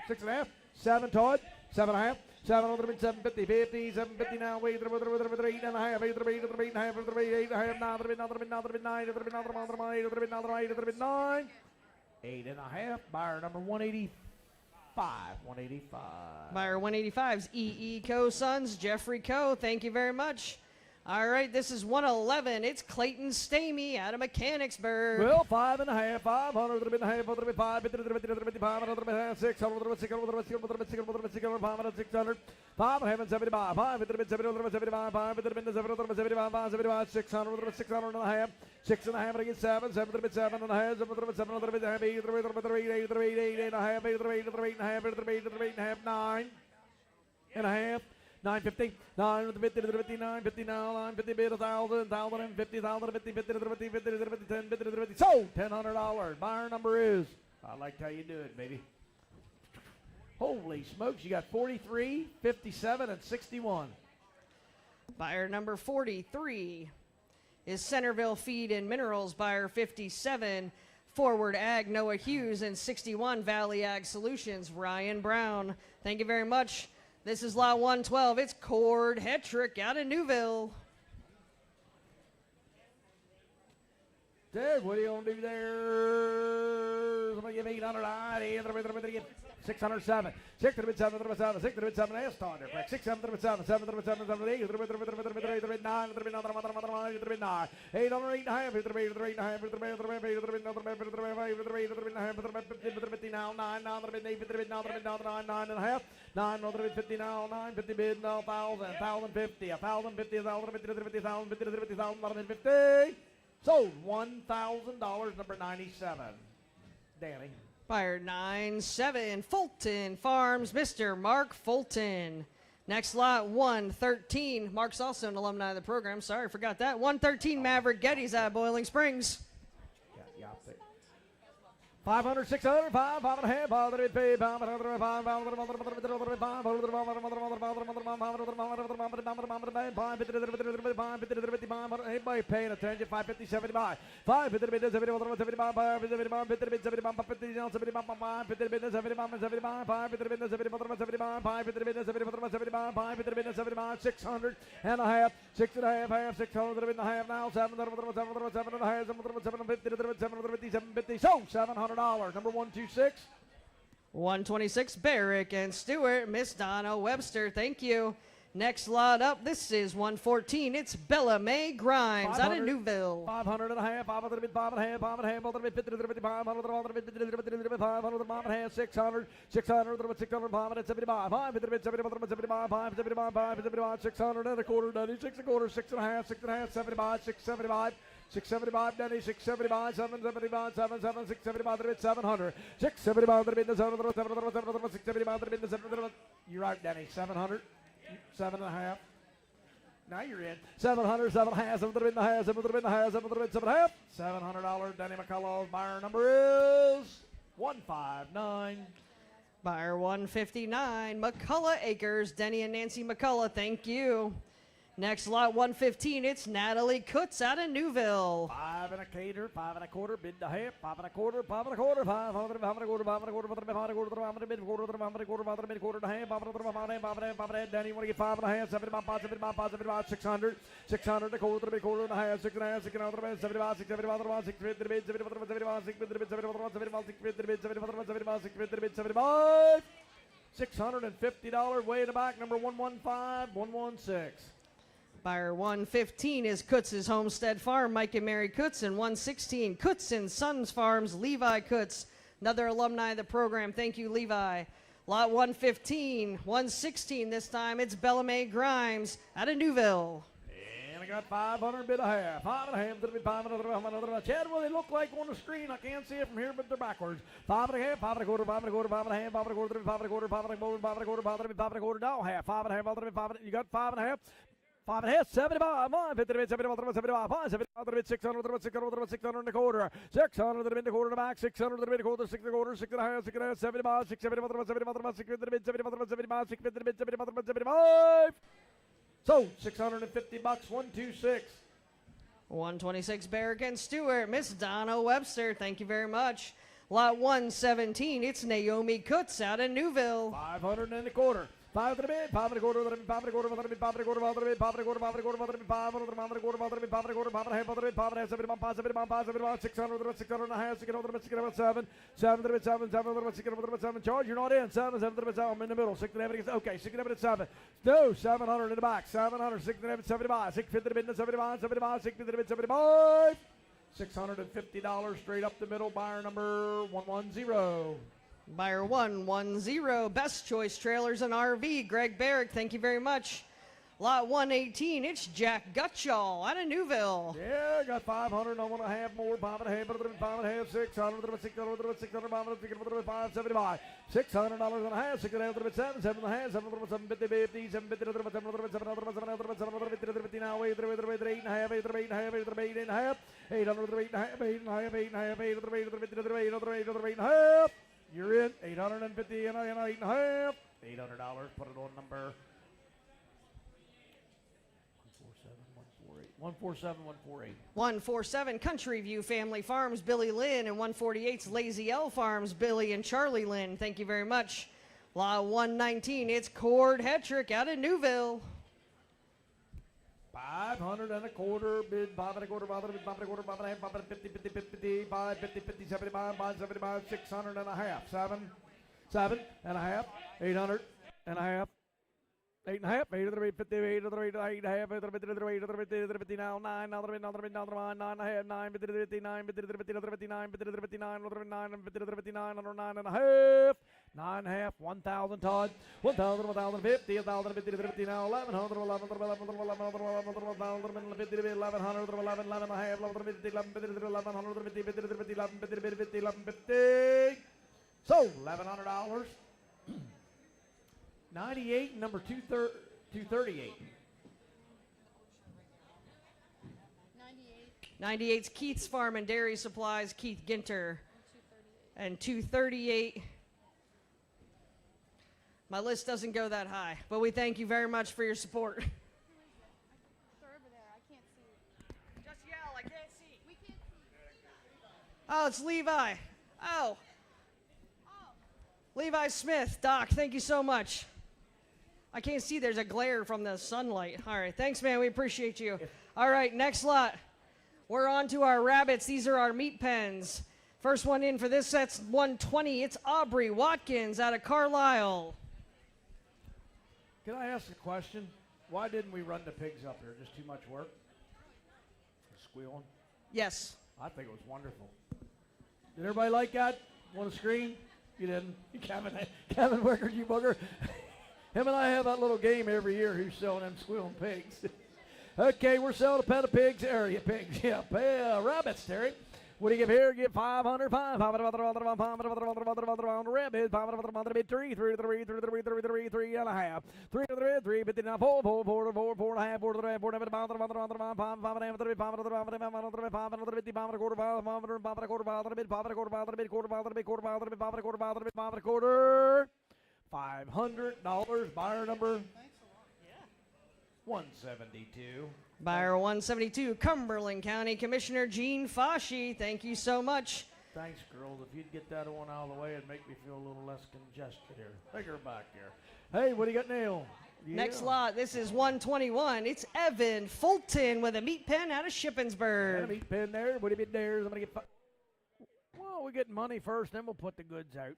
6 and a half, 7 Todd, 7 and a half, 700, 750, 50, 750 now, wait, 8 and a half, 8 and a half, 8 and a half, 9, 8 and a half, buyer number 185, 185. Buyer 185's EE Co. Sons, Jeffrey Co. Thank you very much. All right, this is 111. It's Clayton Stamey out of Mechanicsburg. Well, 5 and a half, 500 and a half, 5, 600, 600, 5 and a half, 75, 5, 75, 5, 75, 600, 600 and a half, 6 and a half, 7, 7 and a half, 7 and a half, 8 and a half, 8 and a half, 9 and a half. 950, 950 to the 50, 950 now, 950 bid, 1,000, 1,050, 1,050, 50 to the 50, 50 to the 50, 10, 50 to the 50, sold, $1,000. Buyer number is, I liked how you do it, baby. Holy smokes, you got 43, 57, and 61. Buyer number 43 is Centerville Feed and Minerals. Buyer 57, Forward Ag, Noah Hughes, and 61, Valley Ag Solutions, Ryan Brown. Thank you very much. This is lot 112. It's Cord Hetrick out of Newville. Ted, what are you going to do there? Somebody give 800, 607, 607, 607, S Thunder, 607, 7, 8, 9, 8 on 8 and a half, 8 and a half, 9 and a half, 950 now, 950 bid, 1,000, 1,050, 1,050, 1,050, 1,050, 1,050. Sold $1,000, number 97. Danny. Buyer 97, Fulton Farms, Mr. Mark Fulton. Next lot 113. Mark's also an alumni of the program. Sorry, forgot that. 113 Maverick Geddes out of Boiling Springs. 500, 600, 5, 5.5, 5, anybody paying attention? 550, 75, 5, 600 and a half, 6 and a half, half, 600 and a half now, 750, 750, so $700. Number 126. 126, Barrick and Stewart. Miss Donna Webster, thank you. Next lot up, this is 114. It's Bella Mae Grimes out of Newville. 500 and a half, 500 and 5 and a half, 5 and a half, 500, 600, 600, 575, 575, 600 and a quarter, Denny, 6 and a quarter, 6 and a half, 75, 675. 675, Denny, 675, 775, 77, 675, 700, 675, 675, you're right, Denny, 700, 7 and a half. Now you're in. 700, 7 and a half, 7 and a half, 7 and a half, 7 and a half. $700. Denny McCullough's buyer number is 159. Buyer 159, McCullough Acres. Denny and Nancy McCullough, thank you. Next lot 115, it's Natalie Kutz out of Newville. 5 and a cater, 5 and a quarter, bid the half, 5 and a quarter, 5 and a quarter, 500, 5 and a quarter, 5 and a quarter, 5 and a quarter, 5 and a quarter, 5 and a quarter, 5 and a quarter, 5 and a quarter, 5 and a quarter, 5 and a quarter, 5 and a half. Danny, you want to get 5 and a half, 75, 75, 75, 600, 600, a quarter, a quarter and a half, 6 and a half, 6 and a half, 75, 6, 75, 6, 50, 75, 75, 6, 50, 75, 75, 6, 50, 75, 6, 50, 75, $650 way in the back, number 115, 116. Buyer 115 is Kutz's Homestead Farm, Mike and Mary Kutz, and 116, Kutz and Sons Farms, Levi Kutz, another alumni of the program. Thank you, Levi. Lot 115, 116 this time, it's Bella Mae Grimes out of Newville. And I got 500 bid a half, 5 and a half, 5 another. Chad, well, they look like on the screen. I can't see it from here, but they're backwards. 5 and a half, 5 and a quarter, 5 and a quarter, 5 and a half, 5 and a quarter, 5 and a quarter, 5 and a quarter, 5 and a quarter, 5 and a quarter, now half, 5 and a half, 5 and a, you got 5 and a half. 5 and a half, 75, 50, 75, 75, 600, 600 and a quarter, 600 and a quarter to back, 600 and a quarter, 6 and a quarter, 6 and a half, 6 and a half, 75, 6, 75, 75, 6, 75, 6, 75. So, $650, 126. 126, Barrick and Stewart, Miss Donna Webster, thank you very much. Lot 117, it's Naomi Kutz out of Newville. 500 and a quarter. 5 to the bid, 5 and a quarter, 5 and a quarter, 5 and a quarter, 5 and a quarter, 5 and a quarter, 5 and a quarter, 5 and a quarter, 5 and a quarter, 5 and a quarter, 5 and a quarter, 5 and a half, 5 and a half, 75, 600 and a half, 600, 7, charge, you're not in, 7, I'm in the middle, 6 and a half, okay, 6 and a half, 7, no, 700 in the back, 700, 6 and a half, 75, 650 to bid, 75, 75, 650 to bid, 75, $650 straight up the middle, buyer number 110. Buyer 110, Best Choice Trailers and RV, Greg Barrick, thank you very much. Lot 118, it's Jack Gutschall out of Newville. Yeah, I got 500, I want to have more, 5 and a half, 5 and a half, 600, 600, 600, 575, $600 and a half, 6 and a half, 7, 7 and a half, 750, 750 now, 8 and a half, 8 and a half, 800, 8 and a half, 8 and a half, 8 and a half, 8 and a half. You're in, 850 and 8 and a half, $800. Put it on number 147, 148. 147, Country View Family Farms, Billy Lynn, and 148's Lazy L Farms, Billy and Charlie Lynn. Thank you very much. Lot 119, it's Cord Hetrick out of Newville. 500 and a quarter, bid 5 and a quarter, 5 and a quarter, 5 and a half, 5 and 50, 50, 50, 5, 50, 50, 75, 5, 75, 600 and a half, 7 and a half, 800 and a half, 8 and a half, 8 of the 50, 8 of the 8 and a half, 8 of the 50 now, 9, now the 9 and a half, 9, 50, 9, 50, 59, 50, 9, 59, 9 and a half. 9 and a half, 1,000 Todd, 1,000, 1,050, 1,050 now, 1,100, 1,100, 1,100, 1,150, 1,100, 11, 11 and a half, 1,150, 1,150, 1,150, 1150. So, $1,100. 98, number 238. 98's Keith's Farm and Dairy Supplies, Keith Ginter. and 238. My list doesn't go that high, but we thank you very much for your support. They're over there. I can't see. Just yell, I can't see. We can't see. Oh, it's Levi. Oh. Levi Smith. Doc, thank you so much. I can't see. There's a glare from the sunlight. All right. Thanks, man. We appreciate you. All right. Next lot. We're on to our rabbits. These are our meat pens. First one in for this set's 120. It's Aubrey Watkins out of Carlisle. Can I ask a question? Why didn't we run the pigs up here? Just too much work? Squealing? Yes. I think it was wonderful. Did everybody like that on the screen? You didn't? Kevin Wicker, you bugger. Him and I have that little game every year who's selling them squealing pigs. Okay, we're selling a pen of pigs. Area pigs. Yeah, rabbits, Terry. What do you give here? Give 500, 500, rabbit, 500, 3 and a half, 3 50, 4 and a half, 4 $500. Buyer number 172. Buyer 172, Cumberland County Commissioner Gene Foschi. Thank you so much. Thanks, girls. If you'd get that one out of the way, it'd make me feel a little less congested here. Take her back here. Hey, what do you got, Neil? Yeah. Next lot, this is 121. It's Evan Fulton with a meat pen out of Shippensburg. Got a meat pen there. What do you there? I'm going to get well, we're getting money first, then we'll put the goods out.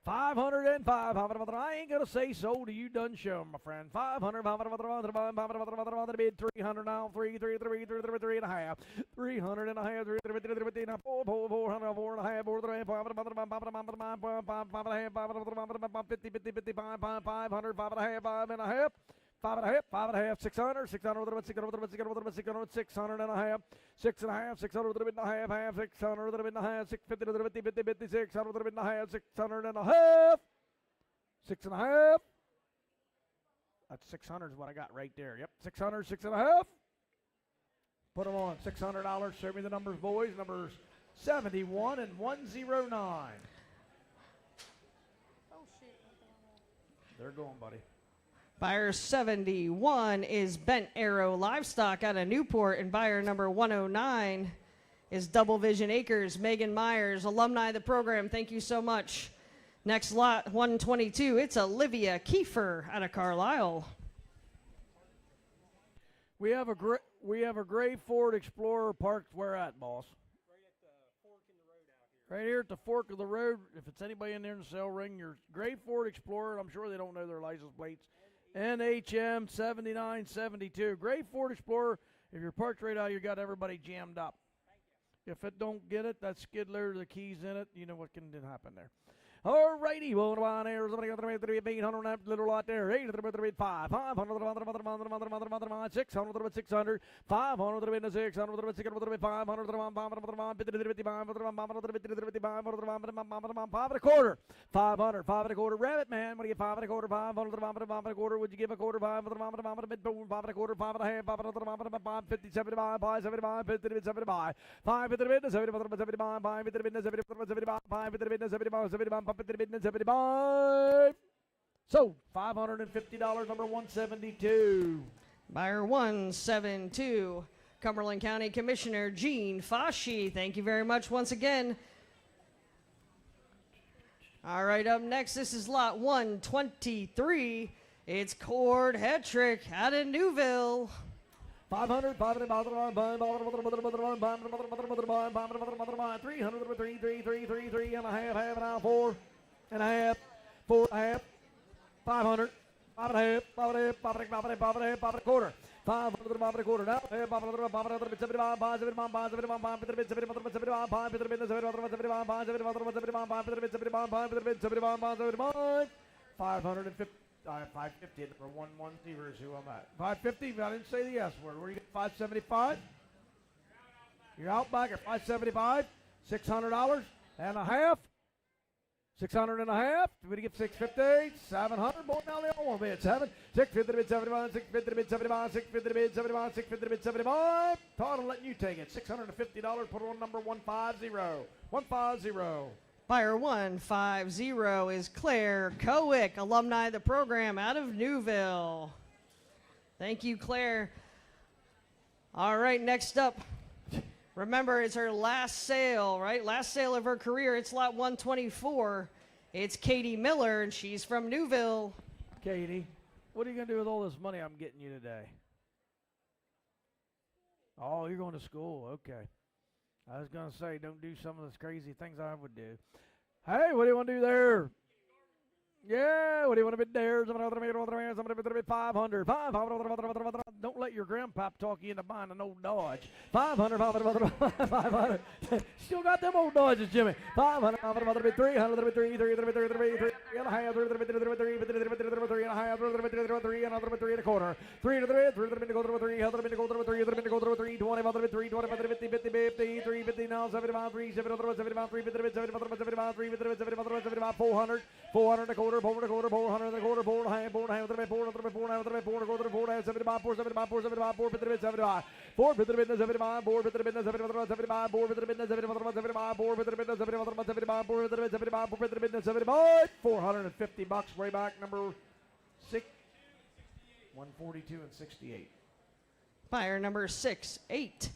505. I ain't gonna say so till you done show, my friend. 500. Bid 300 now. 3 and a half. 300 and a half. 4 and a half. 4 and a half. 50, 55, 500, 5 and a half, 5 and a half. 5 and a half, 5 and a half, 600, 600, 600, 600, 600 and a half, 6 and a half, 600 and a half, half, 600 and a half, 650, 50, 50, 600 and a half, 600 and a half, 6 and a half. That's 600 is what I got right there. Yep, 600, 6 and a half. Put them on, $600. Show me the numbers, boys. Numbers 71 and 109. Oh, shoot. They're going, buddy. Buyer 71 is Bent Arrow Livestock out of Newport, and buyer number 109 is Double Vision Acres, Megan Myers, alumni of the program. Thank you so much. Next lot, 122, it's Olivia Kiefer out of Carlisle. We have a gray Ford Explorer parked where at, boss? Right here at the fork of the road. If it's anybody in there in the sale ring, your gray Ford Explorer, I'm sure they don't know their license plates. NHM 7972. Gray Ford Explorer. If you're parked right out, you got everybody jammed up. If it don't get it, that skid loader, the keys in it, you know what can happen there. All righty, well, on there, somebody got 800 little lot there. 800, 500, 600, 600, 500, 600, 500, 5 and a quarter, 500, 5 and a quarter. Rabbit man, what do you get? 5 and a quarter, 500, 5 and a quarter. Would you give a quarter? 5 and a quarter, 5 and a half, 5 50, 75, 5 75, 50, 75, 5 50, 75, 5 50, 75, 5 50, 75, 75. So $550, number 172. Buyer 172, Cumberland County Commissioner Gene Foschi. Thank you very much once again. All right, up next, this is lot 123. It's Cord Hetrick out of Newville. 500, 300, 3 and a half, half an hour, 4 and a half, 4 and a half, 500, 5 and a half, 5 and a half, 5 and a half, 5 and a half, 5 and a quarter. 500, 5 and a quarter now. 500, 75, 5, 75, 5, 75, 5, 75, 75, 5, 550. 550 for 110 is who I'm at. 550, I didn't say the S word. Where you get 575? You're out back at 575. $600 and a half. 600 and a half. We get 650, 700. Boy, now they all want to bid. 650 to bid 75, 650 to bid 75, 650 to bid 75, 650 to bid 75. Todd, I'm letting you take it. $650. Put it on number 150. 150. Buyer 150 is Claire Cowick, alumni of the program out of Newville. Thank you, Claire. All right, next up. Remember, it's her last sale, right? Last sale of her career. It's lot 124. It's Katie Miller, and she's from Newville. Katie, what are you going to do with all this money I'm getting you today? Oh, you're going to school. Okay. I was going to say, don't do some of those crazy things I would do. Hey, what do you want to do there? Yeah, what do you want to bid there? Somebody bid 500. 500. Don't let your grandpap talk you into buying an old Dodge. 500. 500. Still got them old Dodges, Jimmy. 500. 300. 3 and a half. 3 and a quarter. 3 to the bid. 3 to the bid. 3 20. 3 20. 3 50 now. 75. 3 75. 75. 3 75. 75. 3 75. 400. 400 and a quarter. 400 and a quarter, 400 and a quarter, 4 and a half, 4 and a half, 4 and a half, 4 and a half, 4 and a half, 4 and a quarter, 4 and a half, 75, 4, 75, 4, 75, 4, 50, 75, 4, 50, 75, 4, 50, 75, 75, 4, 50, 75, 4, 50, 75, 4, 50, 75, 4, 50, 75, 450 bucks, way back, number 6, 142 and 68. Buyer number 68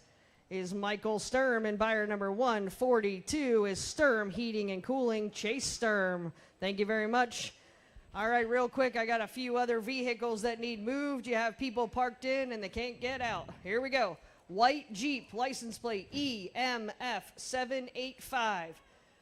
is Michael Sturm, and buyer number 142 is Sturm Heating and Cooling, Chase Sturm. Thank you very much. All right, real quick, I got a few other vehicles that need moved. You have people parked in and they can't get out. Here we go. White Jeep, license plate EMF785.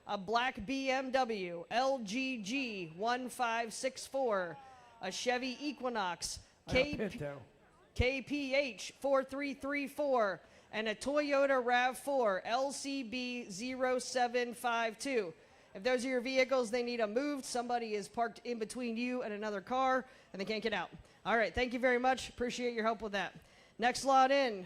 A black BMW LGG 1564. A Chevy Equinox KPH 4334. And a Toyota RAV4 LCB 0752. If those are your vehicles, they need them moved. Somebody is parked in between you and another car, and they can't get out. All right, thank you very much. Appreciate your help with that. Next lot in.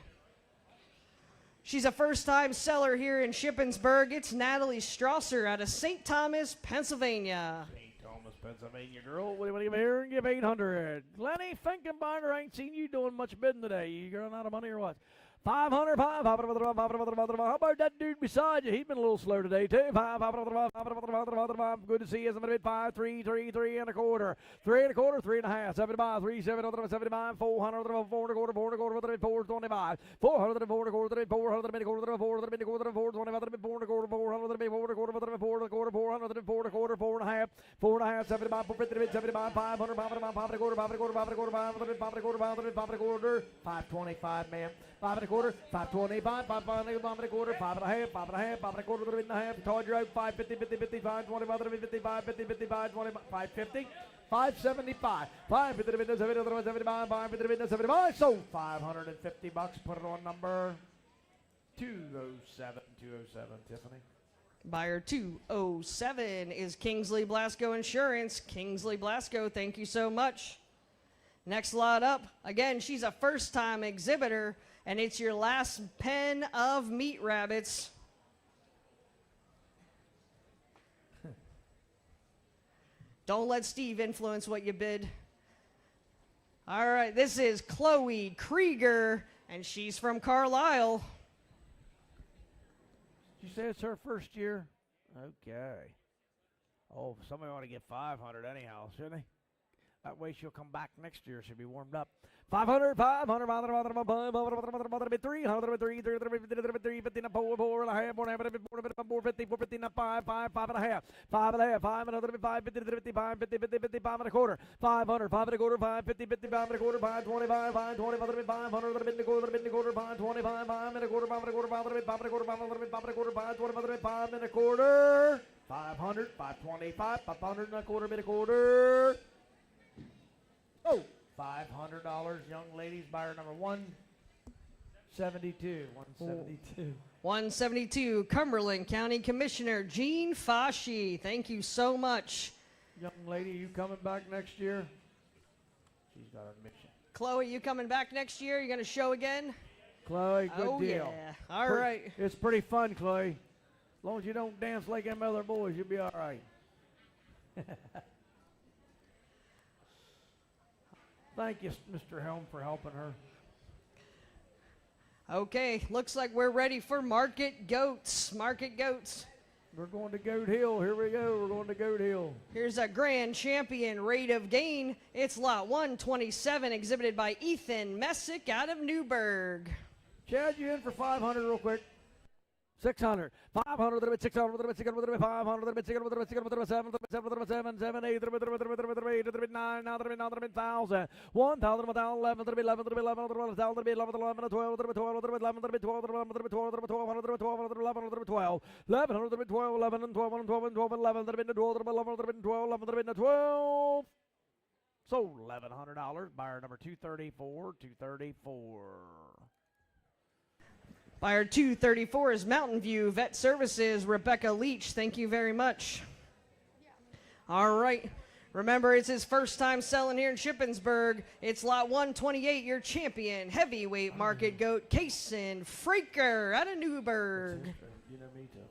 She's a first-time seller here in Shippensburg. It's Natalie Strasser out of St. Thomas, Pennsylvania. St. Thomas, Pennsylvania girl. What do you want to give here? Give 800. Lenny Finkenbinder, I ain't seen you doing much bidding today. You running out of money or what? 500. How about that dude beside you? He's been a little slow today, too. Good to see you. Somebody bid 5, 3, 3, 3 and a quarter. 3 and a quarter, 3 and a half. 75, 3, 7, 75, 400, 4 and a quarter, 4 and a quarter, 4, 25. 400, 4 and a quarter, 400, 4 and a quarter, 400, 4 and a quarter, 4, 25, 4 and a quarter, 400, 4 and a quarter, 4 and a quarter, 400, 4 and a quarter, 4 and a half. 4 and a half, 75, 75, 500, 5 and a quarter, 5 and a quarter, 5 and a quarter, 5 and a quarter, 5 and a quarter, 5 and a quarter, 525, man. 5 and a quarter, 525, 5 and a quarter, 5 and a half, 5 and a half, 5 and a quarter, 3 and a half. Todd Road, 550, 50, 55, 25, 55, 50, 55, 25, 550, 575, 550, 75, 550, 75. So 550 bucks. Put it on number 207, Tiffany. Buyer 207 is Kingsley Blasco Insurance. Kingsley Blasco, thank you so much. Next lot up. Again, she's a first-time exhibitor, and it's your last pen of meat rabbits. Don't let Steve influence what you bid. All right, this is Chloe Krieger, and she's from Carlisle. Did you say it's her first year? Okay. Oh, somebody ought to get 500 anyhow, shouldn't they? That way she'll come back next year. She'll be warmed up. 500, 500, 300, 350, 4, 4 and a half, 4 and a half, 450, 450, 5, 5 and a half, 5 and a half, 5 and another 5, 50, 55, 50, 50, 55 and a quarter, 500, 5 and a quarter, 5, 50, 55 and a quarter, 5, 25, 5, 25, 500, 5 and a quarter, 5, 25, 5 and a quarter, 5 and a quarter, 5 and a quarter, 5 and a quarter, 5 and a quarter, 500, 525, 500 and a quarter, and a quarter. Oh, $500, young ladies, buyer number 172. 172. 172, Cumberland County Commissioner Gene Fasci. Thank you so much. Young lady, you coming back next year? She's got a mission. Chloe, you coming back next year? You going to show again? Chloe, good deal. Yeah. All right. It's pretty fun, Chloe. As long as you don't dance like them other boys, you'll be all right. Thank you, Mr. Helm, for helping her. Okay, looks like we're ready for Market Goats. Market Goats. We're going to Goat Hill. Here we go. We're going to Goat Hill. Here's a grand champion rate of gain. It's lot 127, exhibited by Ethan Messick out of Newburgh. Chad, you in for 500 real quick. 600, 500, 600, 500, 7, 7, 8, 9, now 1,000, 1,000, 11, 11, 12, 11, 12, 12, 12. Sold $1,100. Buyer number 234, 234. Buyer 234 is Mountain View Vet Services, Rebecca Leach. Thank you very much. All right. Remember, it's his first time selling here in Shippensburg. It's lot 128, your champion, heavyweight market goat, Kason Fraker out of Newburgh. You know me too.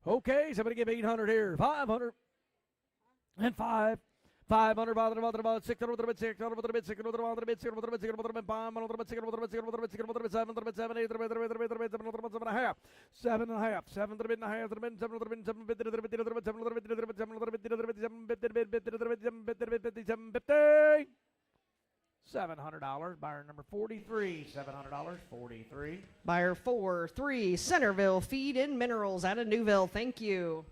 Okay, somebody give 800 here. 500 and 5. 500, 600, 600, 600, $700. Buyer number 43. $700. 43. Buyer 43, Centerville Feed and Minerals out of Newville. Thank you.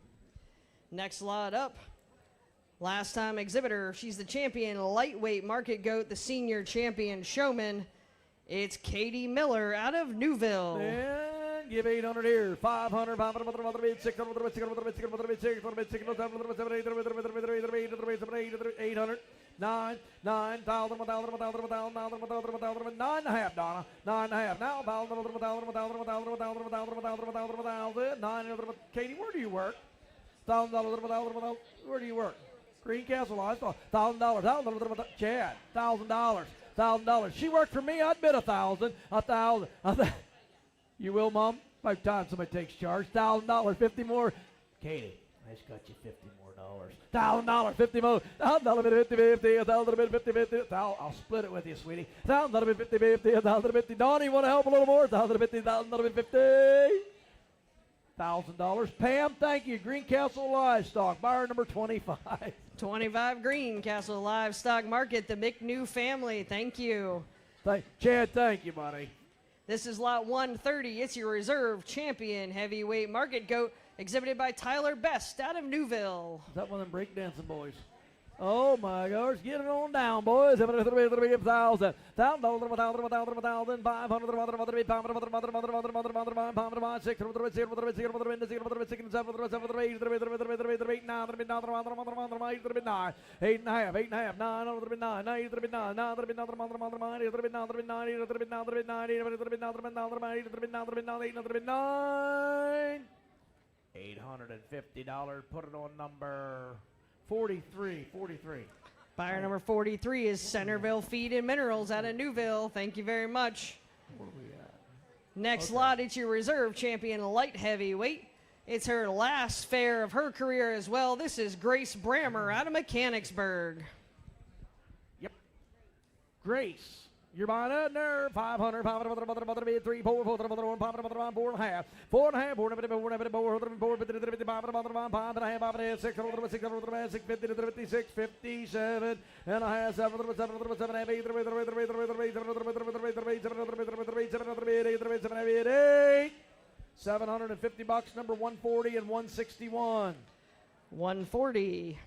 Next lot up. Last time exhibitor, she's the champion lightweight market goat, the senior champion showman. It's Katie Miller out of Newville. And give 800 here. 500, 800, 9, 9,000, 9.5, Donna. 9.5. Now, 9. Katie, where do you work? $1,000. Where do you work? Greencastle Livestock. $1,000. Chad. $1,000. She worked for me. I'd bid 1,000. 1,000. You will, Mom? By the time somebody takes charge. $1,000. 50 more. Katie, I just got you 50 more dollars. $1,000. 50 more. $1,000. 50. $1,000. 50. I'll split it with you, sweetie. $1,000. 50. $1,000. Donnie, you want to help a little more? $1,000. $1,000. $1,000. Pam, thank you. Greencastle Livestock. Buyer number 25. 25 Greencastle Livestock Market, the McNew family. Thank you. Chad, thank you, buddy. This is lot 130. It's your reserve champion heavyweight market goat, exhibited by Tyler Best out of Newville. Is that one of them breakdancing boys? Oh my gosh, get it on down, boys. 1,000, $1,000, 500, $850. Put it on number 43. Buyer number 43 is Centerville Feed and Minerals out of Newville. Thank you very much. Where are we at? Next lot, it's your reserve champion light heavyweight. It's her last fair of her career as well. This is Grace Brammer out of Mechanicsburg. Yep. Grace. You're buying it there. 500, 500, 3, 4, 4, 4, 4, 4, 4, 4.5. 4.5, 4.5, 650, 57 and a half, 750 bucks, number 140 and 161. 140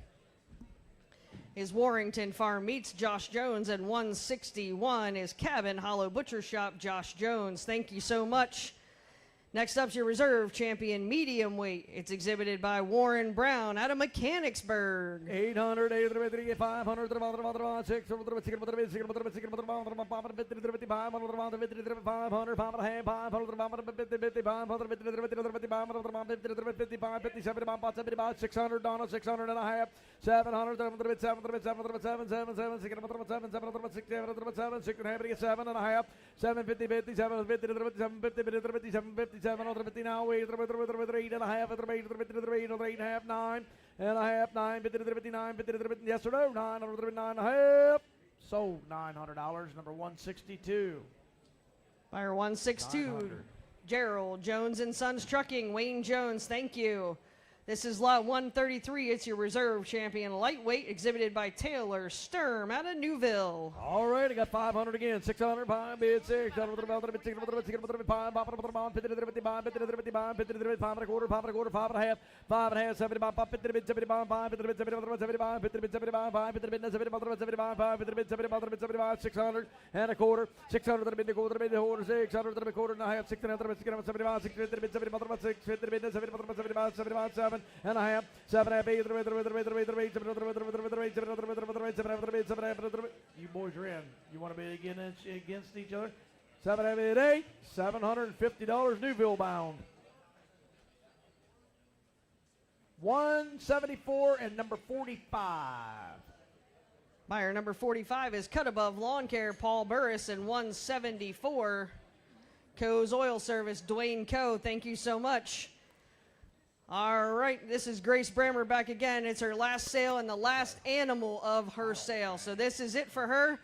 is Warrington Farm Meats, Josh Jones, and 161 is Cabin Hollow Butcher Shop, Josh Jones. Thank you so much. Next up's your reserve champion medium weight. It's exhibited by Warren Brown out of Mechanicsburg. 800, 800, 500, 600, Donna, 600 and a half, 700, 7 and a half, 750, 750 now, 8 and a half, 8 and a half, 9 and a half, 9, 59, yes or no, 9 and a half. Sold $900, number 162. Buyer 162, Gerald Jones and Sons Trucking, Wayne Jones, thank you. This is lot 133. It's your reserve champion lightweight, exhibited by Taylor Sturm out of Newville. All right, I got 500 again. 600, pound bid 600, bid 600, pound, pop, 50, 50, 5 and a quarter, 5 and a quarter, 5 and a half, 5 and a half, 70, 50 bid, 70, 5, 50 bid, 75, 50 bid, 75, 50 bid, 75, 50 bid, 75, 600 and a quarter, 600 to the bid, quarter, 600 to the quarter and a half, 600 to the 75, 6 50 bid, 75, 75, 7 and a half, 7 and a half, 8, you boys are in. You want to be against each other? 7 and a half, 8, $750 Newville bound. 174 and number 45. Buyer number 45 is Cut Above Lawn Care, Paul Burris, and 174, Coe's Oil Service, Dwayne Coe. Thank you so much. All right, this is Grace Brammer back again. It's her last sale and the last animal of her sale. So this is it for her.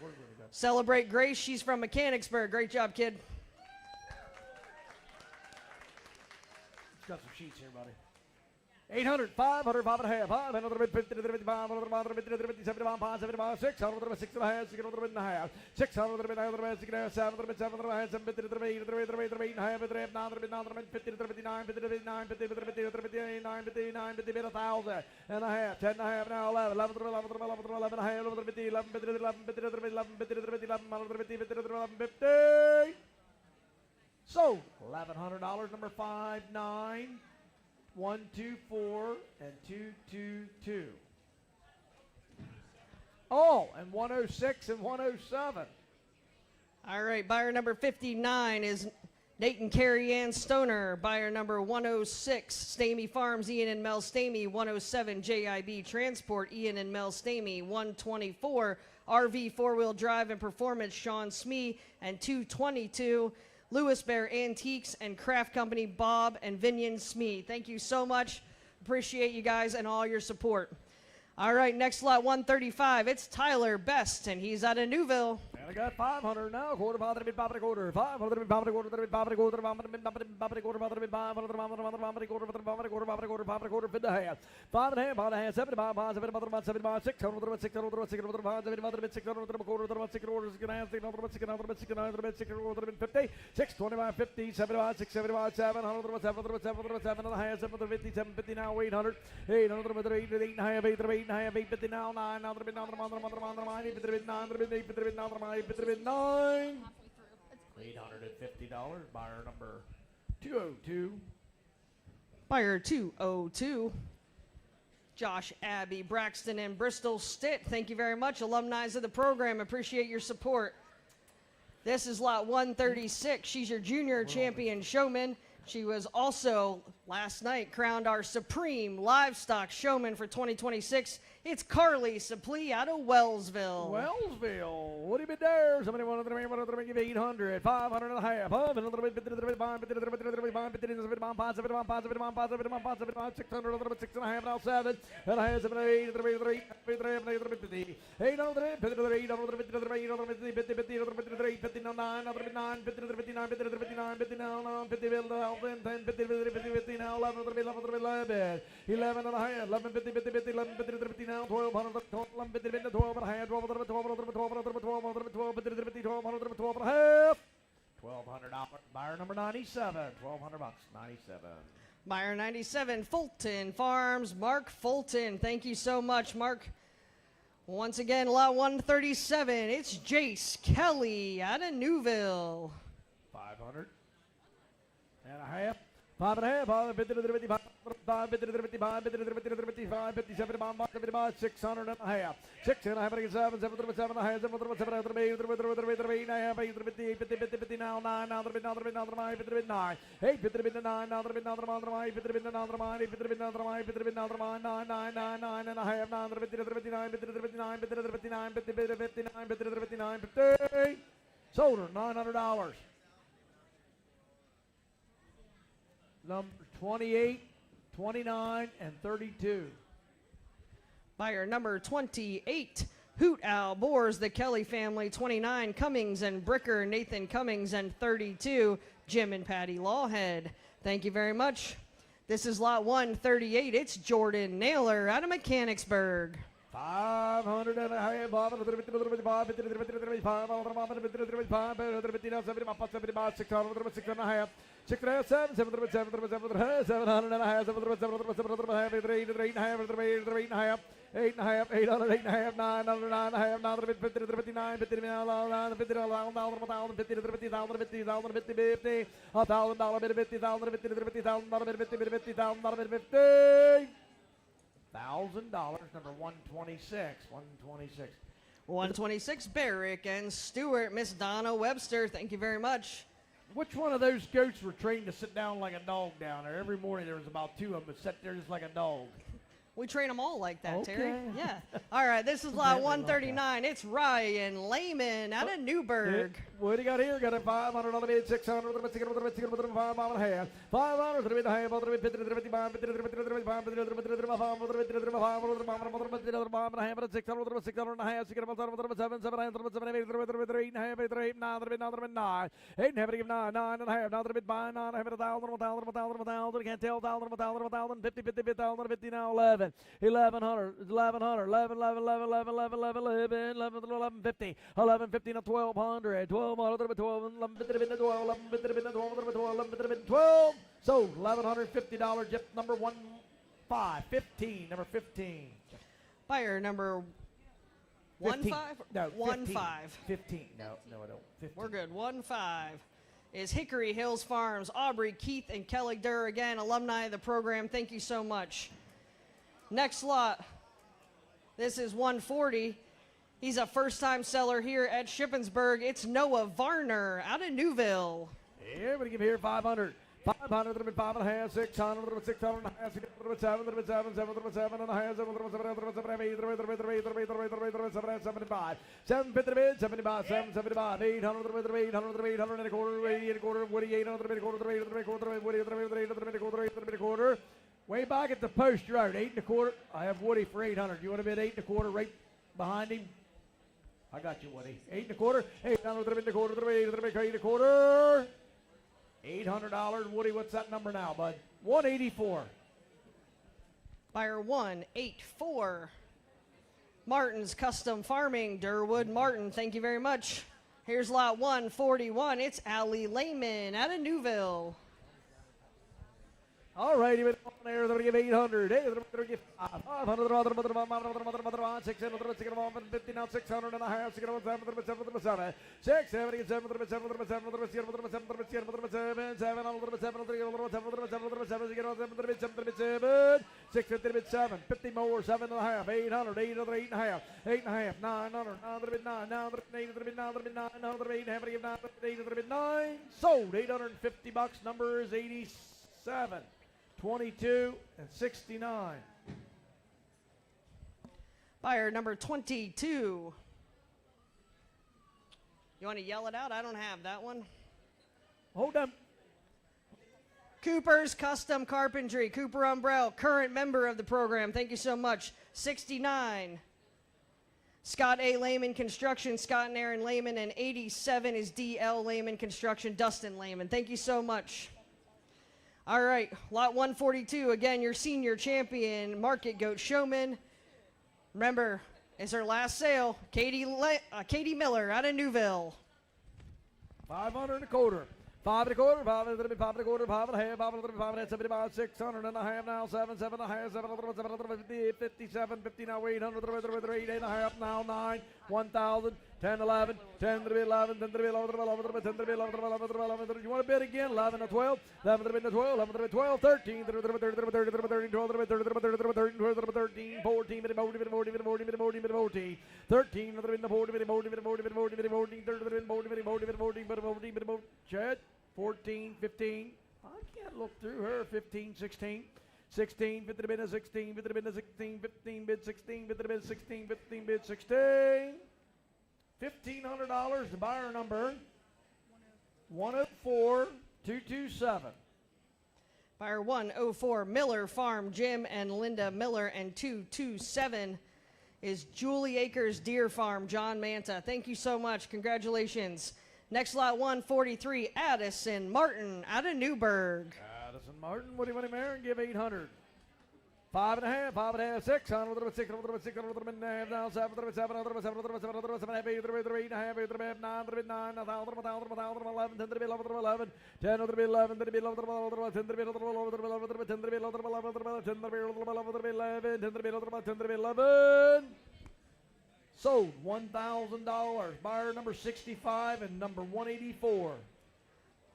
Celebrate Grace. She's from Mechanicsburg. Great job, kid. Got some sheets here, buddy. 800, 500, 5 and a half, 500, 50, 75, 150, 75, 75, 600, 6 and a half, 600 and a half, 600, 700, 700, 700, 8 and a half, 900, 50, 59, 59, 50, 59, 59, 50, 1,000 and a half, 10 and a half, now 11, 11, 11, 11, 11 and a half, 11, 50, 11, 50, 11, 50, 11, 50, 11, 50, 11, 50. So, $1,100, number 59. 124 and 222. Oh, and 106 and 107. All right, buyer number 59 is Nate and Carrie Ann Stoner. Buyer number 106, Stamey Farms, Ian and Mel Stamey. 107, JIB Transport, Ian and Mel Stamey. 124, RV Four-Wheel Drive and Performance, Sean Smee. And 222, Lewis Bear Antiques and Craft Company, Bob and Vinian Smee. Thank you so much. Appreciate you guys and all your support. All right, next lot 135. It's Tyler Best, and he's out of Newville. And I got 500 now. Quarter, 500, 500, quarter, 500, 500, quarter, 500, quarter, 500, 500, quarter, 500, 500, 500, quarter, 500, quarter, 500, quarter, 500, quarter, 50 half, 5 and a half, 5 and a half, 75, 75, 75, 600, 600, 600, 75, 600, quarter, 6 quarters, 6 and a half, 6 and a half, 6 and a half, 6 and a half, 6 quarter, 50, 625, 50, 75, 675, 700, 700, 700, 7 and a half, 750, 750 now, 800, 800, 8 and a half, 8 and a half, 850 now, 900, 900, 850, $850, buyer number 202. Buyer 202. Josh, Abby, Braxton, and Bristol Stitt. Thank you very much, alumni of the program. Appreciate your support. This is lot 136. She's your junior champion showman. She was also last night crowned our supreme livestock showman for 2026. It's Carly Suplee out of Wellsville. Wellsville. What do you bid there? Somebody wanted to give 800, 500 and a half, 600, 6 and a half, now 7 and a half, 7, 8, 8, $1,200. Buyer number 97. $1,200. 97. Buyer 97, Fulton Farms, Mark Fulton. Thank you so much, Mark. Once again, lot 137. It's Jace Kelly out of Newville. 500 and a half. 5 and a half, 555, 57, 600 and a half, 6 and a half, 7, 7, 7 and a half, 7, 7, 8, 8 and a half, 8, 50 now, 9, 9, 9, 9, 8, 50, 9, 9, 8, 50, 9, 9 and a half, 9, 59, 59, 50, sold her $900. Number 28, 29, and 32. Buyer number 28, Hoot Owl Boars, the Kelly family, 29, Cummings and Bricker, Nathan Cummings, and 32, Jim and Patty Lawhead. Thank you very much. This is lot 138. It's Jordan Naylor out of Mechanicsburg. 500 and a half, $1,000, number 126. 126, Barrick and Stewart. Miss Donna Webster, thank you very much. Which one of those goats were trained to sit down like a dog down there? Every morning there was about 2 of them that sat there just like a dog. We train them all like that, Terry. Okay. Yeah. All right, this is lot 139. It's Ryan Lehman out of Newburgh. What do you got here? Got a 500 on the bid, 600 on the bid, 500, 1100, 1100, 11, 11, 11, 11, 11, 11, 11, 11, 11, 50, 11, 15, 1200, 1200, 12, 11, 12, 11, 12, 12, sold, $1,150, Jeff number 15, number 15. Buyer number 15. 15? No, 15. 15. No, I don't. 15. We're good. 15 is Hickory Hills Farms. Aubrey, Keith, and Kelly Durr, again, alumni of the program. Thank you so much. Next lot, this is 140. He's a first-time seller here at Shippensburg. It's Noah Varner out of Newville. Everybody give here 500. 500, 5 and a half, 600, 600 and a half, 7, 7, 7 and a half, 75, 750 bid, 75, 775, 800, 800 and a quarter, 80 and a quarter, Woody 800 and a quarter, 800 and a quarter, Woody 800 and a quarter, 800 and a quarter. Way back at the post road, 8 and a quarter. I have Woody for 800. You want to bid 8 and a quarter right behind him? I got you, Woody. 8 and a quarter, 800 and a quarter, 8 and a quarter. $800. Woody, what's that number now, bud? 184. Buyer 184. Martin's Custom Farming, Durwood Martin. Thank you very much. Here's lot 141. It's Allie Lehman out of Newville. All right, even on there, they're going to give 800. They're going to give 500. 650 now, 600 and a half, 600, 7, 6, 70, 7, 50 more, 7 and a half, 800, 8 and a half, 8 and a half, 900, 909, 809, sold, $850. Number is 87. 22 and 69. Buyer number 22. You want to yell it out? I don't have that one. Hold on. Cooper's Custom Carpentry, Cooper Umbrell, current member of the program. Thank you so much. 69. Scott A. Lehman Construction, Scott and Aaron Lehman, and 87 is D.L. Lehman Construction, Dustin Lehman. Thank you so much. All right, lot 142, again, your senior champion, Market Goat Showman. Remember, it's her last sale, Katie Miller out of Newville. 500 and a quarter. 5 and a quarter, 5 and a quarter, 5 and a half, 5 and a half, 75, 600 and a half now, 7, 7 and a half, 750, 57, 50 now, 800, 8 and a half now, 9, 1,000, 10, 11, 10 to be 11, 10 to be 11, 11, 10 to be 11, 11, 11, you want to bid again? 11 to 12, 11 to be 12, 11 to be 12, 13, 13, 12, 13, 14, 14, 15. I can't look through her. 15, 16. 16, 50 to bid a 16, 50 to bid a 16, 15 bid 16, 50 to bid 16, 15 bid 16. $1,500, the buyer number 104227. Buyer 104, Miller Farm, Jim and Linda Miller, and 227 is Julie Acres Deer Farm, John Manta. Thank you so much. Congratulations. Next lot 143, Addison Martin out of Newburgh. Addison Martin, Woody Marin, give 800. 5.5, 5.5, 600, 600, 600, now 7, 7, 7, 7, 8, 8.5, 9, 9, 1,000, 11, 10, 11, 11, 10, 11, 10, 11, 11, 10, 11, 11. Sold $1,000. Buyer number 65 and number 184.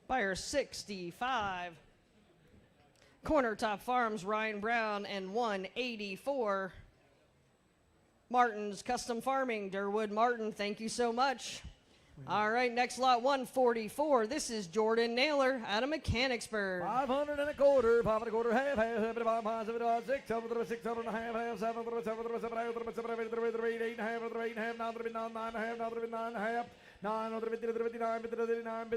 Buyer 65. Corner Top Farms, Ryan Brown, and 184. Martin's Custom Farming, Durwood Martin. Thank you so much. All right, next lot 144. This is Jordan Naylor out of Mechanicsburg. 500 and a quarter, 5 and a quarter, half, 7, 600, 600 and a half, 7, 7, 7, 8 and a half, 9, 9 and a half. 959, 59, 59,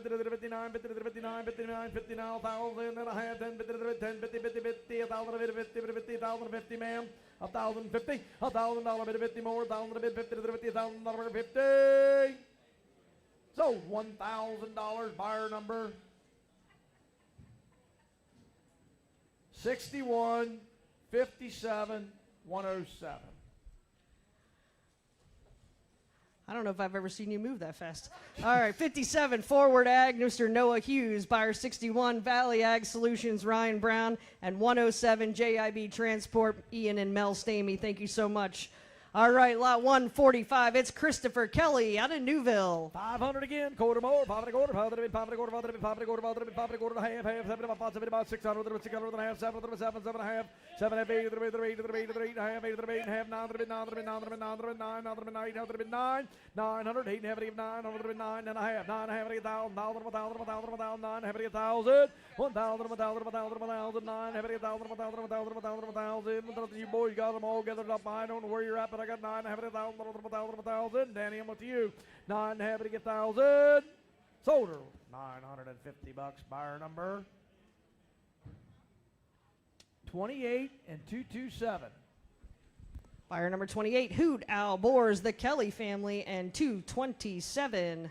50 now, 1,000 and a half, 10, 10, 50, 1,000, 50, ma'am, 1,050, $1,000, 50 more, 1,000, 50, $1,000, 50. So $1,000, buyer number 61, 57, 107. I don't know if I've ever seen you move that fast. All right, 57, Forward Ag, Mr. Noah Hughes. Buyer 61, Valley Ag Solutions, Ryan Brown. And 107, JIB Transport, Ian and Mel Stamey. Thank you so much. All right, lot 145, it's Christopher Kelly out of Newville. 500 again, quarter more, 5 and a quarter, 5 and a quarter, 5 and a quarter, 5 and a quarter, 5 and a quarter, half, 7 about 5, 7 about 600, 600 and a half, 7, 7, 7 and a half, 7 and a half, 8 and a half, 8 and a half, 9, 9, 900, 8 and a half, 9 and a half, 9 and a half, 8,000, 1,000, 9 and a half, 1,000, 1,000, 9, 1,000, you boys got them all gathered up. I don't know where you're at, but I got 9 and a half, 1,000. Danny, I'm with you. 9 and a half, 1,000. Sold her $950. Buyer number 28 and 227. Buyer number 28, Hoot Al Boers, the Kelly family, and 227.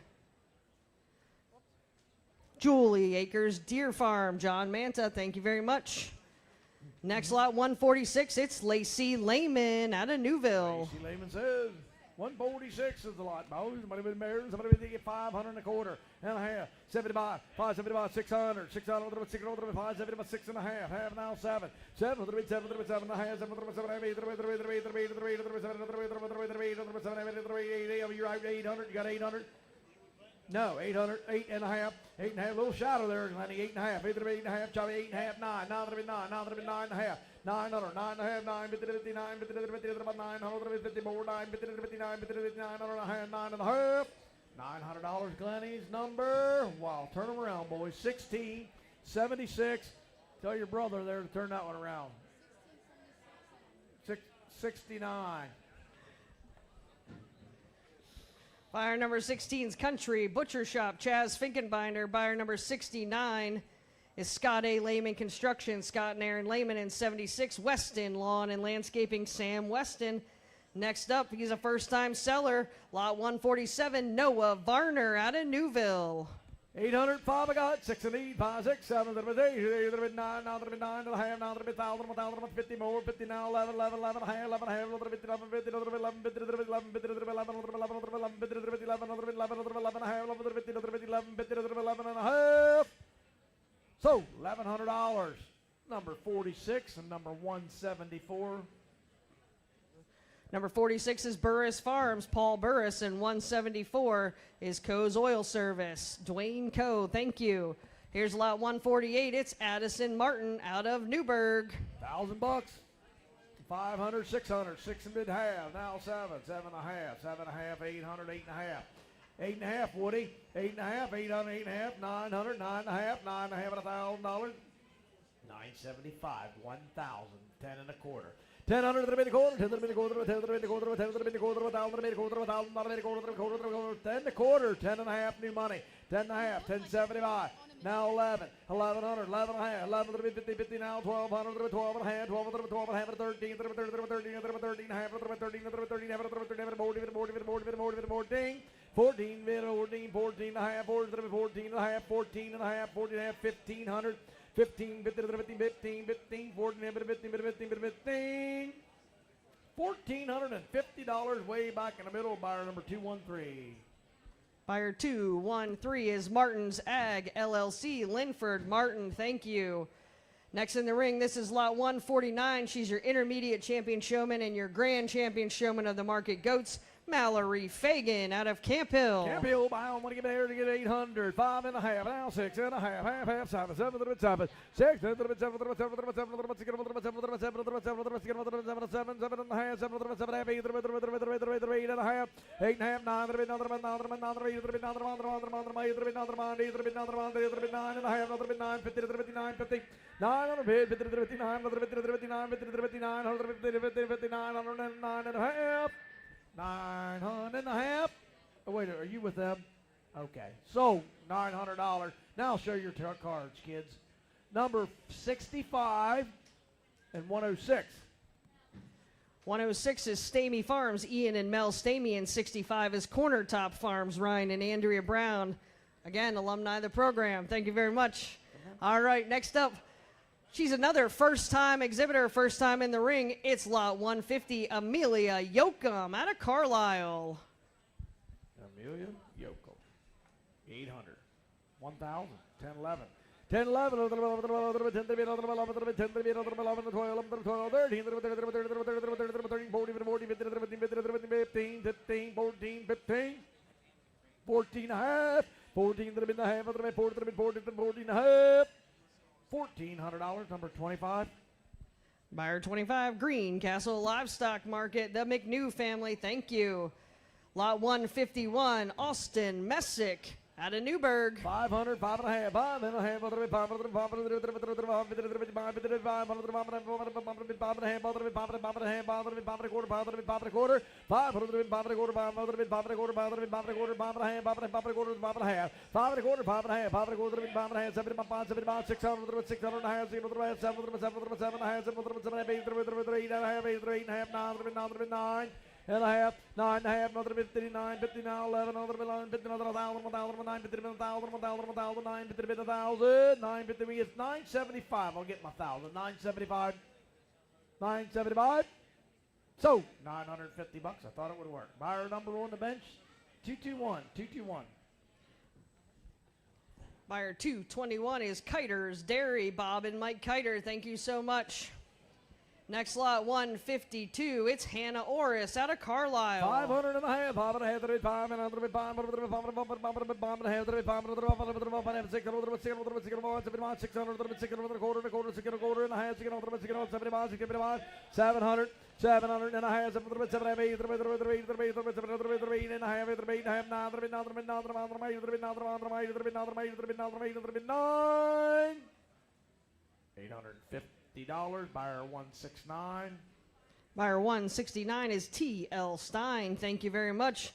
Julie Acres Deer Farm, John Manta. Thank you very much. Next lot 146, it's Lacey Lehman out of Newville. Lacey Lehman says 146 is the lot, boys. Somebody with bears, somebody with 500 and a quarter and a half. 75, 575, 600, 600, 575, 6 and a half. Half now 7. 7, 7 and a half, 7, 7, 8, 800. You got 800. No, 800, 8 and a half, 8 and a half, a little shadow there, Lenny, 8 and a half, 8 and a half, Charlie, 8 and a half, 9, 9 and a half, 900, 9 and a half, 9, 59, 950 more, 9, 59, 900 and a half, 9 and a half, $900, Glenny's number, wow, turn them around, boys, 16, 76, tell your brother there to turn that one around, 69. Buyer number 16's Country Butcher Shop, Chaz Finkenbinder. Buyer number 69 is Scott A. Lehman Construction, Scott and Aaron Lehman. And 76, Weston Lawn and Landscaping, Sam Weston. Next up, he's a first-time seller. Lot 147, Noah Varner out of Newville. 800, 5 I got, 6 and 8, 5, 6, 7, 8, 9, 9 and a half, 9, 1,000, 1,050 more, 50 now, 11, 11, 11 and a half, 11 and a half, 11, 50, 11, 50, 11, 11, 11, 11, 11, 11, 11 and a half. So, $1,100. Number 46 and number 174. Number 46 is Burris Farms, Paul Burris, and 174 is Coe's Oil Service, Dwayne Coe. Thank you. Here's lot 148. It's Addison Martin out of Newburgh. $1,000. 500, 600, 6 and a half. Now 7, 7 and a half, 7 and a half, 800, 8 and a half. 8 and a half, Woody. 8 and a half, 800, 8 and a half, 900, 9 and a half, 9 and a half, and $1,000. 975, 1,000, 10 and a quarter. 10 to the quarter, 10 to the quarter, 10 to the quarter, 10 to the quarter, 1,000 to the quarter, 1,000 to the quarter, 10 to quarter, 10 and a half new money, 10 and a half, 1075, Now 11, 1100, 11 and a half, 11, 50, 50 now, 1200, 12 and a half, 12, 12 and a half, 13, 13, 13 and a half, 13, 13 and a half, 14, 14 and a half, 14 and a half, 14 and a half, 14 and a half, 1500, 15, 15, 15, 15, 14, 15, 15, 15. $1,450 way back in the middle, buyer number 213. Buyer 213 is Martin's Ag LLC, Linford. Martin, thank you. Next in the ring, this is lot 149. She's your intermediate champion showman and your grand champion showman of the market goats, Mallory Fagan out of Camp Hill. Camp Hill, buy on, want to get there to get 800. 5 and a half, now 6 and a half, half, half, 7, 7, 7, 7, 6, 7, 7, 7, 7, 7, 7, 7, 7 and a half, 7, 7, 8, 8 and a half, 8 and a half, 9, 9 and a half, 9, 50, 59, 50, 900, 59, 59, 59 and a half. 900 and a half. Oh, wait, are you with them? Okay. So, $900. Now show your cards, kids. Number 65 and 106. 106 is Stamey Farms, Ian and Mel Stamey, and 65 is Corner Top Farms, Ryan and Andrea Brown. Again, alumni of the program. Thank you very much. All right, next up, she's another first-time exhibitor, first time in the ring. It's lot 150, Amelia Yoakum out of Carlisle. Amelia Yoakum. 800. 1,000. 10, 11. 10, 11, 10, 11, 10, 11, 10, 11, 11, 10, 11, 11, 12, 12, 13, 13, 14, 14, 15, 15, 14, 15, 14 and a half, 14 and a half, 14 and a half. $1,400, number 25. Buyer 25, Greencastle Livestock Market, the McNew family, thank you. Lot 151, Austin Messick out of Newburgh. 500, 5 and a half, 5 and a half, 5 and a half, 5 and a half, 5 and a quarter, 5 and a quarter, 5 and a quarter, 5 and a quarter, 5 and a quarter, 5 and a quarter, 5 and a quarter, 5 and a half, 5 and a quarter, 5 and a half, 5 and a quarter, 5 and a half, 5 and a quarter, 5 and a half, 7 and a half, 7 and a half, 600, 600 and a half, 7 and a half, 7 and a half, 7 and a half, 8 and a half, 8 and a half, 9 and a half, 9 and a half, another 59, 59, 11, another 11, 50, another 1,000, 1,000, 9, 50, 1,000, 1,000, 1,000, 9, 50, 1,000, 9, 50, me, it's 975. I'll get my 1,000, 975, 975. So, $950. I thought it would work. Buyer number on the bench, 221, 221. Buyer 221 is Kiters Dairy, Bob and Mike Kiter. Thank you so much. Next lot 152, it's Hannah Orris out of Carlisle. 500 and a half, 5 and a half, 35 and a half, 5 and a half, 35 and a half, 600, quarter and a half, 700, 700 and a half, 7 and a half, 8 and a half, 8 and a half, 9, $850, buyer 169. Buyer 169 is T.L. Stein. Thank you very much.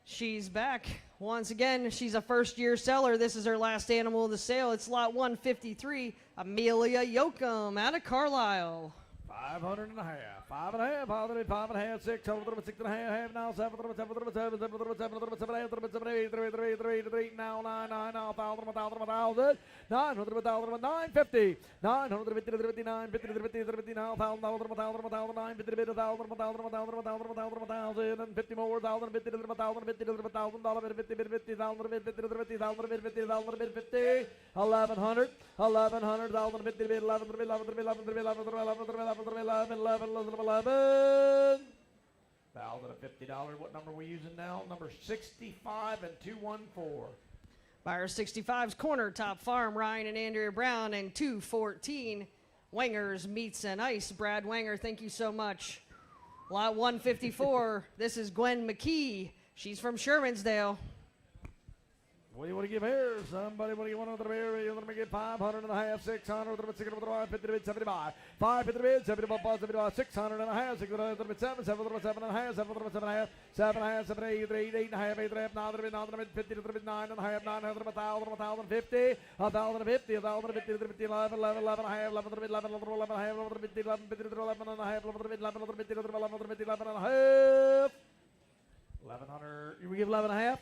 She's back. Once again, she's a first-year seller. This is her last animal of the sale. It's lot 153, Amelia Yoakum out of Carlisle. 500 and a half, 5 and a half, 5 and a half, 6, 6 and a half, now 7, 7, 7, 7, 7, 8, now 9, 9, now 1,000, 1,000, 1,000, 900, 1,000, 950, 950, 950, now 1,000, 1,000, 1,000, 1,000, 950, 1,000, 1,000, 1,000, 1,000, 1,000, 1,000, and 50 more, 1,000, 50, 1,000, 50, $1,000, 50, 50, 1,000, 50, 50, 1,000, 50, 1,000, 50, 1,100, 1,100, 1,000, 50, 11, 11, 11, 11, 11, 11, 11, $1,050. What number are we using now? Number 65 and 214. Buyer 65's Corner Top Farm, Ryan and Andrea Brown, and 214, Wangers Meats and Ice. Brad Wanger, thank you so much. Lot 154, this is Gwen McKee. She's from Shermansdale. What do you want to give here? Somebody want to give one of the beer? You want to get 500 and a half, 600, 50 bid, 75. 5 50 bid, 75, 600 and a half, 600 bid, 7, 7 and a half, 7 and a half, 7 and a half, 7 8, 8 and a half, 8 and a half, 9 bid, 50 bid, 9 and a half, 900, 1,000, 1,050, 1,050, 1,050, 11, 11, 11 and a half, 11 bid, 11, 11 and a half, 11 bid, 11 bid, 11 and a half, 11 bid, 11 bid, 11 bid, 11 and a half. 1,100. You give 11 and a half?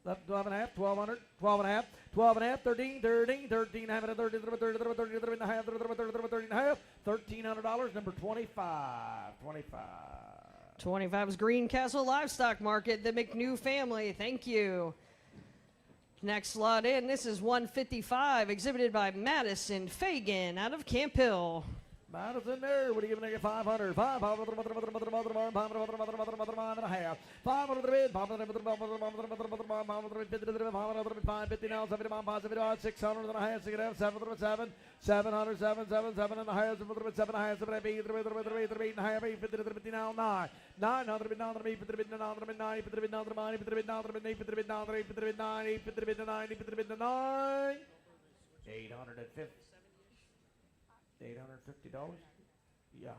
12 and a half, 1,200, 12 and a half, 12 and a half, 13, 13, 13, 13 and a half, 13 and a half, 13 and a half, $1,300, number 25, 25. 25 is Greencastle Livestock Market, the McNew family. Thank you. Next lot in, this is 155, exhibited by Madison Fagan out of Camp Hill. Madison there. What are you giving? 500. 500 and a half. 500 bid. 550 now. 600 and a half. 707. 700. 777 and a half. 7 and a half. 7 and a half. 850 now. 9. 900 now. 850 now. 9. 850 now. 9. 850 now. 850 now. 850 9. 850 9. 850 9. 850. $850? Yeah.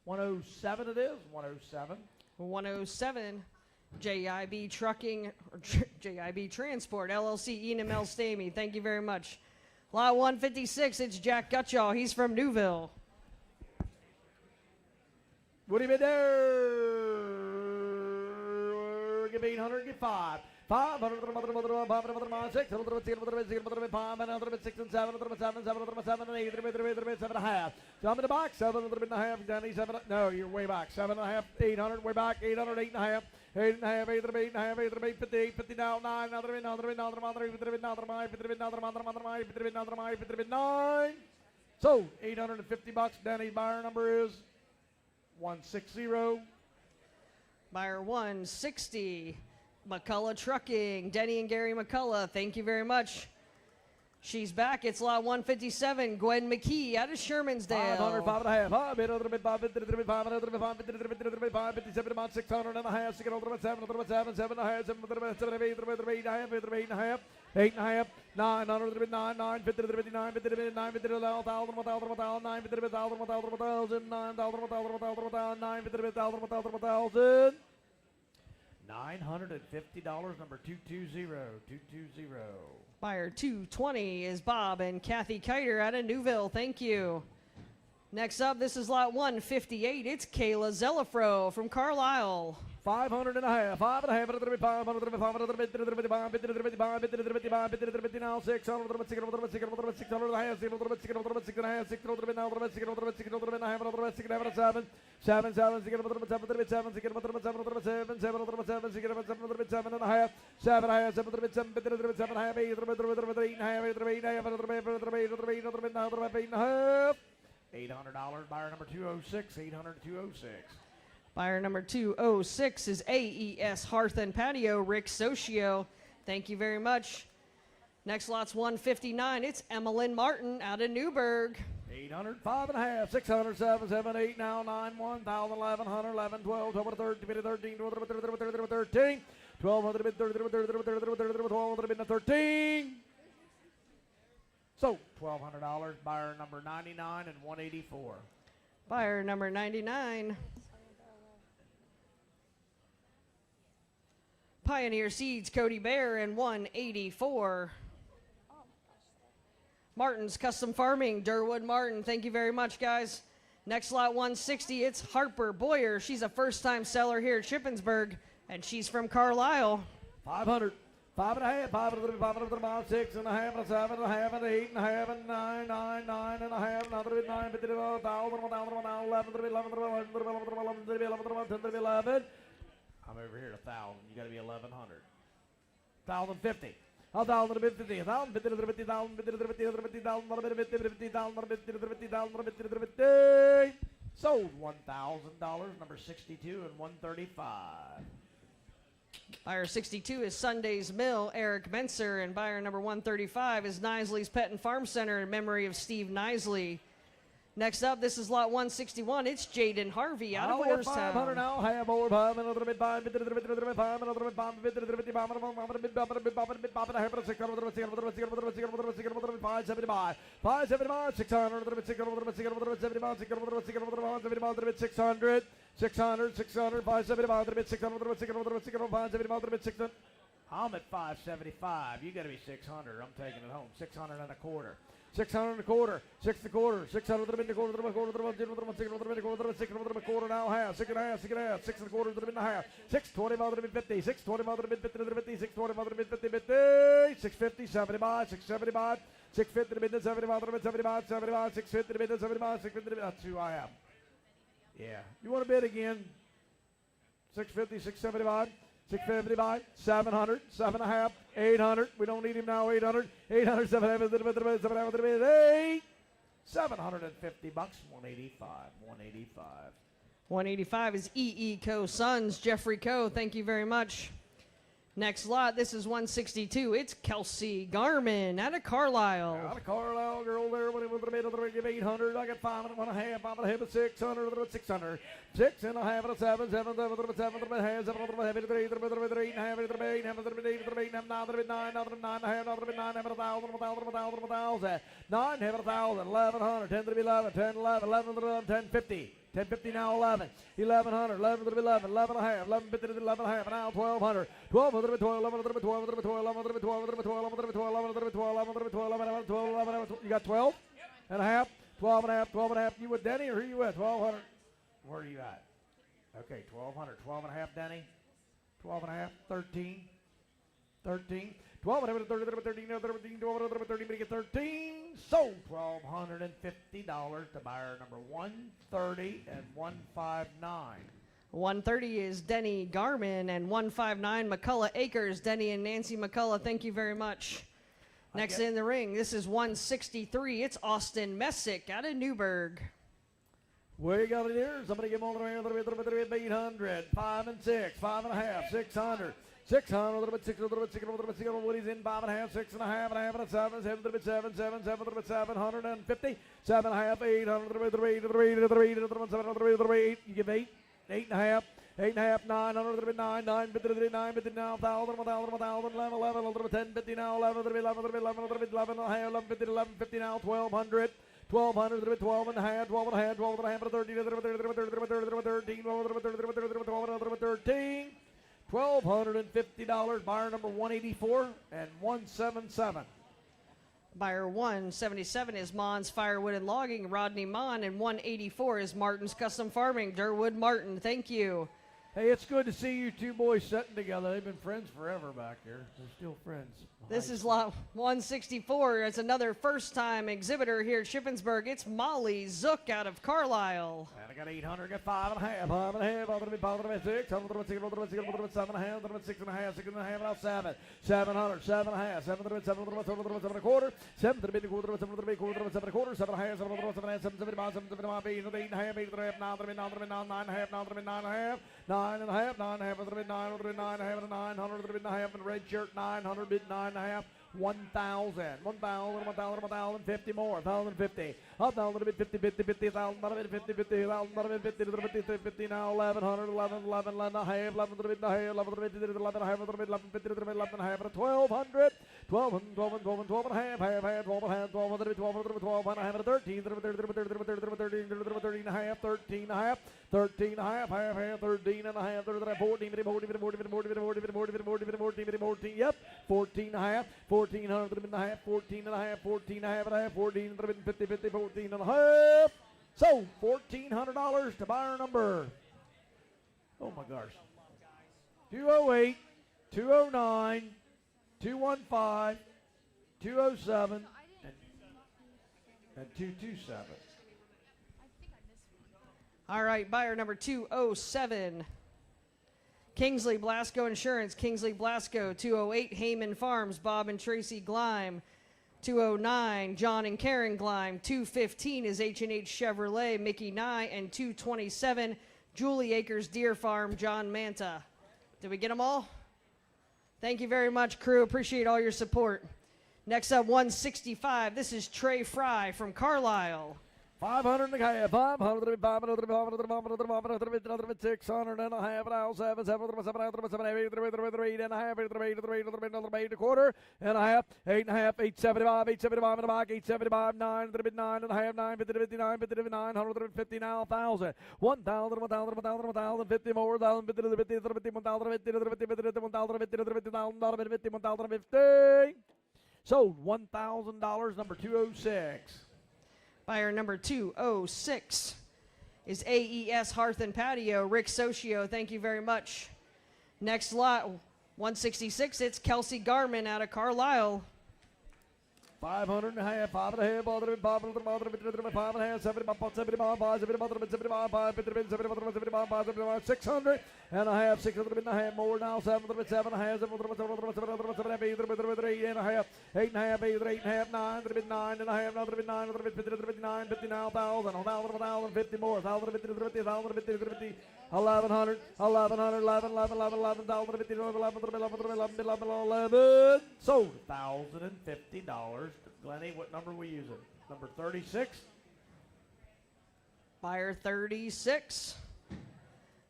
107 it is. 107. 107, JIB Trucking, or JIB Transport, LLC, Ian and Mel Stamey. Thank you very much. Lot 156, it's Jack Gutchaw. He's from Newville. What do you bid there? Give 800, give 5. 500, 600, 6 and 7, 7 and 8, 7 and a half. Jump in the box, 7 and a half, Danny, 7. No, you're way back. 7 and a half, 800, way back, 800, 8 and a half. 8 and a half, 8 and a half, 8 and a half, 58, 50 now, 9, another bid, 9. So, $850. Danny's buyer number is 160. Buyer 160. McCullough Trucking, Denny and Gary McCullough, thank you very much. She's back. It's lot 157, Gwen McKee out of Shermansdale. 500, 5 and a half. 5 bid, 5 bid, 5 bid, 5 bid, 5 bid, 5 57, about 600 and a half. 7, 7 and a half, 7 and a half, 8 and a half, 8 and a half, 8 and a half, 900, 9, 9, 50, 9, 50, 9, 50, 1,000, 1,000, 1,000, 9, 50, 1,000, 1,000, 1,000, 9,000, 1,000, 1,000, 9, 50, 1,000, 1,000, 1,000. $950, number 220, 220. Buyer 220 is Bob and Kathy Kiter out of Newville. Thank you. Next up, this is lot 158. It's Kayla Zellafro from Carlisle. 500 and a half, 5 and a half, 500, 500, now 600, 600 and a half, 600 and a half, 600 now, 600 and a half, 7, 7, 7, 7, 7, 7, 7, 7, 7 and a half, 7 and a half, 7 and a half, 8 and a half. $800, buyer number 206, 800, 206. Buyer number 206 is AES Hearth and Patio, Rick Socio. Thank you very much. Next lot's 159. It's Emmeline Martin out of Newburgh. 800, 5 and a half, 600, 7, 7, 8, now 9, 1,000, 1,100, 11, 12, 12, 13, 13, 12, 13, 12, 13. So, $1,200, buyer number 99 and 184. Buyer number 99. Pioneer Seeds, Cody Bear, and 184. Martin's Custom Farming, Durwood Martin. Thank you very much, guys. Next lot 160, it's Harper Boyer. She's a first-time seller here at Shippensburg, and she's from Carlisle. 500. 5 and a half, 5 and a half, 6 and a half, and 7 and a half, and 8 and a half, and 9, 9, 9 and a half, another 9, 1,000, 1,000, 11, 11. I'm over here at 1,000. You got to be 1,100. 1,050. 1,050. 1,050. 1,050. Sold $1,000. Number 62 and 135. Buyer 62 is Sunday's Mill, Eric Menser, and buyer number 135 is Nisley's Pet and Farm Center in memory of Steve Nisley. Next up, this is lot 161. It's Jaden Harvey out of we got 500 Orrstown. now. Have over 5, another bit, 5, another bit, 5, another bit, 5, another bit, 5, another bit, 575, 575, 600, 600, 600, 575, I'm at 575. You got to be 600. I'm taking it home. 600 and a quarter. 600 and a quarter. 6 and a quarter. 600 and a quarter. 6 and a quarter now half. 6 and a half. 6 and a half. 6 and a quarter and a half. 620 50. 620 50. 620 50. 650 75. 675. 650 75. 75. 75. 650 75. 650. That's who I am. Yeah. You want to bid again? 650. 675. 655, 700, 7.5, 800. We don't need him now. 800, 800, 700, 8, 750 bucks. 185, 185. 185 is E.E. Co. Sons, Jeffrey Co. Thank you very much. Next lot, this is 162. It's Kelsey Garmin out of Carlisle. Out of Carlisle, girl there. When it was the middle, give 800. I got 5 and 1.5. 5 and a half, 600, 600. 6 and a half, 7, 7, 7, 7, 7, 7, 7, 7, 3, 3, 3, 3, 8 and a half, 8, 8, 9, 9, 9, 9, 9, 1,000, 9, 1,000, 1,100, 10 to 11, 10, 11, 11, 10, 50. 1050 now 11, 1100, 11 to 11, 11 and a half, 1150 to 11 and a half, now 1200, 1200 to 12, 1100 to 12, 1100 to 12, 1100 to 12, 1100 to 12, 1100 to 12, 1100 to 12, 1100 to 12, 1100 to 12, 1100 to 12, you got 12 and a half, 12 and a half, 12 and a half. You with Denny or who you with? 1200. Where are you at? Okay, 1200, 12 and a half, Denny. 12 and a half, 13, 13. 12, 13, 13, 13, 12, 13, 13. Sold $1,250 to buyer number 130 and 159. 130 is Denny Garmin and 159 McCullough Acres. Denny and Nancy McCullough, thank you very much. Next in the ring, this is 163. It's Austin Messick out of Newburgh. Where you got it here? Somebody give them all the way, 800, 5 and 6, 5 and a half, 600. 600, a little bit, 600, a little bit, 600, a little bit, 600, Woody's in 5 and a half, 6 and a half, and a half, and a 7, 7, a little bit, 7, 7, 7, a little bit, 750, 7 and a half, 800, a little bit, 8, you give 8, 8 and a half, 8 and a half, 900, a little bit, 9, 9, 50 now, 1,000, 1,000, 1,000, 11, 11, a little bit, 10, 50 now, 11, a little bit, 11, a little bit, 11, a little bit, 11 and a half, 11, 50, 11, 50 now, 1,200. 1,200, a little bit, 12 and a half, 12 and a half, 12 and a half, 13, 13, $1,250, buyer number 184 and 177. Buyer 177 is Mons Firewood and Logging, Rodney Mon, and 184 is Martin's Custom Farming, Durwood Martin. Thank you. Hey, it's good to see you two boys sitting together. They've been friends forever back here. They're still friends. This is lot 164. It's another first-time exhibitor here at Shippensburg. It's Molly Zook out of Carlisle. And I got 800, got 5 and a half, 5 and a half, 5 and a half, 6, 7 and a half, 6 and a half, 6 and a half, 6 and a half, now 7, 700, 7 and a half, 7 and a quarter, 7 and a quarter, 7 and a quarter, 7 and a quarter, 7 and a half, 7 and a half, 7 and a half, 7 and a half, 7 and a half, 8 and a half, 8 and a half, 9 and a half, 9 and a half, 9 and a half, 9 and a half, 9 and a half, 9 and a half, 9 and a half, 9 and a half, 900 and a half, and red shirt 900, bid 9 and a half. 1,000, 1,000, 1,000, 1,000, 50 more, 1,050, 1,000, 50, 50, 50, 1,000, 50, 50, 1,000, 50, 50, 50, now 1,100, 11, 11, 11 and a half, 11, 11, 11 and a half, 11, 50, 11 and a half, 1,200, 12, 12, 12, 12 and a half, 12 and a half, 12 and a half, 12 and a half, 13, 13 and a half, 13 and a half, 13 and a half, 13 and a half, 14, 14, yep, 14 and a half, 1,400 and a half, 14 and a half, 14 and a half, 14, 50, 50, 14 and a half. So $1,400 to buyer number. Oh my gosh. 208, 209, 215, 207, and 227. All right, buyer number 207. Kingsley Blasco Insurance, Kingsley Blasco. 208, Heyman Farms, Bob and Tracy Glime. 209, John and Karen Glime. 215 is H&H Chevrolet, Mickey Nye. And 227, Julie Acres Deer Farm, John Manta. Did we get them all? Thank you very much, crew. Appreciate all your support. Next up, 165. This is Trey Fry from Carlisle. 500 and a half, 500, 500, 500, 600 and a half, now 7, 7, 7, 8 and a half, 8 a quarter and a half, 8 and a half, 875, 875 and a back, 875, 9, 9 and a half, 9, 59, 59, 150 now, 1,000, 1,000, 1,000, 1,000, 1,050 more, 1,000, 50, 50, 50, 1,050, 50, 50, 1,050, 50, 1,050, 1,050. Sold $1,000, number 206. Buyer number 206 is AES Hearth and Patio, Rick Socio. Thank you very much. Next lot, 166, it's Kelsey Garman out of Carlisle. 500 and a half, 5 and a half, 5 and a half, 75, 600 and a half, 600 and a half more now, 7 and a half, 8 and a half, 8 and a half, 8 and a half, 9 and a half, 9, 50 now, 1,000, 1,050 more, 1,050, 1,050, 1,100, 1,100, 11, 11, 11, 11, sold $1,050. Glennie, what number are we using? Number 36? Buyer 36.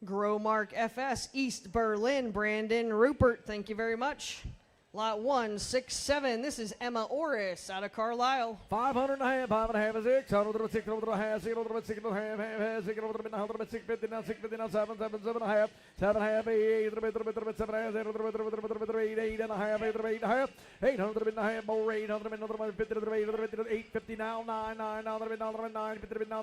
Growmark FS, East Berlin, Brandon Rupert. Thank you very much. Lot 167, this is Emma Orris out of Carlisle. 500 and a half, 5 and a half, 600, 600 and a half, 600, 600 and a half, 600, 650 now, 650 now, 7, 7, 7 and a half, 7 and a half, 8, 7 and a half, 8 and a half, 8 and a half, 800 and a half, more, 800 and 850 now, 9, 9, 9, 9, 50 now,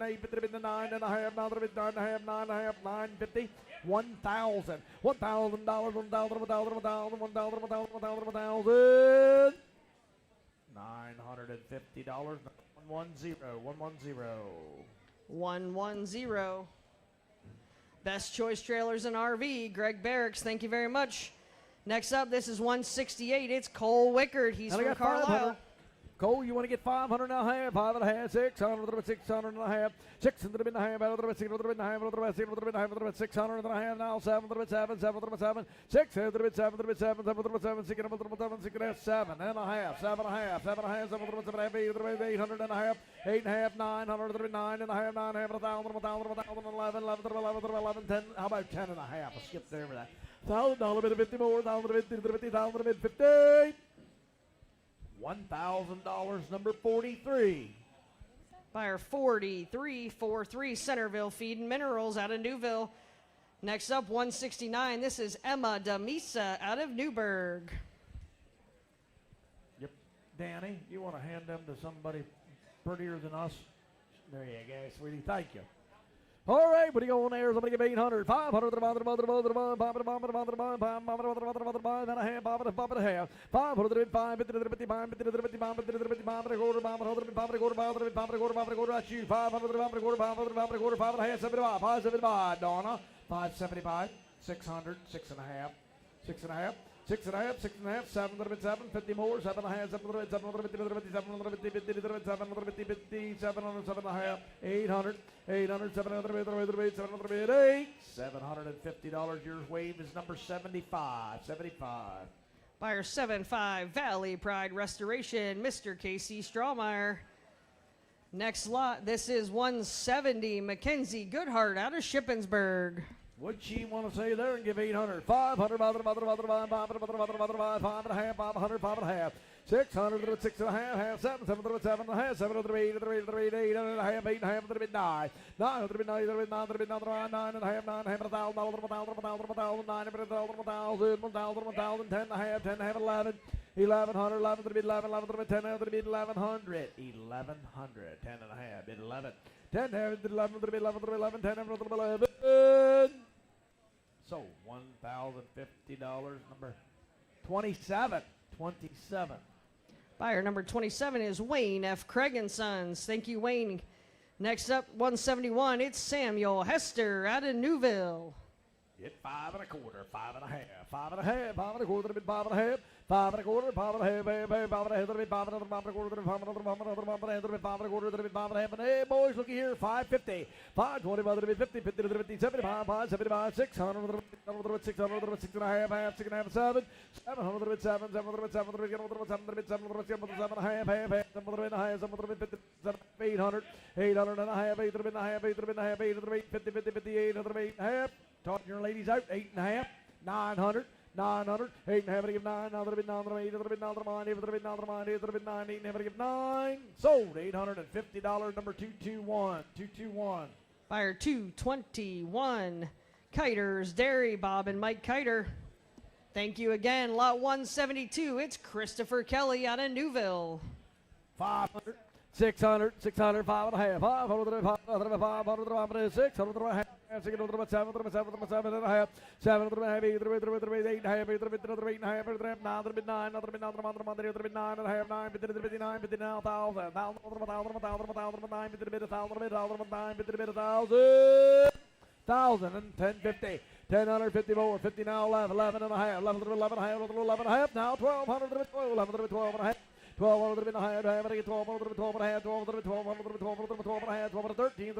8, 50 9 and a half, 9 and a half, 9 and a half, 950, $1,000, $1,000, $1,000, $1,000, $1,000, $1,000, $1,000, $1,000, $1,000, $950, 110, 110. Best Choice Trailers and RV, Greg Barracks. Thank you very much. Next up, this is 168. It's Cole Wickard. He's from Carlisle. Cole, you want to get 500 and a half, 5 and a half, 600, 600 and a half, 600 and a half, 600 and a half, 600 and a half, 600 and a half now, 7, 7, 7, 7, 600, 7, 7, 7, 7, 7, 7 and a half, 7 and a half, 7 and a half, 7 and a half, 800 and a half, 8 and a half, 900, 9 and a half, 9 and a half, 1,000, 1,000, 1,011, 11, 10. How about 10 and a half? I skipped over that. $1,000, 50 more, 1,050, 1,050. $1,000, number 43. Buyer 4343, Centerville Feed and Minerals out of Newville. Next up, 169. This is Emma Damisa out of Newburgh. Yep. Danny, you want to hand them to somebody prettier than us? There you go, sweetie. Thank you. All right, what do you go on there? Somebody give 800, 500, 500 and a half, 500, 500, 5 Donna, 575, 600, 6 and a half, 6 and a half. 6 and a half, 6 and a half, 7, 50 more, 7 and a half, 750, 7 and a half, 800, 800, 700, $750. Yours wave is number 75, 75. Buyer 75, Valley Pride Restoration, Mr. Casey Strawmeyer. Next lot, this is 170, Mackenzie Goodhart out of Shippensburg. What'd she want to say there and give 800? 500, 5 and a half, 500, 5 and a half, 600, 6 and a half, 7, 7 and a half, 7, 8 and a half, 8 and a half, 9, 9 and a half, 9 and a half, 9 and a half, $1,000, 1,000, 1,000, 10 and a half, 10 and a half, 11, 1,100, 11 to be 11, 11 to be 10, 11 to be 1,100, 1,100, 10 and a half, 11. 10, 11, 11, 11, 11, 10, 11. So $1,050, number 27. 27. Buyer number 27 is Wayne F. Craig & Sons. Thank you, Wayne. Next up, 171, it's Samuel Hester out of Newville. Get 5 1/4, 5 1/2, 5 1/2, 5 1/4, 5 1/2, 5 1/4, 5 1/2, 5 1/2, 5 1/4, 5 1/4, and hey, boys, looky here, 550, 520, 50, 50, 50, 75, 75, 600, 600, 6 and a half, 6 and a half, 7, 700, 7, 700, 700, 700, 700, 7 and a half, 700 and a half, 750, 800, 800 and a half, 800 and a half, 800 and a half, 850, 50, 50, 800, 8 and a half. Talking your ladies out, 8 and a half, 900, 900, 8 and a half, and give 9, another bit, another 8, another bit, another mind, another bit, another mind, another bit, 9, 8 and a half, and give 9. Sold, $850, number 221, 221. Buyer 221, Kiters Dairy, Bob and Mike Kiter. Thank you again. Lot 172, it's Christopher Kelly out of Newville. 500, 600, 600, 5 and a half, 500, 500, 500, 600, 700 and a half, 700 and a half, 700 and a half, 8 and a half, 8 and a half, 9, 9, 9 and a half, 9, 59, 59, 1,000, 1,000, 9, 1,000, and 1050. 1050 more, 50 now, 11, 11 and a half, 11, 11 and a half, 11 and a half, now 1,200, 11, 12 and a half. 1,200 and a half, 1,200, 12 and a half, 1,200, 1,200, 1,200, 12 and a half, 1,200, 13,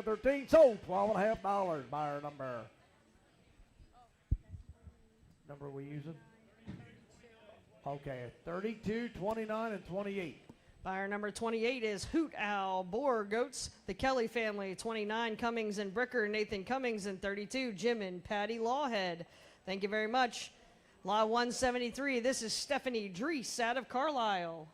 13, sold, $12 and a half, buyer number. Number we using? Okay, 32, 29, and 28. Buyer number 28 is Hoot Owl, Boar Goats, the Kelly family. 29, Cummings and Bricker, Nathan Cummings, and 32, Jim and Patty Lawhead. Thank you very much. Lot 173, this is Stephanie Drees out of Carlisle.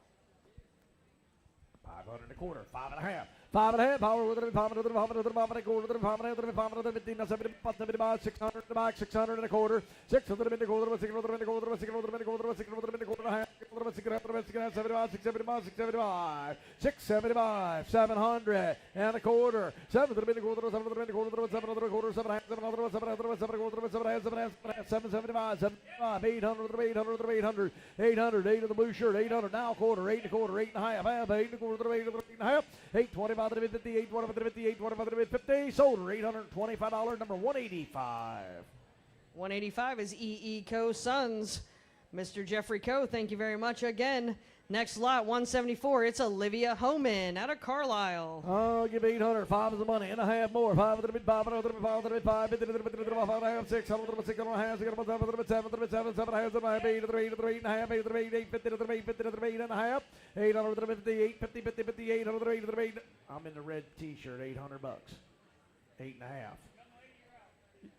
500 and a quarter, 5 and a half. 5 and a half, 500, 500, 500, 500, 500, 500, 500, 15, 75, 600 to back, 600 and a quarter, 600 and a quarter, 600 and a quarter, 600 and a quarter, 600 and a quarter and a half, 675, 675, 675, 675, 700 and a quarter, 700 and a quarter, 700 and a quarter, 700 and a quarter, 7 half, 700, 700, 700, 775, 775, 800, 800, 800, 800, 8 of the blue shirt, 800, now a quarter, 8 and a quarter, 8 and a half, 8 and a quarter, 8 and a half, 825, 58, 158, 150, sold her $825, number 185. 185 is E.E. Co. Sons. Mr. Jeffrey Co., thank you very much again. Next lot, 174, it's Olivia Homan out of Carlisle. Oh, give 800, 5 is the money, and a half more, 500, 500, 500, 500, 600, 600, 700, 700, 700, 8, 8 and a half, 8, 8, 50, 8 and a half, 850, 850, 50, 50, 800, 8. I'm in the red t-shirt, $800. 8 and a half.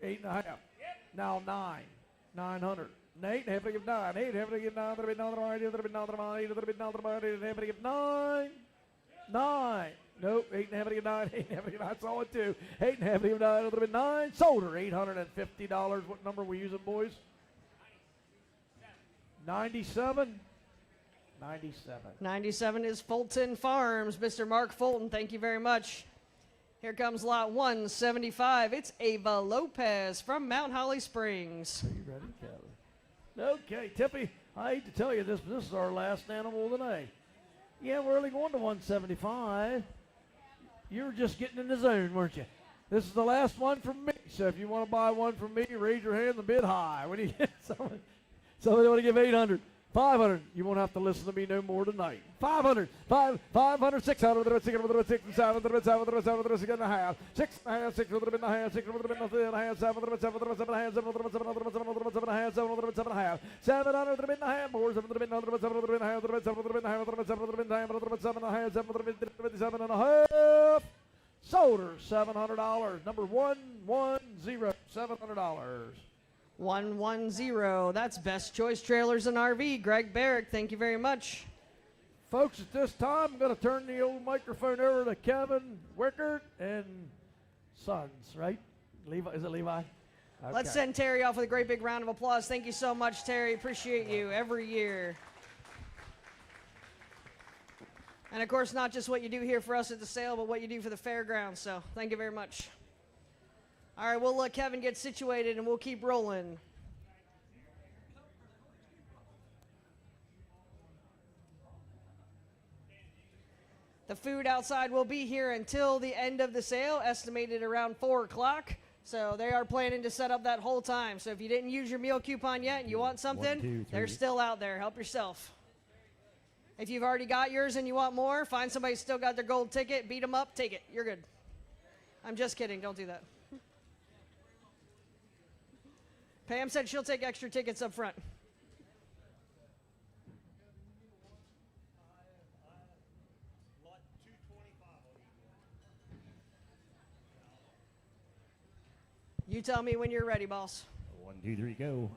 8 and a half. Now 9. 900. 8 and a half to give 9. 8 and a half to give 9. 8 and a half to give 9. 9. Nope. 8 and a half to give 9. 8 and a half to give 9. I saw it too. 8 and a half to give 9. 9. Sold her $850. What number are we using, boys? 97. 97. 97 is Fulton Farms. Mr. Mark Fulton, thank you very much. Here comes lot 175. It's Ava Lopez from Mount Holly Springs. Are you ready, Kelly? Okay, Tippy, I hate to tell you this, but this is our last animal of the day. Yeah, we're only going to 175. You were just getting in the zone, weren't you? This is the last one from me. So if you want to buy one from me, raise your hand and bid high. What do you get? Somebody want to give 800. 500. You won't have to listen to me no more tonight. 500. 500. 600. 600. 6 and 700. 700. 700. 6 and a half. 6 and a half. 600 and a half. 600 and a half. 700. 700. 7 and a half. 700. 700. 700. 7 and a half. 700. 7 and a half. 700 and a half. More. 700 and a half. 700 and a half. 700 and a half. 700 and a half. 7 and a half. 757 and a half. Sold her $700. Number 110. $700. 110. That's Best Choice Trailers and RV. Greg Barrick, thank you very much. Folks, at this time, I'm going to turn the old microphone over to Kevin Wickert and Sons, right? Levi, is it Levi? Okay. Let's send Terry off with a great big round of applause. Thank you so much, Terry. Appreciate you every year. And of course, not just what you do here for us at the sale, but what you do for the fairgrounds. So thank you very much. All right, we'll let Kevin get situated and we'll keep rolling. The food outside will be here until the end of the sale, estimated around 4 o'clock. So they are planning to set up that whole time. So if you didn't use your meal coupon yet and you want something, 1, 2, they're 3. still out there. Help yourself. If you've already got yours and you want more, find somebody who's still got their gold ticket, beat them up, take it. You're good. I'm just kidding. Don't do that. Pam said she'll take extra tickets up front. You tell me when you're ready, boss. 1, 2, 3, go.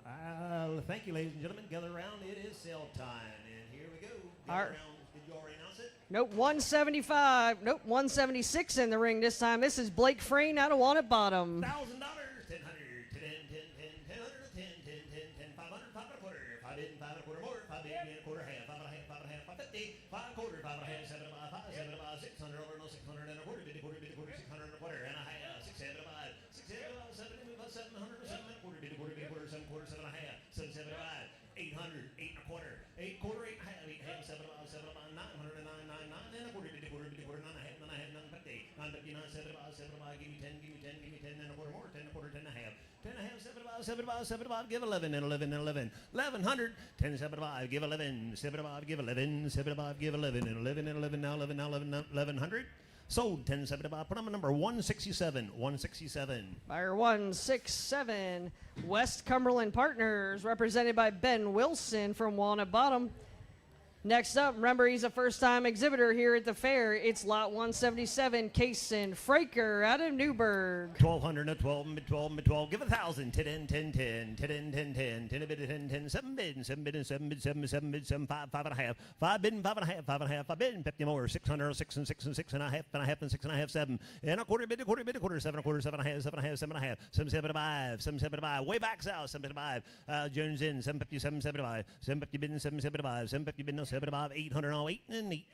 Thank you, ladies and gentlemen. Gather around. It is sale time. And here we go. Gather around. Did you already announce it? Nope, 175. Nope, 176 in the ring this time. This is Blake Freen out of Wanted Bottom. $1,000, 1,000, 10, 10, 100, 10, 10, 500, 5 and a quarter, 5 in, 5 and a quarter more, 5 in, a quarter half, 5 and a half, 5 and a half, 550, 5 and a quarter, 5 and a half, 7 and a half, 5, 7 and a half, 600 over, no 600 and a quarter, 50 quarter, 50 quarter, 600 and a quarter, and a half, 6, 7 and a half, 6, 7 and a half, 7 and a half, 700, 7 and a quarter, 50 quarter, 50 quarter, 7 quarter, 7 and a half, 7, 7 and a half, 800, 8 and a quarter, 8 quarter, 8 and a half, 8 half, 7 and a half, 7 and a half, 900 and 9, 9, 9 and a quarter, 50 quarter, 50 quarter, 9 and a half, 9 and a half, 950, 959, 7 and a half, 7 and a half, give me 10, give me 10, give me 10 and a quarter more, 10 and a quarter, 10 and a half. 10 and a half, 7 and a half, 7 and a half, 7 and a half, give 11 and 11 and 11. 1100, 10, 7 and a half, give 11, 7 and a half, give 11, 7 and a half, give 11 and 11 and 11, now 11, now 11, 1100. Sold 10, 7 and a half. Put on number 167, 167. Buyer 167, West Cumberland Partners, represented by Ben Wilson from Walnut Bottom. Next up, remember he's a first-time exhibitor here at the fair. It's lot 177, Kason Fraker out of Newburgh. 1200, no 12, mid 12, mid 12, give 1,000, 10, 10, 10, 10, 10, 10, 10 a bid, 10, 10, 7 bid, 7 bid, 7 bid, 7 bid, 7 bid, 7, 5, 5 and a half, 5 bid, 5 and a half, 5 and a half, 5 bid, 50 more, 600, 6 and 6 and 6 and a half, and a half, and 6 and a half, 7, and a quarter bid, a quarter bid, a quarter, 7 and a quarter, 7 and a half, 7 and a half, 7 and a half, 7, 7 and 5, 7, 7 and 5, way back south, 7 and 5, Jones in, 750, 7, 7 and 5, 750 bid, 7, 7 and 5, 750 bid, no 7 and 5, 800, no 8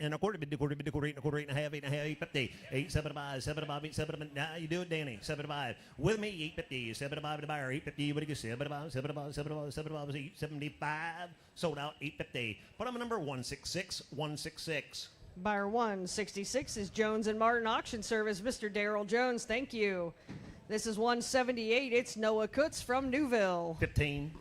and a quarter bid, a quarter bid, a quarter, 8 and a quarter, 8 and a half, 8 and a half, 850, 8, 7 and 5, 7 and 5, 8, 7 and 5, now you do it, Danny, 7 and 5, with me, 850, 7 and 5 to the buyer, 850, what do you get, 7 and 5, 7 and 5, 7 and 5, 7 and 5 was 875, sold out, 850, put on number 166, 166. Buyer 166 is Jones and Martin Auction Service. Mr. Darrell Jones, thank you. This is 178. It's Noah Kutz from Newville. 15.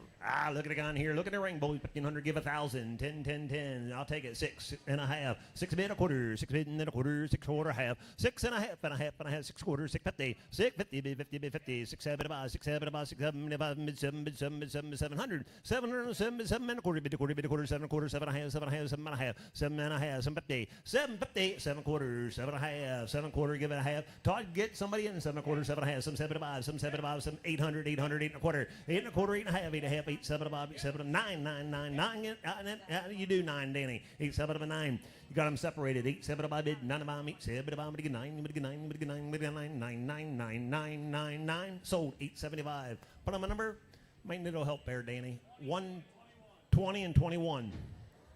Look at the gun here. Look at the ring, boys. 1,500, give 1,000. 10, 10, 10. I'll take it. 6 and a half. 6 bid, a quarter. 6 bid and a quarter. 6 quarter, half. 6 and a half, and a half, and a half. 6 quarters. 650. 650, bid 50, bid 50. 6 7 about 6 7 about 6 7 about mid 7 bid 7 bid 7 bid 700. 707 bid 7 and a quarter. Bid a quarter. Bid a quarter. 7 quarter. 7 and a half. 7 and a half. 7 and a half. 7 and a half. 750. 750. 7 quarters. 7 and a half. 7 quarter. Give it a half. Todd, get somebody in. 7 and a quarter. 7 and a half. 7 7 about 7 7 about 7 800. 800. 8 and a quarter. 8 and a quarter. 8 and a half. 8 and a half. 8 7 about 7 9 9 9 9. You do 9, Danny. 8 7 of a 9. You got them separated. 8 7 of a bid. 9 of a 8 7 of a 9. 9 9 9 9 9 9. Sold 875. Put on a number. Might need a little help there, Danny. 120 and 21.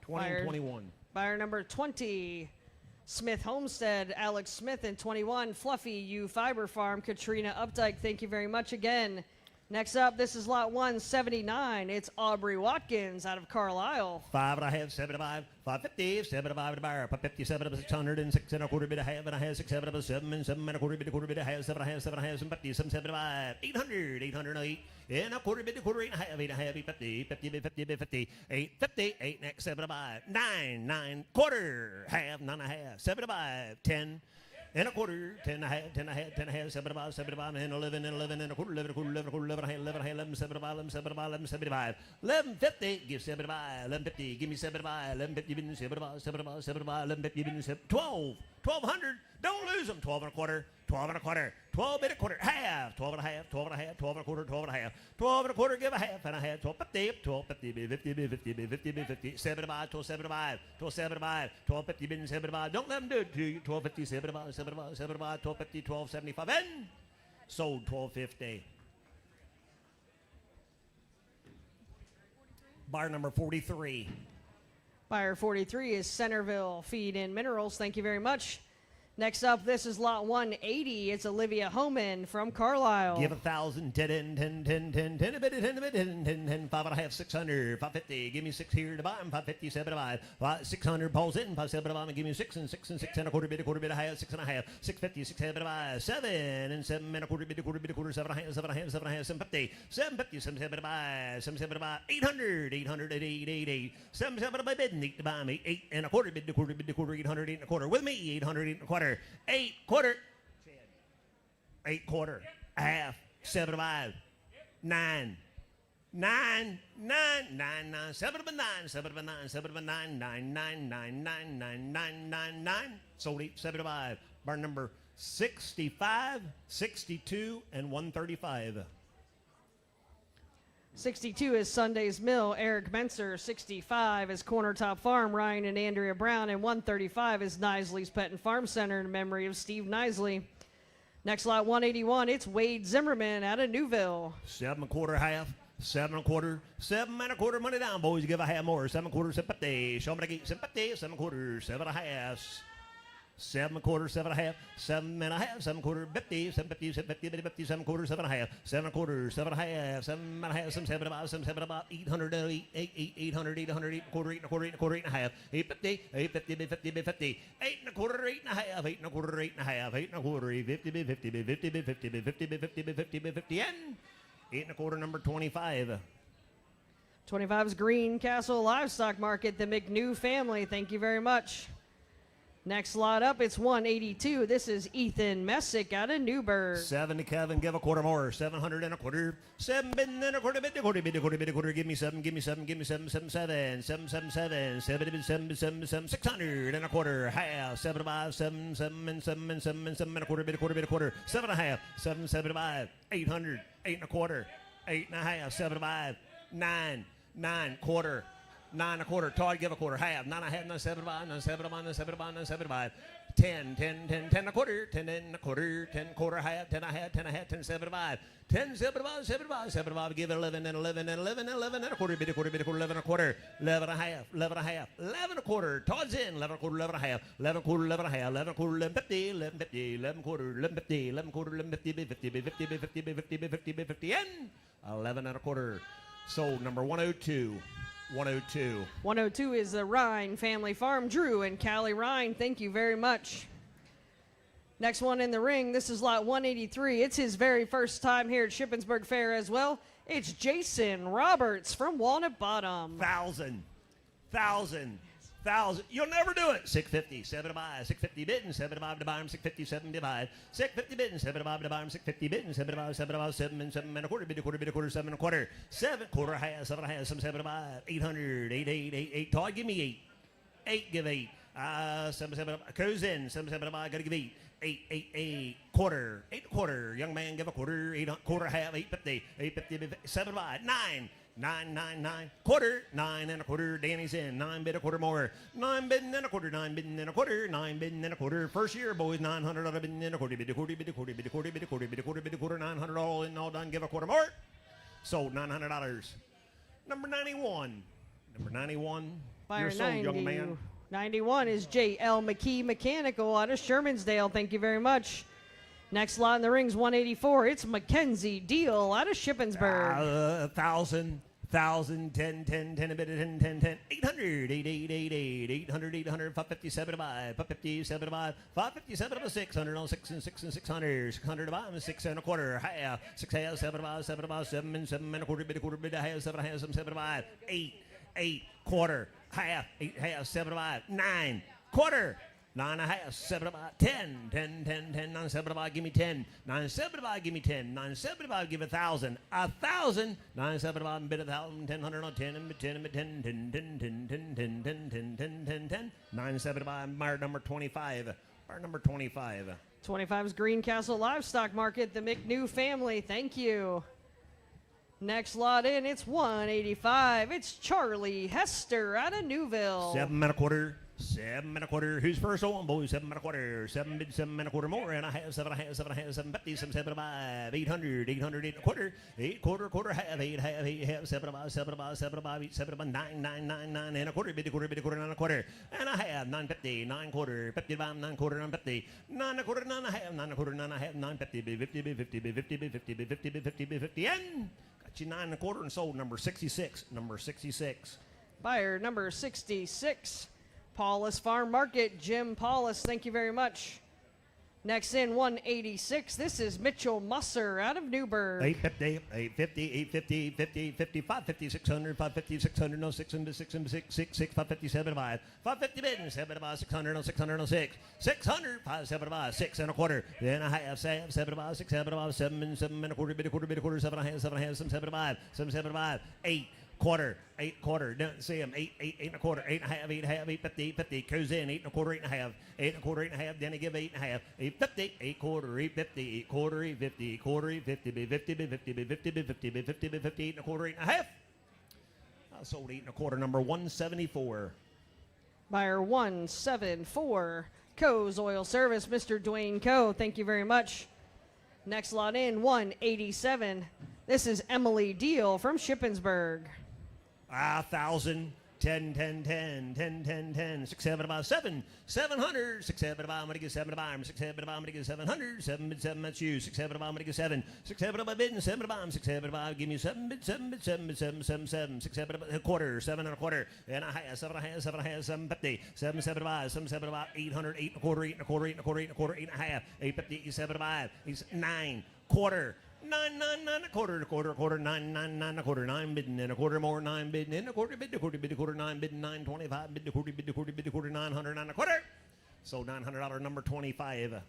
20 and 21. Buyer number 20. Smith Homestead, Alex Smith, and 21. Fluffy U Fiber Farm, Katrina Updike. Thank you very much again. Next up, this is lot 179. It's Aubrey Watkins out of Carlisle. 5 and a half, 7 and 5, 550, 7 and 5 to buyer, 57 of 600 and 6 and a quarter bit a half and a half, 6 7 of 7 and 7 and a quarter bit a half, 7 and a half, 7 and a half, 750, 7 7 and 5, 800, 808, and a quarter bit, a quarter, 8 and a half, 8 and a half, 850, 50 bit 50 bit 50, 850, 8 next, 7 and 5, 9, 9, quarter, half, 9 and a half, 7 and 5, 10. And a quarter, 10 and a half, 10 and a half, 10 and a half, 7 and 5, 7 and 5, and 11 and 11 and a quarter, 11 and a quarter, 11 and a quarter, 11 and a half, 11 and a half, 11, 7 and 5, 11, 7 and 5, 11, 75, 1150, give 7 and 5, 1150, give me 7 and 5, 1150, been 7 and 5, 7 and 5, 7 and 5, 1150, been 12, 1200, don't lose them, 12 and a quarter, 12 and a quarter, 12 bit a quarter, half, 12 and a half, 12 and a half, 12 and a quarter, 12 and a half, 12 and a quarter, give a half and a half, 1250, 1250, 50, 50, 50, 50, 50, 7 and 5, 12, 7 and 5, 12, 7 and 5, 1250, been 7 and 5, don't let them do it to you, 1250, 7 and 5, 7 and 5, 7 and 5, 1250, 1275, and sold 1250. Bar number 43. Buyer 43 is Centerville Feed and Minerals. Thank you very much. Next up, this is lot 180. It's Olivia Homan from Carlisle. Give 1,000, 10, 10, 10, 10, 10, a bit, 10, a bit, 10, 10, 10, 5.5, 600, 550. Give me 6 here to bottom, 550, 75, 600. Paul's in, 575. Give me 6 and 6 and 6 and a quarter bit, a half, 6.5, 650, 675, 7 and 7 and a quarter bit, 7.5, 7.5, 750, 750, 775, 775, 800, 800, 888, 775 bid, 8 to buy me, 8 and a quarter bit, 800, 8 and a quarter. With me, 800, 8 and a quarter. 8 quarter, 8 quarter, a half, 7.5, 9, 9, 9, 9, 9, 7.9, 7.9, 7.9, 9, 9, 9, 9, 9, 9, 9, 9. Sold 8, 7.5. Bar number 65, 62, and 135. 62 is Sunday's Mill, Eric Menser. 65 is Corner Top Farm, Ryan and Andrea Brown. And 135 is Nisley's Pet and Farm Center in memory of Steve Nisley. Next lot, 181, it's Wade Zimmerman out of Newville. 7.25 half, 7.25, 7.25 money down, boys. Give a half more. 7.25, 7.50. Show me the gate. 7.50, 7.25, 7.5. 7.25, 7.5, 7.5, 7.25, 50, 7.50, 7.50, 50, 7.25, 7.5, 7.25, 7.5, 7.5, 7.75, 7.75, 800, 800, 800, 8 quarter, 8 quarter, 8 quarter, 8 and a half, 850, 850, 50, 50, 8 and a quarter, 8 and a half, 8 and a quarter, 8 and a half, 8 and a quarter, 50, 50, 50, 50, 50, 50, 50, 50, and 8 and a quarter, number 25. 25 is Greencastle Livestock Market, the McNew family. Thank you very much. Next lot up, it's 182. This is Ethan Messick out of Newburgh. 7 to Kevin, give a quarter more. 700 and a quarter. 7 and a quarter, bit, a quarter, bit, a quarter, bit, a quarter. Give me 7, give me 7, give me 7, 7, 7, 7, 7, 7, 7, 7, 7, 7, 600 and a quarter. Half, 7 to 5, 7, 7, and 7, and 7, and 7 and a quarter, bit, a quarter, bit, a quarter. 7 and a half, 7, 7 to 5, 800, 8 and a quarter, 8 and a half, 7 to 5, 9, 9 quarter. 9 a quarter. Todd, give a quarter. Half. 9 a half. 9 7 5. 9 7 5. 9 7 5. 9 7 5. 10. 10. 10. 10 a quarter. 10 and a quarter. 10 quarter half. 10 a half. 10 a half. 10 7 5. 10 7 5. 7 5. 7 5. Give it 11 and 11 and 11 and 11 and a quarter. Bit a quarter. Bit a quarter. 11 a quarter. 11 a half. 11 a half. 11 a quarter. Todd's in. 11 a quarter. 11 a half. 11 a quarter. 11 a half. 11 a quarter. 11 50. 11 50. 11 quarter. 11 50. 11 quarter. 11 50. 50. 50. 50. 50. 50. 50. 50 and 11 and a quarter. Sold number 102. 102. 102 is the Rhine Family Farm. Drew and Callie Rhine, thank you very much. Next one in the ring, this is lot 183. It's his very first time here at Shippensburg Fair as well. It's Jason Roberts from Walnut Bottom. 1,000. You'll never do it. 650. 7 to buy. 650 bid and 7 to buy to buy him. 650. 7 to buy. 650 bid and 7 to buy to buy him. 650 bid and 7 to buy. 7 to buy. 7 and 7 and a quarter. Bid a quarter. Bid a quarter. 7 and a quarter. 7 quarter half. 7 and a half. 7 to buy. 800. 8 8 8 8. Todd, give me 8. 8 give 8. 7 7 goes in. 7 7 to buy. Gotta give 8. 8 8 8 quarter. 8 quarter. Young man, give a quarter. 8 quarter half. 850. 850. 7 to buy. 9. 9 9 9 quarter. 9 and a quarter. Danny's in. 9 bid a quarter more. 9 bid and a quarter. 9 bid and a quarter. 9 bid and a quarter. First year, boys. 900 on a bid and a quarter. Bid a quarter. Bid a quarter. Bid a quarter. Bid a quarter. Bid a quarter. Bid a quarter. 900 all in, all done. Give a quarter more. Sold $900. Number 91. Number 91. Fire You're sold, 90. young man. 91 is J.L. McKee Mechanical out of Shermansdale. Thank you very much. Next lot in the ring's 184. It's Mackenzie Deal out of Shippensburg. 1,000. 10, 10, 10, a bit, 10, 10, 10, 800, 8, 8, 8, 8, 800, 800, 557 to buy, 557 to buy, 557 to 600 on 6 and 6 and 600, 600 to buy, 6 and a quarter, half, 6 half, 7 to buy, 7 to buy, 7 and 7 and a quarter, bit a quarter, bit a half, 7 half, 7 to buy, 8, 8, quarter, half, 8 half, 7 to buy, 9, quarter, 9 and a half, 7 to buy, 10, 10, 10, 10, 9, 7 to buy, give me 10, 9, 7 to buy, give me 10, 9, 7 to buy, give 1,000, 1,000, 9, 7 to buy, bid 1,000, 10, 100 on 10, and 10, and 10, 10, 10, 10, 10, 10, 10, 10, 10, 10, 10, 9, 7 to buy, bar number 25, bar number 25. 25 is Greencastle Livestock Market, the McNew family. Thank you. Next lot in, it's 185. It's Charlie Hester out of Newville. 7 and a quarter. 7 and a quarter. Who's first on, boys? 7 and a quarter. 7 bid, 7 and a quarter more. And I have 7 and a half, 7 and a half, 750, 775, 800, 800, 8 and a quarter. 8 quarter, quarter half, 8 half, 8 half, 7 about, 7 about, 7 about, 8, 7 about, 9, 9, 9, 9 and a quarter, bid a quarter, 9 and a quarter. And I have 950, 9 quarter, 50 about, 9 quarter, 950, 9 and a quarter, 9 and a half, 9 and a quarter, 9 and a half, 950, bid 50, bid 50, bid 50, bid 50, bid 50, bid 50, bid 50, and got you 9 and a quarter and sold number 66, number 66. Buyer number 66. Paulus Farm Market, Jim Paulus, thank you very much. Next in 186, this is Mitchell Musser out of Newburgh. 850, 850, 850, 850, 50, 550, 600, 550, 600, no 600, 600, 6, 550, 75, 550 bidding, 75, 600, no 600, no 6, 600, 575, 6 and a quarter, then I have 75, 6, 75, 7 and a quarter, bid a quarter, 7 and a half, 7 and a half, 775, 775, 8. Quarter, 8 quarter, don't see him, 8 and a quarter, 8 and a half, 8 and a half, 850, 50, goes in, 8 and a quarter, 8 and a half, 8 and a quarter, 8 and a half, then I give 8 and a half, 850, 8 quarter, 850, 8 quarter, 850, 8 quarter, 850, be 50, be 50, be 50, be 50, be 50, be 50, 8 and a quarter, 8 and a half. I sold 8 and a quarter, number 174. Buyer 174, Coe's Oil Service, Mr. Dwayne Coe, thank you very much. Next lot in 187, this is Emily Deal from Shippensburg. 1,000, 10, 10, 10, 10, 10, 10, 6, 7, about 7, 700, 6, 7, about, I'm going to get 7 about, 6, 7, about, I'm going to get 700, 7 bid, 7, that's you, 6, 7, about, I'm going to get 7, 6, 7 about bidding, 7 about, 6, 7 about, give me 7 bid, 7 bid, 7 bid, 7, 7, 7, 6, 7 about a quarter, 7 and a quarter, and I have 7 and a half, 7 and a half, 750, 7, 7 about, 7, 7 about, 800, 8 and a quarter, 8 and a quarter, 8 and a quarter, 8 and a quarter, 8 and a half, 850, 7 about, 9, quarter. 9, 9, 9 a quarter, 9, 9, 9 a quarter, 9 bidding and a quarter more, 9 bidding and a quarter, bid a quarter, bid a quarter, 9 bidding, 925, bid a quarter, bid a quarter, bid a quarter, 900, 9 a quarter. So $900 number 25.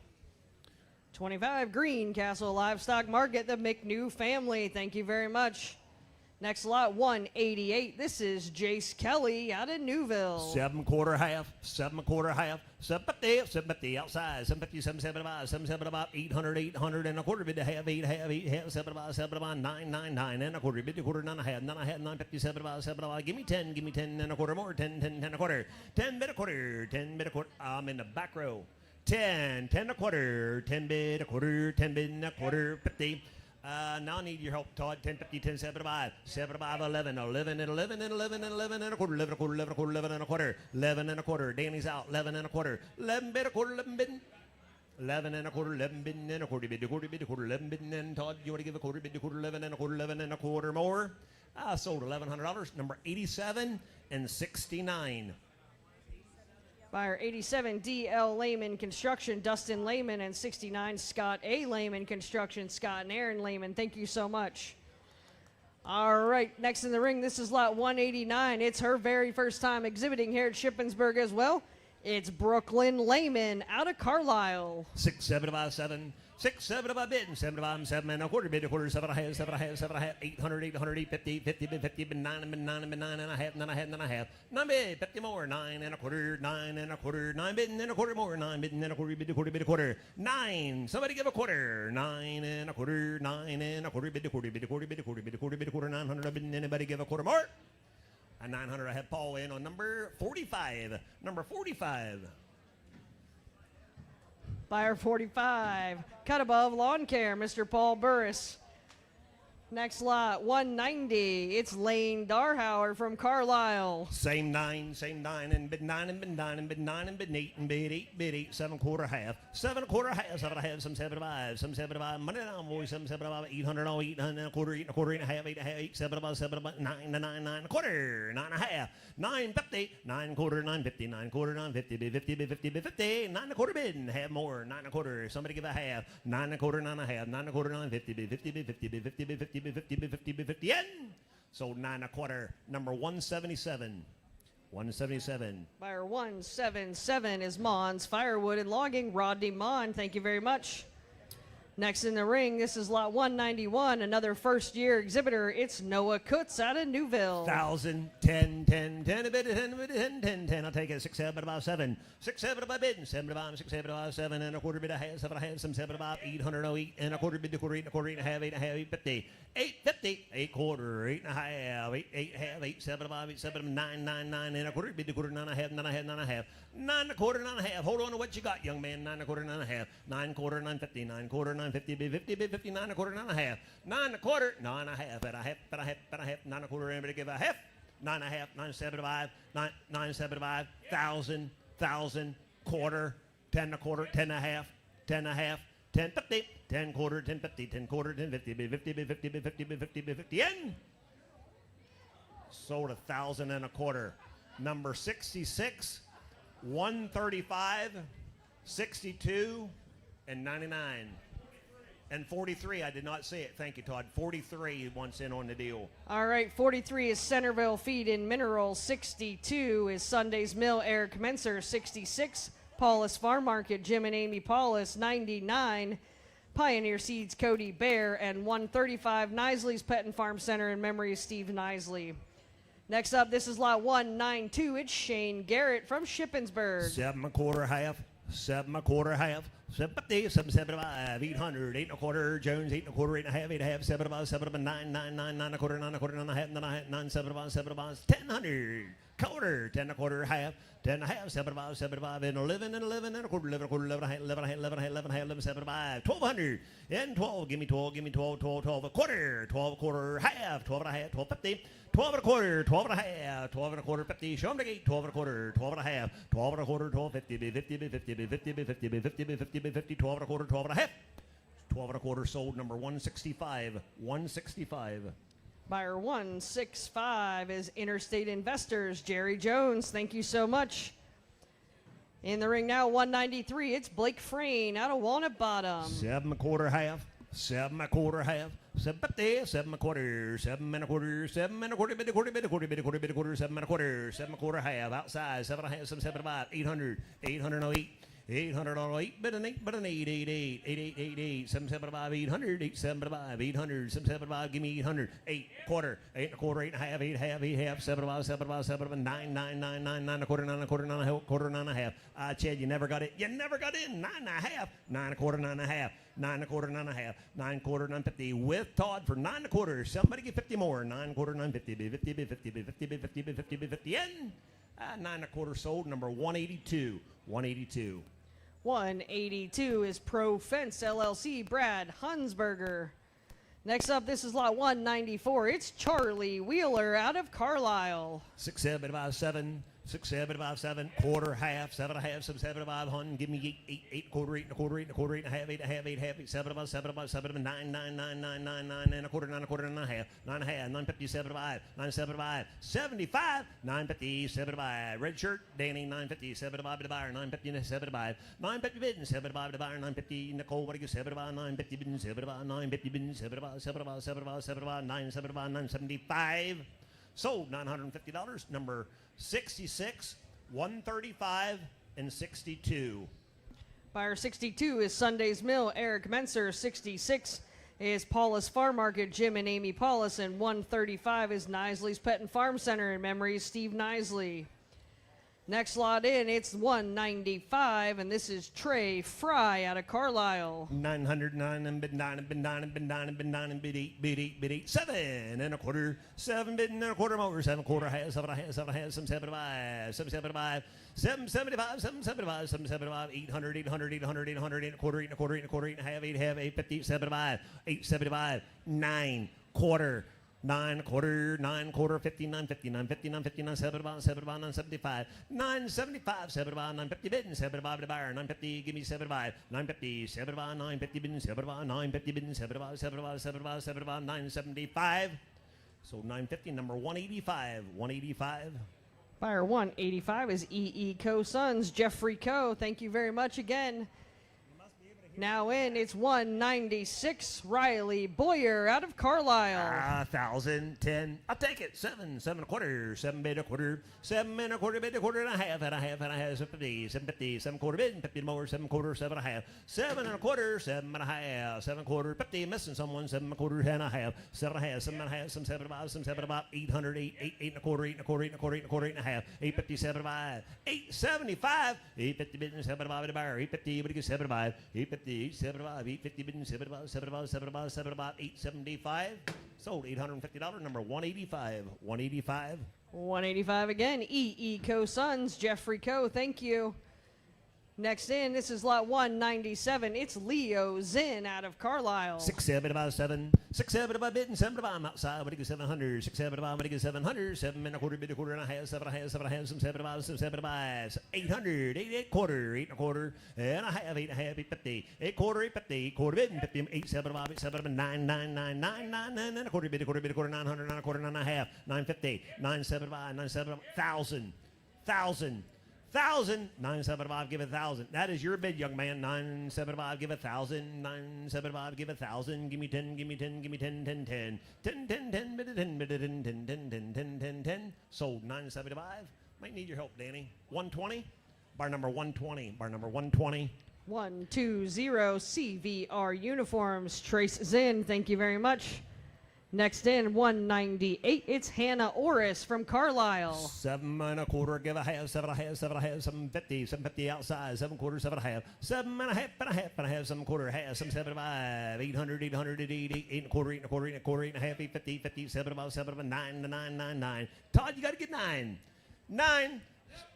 25, Greencastle Livestock Market, the McNew family, thank you very much. Next lot 188, this is Jace Kelly out of Newville. 7 quarter half, 7 quarter half, 750, 750 outside, 750, 775, 77 about 800, 800 and a quarter, bid a half, 8 half, 8 half, 7 about 9, 9, 9 and a quarter, bid a quarter, 9 and a half, 9 and a half, 950, 7 about, give me 10 and a quarter more, 10, 10, 10 a quarter, 10 bid a quarter, 10 bid a quarter, I'm in the back row, 10, 10 a quarter, 10 bid a quarter, 10 bid and a quarter, 50. Now I need your help, Todd. 10, 50, 10, 75, 75, 11, 11, and 11, and 11, and 11, and a quarter, 11, a quarter, 11, a quarter, 11, and a quarter, 11 and a quarter. Danny's out, 11 and a quarter, 11 bid a quarter, 11 bidding, 11 and a quarter, 11 bidding, and a quarter, bid a quarter, bid a quarter, 11 bidding, and Todd, you want to give a quarter, bid a quarter, 11 and a quarter, 11 and a quarter more. I sold $1,100, number 87 and 69. Buyer 87, D.L. Lehman Construction, Dustin Lehman, and 69, Scott A. Lehman Construction, Scott and Aaron Lehman. Thank you so much. All right, next in the ring, this is lot 189. It's her very first time exhibiting here at Shippensburg as well. It's Brooklyn Lehman out of Carlisle. 6, 7, about 7. 6, 7 about bidding, 7 about 7 and a quarter, bid a quarter, 7 and a half, 7 and a half, 7 and a half, 800, 800, 850, 50, bid 50, bid 9 and bid 9 and bid 9 and a half, 9 and a half, 9 and a half, 9 bid, 50 more, 9 and a quarter, 9 and a quarter, 9 bidding and a quarter more, 9 bidding and a quarter, bid a quarter, bid a quarter, 9, somebody give a quarter, 9 and a quarter, 9 and a quarter, bid a quarter, bid a quarter, bid a quarter, bid a quarter, bid a quarter, 900, bidding, anybody give a quarter more? And 900, I have Paul in on number 45, number 45. Buyer 45, cut above lawn care, Mr. Paul Burris. Next lot, 190. It's Lane Darhauer from Carlisle. Same 9, and bid 9 and bid 9 and bid 9 and bid 8 and bid 8, bid 8, 7 quarter half, 7 quarter half, 7 and a half, some 75, some 75, money down, boys, some 75, 800, all 800 and a quarter, 8 and a quarter, 8 and a half, 8 and a half, 8, 7 about 9 to 9, 9 and a quarter, 9 and a half, 950, 9 quarter, 950, 9 quarter, 950, bid 50, bid 50, bid 50, 9 and a quarter bid, and have more, 9 and a quarter, somebody give a half, 9 and a quarter, 9 and a half, 9 and a quarter, 950, bid 50, bid 50, bid 50, bid 50, bid 50, bid 50, bid 50, and sold 9 and a quarter, number 177. 177. Buyer 177 is Mons Firewood and Logging, Rodney Mon. Thank you very much. Next in the ring, this is lot 191, another first-year exhibitor. It's Noah Kutz out of Newville. 1,000, 10, 10, 10, a bit, 10, a bit, 10, 10, 10. I'll take it. 6, 7, about 7. 6, 7, about bidding. 7, about 6, 7, about 7, and a quarter bit of half, 7 and a half, some 7 about 800, 8, and a quarter bid, a quarter, 8 and a quarter, 8 and a half, 8 and a half, 850. 850, 8 quarter, 8 and a half, 75, 8 half, 8 75, 8 7 9 9 9 and a quarter, bid the quarter 9 and a half, 9 and a half, 9 and a half, 9 and a quarter, 9 and a half. Hold on to what you got, young man. 9 and a quarter, 9 and a half, 9 quarter, 950, 9 quarter, 950, bid 50, bid 50, 9 and a quarter, 9 and a half, 9 and a quarter, 9 and a half, and a half, and a half, and a half, 9 and a quarter. Anybody give a half? 9 and a half, 9 75, 9 9 75, 1,000, quarter, 10 and a quarter, 10 and a half, 10 and a half, 10 50, 10 quarter, 10 50, 10 quarter, 10 50, be 50, be 50, be 50, be 50, be 50, and sold 1,000 and a quarter. Number 66, 135, 62, and 99. And 43, I did not say it. Thank you, Todd. 43 wants in on the deal. All right, 43 is Centerville Feed and Mineral. 62 is Sunday's Mill, Eric Menser. 66, Paulus Farm Market, Jim and Amy Paulus. 99, Pioneer Seeds, Cody Bear. And 135, Nisley's Pet and Farm Center in memory of Steve Nisley. Next up, this is lot 192. It's Shane Garrett from Shippensburg. 7 and a quarter half, 7 and a quarter half, 750, 775, 800, 8 and a quarter, Jones, 8 and a quarter, 8 and a half, 8 and a half, 7 about, 7 about, 9, 9, 9, 9 and a quarter, 9 and a quarter, 9 and a half, 9 and a half, 9, 7 about, 7 about, 1000, quarter, 10 and a quarter, half, 10 and a half, 7 about, 7 about, and 11 and 11 and a quarter, 11 and a quarter, 11 and a half, 11 and a half, 11 and a half, 11 and a half, 11, 7 about, 1200, and 12, give me 12, give me 12, 12, 12, a quarter, 12 a quarter, half, 12 and a half, 1250, 12 and a quarter, 12 and a half, 12 and a quarter, 50, show them the gate, 12 and a quarter, 12 and a half, 12 and a quarter, 12, 50, be 50, be 50, be 50, be 50, be 50, be 50, be 50, 12 and a quarter, 12 and a half, 12 and a quarter sold, number 165, 165. Buyer 165 is Interstate Investors, Jerry Jones. Thank you so much. In the ring now, 193, it's Blake Frayne out of Walnut Bottom. 7 and a quarter half, 7 and a quarter half, 750, 7 and a quarter, 7 and a quarter, 7 and a quarter, bid a quarter, bid a quarter, bid a quarter, bid a quarter, 7 and a quarter, 7 and a quarter half, outside, 7 and a half, 7, 7 5, 800, 808. 800 on 8, but an 8, but an 8, 8, 8, 8, 8, 8, 8, 7, 7, 5, 800, 8, 7, 5, 800, 7, 7, 5, give me 800, 8, quarter, 8 and a quarter, 8 and a half, 8 half, 8 half, 7, 5, 7, 5, 7, 9, 9, 9, 9, 9 and a quarter, 9 and a quarter, 9 and a quarter, 9 and a half. Chad, you never got it. You never got in. 9 and a half, 9 and a quarter, 9 and a half, 9 and a quarter, 9 and a half, 9 quarter, 950 with Todd for 9 and a quarter. Somebody get 50 more. 9 quarter, 950, be 50, be 50, be 50, be 50, be 50, be 50, and 9 and a quarter sold, number 182, 182. 182 is Pro Fence LLC, Brad Hunsberger. Next up, this is lot 194. It's Charlie Wheeler out of Carlisle. 6, 7, 5, 7, 6, 7, 5, 7, quarter, half, 7 and a half, 7, 7, 5, 100, give me 8, 8, quarter, 8 and a quarter, 8 and a quarter, 8 and a half, 8 and a half, 8 and a half, 8, 7, 7, 7, 9, 9, 9, 9, 9, 9 and a quarter, 9 and a quarter, 9 and a half, 9 and a half, 950, 75, 975, 75, 950, 75, red shirt, Danny, 950, 75 to the buyer, 950, 75, 950 bidding, 75 to the buyer, 950, Nicole, what do you get, 75, 950 bidding, 75, 950 bidding, 75, 75, 75, 75, 975, 975, sold $950, number 66, 135, and 62. Buyer 62 is Sunday's Mill, Eric Menser. 66 is Paulus Farm Market, Jim and Amy Paulus. And 135 is Nisley's Pet and Farm Center in memory of Steve Nisley. Next lot in, it's 195, and this is Trey Fry out of Carlisle. 909 and bid 9 and bid 9 and bid 9 and bid 9 and bid 8, bid 8, bid 8, 7 and a quarter, 7 bid and a quarter more, 7 quarter half, 7 and a half, 7 and a half, 775, 775, 775, 775, 775, 800, 800, 800, 800, 8 and a quarter, 8 and a quarter, 8 and a quarter, 8 and a half, 8 half, 850, 75, 875, 9 quarter. 9 quarter, 9 quarter, 59, 59, 59, 59, 75, 75, 975, 975, 75, 950 bidding, 75 to buyer, 950, give me 75, 950, 75, 950 bidding, 75, 950 bidding, 75, 75, 75, 75, 975. So 950, number 185, 185. Buyer 185 is E.E. Co. Sons, Jeffrey Co. Thank you very much again. Now in, it's 196, Riley Boyer out of Carlisle. 1,010. I'll take it. 7, 7 and a quarter, 7 bid a quarter, 7 and a quarter bid a quarter and a half, and a half, and a half, 750, 750, 7 quarter bid, 50 more, 7 quarter, 7 and a half, 7 and a quarter, 7 and a half, 7 quarter, 50, missing someone, 7 and a quarter, and a half, 7 and a half, 7 and a half, some 7 about, some 7 about, 800, 8, 8, 8 and a quarter, 8 and a quarter, 8 and a quarter, 8 and a quarter, 8 and a half, 850, 75, 875, 850 business, 75 to buyer, 850, but it gets 75, 850, 875, 850 bidding, 75, 75, 75, 75, 875. Sold $850. Number 185. 185. 185 again. E.E. Co. Sons, Jeffrey Co. Thank you. Next in, this is lot 197. It's Leo Zinn out of Carlisle. 675. 675 bid and 75. I'm outside. What do you get? 700. 675. What do you get? 700. 7 and a quarter. Bid a quarter and a half. 7 and a half. 7 and a half. Some 75. Some 75. 800. 8 quarter. 8 and a quarter. And a half. 8 and a half. 850. 8 quarter. 850. 8 quarter bid and 50. 875. 875. 9 9 9 9 9 9 and a quarter. Bid a quarter. Bid a quarter. 900. 9 and a quarter. 9 and a half. 950. 975. 975. 1,000. 1,000. 1,000. 975, give 1,000. That is your bid, young man. 975, give 1,000. 975, give 1,000. Give me 10, give me 10, give me 10, 10, 10. 10, 10, 10, bid 10, bid 10, 10, 10, 10, 10, 10, 10. Sold 975. Might need your help, Danny. 120. Bar number 120. Bar number 120. 120 CVR Uniforms, Trace Zinn. Thank you very much. Next in, 198. It's Hannah Orris from Carlisle. 7 and a quarter, give a half. 7 and a half, 7 and a half, 750, 750 outside. 7 quarters, 7 and a half. 7 and a half, and a half, and a half, 7 quarter, half, 775. 800, 800, 8, 8 and a quarter, 8 and a quarter, 8 and a quarter, 8 and a half, 850, 50, 7 about 7 about 9 to 9, 9, 9. Todd, you got to get 9. 9.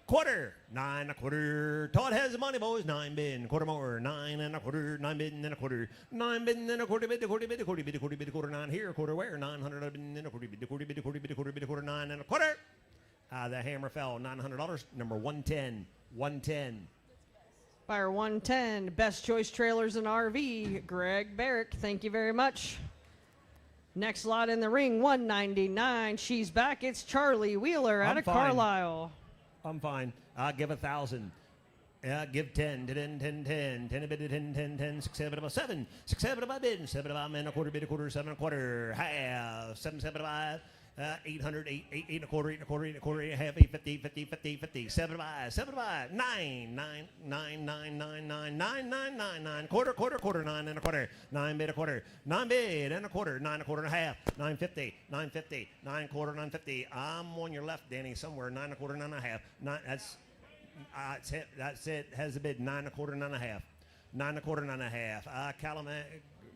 Quarter, 9 and a quarter. Todd has the money, boys. 9 bid, quarter more. 9 and a quarter, 9 bid and a quarter. 9 bid and a quarter, bid, a quarter, bid, a quarter, bid, a quarter, bid, a quarter, 9 here, a quarter where? 900 bid and a quarter, bid, a quarter, bid, a quarter, bid, a quarter, bid, a quarter, 9 and a quarter. The hammer fell. $900. Number 110. 110. Buyer 110, Best Choice Trailers and RV, Greg Barrick. Thank you very much. Next lot in the ring, 199. She's back. It's Charlie Wheeler out of Carlisle. I'm fine. I'll give 1,000. Give 10, 10, 10, 10, 10 a bid, 10, 10, 10, 6, 7 about 7, 6, 7 about bid, 7 about and a quarter, bid a quarter, 7 and a quarter, half, 7, 7 about 800, 8, 8, 8 and a quarter, 8 and a quarter, 8 and a quarter, 8 and a half, 850, 50, 50, 50, 7 about 9, 9, 9, 9, 9, 9, 9, 9, 9, 9, quarter, quarter, quarter, 9 and a quarter, 9 bid a quarter, 9 bid and a quarter, 9 and a quarter and a half, 950, 950, 9 quarter, 950. I'm on your left, Danny, somewhere, 9 and a quarter, 9 and a half. That's it. Has a bid 9 and a quarter, 9 and a half. 9 and a quarter, 9 and a half. Callum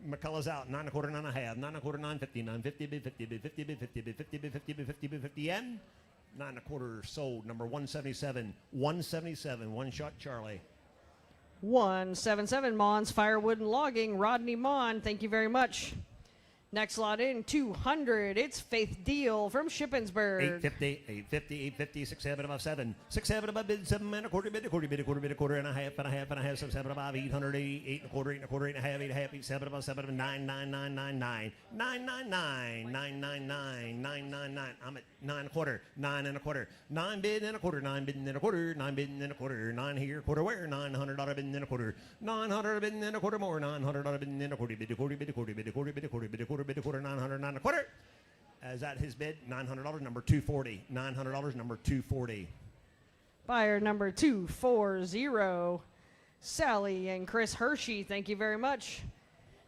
McCullough's out. 9 and a quarter, 9 and a half. 9 and a quarter, 950. 950 bid 50 bid 50 bid 50 bid 50 bid 50 bid 50 bid 50 yen. 9 and a quarter sold. Number 177. 177. One shot Charlie. 177 Mons Firewood and Logging, Rodney Mon. Thank you very much. Next lot in, 200. It's Faith Deal from Shippensburg. 850, 850, 850, 6, 7 above 7. 6, 7 above bid, 7 and a quarter, bid a quarter, bid a quarter, bid a quarter and a half, and a half, and a half, 7, 7 above 800, 8, 8 and a quarter, 8 and a quarter, 8 and a half, 8 and a half, 8, 7 above 7, 9, 9, 9, 9, 9, 9, 9, 9, 9, 9, 9, 9, 9, 9. I'm at 9 and a quarter, 9 and a quarter, 9 bid and a quarter, 9 bid and a quarter, 9 bid and a quarter, 9 here, quarter where? $900 bid and a quarter, 900 bid and a quarter more, $900 bid and a quarter, bid a quarter, bid a quarter, bid a quarter, bid a quarter, bid a quarter, bid a quarter, 900. 9 and a quarter. Is that his bid? $900, number 240. $900, number 240. Buyer number 240, Sally and Chris Hershey. Thank you very much.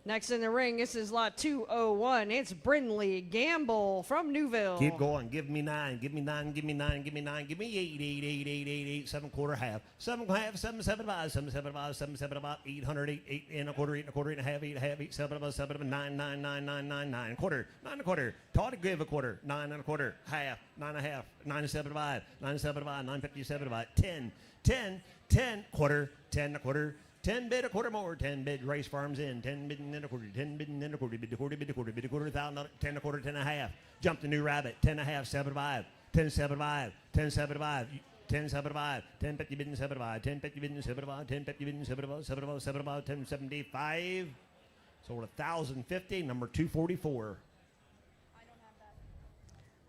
Next in the ring, this is lot 201. It's Brindley Gamble from Newville. Keep going. Give me 9. Give me 9. Give me 9. Give me 9. Give me 8. 8, 8, 8, 8, 8, 7 quarter half. 7 half. 7, 7, 5. 7, 7, 5. 7, 7, about 800. 8, 8 and a quarter. 8 and a quarter. 8 and a half. 8 and a half. 8, 7 about 7, 9, 9, 9, 9, 9, 9. Quarter. 9 and a quarter. Todd give a quarter. 9 and a quarter. Half. 9 and a half. 9 and 7 5. 9 and 7 5. 957 about 10. 10. 10 quarter. 10 and a quarter. 10 bid a quarter more, 10 bid Race Farms in, 10 bid and a quarter, 10 bid and a quarter, bid a quarter, bid a quarter, bid a quarter, 10 a quarter, 10 and a half. Jump the new rabbit, 10 and a half, 7 5, 10 7 5, 10 7 5, 10 7 5, 10 50 bid and 7 5, 10 50 bid and 7 5, 10 50 bid and 7 5, 7 5, 7 5, 10 75. Sold 1,050, number 244.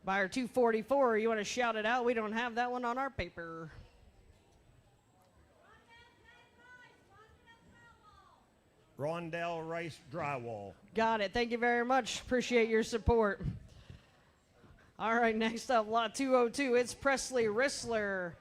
Buyer 244, you want to shout it out? We don't have that one on our paper. Rondell Rice Drywall. Got it. Thank you very much. Appreciate your support. All right, next up, lot 202. It's Presley Rissler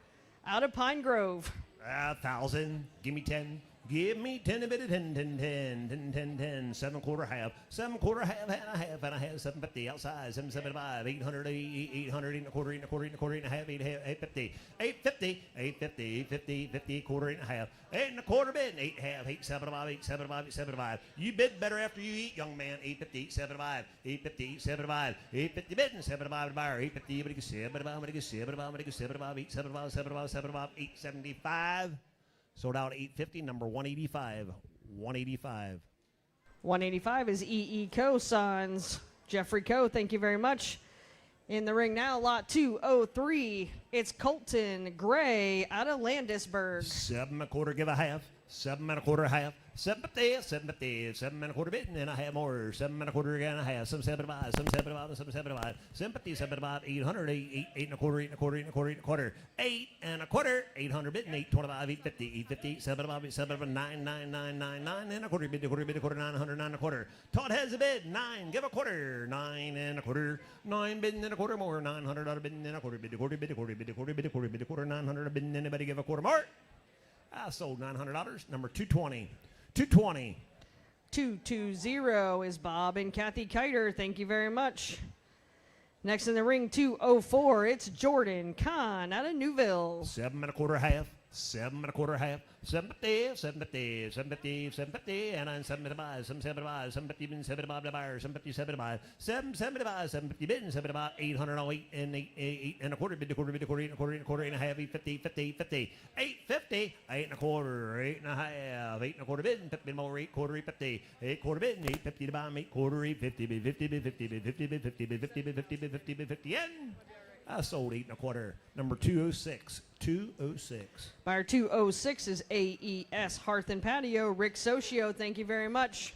out of Pine Grove. 1,000. Give me 10. Give me 10 a bit of 10, 10, 10, 10, 10, 10, 7 quarter half, 7 quarter half, and a half, and a half, 750 outside, 775, 800, 800, 8 and a quarter, 8 and a quarter, 8 and a quarter, 8 and a half, 850, 850, 850, 50, 50, quarter, 8 and a half, 8 and a quarter bid, 8 half, 875, 875, 875. You bid better after you eat, young man. 850, 875, 850, 875, 850 bid and 75 buyer, 850, 875, 875. Sold out 850, number 185. 185. 185 is E.E. Coe Sons. Jeffrey Coe, thank you very much. In the ring now, lot 203. It's Colton Gray out of Landisburg. 7 and a quarter, give a half. 7 and a quarter, half. 750, 750, 7 and a quarter bit, and a half more. 7 and a quarter and a half. 775, 775, 775, 750, 75, 800, 8 and a quarter, 8 and a quarter, 8 and a quarter, 8 and a quarter. 8 and a quarter, 800 bit, and 825, 850, 850, 75, 75, 9, 9, 9, 9, 9 and a quarter, bid, a quarter, bid, a quarter, 900, 9 and a quarter. Todd has a bid, 9, give a quarter, 9 and a quarter, 9 bid and a quarter more, 900 out of bid and a quarter, bid, a quarter, bid, a quarter, bid, a quarter, bid, a quarter, bid, a quarter, 900 a bid, and anybody give a quarter more. I sold $900, number 220. 220. 220 is Bob and Kathy Kiter. Thank you very much. Next in the ring, 204. It's Jordan Kahn out of Newville. 7 and a quarter half. 7 and a quarter half. 750, 750, 750, 750, and I'm 775, 775, 750, 75 to buyer, 750, 75, 775, 750 bid, and 75, 808 and 8 and a quarter, bid, a quarter, bid, a quarter, 8 and a quarter, 8 and a quarter, 8 and a half, 850, 50, 50, 850, 8 and a quarter, 8 and a half, 8 and a quarter bid, and 50 more, 8 quarter, 850, 8 quarter bid, and 850 to buy, 8 quarter, 850, bid, 50, bid, 50, bid, 50, bid, 50, bid, 50, bid, 50, bid, 50, bid, 50, and I sold 8 and a quarter. Number 206. 206. Buyer 206 is AES Hearth and Patio. Rick Socio, thank you very much.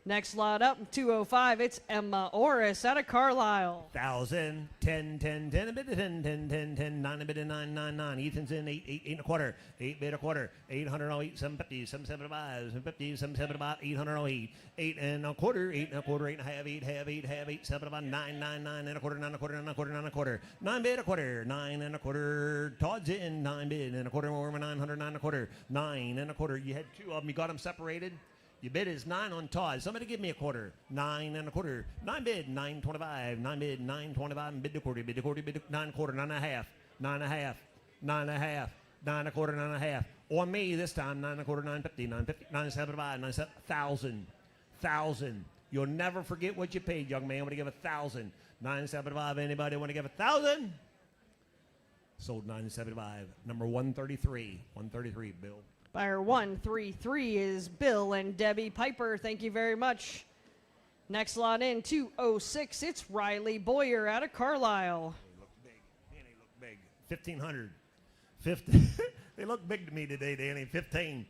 Next lot up, 205. It's Emma Orris out of Carlisle. 1,000, 10, 10, 10, a bit of 10, 10, 10, 10, 9, a bit of 9, 9, 9. Ethan's in 8, 8, 8 and a quarter. 8 bid a quarter. 808, 750, 775, 750, 775, 808. 8 and a quarter, 8 and a quarter, 8 and a half, 8 half, 8 half, 8, 7 about 9, 9, 9 and a quarter, 9 and a quarter, 9 and a quarter, 9 and a quarter. 9 bid a quarter, 9 and a quarter. Todd's in 9 bid and a quarter more, 900, 9 and a quarter. 9 and a quarter. You had 2 of them. You got them separated. Your bid is 9 on Todd. Somebody give me a quarter. 9 and a quarter. 9 bid, 925. 9 bid, 925. And bid a quarter, bid a quarter, bid a 9 quarter, 9 and a half. 9 and a half. 9 and a half. 9 a quarter, 9 and a half. On me this time, 9 and a quarter, 950. 950, 975, 9,000. 1,000. You'll never forget what you paid, young man. Want to give 1,000. 975. Anybody want to give 1,000? Sold 975. Number 133. 133, Bill. Buyer 133 is Bill and Debbie Piper. Thank you very much. Next lot in, 206. It's Riley Boyer out of Carlisle. They look big. Danny look big. 1,500. 50. They look big to me today, Danny. 15.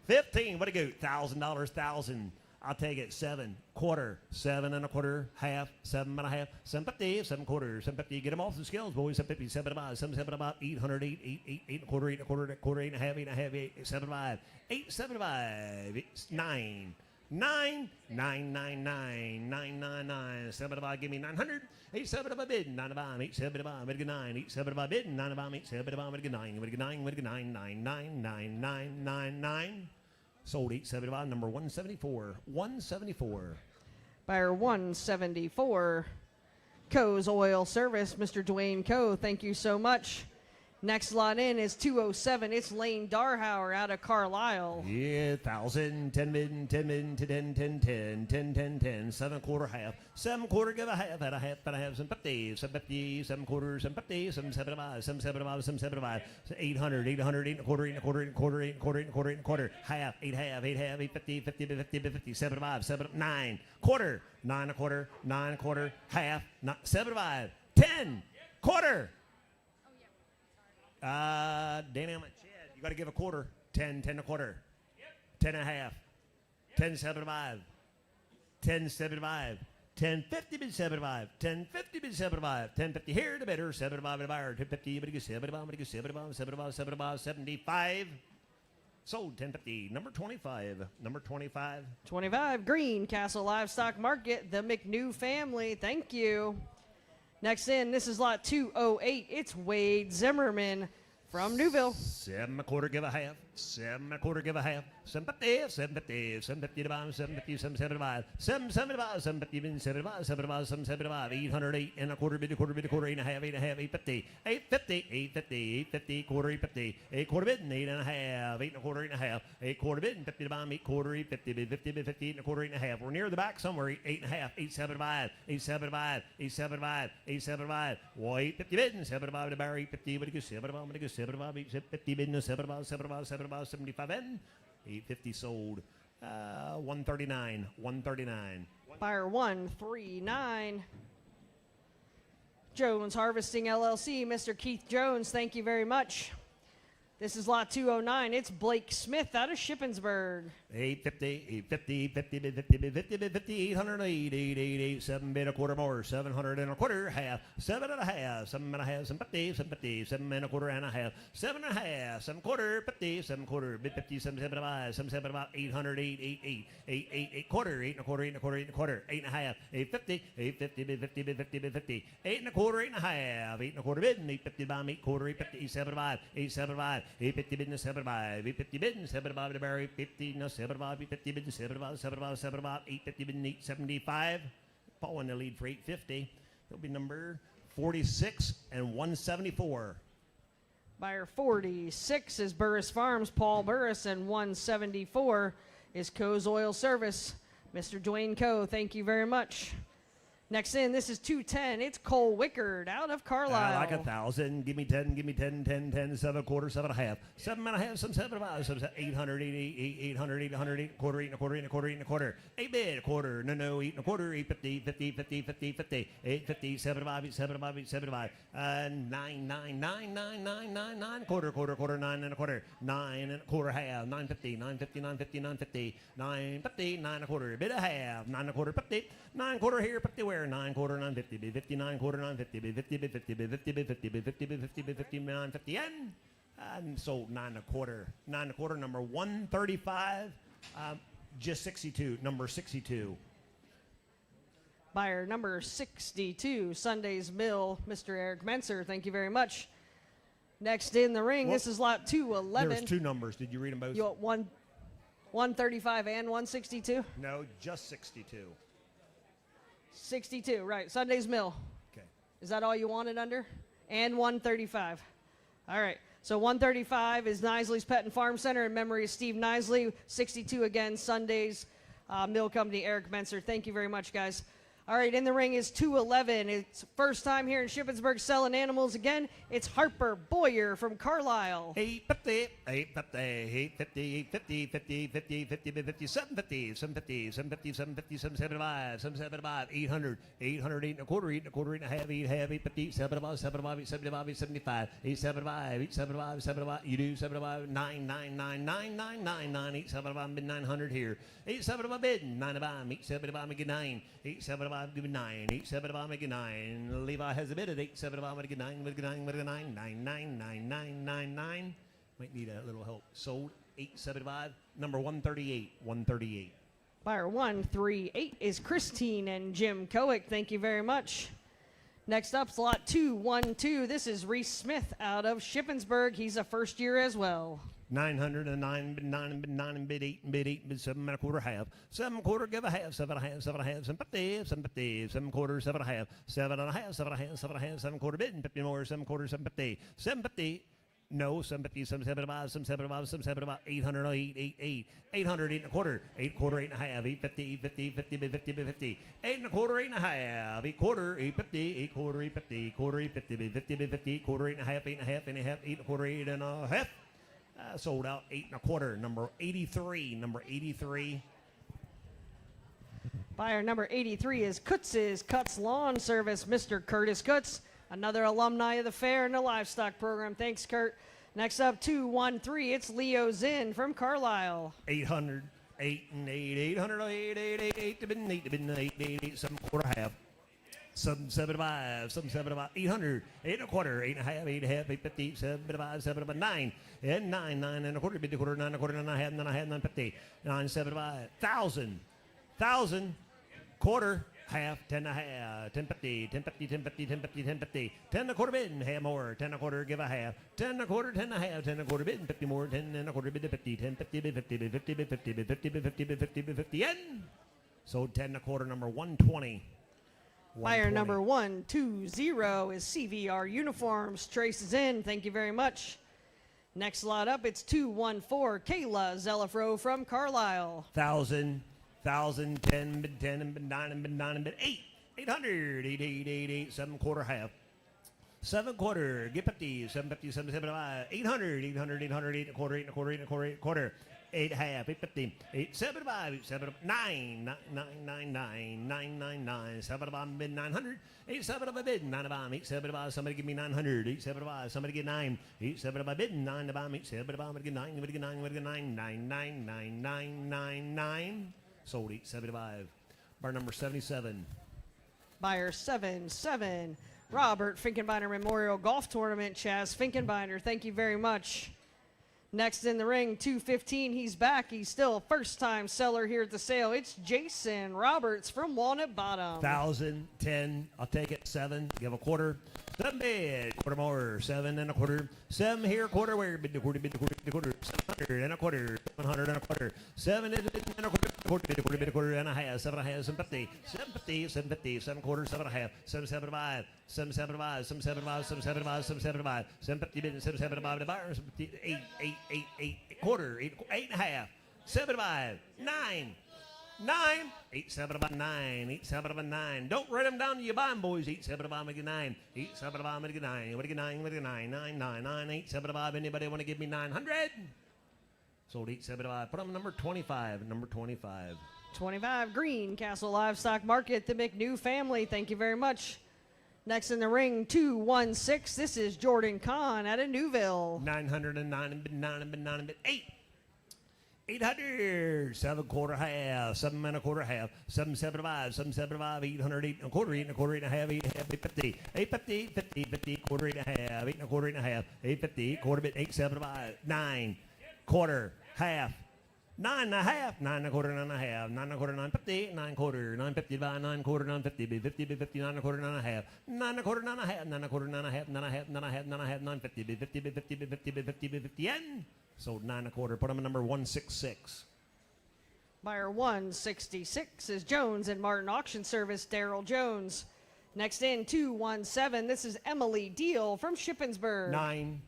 15. What do you go? $1,000. 1,000. I'll take it. 7 quarter. 7 and a quarter. Half. 7 and a half. 750. 7 quarters. 750. Get them off the scales, boys. 750. 7 about 800. 8 and a quarter. 8 and a quarter. Quarter. 8 and a half. 8 and a half. 8. 75. 875. 9. 9. 999. 999. 75. Give me 900. 875 bid. 9 about 875. Make it 9. 875 bid. 9 about 875. Make it 9. Make it 9. Make it 9. 9. 9. 9. 9. 9. 9. Sold 875, number 174. 174. Buyer 174. Coe's Oil Service, Mr. Dwayne Coe. Thank you so much. Next lot in is 207. It's Lane Darhauer out of Carlisle. Yeah, 1,000, 10 bid, 10 bid, 10, 10, 10, 10, 10, 10, 7 quarter half, 7 quarter give a half, and a half, and a half, 750, 750, 7 quarters, 750, 775, 775, 775, 800, 800, 8 and a quarter, 8 and a quarter, 8 and a quarter, 8 and a quarter, 8 and a quarter, 8 and a quarter, half, 8 half, 8 half, 850, 50, 50, 50, 75, 7, 9, quarter, 9 and a quarter, 9 and a quarter, half, 75, 10, quarter. Danny, I'm a Chad. You got to give a quarter. 10, 10 and a quarter. 10 and a half. 10, 75. 10, 75. 10, 50 bid 75. 10, 50 bid 75. 10, 50 here to bidder. 75 to buyer. 10, 50, but 75, 75, 75, 75, 75. Sold 1050. Number 25. Number 25. 25. Greencastle Livestock Market, the McNew family. Thank you. Next in, this is lot 208. It's Wade Zimmerman, from Newville. 7 1/4, give a half. 7 1/4, give a half. 750, 750, 750 to bottom, 750, 775, 775, 750, 75, 75, 775, 808 and a quarter, bid a quarter, bid a quarter, 8 and a half, 8 and a half, 850, 850, 850, 850, quarter, 850, 8 1/4 bid, 8 and a half, 8 and a quarter, 8 and a half, 8 1/4 bid, 50 to bottom, 8 1/4, 850, bid 50, bid 50, 8 and a quarter, 8 and a half. We're near the back somewhere, 8 and a half, 875, 875, 875, 875, 850 bid, 75 to Barry, 850, but it goes 75, but it goes 75, 850 bid, 75, 75, 75, 75 in. 850 sold. 139. 139. Buyer 139. Jones Harvesting LLC, Mr. Keith Jones, thank you very much. This is lot 209. It's Blake Smith out of Shippensburg. 850, 850, 50, bid 50, bid 50, bid 50, 808, 888, 7 bid a quarter more, 700 and a quarter, half, 7 and a half, 7 and a half, 750, 750, 7 and a quarter and a half, 7 and a half, 7 1/4, 50, 7 1/4, bid 50, 775, 775, 800, 888, 888, quarter, 8 and a quarter, 8 and a quarter, 8 and a quarter, 8 and a half, 850, 850, bid 50, bid 50, bid 50, 8 and a quarter, 8 and a half, 8 and a quarter bid, 850 bomb, 8 1/4, 850, 875, 875, 850 bid, 75, 850 bid, 75 to Barry, 50, no 75, 850 bid, 75, 75, 75, 850 bid, 875. Paul in the lead for 850. It'll be number 46 and 174. Buyer 46 is Burris Farms, Paul Burris, and 174 is Coe's Oil Service. Mr. Dwayne Coe, thank you very much. Next in, this is 210. It's Cole Wickard out of Carlisle. I like 1,000. Give me 10, 10, 10, 7 1/4, 7 and a half, 7 and a half, 7, 7 and a half, 7, 800, 800, 800, 8 1/4, 8 and a quarter, 8 and a quarter, 8 and a quarter, 8 bid, a quarter, no, 8 and a quarter, 850, 50, 50, 50, 50, 850, 75, 875, 875, 9, 9, 9, 9, 9, 9, 9, quarter, 9 and a quarter, 9 and a quarter, half, 950, 950, 950, 950, 950, 9 and a quarter, bid a half, 9 and a quarter, 50, 9 1/4 here, 50 where, 9 1/4, 950, bid 50, 9 1/4, 950, bid 50, bid 50, bid 50, bid 50, bid 50, bid 50, bid 50, 950, and sold 9 1/4, 9 1/4, number 135, just 62, number 62. Buyer number 62, Sunday's Mill, Mr. Eric Menser, thank you very much. Next in the ring, this is lot 211. There's 2 numbers. Did you read them both? You want 135 and 162? No, just 62. 62, right. Sunday's Mill. Okay. Is that all you wanted under? And 135. All right. So 135 is Nisley's Pet and Farm Center in memory of Steve Nisley. 62 again, Sunday's Mill Company, Eric Menser. Thank you very much, guys. All right, in the ring is 211. It's first time here in Shippensburg selling animals again. It's Harper Boyer from Carlisle. 850, 850, 850, 850, 50, 50, 50, 50, 750, 750, 750, 750, 775, 775, 800, 800, 8 and a quarter, 8 and a quarter, 8 and a half, 8 half, 850, 75, 75, 875, 875, 875, 875, 75, you do 75, 9, 9, 9, 9, 9, 9, 9, 875, bid 900 here. 875 bid, 9 5, 875, make it 9, 875. Give it 9, 875, make it 9. Levi has a bid at 875, make it 9, make it 9, make it 9, 9, 9, 9, 9, 9, 9. Might need a little help. Sold 875, number 138, 138. Buyer 138 is Christine and Jim Coick. Thank you very much. Next up is lot 212. This is Reese Smith out of Shippensburg. He's a first year as well. 909, bid 9, bid 9, bid 8, bid 8, bid 7 and a quarter, half. 7 1/4, give a half, 7 and a half, 7 and a half, 750, 750, 7 1/4, 7 and a half, 7 and a half, 7 and a half, 7 and a half, 7 1/4 bid, 50 more, 7 1/4, 750, 750. No, 750, 775, 775, 775, 800, 888, 800, 8 and a quarter, 8 1/4, 8 and a half, 850, 850, 50, 50, 50, 8 and a quarter, 8 and a half, 8 1/4, 850, 8 1/4, 850, 1/4, 850, 50, 50, 1/4, 8 and a half, 8 and a half, 8 and a half, 8 1/4, 8 and a half. Sold out 8 1/4, number 83, number 83. Buyer number 83 is Kutz's Cuts Lawn Service, Mr. Curtis Kutz, another alumni of the fair and the livestock program. Thanks, Kurt. Next up, 213, it's Leo Zinn from Carlisle. 800, 8 and 8, 800, 8, 8, 8, 8, 8, 8, 8, 7 1/4, half. 775, 775, 800, 8 1/4, 8 and a half, 8 and a half, 850, 775, 775, 9, and 9, 9 and a quarter, bid a quarter, 9 1/4, 9 and a half, 9 and a half, 950, 975, 1,000, 1,000, quarter, half, 10 and a half, 10.50, 10.50, 10.50, 10.50, 10.50, 10 and a quarter bid, half more, 10 and a quarter, give a half, 10 and a quarter, 10 and a half, 10 and a quarter bid, 50 more, 10 and a quarter bid to 50, 10, 50, bid, 50, bid, 50, bid, 50, bid, 50, bid, 50, bid, 50, bid, 50, and so 10 and a quarter, number 120. Buyer number 120 is CVR Uniforms. Traces in. Thank you very much. Next lot up, it's 214, Kayla Zelafro from Carlisle. 1,000, 10, bid 10, and bid 9, and bid 9, and bid 8. 800, 8, 8, 8, 8, 7 quarter half. 7 quarter, get 50, 750, 775, 800, 800, 800, 8 and a quarter, 8 and a quarter, 8 and a quarter, 8 and a quarter. 8 half, 850, 875, 875, 9, 9, 9, 9, 9, 9, 9, 7 bid 900, 8 7 of a bid, 9 of 8 7 somebody give me 900, 8 7 somebody get 9, 8 7 bid, 9 of 8 7 somebody get 9, somebody get 9, somebody get 9, 9, 9, 9, 9, 9, 9, sold 8 75. Bar number 77. Buyer 77, Robert Finkenbeiner Memorial Golf Tournament. Chaz Finkenbeiner, thank you very much. Next in the ring, 215, he's back. He's still a first-time seller here at the sale. It's Jason Roberts from Walnut Bottom. 1,000, 10, I'll take it, 7, give a quarter. 7 bid, quarter more, 7 and a quarter. 7 here, quarter where, bid the quarter, bid the quarter, bid the quarter. 700 and a quarter, 700 and a quarter. 7 and a quarter, bid the quarter, bid the quarter and a half, 7 and a half, 750, 750, 750, 7 quarters, 7 and a half, 7 75, 7 75, 7 75, 7 75, 7 75, 750 bid, 7 75 the buyers, 8, 8, 8, 8, quarter, 8, 8 and a half, 75, 9. 9, 8 7 about 9, 8 7 about 9. Don't write them down till you buy them, boys. 8 7 about make it 9, 8 7 about make it 9. What do you get 9? What do you get 9? 9 9 9 8 7 about. Anybody want to give me 900? Sold 8 7 about. Put on number 25. Number 25. 25, Greencastle Livestock Market, the McNew family. Thank you very much. Next in the ring, 216. This is Jordan Kahn out of Newville. 909 and bid 9 and bid 9 and bid 8. 800, 7 quarter half, 7 and a quarter half, 7 75, 7 75, 800, 8 and a quarter, 8 and a quarter, 8 and a half, 8 and a half, 850, 850, 50, 50, quarter, 8 and a half, 8 and a quarter, 8 and a half, 850, quarter bit, 8 75, 9, quarter, half, 9 and a half, 9 and a quarter, 9 and a half, 9 and a quarter, 950, 9 quarter, 950 by 9 quarter, 950, be 50, be 50, 9 and a quarter, 9 and a half, 9 and a quarter, 9 and a half, 9 and a quarter, 9 and a half, 9 and a half, 9 and a half, 9 and a half, 950, be 50, be 50, be 50, be 50, be 50, and sold 9 and a quarter. Put them in number 166. Buyer 166 is Jones and Martin Auction Service, Daryl Jones. Next in, 217. This is Emily Deal from Shippensburg. 9.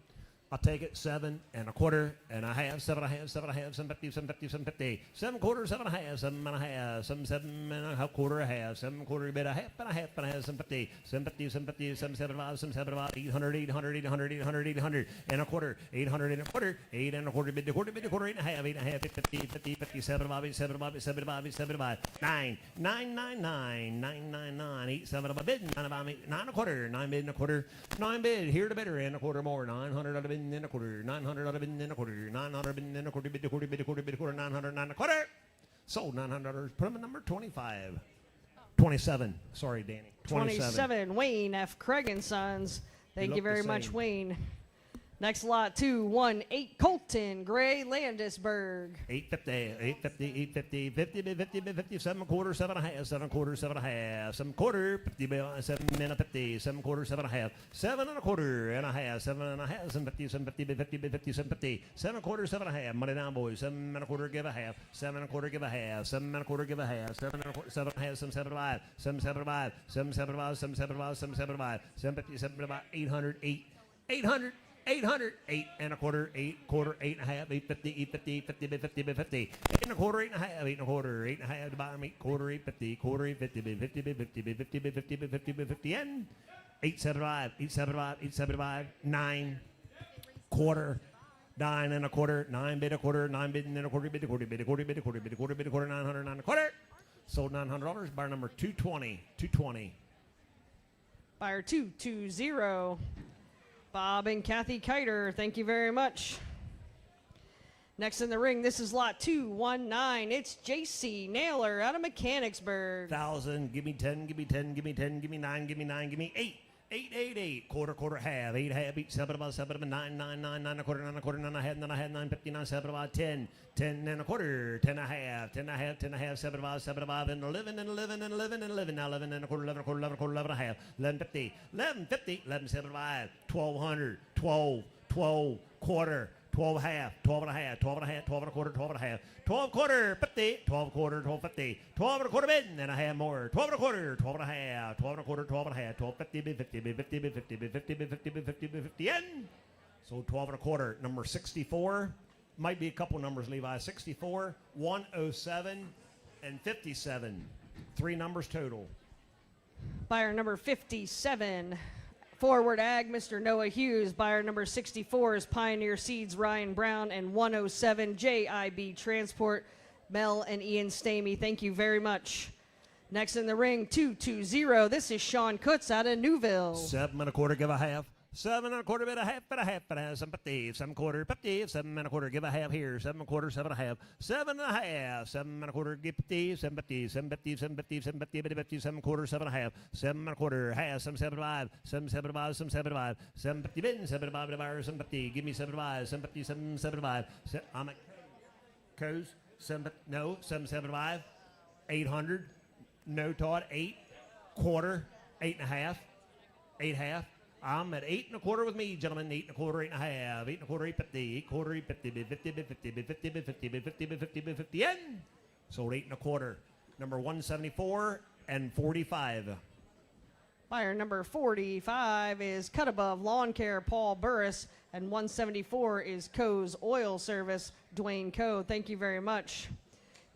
I'll take it, 7 and a quarter and a half, 7 and a half, 7 and a half, 750, 750, 750, 7 quarters, 7 and a half, 7 and a half, 7 and a half, quarter, a half, 7 quarter, bit, a half and a half and a half, 750, 750, 750, 775, 775, 800, 800, 800, 800, 800, and a quarter, 800 and a quarter, 8 and a quarter, bid the quarter, 8 and a half, 8 and a half, 50, 50, 50, 75, 8, 75, 75, 75, 9, 9, 9, 9, 9, 9, 9, 8, 7 of a bid, 9 of 8, 9 and a quarter, 9 bid and a quarter, 9 bid, here the bidder, and a quarter more, 900 out of bid and a quarter, 900 out of bid and a quarter, 900 bid and a quarter, bid the quarter, bid the quarter, bid the quarter, 900, 9 and a quarter, sold $900. Put them in number 25. 27. Sorry, Danny. 27, Wayne F. Craig and Sons. Thank you very much, Wayne. Next lot, 218, Colton Gray Landisburg. 850, 850, 850, 50, 50, 50, 7 quarter, 7 and a half, 7 quarter, 7 and a half, 7 quarter, 50, 7 and a 50, 7 quarter, 7 and a half, 7 and a quarter and a half, 7 and a half, 750, 750, 50, 50, 750, 7 quarter, 7 and a half. Money down, boys. 7 and a quarter, give a half, 7 and a quarter, give a half, 7 and a quarter, give a half, 7 and a quarter, 7 and a half, 775, 775, 775, 775, 775, 750, 775, 800, 8, 800. 800, 8 and a quarter, 8 quarter, 8 and a half, 850, 850, 50, 50, 50, 8 and a quarter, 8 and a half, 8 and a quarter, 8 and a half, to buy them 8 quarter, 850, quarter, 850, 50, 50, 50, 50, 50, 50, 50, and 875, 875, 875, 9 quarter, 9 and a quarter, 9 bid a quarter, 9 bid and a quarter, bid a quarter, bid a quarter, bid a quarter, bid a quarter, bid a quarter, 900, 9 and a quarter. Sold $900. Buyer number 220, 220. Buyer 220. Bob and Kathy Kiter, thank you very much. Next in the ring, this is lot 219. It's J.C. Naylor out of Mechanicsburg. 1,000, give me 10, give me 10, give me 10, give me 9, give me 9, give me 8. 888, quarter, half, 8 half, 8, 7 about 7 about 9, 9, 9, 9 a quarter, 9 a quarter, 9 a half, 9 a half, 9, 59, 7 about 10, 10 and a quarter, 10 a half, 10 a half, 10 a half, 7 about 7 about, and 11 and 11 and 11 and 11, now 11 and a quarter, 11 a quarter, 11 a quarter, 11 and a half, 1150, 1150, 11 75, 1200, 12, 12, quarter, 12 half, 12 and a half, 12 and a half, 12 and a quarter, 12 and a half, 12 quarter, 50, 12 quarter, 12 50, 12 and a quarter bid, and a half more, 12 and a quarter, 12 and a half, 12 and a quarter, 12 and a half, 12 50, bid 50, bid 50, bid 50, bid 50, bid 50, bid 50, bid 50, and so 12 and a quarter, number 64, might be a couple numbers, Levi, 64, 107, and 57, 3 numbers total. Buyer number 57, Forward Ag, Mr. Noah Hughes. Buyer number 64 is Pioneer Seeds, Ryan Brown, and 107 JIB Transport, Mel and Ian Stamey. Thank you very much. Next in the ring, 220. This is Sean Kutz out of Newville. 7 and a quarter, give a half. 7 and a quarter, bit a half, but a half, but a half, 7 50, 7 quarter, 50, 7 and a quarter, give a half here, 7 and a quarter, 7 and a half, 7 and a half, 7 and a quarter, give 50, 7 50, 7 50, 7 50, 7 50, 50, 7 quarter, 7 and a half, 7 and a quarter, half, 7 75, 7 75, 7 75, 7 50, bin, 7 75, 7 50, give me 75, 7 50, 7 75, I'm at Coes, 7, no, 7 75, 800, no Todd, 8, quarter, 8 and a half, 8 half. I'm at 8 and a quarter with me, gentlemen. 8 and a quarter, 8 and a half, 8 and a quarter, 850, 8 quarter, 850, bid 50, bid 50, bid 50, bid 50, bid 50, bid 50, bid 50, and sold 8 and a quarter. Number 174 and 45. Buyer number 45 is Cut Above Lawn Care, Paul Burris, and 174 is Coe's Oil Service, Dwayne Coe. Thank you very much.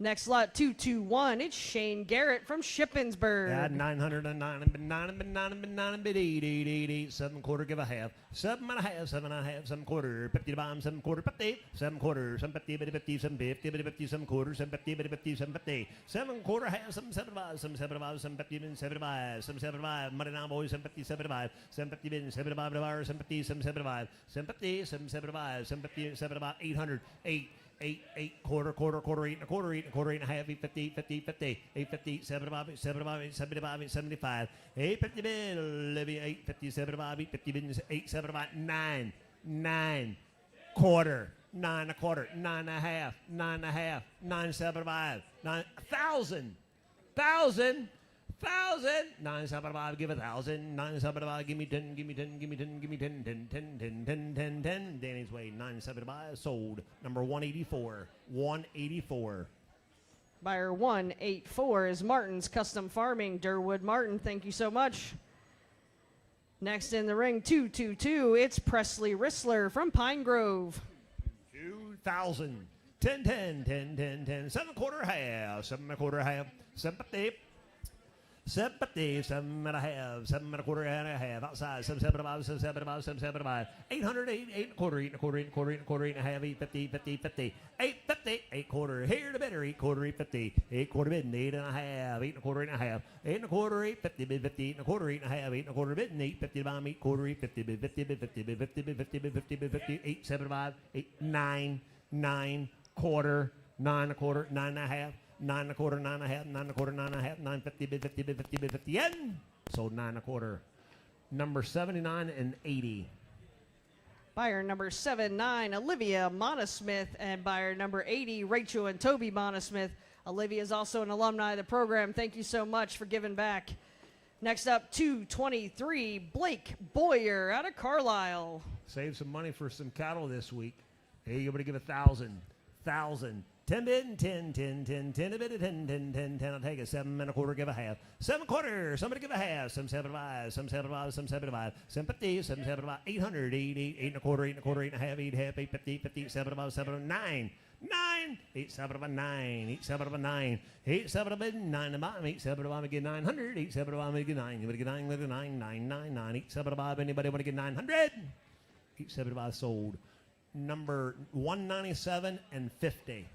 Next lot, 221. It's Shane Garrett from Shippensburg. Add 909 and bid 9 and bid 9 and bid 9 and bid 8, 8, 8, 8, 7 quarter, give a half. 7 and a half, 7 and a half, 7 quarter, 50 to bomb, 7 quarter, 50, 7 quarter, 7 50, bid 50, 7 50, bid 50, 7 quarter, 7 50, bid 50, 7 50, 7 quarter, half, 7 75, 7 75, 7 50, bid 75, 7 75, money down, boys, 7 50, 75, 7 50, bid 75, 7 50, 7 75, 7 50, 7 75, 7 50, 75, 800, 8. 8 quarter, 8 and a quarter, 8 and a quarter, 8 and a half, 850, 50, 50, 850, 75, 75, 75, 75, 850, bid, Olivia, 850, 75, 850, bid, 8, 75, 9 quarter, 9 and a quarter, 9 and a half, 9 and a half, 9, 75, 9, 1,000, 975, give 1,000, 975, give me 10, give me 10, give me 10, give me 10, 10, 10, 10, 10, 10, 10. Danny's way, 975, sold. Number 184, 184. Buyer 184 is Martin's Custom Farming, Durwood Martin. Thank you so much. Next in the ring, 222. It's Presley Rissler from Pine Grove. 2,000, 10, 10, 10, 10, 10, 7 quarter half, 7 and a quarter half, 7 50. 70, 7 and a half, 7 and a quarter and a half, outside, 7 75, 7 75, 7 75, 800, 8, 8 and a quarter, 8 and a quarter, 8 and a quarter, 8 and a quarter, 8 and a half, 850, 50, 50, 850, 8 quarter, here to better, 8 quarter, 850, 8 quarter bid, 8 and a half, 8 and a quarter, 8 and a half, 8 and a quarter, 850, bid 50, 8 and a quarter, 8 and a half, 8 and a quarter bid, 850 bomb, 8 quarter, 850, bid 50, bid 50, bid 50, bid 50, bid 50, bid 50, 8 75, 8 9 quarter, 9 and a quarter, 9 and a half. 9 and a quarter, 9 and a half, 9 and a quarter, 9 and a half, 950, bid 50, bid 50, bid 50, yen. Sold 9 and a quarter. Number 79 and 80. Buyer number 79, Olivia Monosmith, and buyer number 80, Rachel and Toby Monosmith. Olivia is also an alumni of the program. Thank you so much for giving back. Next up, 223, Blake Boyer out of Carlisle. Save some money for some cattle this week. Hey, you're going to give 1,000. 10 bid, 10, 10, 10, 10 a bid, 10, 10, 10, 10. I'll take it. 7 and a quarter, give a half. 7 quarter, somebody give a half. 7 75, 7 75, 7 75, 7 50, 7 75, 800, 8, 8, 8 and a quarter, 8 and a quarter, 8 and a half, 8 half, 8 50, 50, 7 75, 7 9. 8 7 9, 8 7 9, 8 7 9 bottom, 8 7 get 900, 8 7 get 9. Anybody get 9? Look at 9, 9, 9, 9, 8 7 anybody want to get 900? 8 7 sold. Number 197 and 50.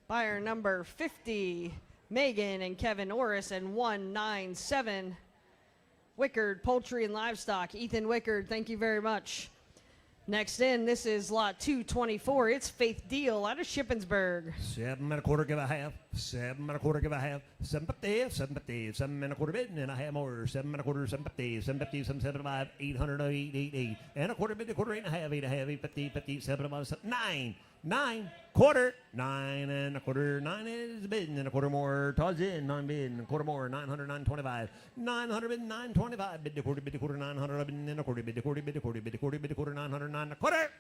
Buyer number 50, Megan and Kevin Orris, and 197, Wickard Poultry and Livestock. Ethan Wickard, thank you very much. Next in, this is lot 224. It's Faith Deal out of Shippensburg. 7 1/4, give a half. 7 1/4, give a half. 750, 750, 7 1/4 bid, and a half more. 7 1/4, 750, 750, 775, 800, 888, and a quarter bid, a quarter, 8 1/2, 8 1/2, 850, 50, 75, 9, 9 1/4, 9 1/4, 9 is a bid, and a quarter more. Toss in, 9 bid, and a quarter more. 900, 925, 900 bid, 925 bid, a quarter, 900 bid, and a quarter bid, a quarter bid, a quarter bid, a quarter bid, a quarter, 900, 9 1/4.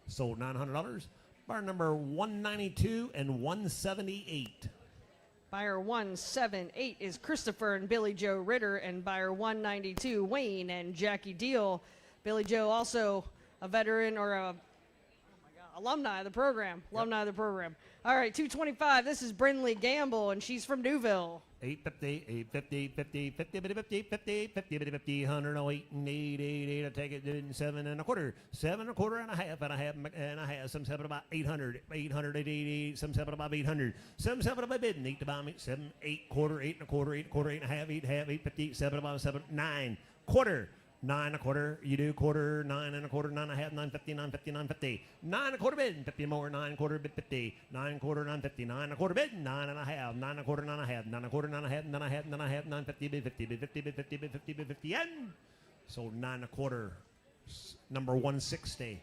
Sold $900. Bar number 192 and 178. Buyer 178 is Christopher and Billy Joe Ritter, and buyer 192, Wayne and Jackie Deal. Billy Joe also a veteran or a alumni of the program. Alumni of the program. All right, 225. This is Brinley Gamble, and she's from Newville. 850, 850, 50, 50, 50, 50, 50, 50, 50, 108 and 888. I take it to 7 1/4, 7 1/4 and a half, and a half, and a half. Some 7 about 800, 800, 888, some 7 about 800, some 7 about bidding, 8 to buy me, 7, 8 1/4, 8 1/4, 8 1/4, 8 1/2, 8 1/2, 850, 7 about 7, 9 1/4. 9 1/4, you do quarter, 9 1/4, 9 1/2, 950, 950, 950, 9 1/4 bid, 50 more, 9 1/4 bid, 50, 9 1/4, 950, 9 1/4 bid, 9 1/2, 9 1/4, 9 1/2, 9 1/4, 9 1/2, 9 1/2, 9 1/2, 950 bid, 50 bid, 50 bid, 50 bid, 50 bid, 50 yen. Sold 9 1/4, number 160.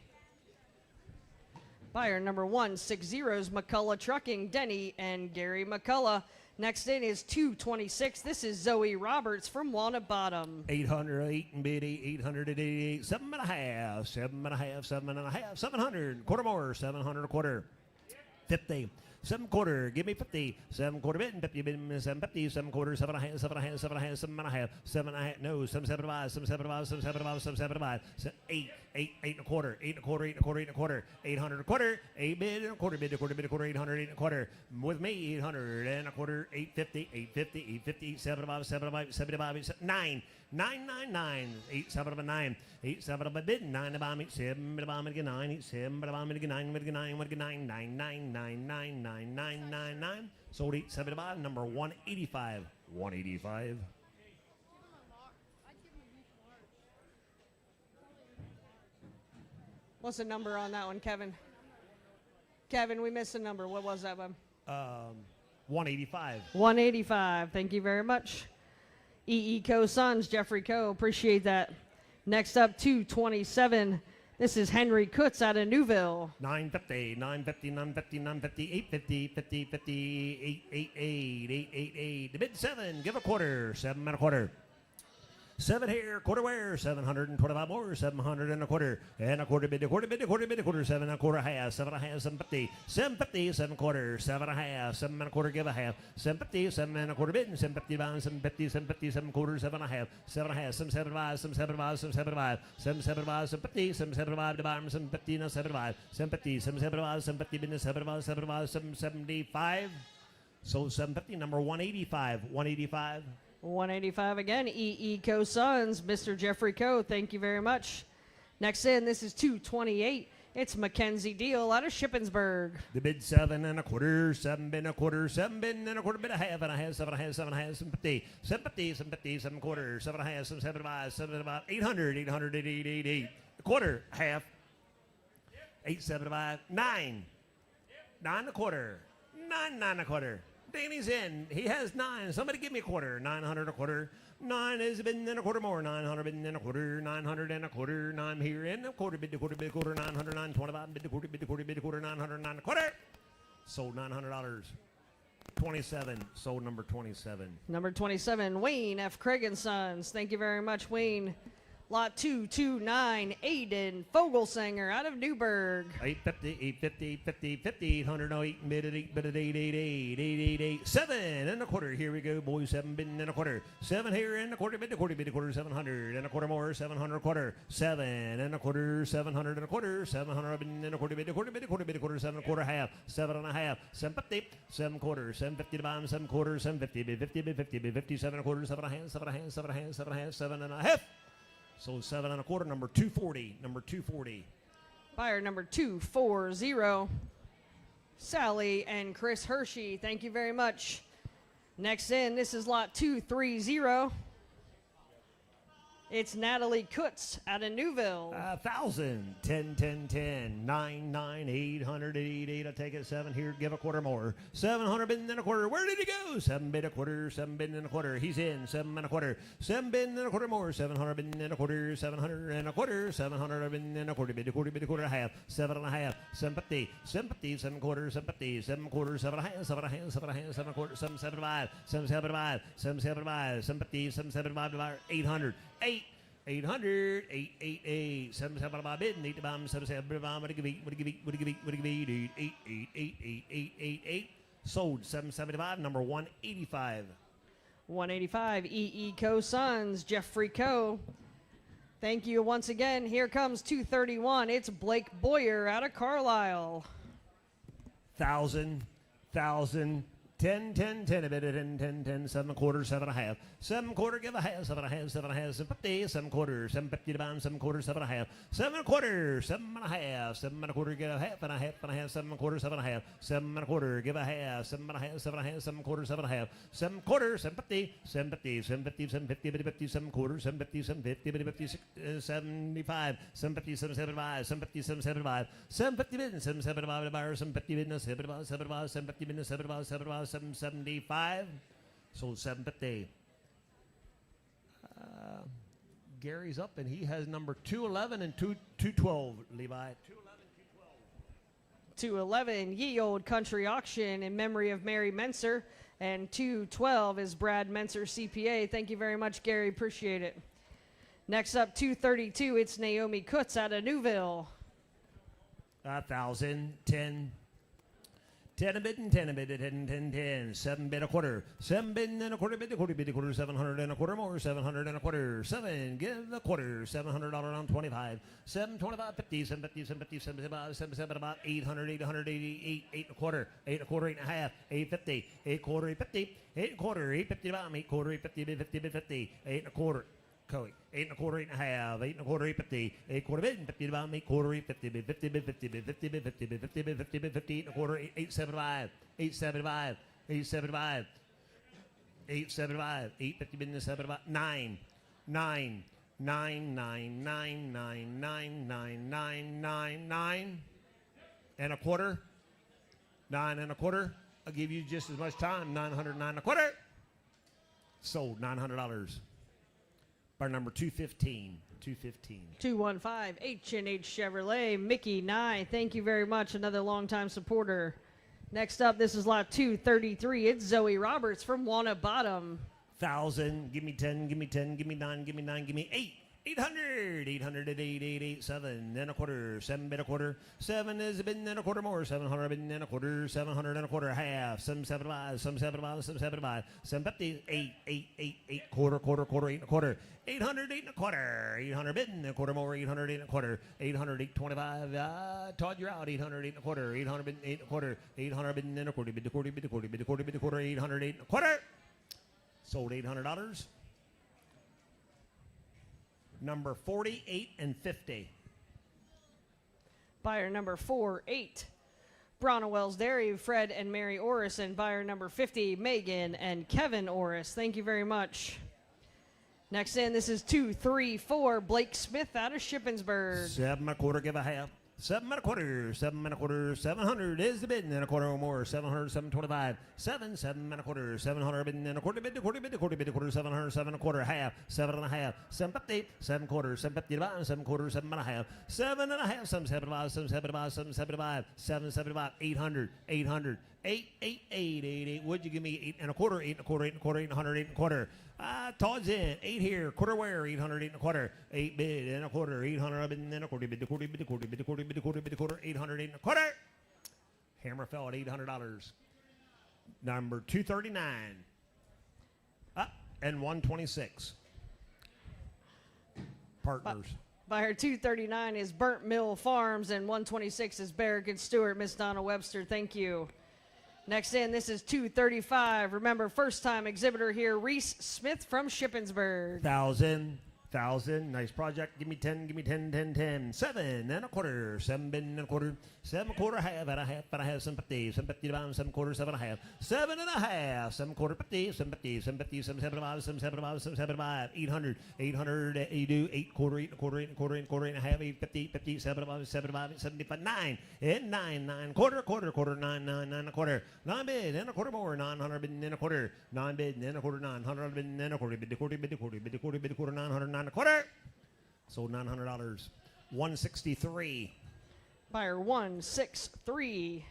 Buyer number 160 is McCullough Trucking, Denny and Gary McCullough. Next in is 226. This is Zoe Roberts from Walnut Bottom. 808 and biddy, 888, 7 1/2, 7 1/2, 7 1/2, 700, quarter more, 700 1/4, 50. 7 1/4, give me 50, 7 1/4 bid, 50 bid, 750, 7 1/4, 7 1/2, 7 1/2, 7 1/2, 7 1/2, 7 1/2, no, 7 75, 7 75, 7 75, 7 75, 8, 8, 8 1/4, 8 1/4, 8 1/4, 8 1/4, 800 1/4, 8 bid, and a quarter bid, a quarter bid, a quarter, 800, 8 1/4, with me, 800 and a quarter, 850, 850, 850, 75, 75, 75, 9, 999, 8 7 9, 8 7 bid, 9 about me, 7 about me, 9, 8 7 about me, 9, 9, 9, 9, 9, 9, 9, 9, 9, 9, 9, 9. Sold 8 75, number 185, 185. What's the number on that one, Kevin? Kevin, we missed a number. What was that one? 185. 185. Thank you very much. E.E. Co. Sons, Jeffrey Co. Appreciate that. Next up, 227. This is Henry Kutz out of Newville. 950, 950, 950, 950, 850, 50, 50, 888, 888. The bid 7, give a quarter, 7 1/4. 7 here, quarter where, 725 more, 700 and a quarter bid, a quarter bid, a quarter bid, a quarter, 7 1/4 half, 7 1/2, 750, 750, 7 1/4, 7 1/2, 7 1/4, give a half, 750, 7 1/4 bid, 750 bound, 750, 750, 7 1/4, 7 1/2, 7 1/2, 775, 775, 775, 775, 750, 775 to bottom, 750, 775, 750, 775, 750 business, 775, 775, 775. So 750, number 185, 185. 185 again. E.E. Co. Sons, Mr. Jeffrey Co. Thank you very much. Next in, this is 228. It's Mackenzie Deal out of Shippensburg. The bid 7 1/4, 7 bid 1/4, 7 bid 1/4 bid, a half and a half, 7 1/2, 7 1/2, 750, 750, 750, 7 1/4, 7 1/2, 775, 775, 800, 800, 888, a quarter, half, 875, 9, 9 1/4, 9, 9 1/4. Danny's in. He has 9. Somebody give me a quarter. 900 1/4. 9 has been and a quarter more. 900 bid and a quarter. 900 and a quarter. 9 here and a quarter bid, a quarter bid, a quarter. 900, 925 bid, a quarter bid, a quarter bid, a quarter. 900, 9 1/4. Sold $900. 27. Sold number 27. Number 27, Wayne F. Craig and Sons. Thank you very much, Wayne. Lot 229, Aiden Fogelsanger out of Newburgh. 850, 850, 50, 50, 808, bid at 8, bid at 888, 888, 7 1/4. Here we go, boys. 7 bid and a quarter. 7 here and a quarter bid, a quarter bid, a quarter, 700 and a quarter more, 700 1/4. 7 1/4, 700 1/4, 700 bid and a quarter bid, a quarter bid, a quarter bid, a quarter, 7 1/4 half, 7 1/2, 750, 7 1/4, 750 to bottom, 7 1/4, 750 bid, 50 bid, 50 bid, 50, 7 1/4, 7 1/2, 7 1/2, 7 1/2, 7 1/2, 7 1/2. So 7 1/4, number 240, number 240. Buyer number 240, Sally and Chris Hershey. Thank you very much. Next in, this is lot 230. It's Natalie Kutz out of Newville. 1,000, 10, 10, 10, 9, 9, 800, 88. I'll take it. 7 here. Give a quarter more. 700 bid and a quarter. Where did he go? 7 bid a quarter. 7 bid and a quarter. He's in. 7 and a quarter. 7 bid and a quarter more. 700 bid and a quarter. 700 and a quarter. 700 bid and a quarter. Bid a quarter. Bid a quarter and a half. 7 and a half. 750. 750. 7 quarters. 750. 7 quarters. 7 and a half. 7 and a half. 7 and a half. 7 quarters. 775. 775. 775. 750. 775. 800. 800, 888, 775 bid, 8 to bomb, 775, what do you give, 888, sold 775, number 185. 185, E.E. Co. Sons, Jeffrey Co. Thank you once again. Here comes 231. It's Blake Boyer out of Carlisle. 1,000, 10, 10, 10, a bit, 10, 10, 10, 7 quarters, 7 and a half. 7 quarter, give a half, 7 and a half, 7 and a half, 750, 7 quarters, 750 to bound, 7 quarters, 7 and a half. 7 quarters, 7 and a half, 7 and a quarter, give a half and a half and a half, 7 quarters, 7 and a half. 7 and a quarter, give a half, 7 and a half, 7 and a half, 7 quarters, 7 and a half. 7 quarters, 750, 750, 750, 750, 50, 7 quarters, 750, 750, 50, 75, 750, 775, 750, 775, 750 bid, 775 to buyer, 750 bid, 775, 750 bid, 775, 775, sold 750. Gary's up and he has number 211 and 212, Levi. 211, Ye Old Country Auction in memory of Mary Menser. And 212 is Brad Menser, CPA. Thank you very much, Gary. Appreciate it. Next up, 232, it's Naomi Kutz out of Newville. 1,000, 10. 10 a bid and 10 a bid, 10, 10, 10, 7 bid a quarter, 7 bid and a quarter bid, a quarter bid, a quarter, 700 and a quarter more, 700 and a quarter, 7, give the quarter, $700 on 25, 725, 50, 750, 750, 775, 775, about 800, 888, 8 and a quarter, 8 and a quarter, 8 and a half, 850, 8 quarter, 850, 8 and a quarter, 850 bomb, 8 quarter, 850, 50, 50, 8 and a quarter. 8 and a quarter, 8 and a half, 8 and a quarter, 850, 8 quarter bid, 50 to bomb, 8 quarter, 850, 50, 50, 50, 50, 50, 50, 50, 50, 8 and a quarter, 875, 875, 875, 875, 850 bid, 75, 9, 9, 9, 9, 9, 9, 9, 9, 9, 9, 9, and a quarter, 9 and a quarter. I'll give you just as much time, 909 and a quarter. Sold $900. Bar number 215. 215. 215, H&H Chevrolet, Mickey Nye. Thank you very much. Another longtime supporter. Next up, this is lot 233. It's Zoe Roberts from Wanna Bottom. 1,000. Give me 10. Give me 10. Give me 9. Give me 9. Give me 8. 800. 800 at 8887. Then a quarter. 7 bid a quarter. 7 is a bid and a quarter more. 700 bid and a quarter. 700 and a quarter. Half. 775. 775. 775. 750. 8. 8. 8. 8. Quarter. Quarter. Quarter. 8 and a quarter. 800. 8 and a quarter. 800 bid and a quarter more. 800. 8 and a quarter. 800. 825. Todd, you're out. 800. 8 and a quarter. 800 bid and 8 and a quarter. 800 bid and a quarter. Bid a quarter. Bid a quarter. Bid a quarter. Bid a quarter. 800. 8 and a quarter. Sold $800. Number 48 and 50. Buyer number 48, Bronwell's Dairy, Fred and Mary Orris. And buyer number 50, Megan and Kevin Orris. Thank you very much. Next in, this is 234, Blake Smith out of Shippensburg. 7 and a quarter, give a half. 7 and a quarter, 7 and a quarter, 700 is the bid and a quarter or more. 700, 725, 7, 7 and a quarter, 700 bid and a quarter, bid, a quarter, bid, a quarter, bid, a quarter, 700, 7 and a quarter, half, 7 and a half, 750, 7 quarters, 750 to buy, 7 quarters, 7 and a half, 7 and a half, 775, 775, 775, 775, 800, 800, 888, would you give me 8 and a quarter, 8 and a quarter, 8 and a quarter, 800, 8 and a quarter. Todd's in, 8 here, quarter where, 800, 8 and a quarter, 8 bid and a quarter, 800 bid and a quarter, bid a quarter, bid a quarter, bid a quarter, bid a quarter, bid a quarter, 800, 8 and a quarter. Hammer fell at $800. Number 239. And 126. Partners. Buyer 239 is Burnt Mill Farms, and 126 is Barrick and Stewart. Miss Donna Webster, thank you. Next in, this is 235. Remember, first-time exhibitor here, Reese Smith from Shippensburg. 1,000, 1,000. Nice project. Give me 10. Give me 10, 10, 10. 7 and a quarter. 7 and a quarter. 7 quarter, half and a half and a half. 750. 750 down. 7 quarter, 7 and a half. 7 and a half. 7 quarter, 50. 750. 750. 775. 775. 775. 800. 800. 8 quarter, 8 and a quarter, 8 and a quarter, 8 and a quarter, 8 and a half. 850. 50. 75. 75. 75. 9 and 9. 9 quarter, quarter, quarter. 9, 9, 9 and a quarter. 9 bid and a quarter more. 900 bid and a quarter. 9 bid and a quarter. 900 bid and a quarter. Bid a quarter. Bid a quarter. Bid a quarter. Bid a quarter. 900. 9 and a quarter. Sold $900. 163. Buyer 163.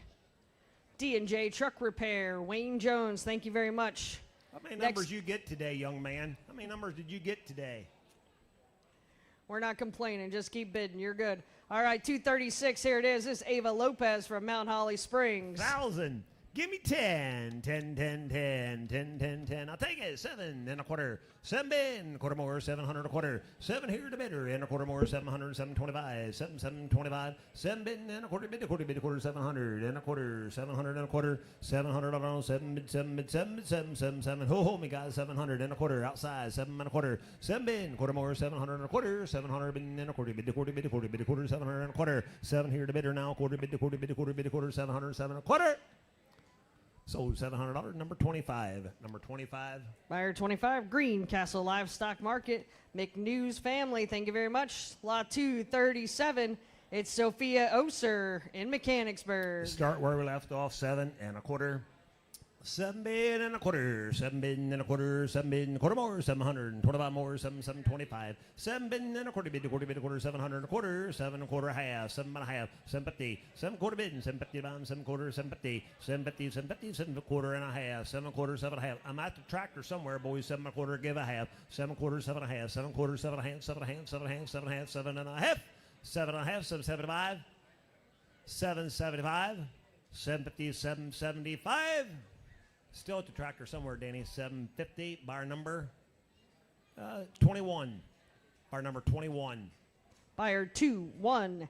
D&J Truck Repair, Wayne Jones. Thank you very much. How many numbers you get today, young man? How many numbers did you get today? We're not complaining. Just keep bidding. You're good. All right, 236. Here it is. This is Ava Lopez from Mount Holly Springs. 1,000. Give me 10. 10, 10, 10. 10, 10, 10. I'll take it. 7 and a quarter. 7 bid. Quarter more. 700 a quarter. 7 here to bidder. And a quarter more. 700. 725. 7, 725. 7 bid and a quarter. Bid a quarter. Bid a quarter. 700 and a quarter. 700 and a quarter. 700 on 7 bid. 7 bid. 7 bid. 7, 7, 7. Ho, me guys. 700 and a quarter. Outside. 7 and a quarter. 7 bid. Quarter more. 700 and a quarter. 700 bid and a quarter. Bid a quarter. Bid a quarter. Bid a quarter. 700 and a quarter. 7 here to bidder now. Quarter. Bid a quarter. Bid a quarter. Bid a quarter. 700. 7 and a quarter. Sold $700. Number 25. Number 25. Buyer 25, Greencastle Livestock Market, McNews family. Thank you very much. Lot 237. It's Sophia Oser in Mechanicsburg. Start where we left off. 7 and a quarter. 7 bid and a quarter. 7 bid and a quarter. 7 bid and a quarter more. 700. 25 more. 7, 725. 7 bid and a quarter. Bid a quarter. Bid a quarter. 700 and a quarter. 7 and a quarter half. 7 and a half. 750. 7 quarter bid and 750 down. 7 quarter. 750. 750. 750. 7 quarter and a half. 7 quarter. 7 and a half. I'm at the tractor somewhere, boys. 7 and a quarter. Give a half. 7 quarter. 7 and a half. 7 quarter. 7 and a half. 7 and a half. 7 and a half. 7 and a half. 7 and a half. 7 and a half. 775. 775. 750. 775. Still at the tractor somewhere, Danny. 750. Bar number 21. Bar number 21. Buyer 2-1.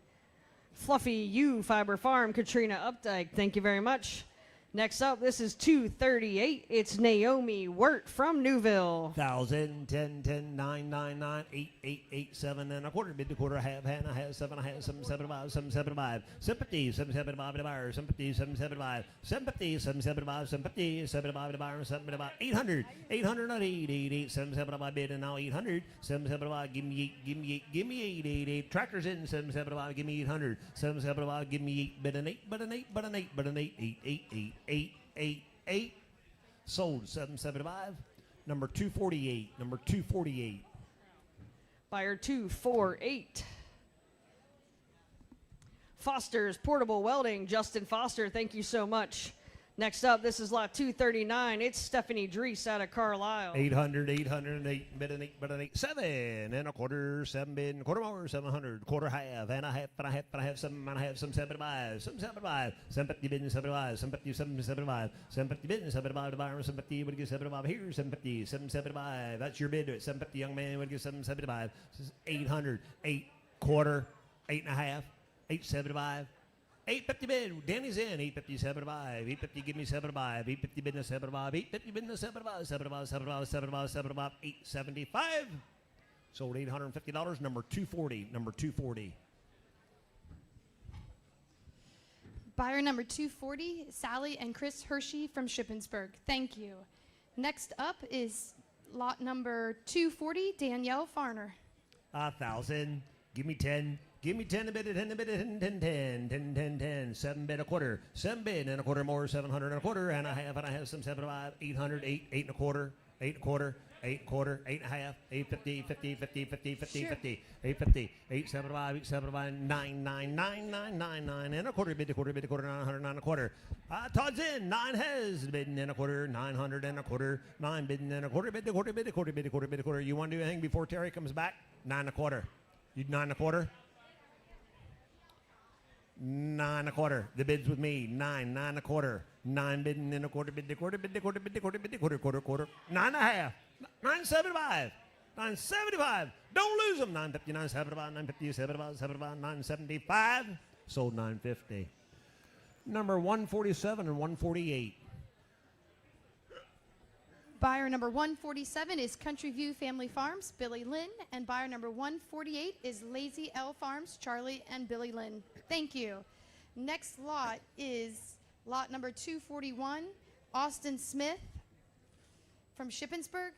Fluffy U Fiber Farm, Katrina Updike. Thank you very much. Next up, this is 238. It's Naomi Wirt from Newville. 1,000, 10, 10, 9, 9, 9, 8, 8, 8, 7 and a quarter, bid a quarter, half, and a half, 7 and a half, 7, 7, 7, 7, 5, 750, 7, 7, 5 to buyer, 750, 7, 7, 5, 750, 7, 7, 5, 750, 7, 5 to buyer, 7, 5, 800, 800, not 8, 8, 8, 7, 7, 5 bid, and now 800, 7, 7, 5, give me 8, give me 8, give me 8, 8, 8, tractors in, 7, 7, 5, give me 800, 7, 7, 5, give me 8, bid an 8, but an 8, but an 8, but an 8, 8, 8, 8, 8, 8, 8. Sold 775. Number 248. Number 248. Buyer 248. Foster's Portable Welding, Justin Foster. Thank you so much. Next up, this is lot 239. It's Stephanie Drees out of Carlisle. 800, 808, bid an 8, bid an 8, 7 and a quarter, 7 bid and a quarter more, 700, quarter half, and a half, and a half, and a half, 7 and a half, 775, 775, 750 bid and 75, 750, 775, 750 bid and 75 to buyer, 750, would get 75 here, 750, 775. That's your bid to it. 750, young man, would get 775. 800, 8 quarter, 8 and a half, 875. 850 bid. Danny's in. 850, 75. 850, give me 75. 850 bid in 75. 850 bid in 75. 75, 75, 75, 75, 875. Sold $850. Number 240. Number 240. Buyer number 240, Sally and Chris Hershey from Shippensburg. Thank you. Next up is lot number 240, Danielle Farner. 1,000. Give me 10. Give me 10 a bid, 10 a bid, 10, 10, 10, 10, 10, 10, 7 bid a quarter, 7 bid and a quarter more, 700 and a quarter, and a half, and I have some 75, 800, 8, 8 and a quarter, 8 and a quarter, 8 and a quarter, 8 and a half, 850, 50, 50, 50, 50, 50, 850, 875, 875, 9, 9, 9, 9, 9, 9, and a quarter, bid a quarter, 900, 9 and a quarter. Todd's in, 9 has bid and a quarter, 900 and a quarter, 9 bid and a quarter, bid a quarter, bid a quarter, bid a quarter, bid a quarter. You want to do anything before Terry comes back? 9 and a quarter. You 9 and a quarter? 9 and a quarter. The bid's with me. 9, 9 and a quarter. 9 bidding and a quarter, bid the quarter, bid the quarter, bid the quarter, bid the quarter, quarter, quarter. 9 and a half. 975. 975. Don't lose them. 950, 975, 950, 75, 75, 975. Sold 950. Number 147 and 148. Buyer number 147 is Country View Family Farms, Billy Lynn, and buyer number 148 is Lazy L Farms, Charlie and Billy Lynn. Thank you. Next lot is lot number 241, Austin Smith from Shippensburg.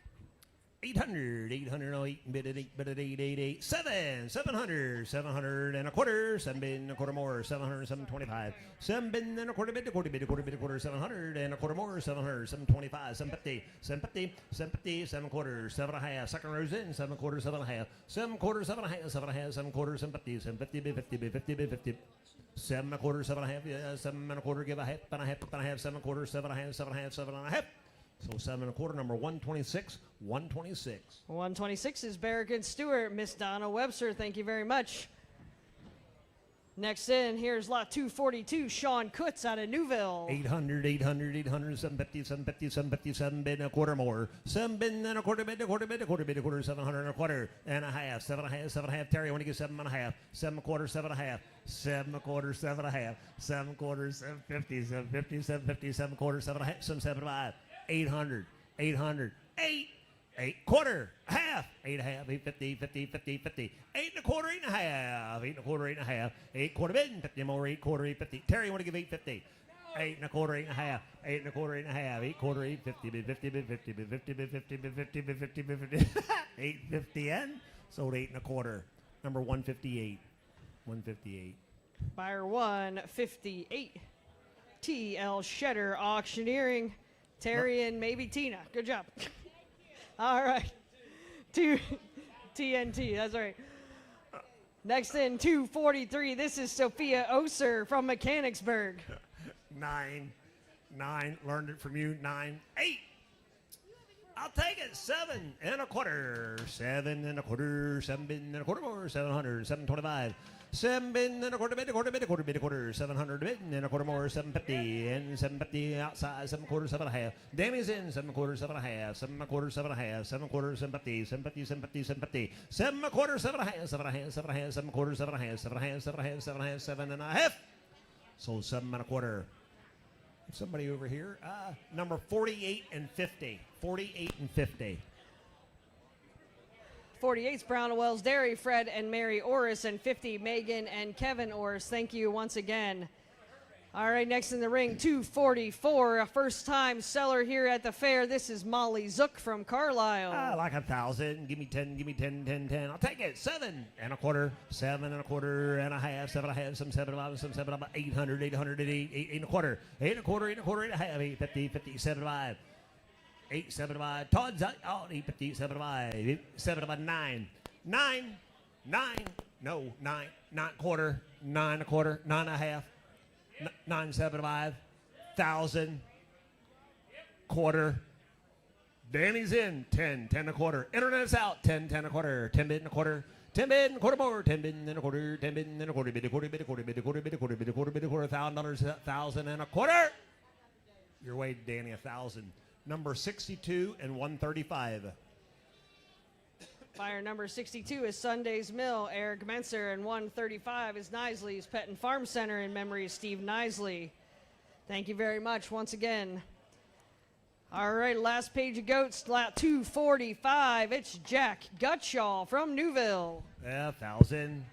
800, 808, bid at 8, bid at 888, 700 and a quarter, 7 bid and a quarter more, 700, 725, 7 bid and a quarter, bid a quarter, bid a quarter, bid a quarter, 700 and a quarter more, 700, 725, 750, 750, 750, 7 quarters, 7 and a half, second rows in, 7 quarters, 7 and a half, 7 quarters, 7 and a half, 7 and a half, 7 quarters, 750, 750, bid 50, bid 50, bid 50. 7 and a quarter, 7 and a half, yeah, 7 and a quarter, give a half, and a half, and a half, 7 quarters, 7 and a half, 7 and a half, 7 and a half. So 7 and a quarter, number 126, 126. 126 is Barrick and Stewart. Miss Donna Webster, thank you very much. Next in, here's lot 242, Sean Kutz out of Newville. 800, 800, 800, 750, 750, 750, 7 bid and a quarter more. 7 bid and a quarter, bid a quarter, bid a quarter, bid a quarter, 700 and a quarter and a half, 7 and a half, 7 and a half. Terry, I want to get 7 and a half, 7 and a quarter, 7 and a half, 7 and a quarter, 7 and a half, 7 quarters, 750, 750, 750, 7 quarters, 7 and a half, 775. 800, 800, 8 quarter, half, 8 and a half, 850, 50, 50, 50, 8 and a quarter, 8 and a half, 8 and a quarter, 8 and a half, 8 quarter bid, 50 more, 8 quarter, 850. Terry, you want to give 850? 8 and a quarter, 8 and a half, 8 and a quarter, 8 and a half, 8 quarter, 850, bid 50, bid 50, bid 50, bid 50, bid 50, bid 50, bid 50, 850 and sold 8 and a quarter. Number 158, 158. Buyer 158, TL Shedder Auctioneering. Terry and maybe Tina. Good job. All right. TNT. That's right. Next in, 243. This is Sophia Oser from Mechanicsburg. 9. Learned it from you. 9. 8. I'll take it. 7 and a quarter. 7 and a quarter. 7 bid and a quarter more. 700. 725. 7 bid and a quarter, bid a quarter, bid a quarter, bid a quarter, 700 bid and a quarter more, 750 and 750 outside, 7 quarters, 7 and a half. Danny's in, 7 quarters, 7 and a half, 7 quarters, 7 and a half, 7 quarters, 750, 750, 750, 750, 7 quarters, 7 and a half, 7 and a half, 7 and a half, 7 quarters, 7 and a half, 7 and a half, 7 and a half, 7 and a half, 7 and a half. So 7 and a quarter. Somebody over here, number 48 and 50, 48 and 50. 48's Brown and Wells Dairy, Fred and Mary Orris, and 50, Megan and Kevin Orris. Thank you once again. All right, next in the ring, 244, a first-time seller here at the fair. This is Molly Zook from Carlisle. I like 1,000. Give me 10, give me 10, 10, 10. I'll take it. 7 and a quarter, 7 and a quarter and a half, 7 and a half, some 7 and 7 about 800, 800, 8 and a quarter, 8 and a quarter, 8 and a quarter, 8 and a half, 850, 50, 75. 8, 7 5. Todd's out. 8, 50, 7 5. 7 5, 9. 9. 9. No, 9. 9 quarter. 9 a quarter. 9 and a half. 9, 7 5. 1,000. Quarter. Danny's in. 10. 10 a quarter. Internet's out. 10. 10 a quarter. 10 bid and a quarter. 10 bid and a quarter more. 10 bid and a quarter. 10 bid and a quarter. Bid a quarter. Bid a quarter. Bid a quarter. Bid a quarter. Bid a quarter. Bid a quarter. $1,000. 1,000 and a quarter. Your way, Danny. 1,000. Number 62 and 135. Buyer number 62 is Sunday's Mill, Eric Menser, and 135 is Nisley's Pet and Farm Center in memory of Steve Nisley. Thank you very much once again. All right, last page of goats, lot 245. It's Jack Gutshaw from Newville. Yeah, 1,000.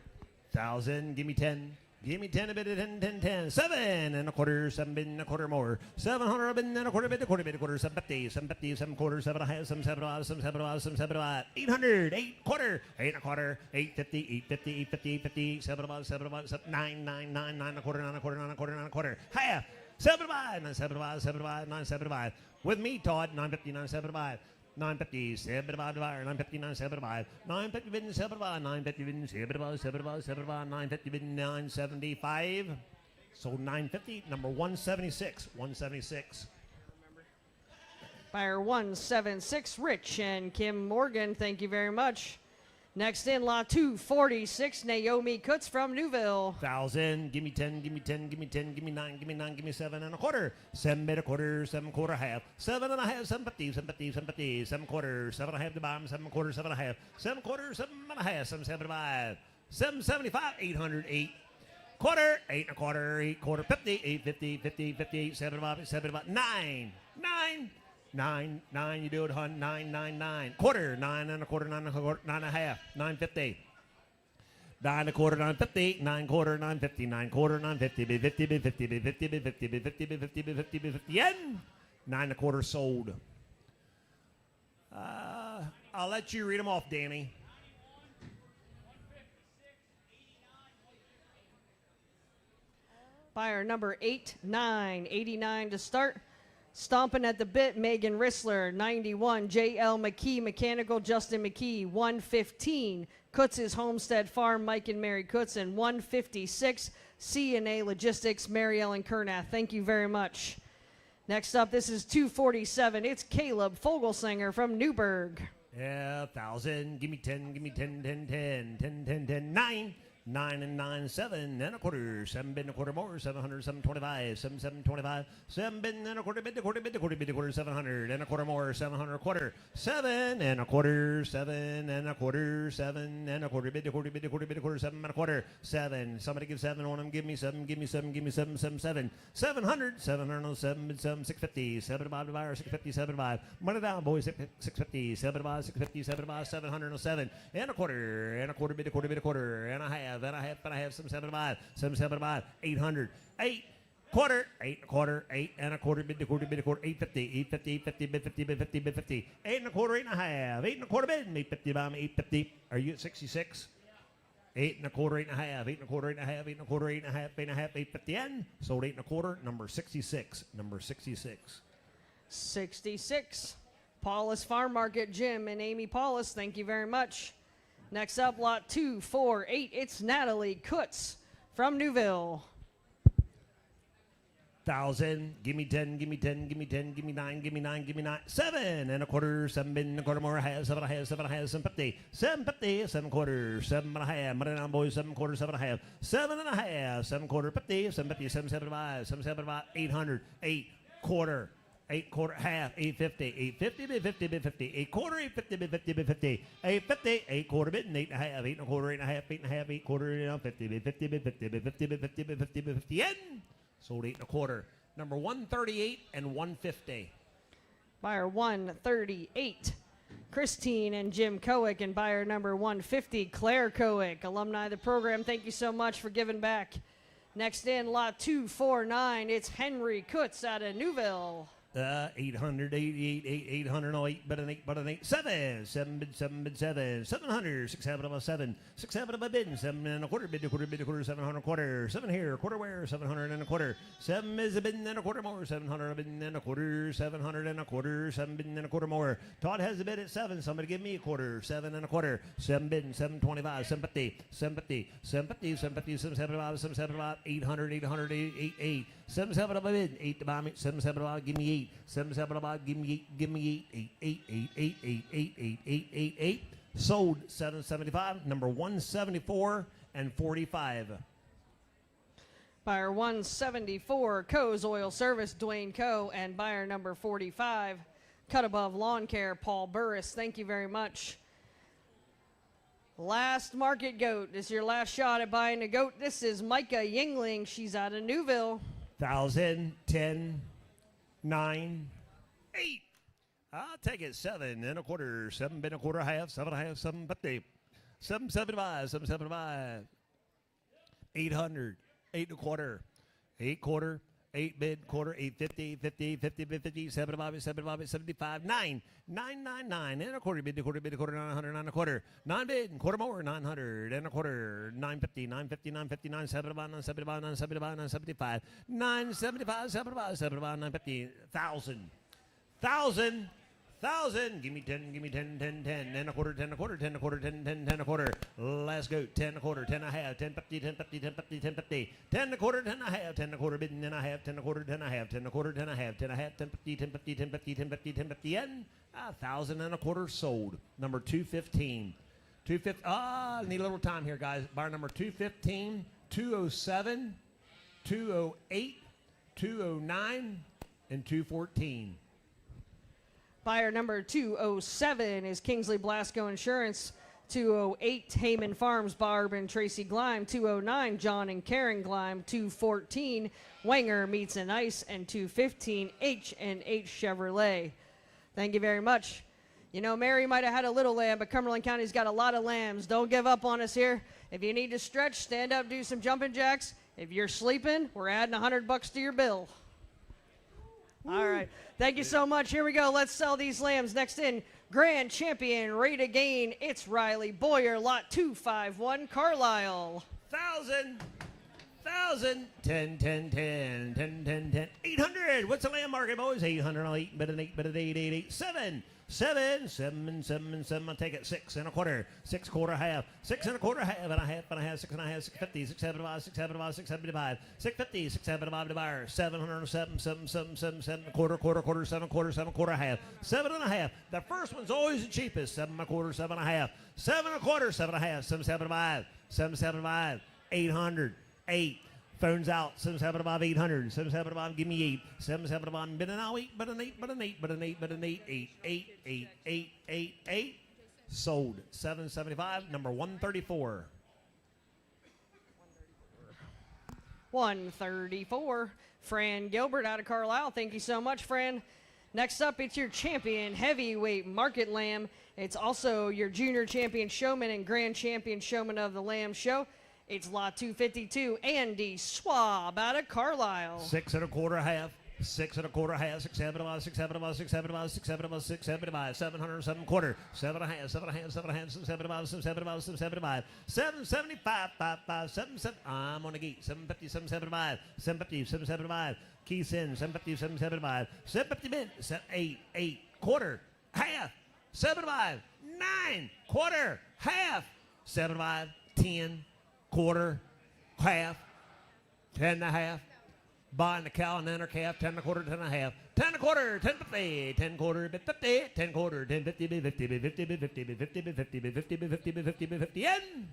1,000. Give me 10. Give me 10 a bit of 10, 10, 10. 7 and a quarter, 7 bid and a quarter more. 700 bid and a quarter, bid a quarter, bid a quarter, 750, 750, 7 quarters, 7 and a half, 7 7 5, 7 7 5, 7 7 5. 800, 8 quarter, 8 and a quarter, 850, 850, 850, 850, 7 5, 7 5, 9, 9, 9, 9 and a quarter, 9 and a quarter, 9 and a quarter, 9 and a quarter. Half, 7 5, 9 7 5, 7 5, 9 7 5. With me, Todd, 950, 9 7 5. 950, 75 divided, 950, 975, 950 bid and 75, 950 bid and 75, 75, 75, 950 bid and 975. So 950, number 176, 176. Buyer 176, Rich and Kim Morgan, thank you very much. Next in, lot 246, Naomi Kutz from Newville. 1,000, give me 10, give me 10, give me 10, give me 9, give me 9, give me 7 and a quarter. 7 bid a quarter, 7 quarter half. 7 and a half, 750, 750, 750, 7 quarters, 7 and a half to bottom, 7 quarters, 7 and a half. 7 quarters, 7 and a half, 775. 775, 808. Quarter, 8 and a quarter, 8 quarter, 50, 850, 50, 50, 75, 75, 9. 9. 9, you do it, hun. 9, 9, 9. Quarter, 9 and a quarter, 9 and a quarter, 9 and a half, 9.50. 9 and a quarter, 9.50, 9 quarter, 9.50, 9 quarter, 9.50, be 50, be 50, be 50, be 50, be 50, be 50, be 50, be 50, yen. 9 and a quarter sold. I'll let you read them off, Danny. Buyer number 8989 to start. Stomping at the bit, Megan Rissler, 91. J.L. McKee, Mechanical, Justin McKee, 115. Kutz's Homestead Farm, Mike and Mary Kutz, and 156. C&A Logistics, Mary Ellen Kernath. Thank you very much. Next up, this is 247. It's Caleb Fogelsanger from Newburgh. Yeah, 1,000. Give me 10, give me 10, 10, 10, 10, 10, 10, 9. 9 and 9, 7 and a quarter, 7 bid and a quarter more, 700, 725, 7, 725, 7 bid and a quarter, bid, a quarter, bid, a quarter, bid, a quarter, 700 and a quarter more, 700 a quarter, 7 and a quarter, 7 and a quarter, 7 and a quarter, bid, a quarter, bid, a quarter, bid, a quarter, 7 and a quarter, 7. Somebody give 7 on them, give me 7, give me 7, give me 7, 7, 7, 700, 707, bid 7, 650, 7 to buy, 650, 7 to buy. Money down, boys, 650, 7 to buy, 650, 7 to buy, 707 and a quarter, bid, a quarter, bid, a quarter, and a half. And I have some 75, 800, 8 quarter, 8 quarter, 8 and a quarter, bid a quarter, 850, 850, bid 50, bid 50, bid 50, 8 and a quarter, 8 and a half, 8 and a quarter, bid 850, by 850. Are you at 66? 8 and a quarter, 8 and a half, 8 and a quarter, 8 and a half, 8 and a quarter, 8 and a half, 8 and a half, 850 and sold 8 and a quarter, number 66, number 66. 66. Paulus Farm Market, Jim and Amy Paulus, thank you very much. Next up, lot 248. It's Natalie Kutz from Newville. 1,000. Give me 10. Give me 10. Give me 10. Give me 9. Give me 9. Give me 9. 7 and a quarter. 7 bid and a quarter more. I have 7 and a half. 7 and a half. 750. 750. 7 quarters. 7 and a half. Money down, boys. 7 quarters. 7 and a half. 7 and a half. 7 quarter. 50. 750. 775. 775. 800. 8 quarter. 8 quarter, half, 850, 850, bid 50, bid 50, 8 quarter, 850, bid 50, bid 50, 850, 8 quarter, bid and 8 and a half, 8 and a quarter, 8 and a half, 8 and a half, 8 quarter, 50, bid 50, bid 50, bid 50, bid 50, bid 50, bid 50, and sold 8 and a quarter. Number 138 and 150. Buyer 138. Christine and Jim Coick, and buyer number 150, Claire Coick, alumni of the program. Thank you so much for giving back. Next in, lot 249, it's Henry Kutz out of Newville. 888, 808, but an 8, 7 bid, 700, 6 have it about 7, 6 have it about bid, 7 and a quarter, bid a quarter, 700 a quarter, 7 here, quarter where, 700 and a quarter, 7 is a bid and a quarter more, 700 a bid and a quarter, 700 and a quarter, 7 bid and a quarter more. Todd has a bid at 7, somebody give me a quarter, 7 and a quarter, 7 bid and 725, 750, 750, 750, 750, 775, 775, 800, 800, 888, 775 bid, 8 to buy me, 775, give me 8. 775, give me 8, 8, 8, 8, 8, 8, 8, 8, 8, 8. Sold 775, number 174 and 45. Buyer 174, Coe's Oil Service, Dwayne Coe, and buyer number 45, Cut Above Lawn Care, Paul Burris. Thank you very much. Last market goat. This is your last shot at buying a goat. This is Micah Yingling. She's out of Newville. 1,000, 10, 9, 8. I'll take it. 7 and a quarter. 7 bid and a quarter, half, 7 and a half, 750. 775, 775. 800, 8 and a quarter. 8 quarter, 8 bid, quarter, 850, 50, 50, 50, 75, 75, 75, 9, 999, and a quarter, bid, a quarter, 900, 9 and a quarter, 9 bid, and quarter more, 900, and a quarter, 950, 950, 950, 975, 975, 975, 975, 975, 75, 75, 950, 1,000, 1,000, 1,000. Give me 10, give me 10, 10, 10, and a quarter, 10 and a quarter, 10 and a quarter, 10, 10, 10 and a quarter. Let's go. 10 and a quarter, 10 and a half, 10, 50, 10, 50, 10, 50, 10, 50, 10 and a quarter, 10 and a half, 10 and a quarter, bid and a half, 10 and a quarter, 10 and a half, 10 and a quarter, 10 and a half, 10 and a half, 10, 50, 10, 50, 10, 50, 10, 50, 10, 50, and 1,000 and a quarter sold. Number 215. 250. I need a little time here, guys. Buyer number 215, 207, 208, 209, and 214. Buyer number 207 is Kingsley Blasco Insurance. 208, Heyman Farms, Barb and Tracy Gleim. 209, John and Karen Gleim. 214, Wenger Meats and Ice. And 215, H&H Chevrolet. Thank you very much. You know, Mary might have had a little lamb, but Cumberland County's got a lot of lambs. Don't give up on us here. If you need to stretch, stand up, do some jumping jacks. If you're sleeping, we're adding $100 to your bill. All right. Thank you so much. Here we go. Let's sell these lambs. Next in, Grand Champion, ready to gain. It's Riley Boyer, lot 251, Carlisle. 1,000, 10, 10, 10, 10, 10, 10, 800. What's the land market, boys? 800 on 8, but an 8, but an 8, 8, 8, 7. 7, 7, 7, 7. I'll take it. 6 1/4, 6 1/4 half, 6 1/4 half, and a half, and a half, 6 1/2, 650, 675, 675, 675, 650, 675 to buyer, 707, 7, 7, 7, 7 1/4, quarter, 7 1/4, 7 1/4 half, 7 1/2. The first one's always the cheapest. 7 1/4, 7 1/2, 7 1/4, 7 1/2, 775, 775, 800, 8. Phones out, 775, 800, 775, give me 8, 775, bid an 8, but an 8, but an 8, but an 8, but an 8, 8, 8, 8, 8, 8, 8. Sold, 775, number 134. 134. Fran Gilbert out of Carlisle. Thank you so much, Fran. Next up, it's your champion heavyweight market lamb. It's also your junior champion showman and grand champion showman of the lamb show. It's lot 252, Andy Schwab out of Carlisle. 6 1/4 half, 6 1/4 half, 675, 675, 675, 675, 675, 707 1/4, 7 1/2, 7 1/2, 7 1/2, 775, 775, 775, 775, 55, 77. I'm on the gate. 750, 775, 750, 775. Keys in, 750, 775, 750 bid, 8, 8, 1/4, half, 75, 9, 1/4, half, 75, 10. 1/4, half, 10 1/2, buying the cow and then her calf, 10 1/4, 10 1/2, 10 1/4, 10 50, 10 1/4, 50, 10 1/4, 10 50, 50, 50, 50, 50, 50, 50, 50, 50, 50, 50, in.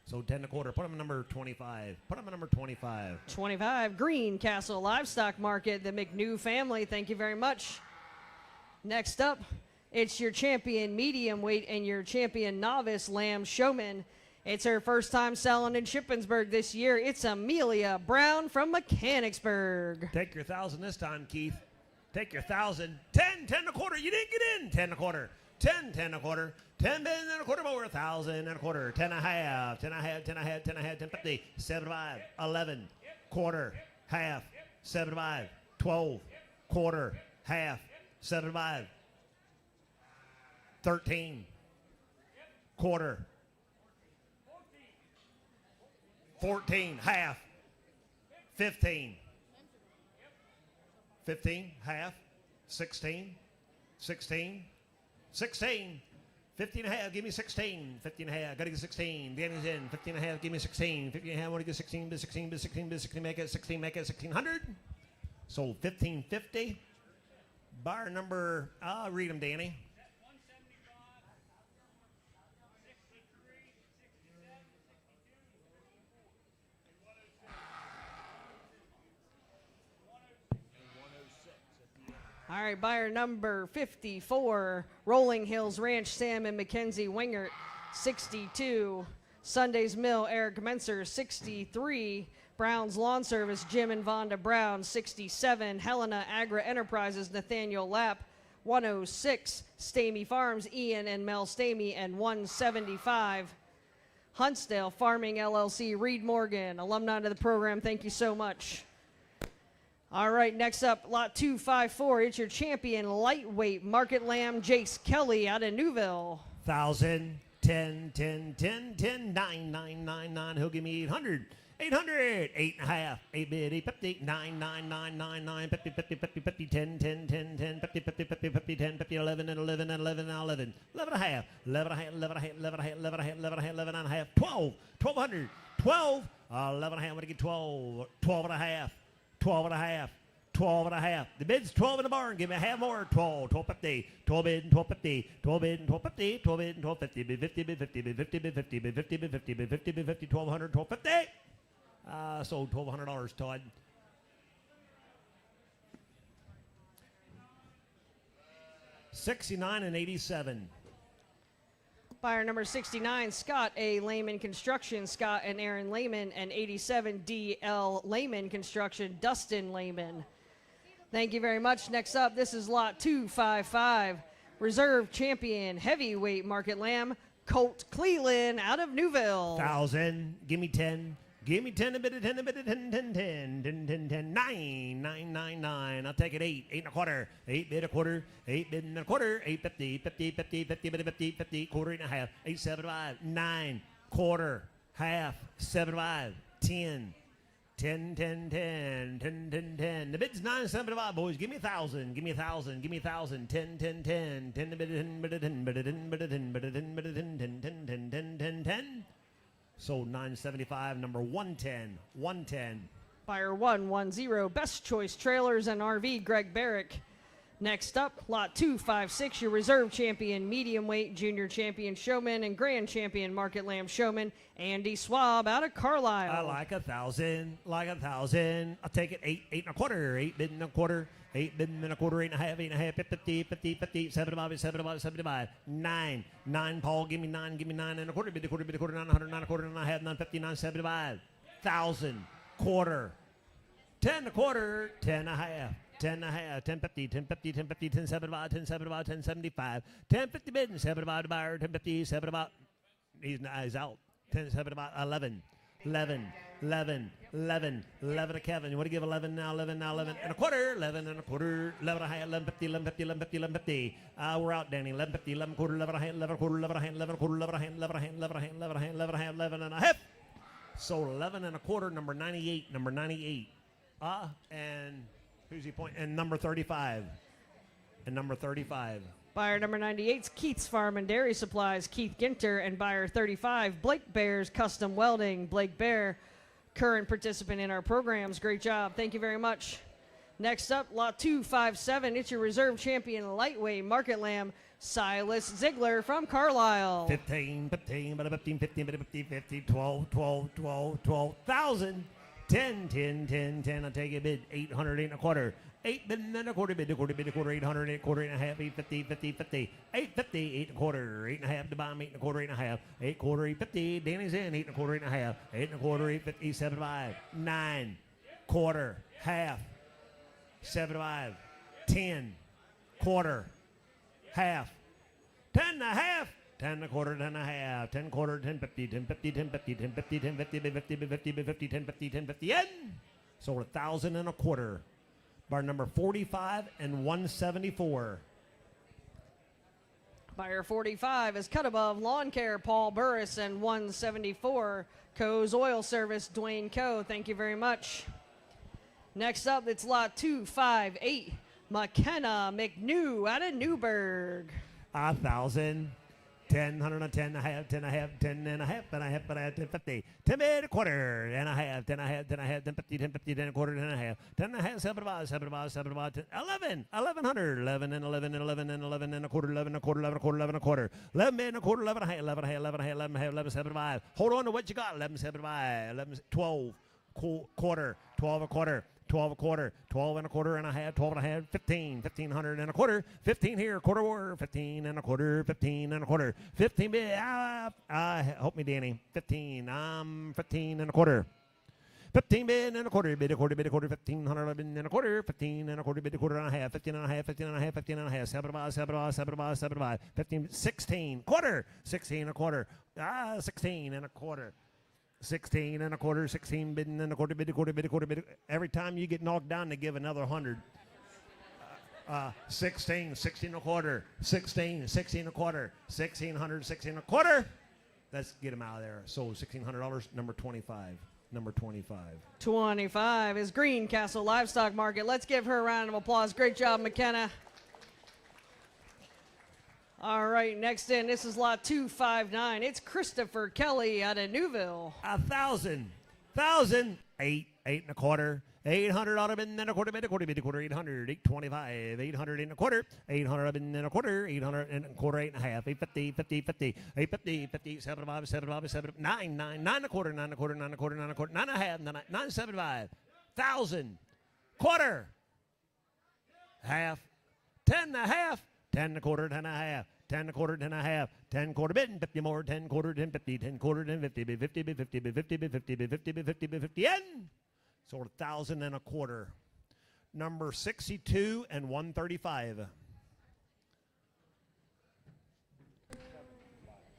So 10 1/4, put them at number 25. Put them at number 25. 25, Greencastle Livestock Market, the McNew family. Thank you very much. Next up, it's your champion medium weight and your champion novice lamb showman. It's her first time selling in Shippensburg this year. It's Amelia Brown from Mechanicsburg. Take your 1,000 this time, Keith. Take your 1,000. 10, 10 1/4. You didn't get in. 10 1/4. 10, 10 1/4. 10 bid and 1/4 more. 1,000 and 1/4. 10 1/2. 10 1/2. 10 1/2. 10 1/2. 10 50. 75. 11. 1/4. Half. 75. 12. 1/4. Half. 75. 13. 1/4. 14, half, 15, 15, half, 16, 16, 16, 15 and a half, give me 16, 15 and a half, gotta get 16, Danny's in, 15 and a half, give me 16, 15 and a half, want to get 16, bid 16, bid 16, bid 16, make it 16, make it 1,600, sold 1,550, buyer number, I'll read them, Danny. All right, buyer number 54, Rolling Hills Ranch, Sam and Mackenzie Wingert, 62. Sunday's Mill, Eric Menser, 63. Brown's Lawn Service, Jim and Vonda Brown, 67. Helena Agra Enterprises, Nathaniel Lapp, 106. Stamey Farms, Ian and Mel Stamey, and 175. Huntsdale Farming LLC, Reed Morgan, alumni of the program, thank you so much. All right, next up, lot 254. It's your champion lightweight market lamb, Jace Kelly out of Newville. 1,000, 10, 10, 10, 10, 9, 9, 9, 9. He'll give me 800. 800, 8 and a half, 8 bid, 850, 9, 9, 9, 9, 9, 50, 50, 50, 50, 10, 10, 10, 10, 50, 50, 50, 50, 10, 50, 11, and 11, and 11, and 11, 11 and a half, 11 and a half, 11 and a half, 11 and a half, 11 and a half, 11 and a half, 11 and a half, 12, 1,200, 12, 11 and a half, I'm going to get 12, 12 and a half, 12 and a half, 12 and a half. The bid's 12 in the barn. Give me a half more. 12, 1250, 12 bid and 1250, 12 bid and 1250, 12 bid and 1250, bid 50, bid 50, bid 50, bid 50, bid 50, bid 50, bid 50, bid 50, 1,200, 1250. Sold $1,200, Todd. $69 and 87. Buyer number 69, Scott A. Lehman Construction, Scott and Aaron Lehman, and 87 D.L. Lehman Construction, Dustin Lehman. Thank you very much. Next up, this is lot 255. Reserve champion heavyweight market lamb, Colt Cleland out of Newville. 1,000. Give me 10. Give me 10, a bit of 10, a bit of 10, 10, 10, 10, 10, 10, 9, 9, 9, 9. I'll take it 8, 8 and a quarter, 8 bid a quarter, 8 bid and a quarter, 850, 50, 50, 50, 50, 50, 50, quarter, 8 and a half, 875, 9, quarter, half, 75, 10. 10, 10, 10, 10, 10, 10. The bid's 975, boys. Give me 1,000. Give me 1,000. Give me 1,000. 10, 10, 10. 10, 10, 10, 10, 10, 10, 10, 10, 10, 10, 10, 10, 10. Sold 975, number 110. 110. Buyer 110, Best Choice Trailers and RV, Greg Barrick. Next up, lot 256, your reserve champion, medium weight, junior champion showman, and grand champion market lamb showman, Andy Swab out of Carlisle. I like 1,000. Like 1,000. I'll take it 8, 8 and a quarter, 8 bid and a quarter, 8 bid and a quarter, 8 and a half, 8 and a half, 50, 50, 50, 75, 75, 75, 9, 9, Paul, give me 9 and a quarter, bid a quarter, 900, 9 a quarter, 9 and a half, 950, 975, 1,000, quarter, 10 and a quarter, 10 and a half. 10 and a half, 1050, 1050, 1050, 1075, 1075, 1075, 1050 bid and 75 to buyer, 1050, 75. He's out. 1075, 11, 11, 11, 11, 11 to Kevin. You want to give 11 now, 11 now, 11 and a quarter, 11 and a quarter, 11 and a half, 1150, 1150, 1150, 1150. We're out, Danny. 1150, 11 quarter, 11 and a half, 11 quarter, 11 and a half, 11 quarter, 11 and a half, 11 and a half, 11 and a half, 11 and a half, 11 and a half, 11 and a half. Sold 11 and a quarter, number 98, number 98. And who's he point? And number 35. And number 35. Buyer number 98's Keith's Farm and Dairy Supplies, Keith Ginter, and buyer 35, Blake Bear's Custom Welding. Blake Bear, current participant in our programs. Great job. Thank you very much. Next up, lot 257. It's your reserve champion lightweight market lamb, Silas Ziegler from Carlisle. 15, 15, 15, 15, 15, 15, 12, 12, 12, 12,000. 10, 10, 10, 10. I'll take a bid. 800, 8 and a quarter. 8 bid and a quarter, bid a quarter, 800, 8 quarter, 8 and a half, 850, 50, 50. 850, 8 and a quarter, 8 and a half to buy him, 8 and a quarter, 8 and a half. 8 quarter, 850. Danny's in, 8 and a quarter, 8 and a half. 8 and a quarter, 850, 75. 9, quarter, half, 75. 10, quarter, half. 10 and a half. 10 and a quarter, 10 and a half, 10 quarter, 10 50, 10 50, 10 50, 10 50, 10 50, 50, 50, 50, 10 50, 10 50, end. Sold 1,000 and a quarter. Bar number 45 and 174. Buyer 45 is Cut Above Lawn Care, Paul Burris, and 174, Coe's Oil Service, Dwayne Coe. Thank you very much. Next up, it's lot 258, McKenna McNew out of Newburgh. 1,000. 10, 110 and a half, 10 and a half, 10 and a half, and a half, and a half, 10, 50, 10 bid, a quarter, and a half, 10 and a half, 10 and a half, 10, 50, 10, 50, 10 and a quarter, 10 and a half, 10 and a half, 7 about, 7 about, 7 about, 10, 11, 1100, 11 and 11 and 11 and 11 and a quarter, 11 and a quarter, 11 and a quarter, 11 and a quarter, 11 bid and a quarter, 11 and a half, 11 and a half, 11 and a half, 11 and a half, 11, 75. Hold on to what you got, 11, 75, 11, 12, quarter, 12 a quarter. 12 a quarter, 12 and a quarter and a half, 12 and a half, 15, 1,500 and a quarter, 15 here, quarter war, 15 and a quarter, 15 and a quarter, 15 bid, help me, Danny, 15, 15 and a quarter. 15 bid and a quarter, bid a quarter, 1,500 bid and a quarter, 15 and a quarter, bid a quarter and a half, 15 and a half, 15 and a half, 15 and a half, 7 15, 16, quarter, 16 a quarter, 16 and a quarter. 16 and a quarter, 16 bidding and a quarter, bid a quarter, bid a quarter, bid. Every time you get knocked down, they give another 100. 16, 16 and a quarter, 16, 16 a quarter, 1,600, 16 a quarter. Let's get them out of there. So $1,600, number 25. Number 25. 25 is Greencastle Livestock Market. Let's give her a round of applause. Great job, McKenna. All right, next in, this is lot 259. It's Christopher Kelly out of Newville. 1,000, 8 and a quarter, 800 bid and a quarter, bid a quarter, 800, 825, 800 and a quarter, 800 bid and a quarter, 800 and a quarter, 8 and a half, 850, 50, 50, 850, 50, 75, 75, 7, 9, 9, 9 and a quarter, 9 and a quarter, 9 and a quarter, 9 and a quarter, 9 and a half, 975, 1,000, quarter, half, 10 and a half, 10 and a quarter, 10 and a half. 10 and a quarter, 10 and a half, 10 quarter bid, 50 more, 10 quarter, 10, 50, 10 quarter, 10, 50, 50, 50, 50, 50, 50, 50, 50, 50, 50, end. Sold 1,000 and a quarter. number 62 and 135.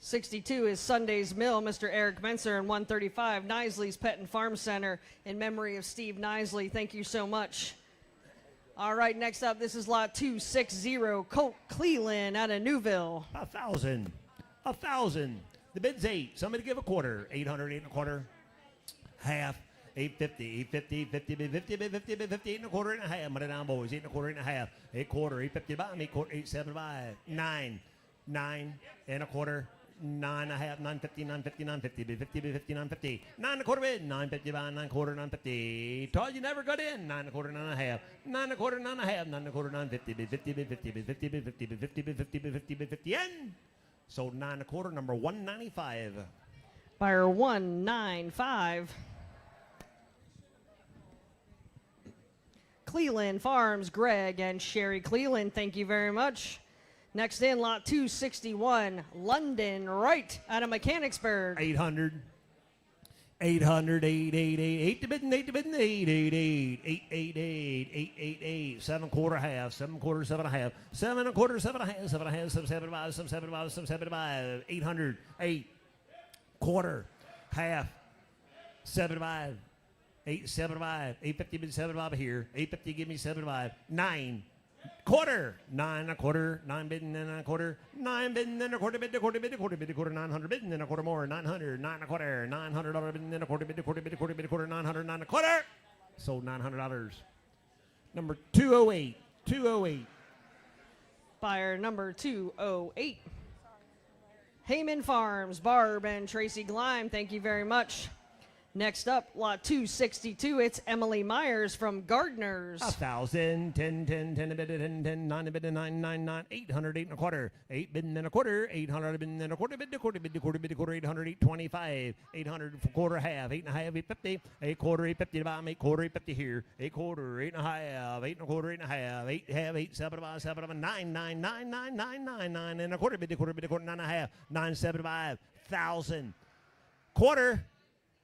62 is Sunday's Mill, Mr. Eric Menser, and 135, Nisley's Pet and Farm Center, in memory of Steve Nisley. Thank you so much. All right, next up, this is lot 260, Colt Cleland out of Newville. 1,000. 1,000. The bid's 8. Somebody give a quarter. 800, 8 and a quarter. Half. 850, 850, 50, 50, 50, 50, 8 and a quarter and a half. Money down, boys. 8 and a quarter and a half. 8 quarter, 850 bottom, 8 quarter, 875. 9. 9 and a quarter. 9 and a half, 950, 950, 950, 50, 50, 950. 9 and a quarter bid, 950 by 9 quarter, 950. Told you never got in. 9 and a quarter, 9 and a half. 9 and a quarter, 9 and a half. 9 and a quarter, 950, 50, 50, 50, 50, 50, 50, 50, 50, 50, in. Sold 9 and a quarter, number 195. Buyer 195. Cleland Farms, Greg and Sherry Cleland, thank you very much. Next in, lot 261, London Wright out of Mechanicsburg. 800. 800, 888, 8 to bidding, 8 to bidding, 888, 888, 888, 7 quarter half, 7 quarter, 7 and a half, 7 and a quarter, 7 and a half, 7 and a half, 7, 7, 5, 7, 7, 5, 7, 7, 5, 800, 8, quarter, half, 7, 5, 8, 7, 5, 850 bid 7 5 here, 850 give me 7 5, 9. Quarter, 9 and a quarter, 9 bidding and a quarter, 9 bidding and a quarter bid, a quarter bid, a quarter bid, a quarter, 900 bidding and a quarter more, 900, 9 and a quarter, $900 bidding and a quarter bid, a quarter bid, a quarter bid, a quarter, 900, 9 and a quarter. Sold $900. Number 208, 208. Buyer number 208. Heyman Farms, Barb and Tracy Gleim, thank you very much. Next up, lot 262, it's Emily Myers from Gardeners. 1,000, 10, 10, 10 a bid, 10, 10, 9 a bid, 9, 9, 9, 800, 8 and a quarter, 8 bidding and a quarter, 800 bidding and a quarter bid, a quarter bid, a quarter bid, a quarter, 800, 825, 800 for quarter half, 8 and a half, 850, 8 quarter, 850 to bottom, 8 quarter, 850 here, 8 quarter, 8 and a half, 8 and a quarter, 8 and a half, 8 half, 8, 7 about, 7 about, 9, 9, 9, 9, 9, 9, 9 and a quarter bid, a quarter bid, a quarter, 9 and a half, 9, 7 5, 1,000, quarter,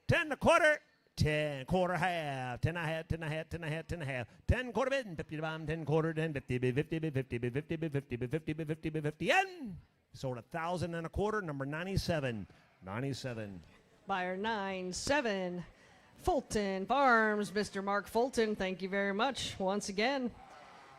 10 and a quarter, 10 quarter half, 10 and a half, 10 and a half, 10 and a half, 10 and a half, 10 quarter bid, 50 to bottom, 10 quarter, 10, 50, 50, 50, 50, 50, 50, 50, 50, 50, in. Sold 1,000 and a quarter, number 97, 97. Buyer 97. Fulton Farms, Mr. Mark Fulton, thank you very much once again.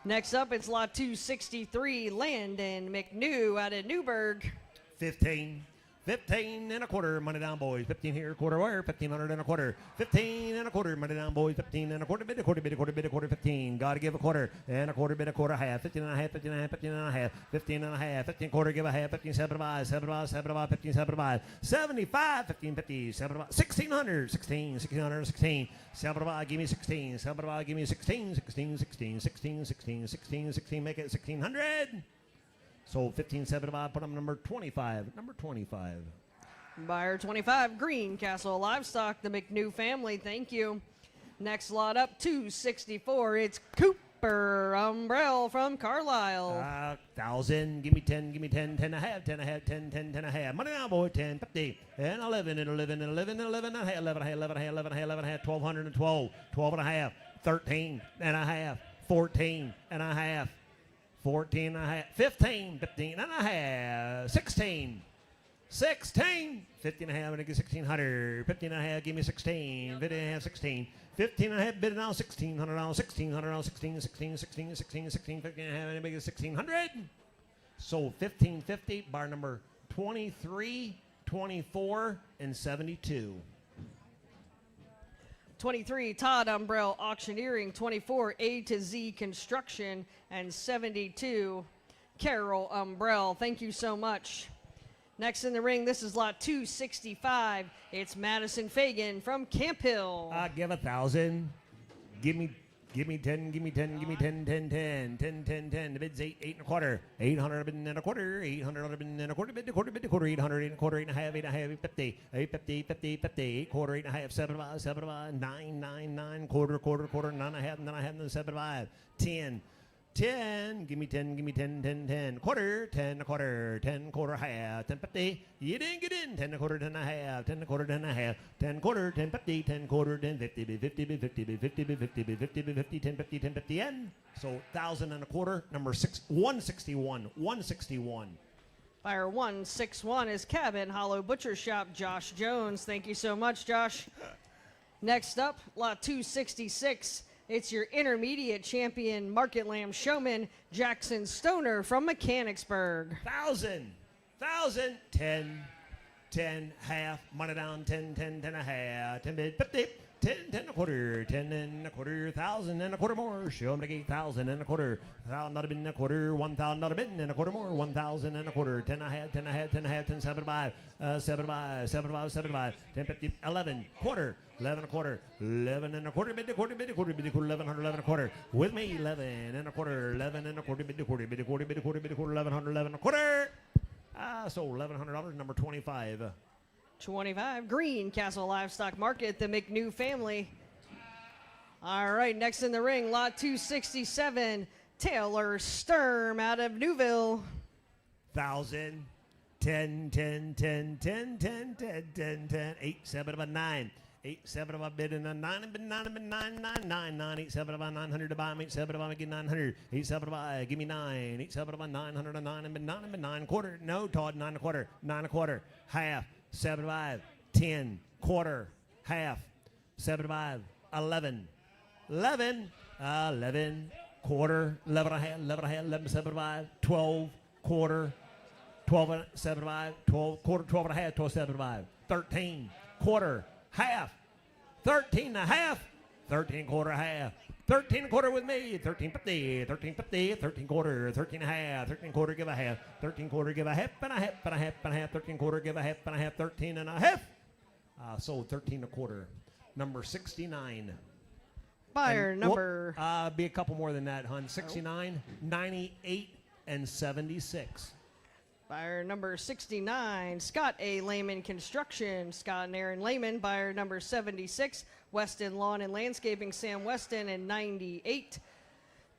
Next up, it's lot 263, Landon McNew out of Newburgh. 15. 15 and a quarter, money down, boys. 15 here, quarter wire, 1,500 and a quarter. 15 and a quarter, money down, boys. 15 and a quarter bid, a quarter bid, a quarter bid, a quarter, 15. Gotta give a quarter and a quarter bid, a quarter half. 15 and a half, 15 and a half, 15 and a half, 15 and a half, 15 quarter, give a half, 15, 75, 75, 75, 15, 75, 75, 15, 50, 75, 1,600, 16, 1,600, 16, 75, give me 16, 75, give me 16, 16, 16, 16, 16, 16, 16, make it 1,600. Sold 1575, put on number 25. Number 25. Buyer 25, Greencastle Livestock, the McNew family, thank you. Next lot up, 264, it's Cooper Umbrell from Carlisle. 1,000, give me 10, 10 and a half, 10 and a half, 10, 10, 10 and a half. Money now, boy, 10, 50, and 11, and 11, and 11, and 11 and a half, 11 and a half, 11 and a half, 11 and a half, 11 and a half, 1,212, 12 and a half, 13 and a half, 14 and a half. 14 and a half, 15, 15 and a half, 16, 16, 15 and a half, and I get 1,600, 15 and a half, give me 16, 15 and a half, 16, 15 and a half, bid it now, 1,600 now, 1,600 now, 16, 16, 16, 16, 16, 15 and a half, and I get 1,600. Sold 1,550, bar number 23, 24, and 72. 23, Todd Umbrell Auctioneering. 24, A to Z Construction. And 72, Carol Umbrell. Thank you so much. Next in the ring, this is lot 265. It's Madison Fagan from Camp Hill. I give 1,000. Give me 10, give me 10, give me 10, 10, 10, 10, 10, 10. The bid's 8, 8 and a quarter. 800 bid and a quarter. 800 bid and a quarter bid, a quarter bid, a quarter. 800, 8 and a quarter, 8 and a half, 8 and a half, 850, 850, 50, 50, 8 quarter, 8 and a half, 7 5, 7 5, 9, 9, 9, quarter, quarter, quarter, 9 and a half, 9 and a half, 7 5, 10. 10, give me 10, give me 10, 10, 10, quarter, 10 a quarter, 10 quarter half, 10 50, you didn't get in, 10 a quarter, 10 a half, 10 a quarter, 10 a half, 10 quarter, 10 50, 10 quarter, 10 50, be 50, be 50, be 50, be 50, be 50, be 50, 10 50, 10 50, and so 1,000 and a quarter, number 161, 161. Buyer 161 is Cabin Hollow Butcher Shop, Josh Jones. Thank you so much, Josh. Next up, lot 266. It's your intermediate champion market lamb showman, Jackson Stoner from Mechanicsburg. 1,000, 10, 10, half, money down, 10, 10, 10 a half, 10 bid, 50, 10, 10 a quarter, 10 and a quarter, 1,000 and a quarter more, show me the 1,000 and a quarter, 1,000 not a bid and a quarter, 1,000 not a bid and a quarter more, 1,000 and a quarter, 10 a half, 10 a half, 10 a half, 10, 7 5, 7 5, 7 5, 7 5, 10 50, 11, quarter, 11 a quarter, 11 and a quarter, bid a quarter, bid a quarter, bid a quarter, 1,100, 11 a quarter, with me, 11 and a quarter, 11 and a quarter, bid a quarter, bid a quarter, bid a quarter, bid a quarter, 1,100, 11 a quarter. So $1,100, number 25. 25, Greencastle Livestock Market, the McNew family. All right, next in the ring, lot 267, Taylor Sturm out of Newville. 1,000, 10, 10, 10, 10, 10, 10, 10, 10, 8, 7 of a 9. 8, 7 of a bid and a 9 and bid 9 and bid 9, 9, 9, 9, 8, 7 of a 900 to buy me, 8, 7 of a give 900, 8, 7 of a give me 9, 8, 7 of a 900 and 9 and bid 9 and bid 9 quarter, no, Todd, 9 a quarter, 9 a quarter, half, 7 5, 10, quarter, half, 7 5, 11, 11, 11, quarter, 11 and a half, 11 and a half, 11, 7 5, 12, quarter, 12 and 7 5, 12, quarter, 12 and a half, 12, 7 5, 13, quarter, half, 13 and a half, 13 quarter half, 13 quarter with me, 13 50, 13 50, 13 quarter, 13 and a half, 13 quarter give a half, 13 quarter give a half and a half and a half and a half, 13 quarter give a half and a half, 13 and a half. Sold 13 a quarter, number 69. Buyer And, number. be a couple more than that, hun. 69, 98, and 76. Buyer number 69, Scott A. Lehman Construction, Scott and Aaron Lehman. Buyer number 76, Weston Lawn and Landscaping, Sam Weston, and 98,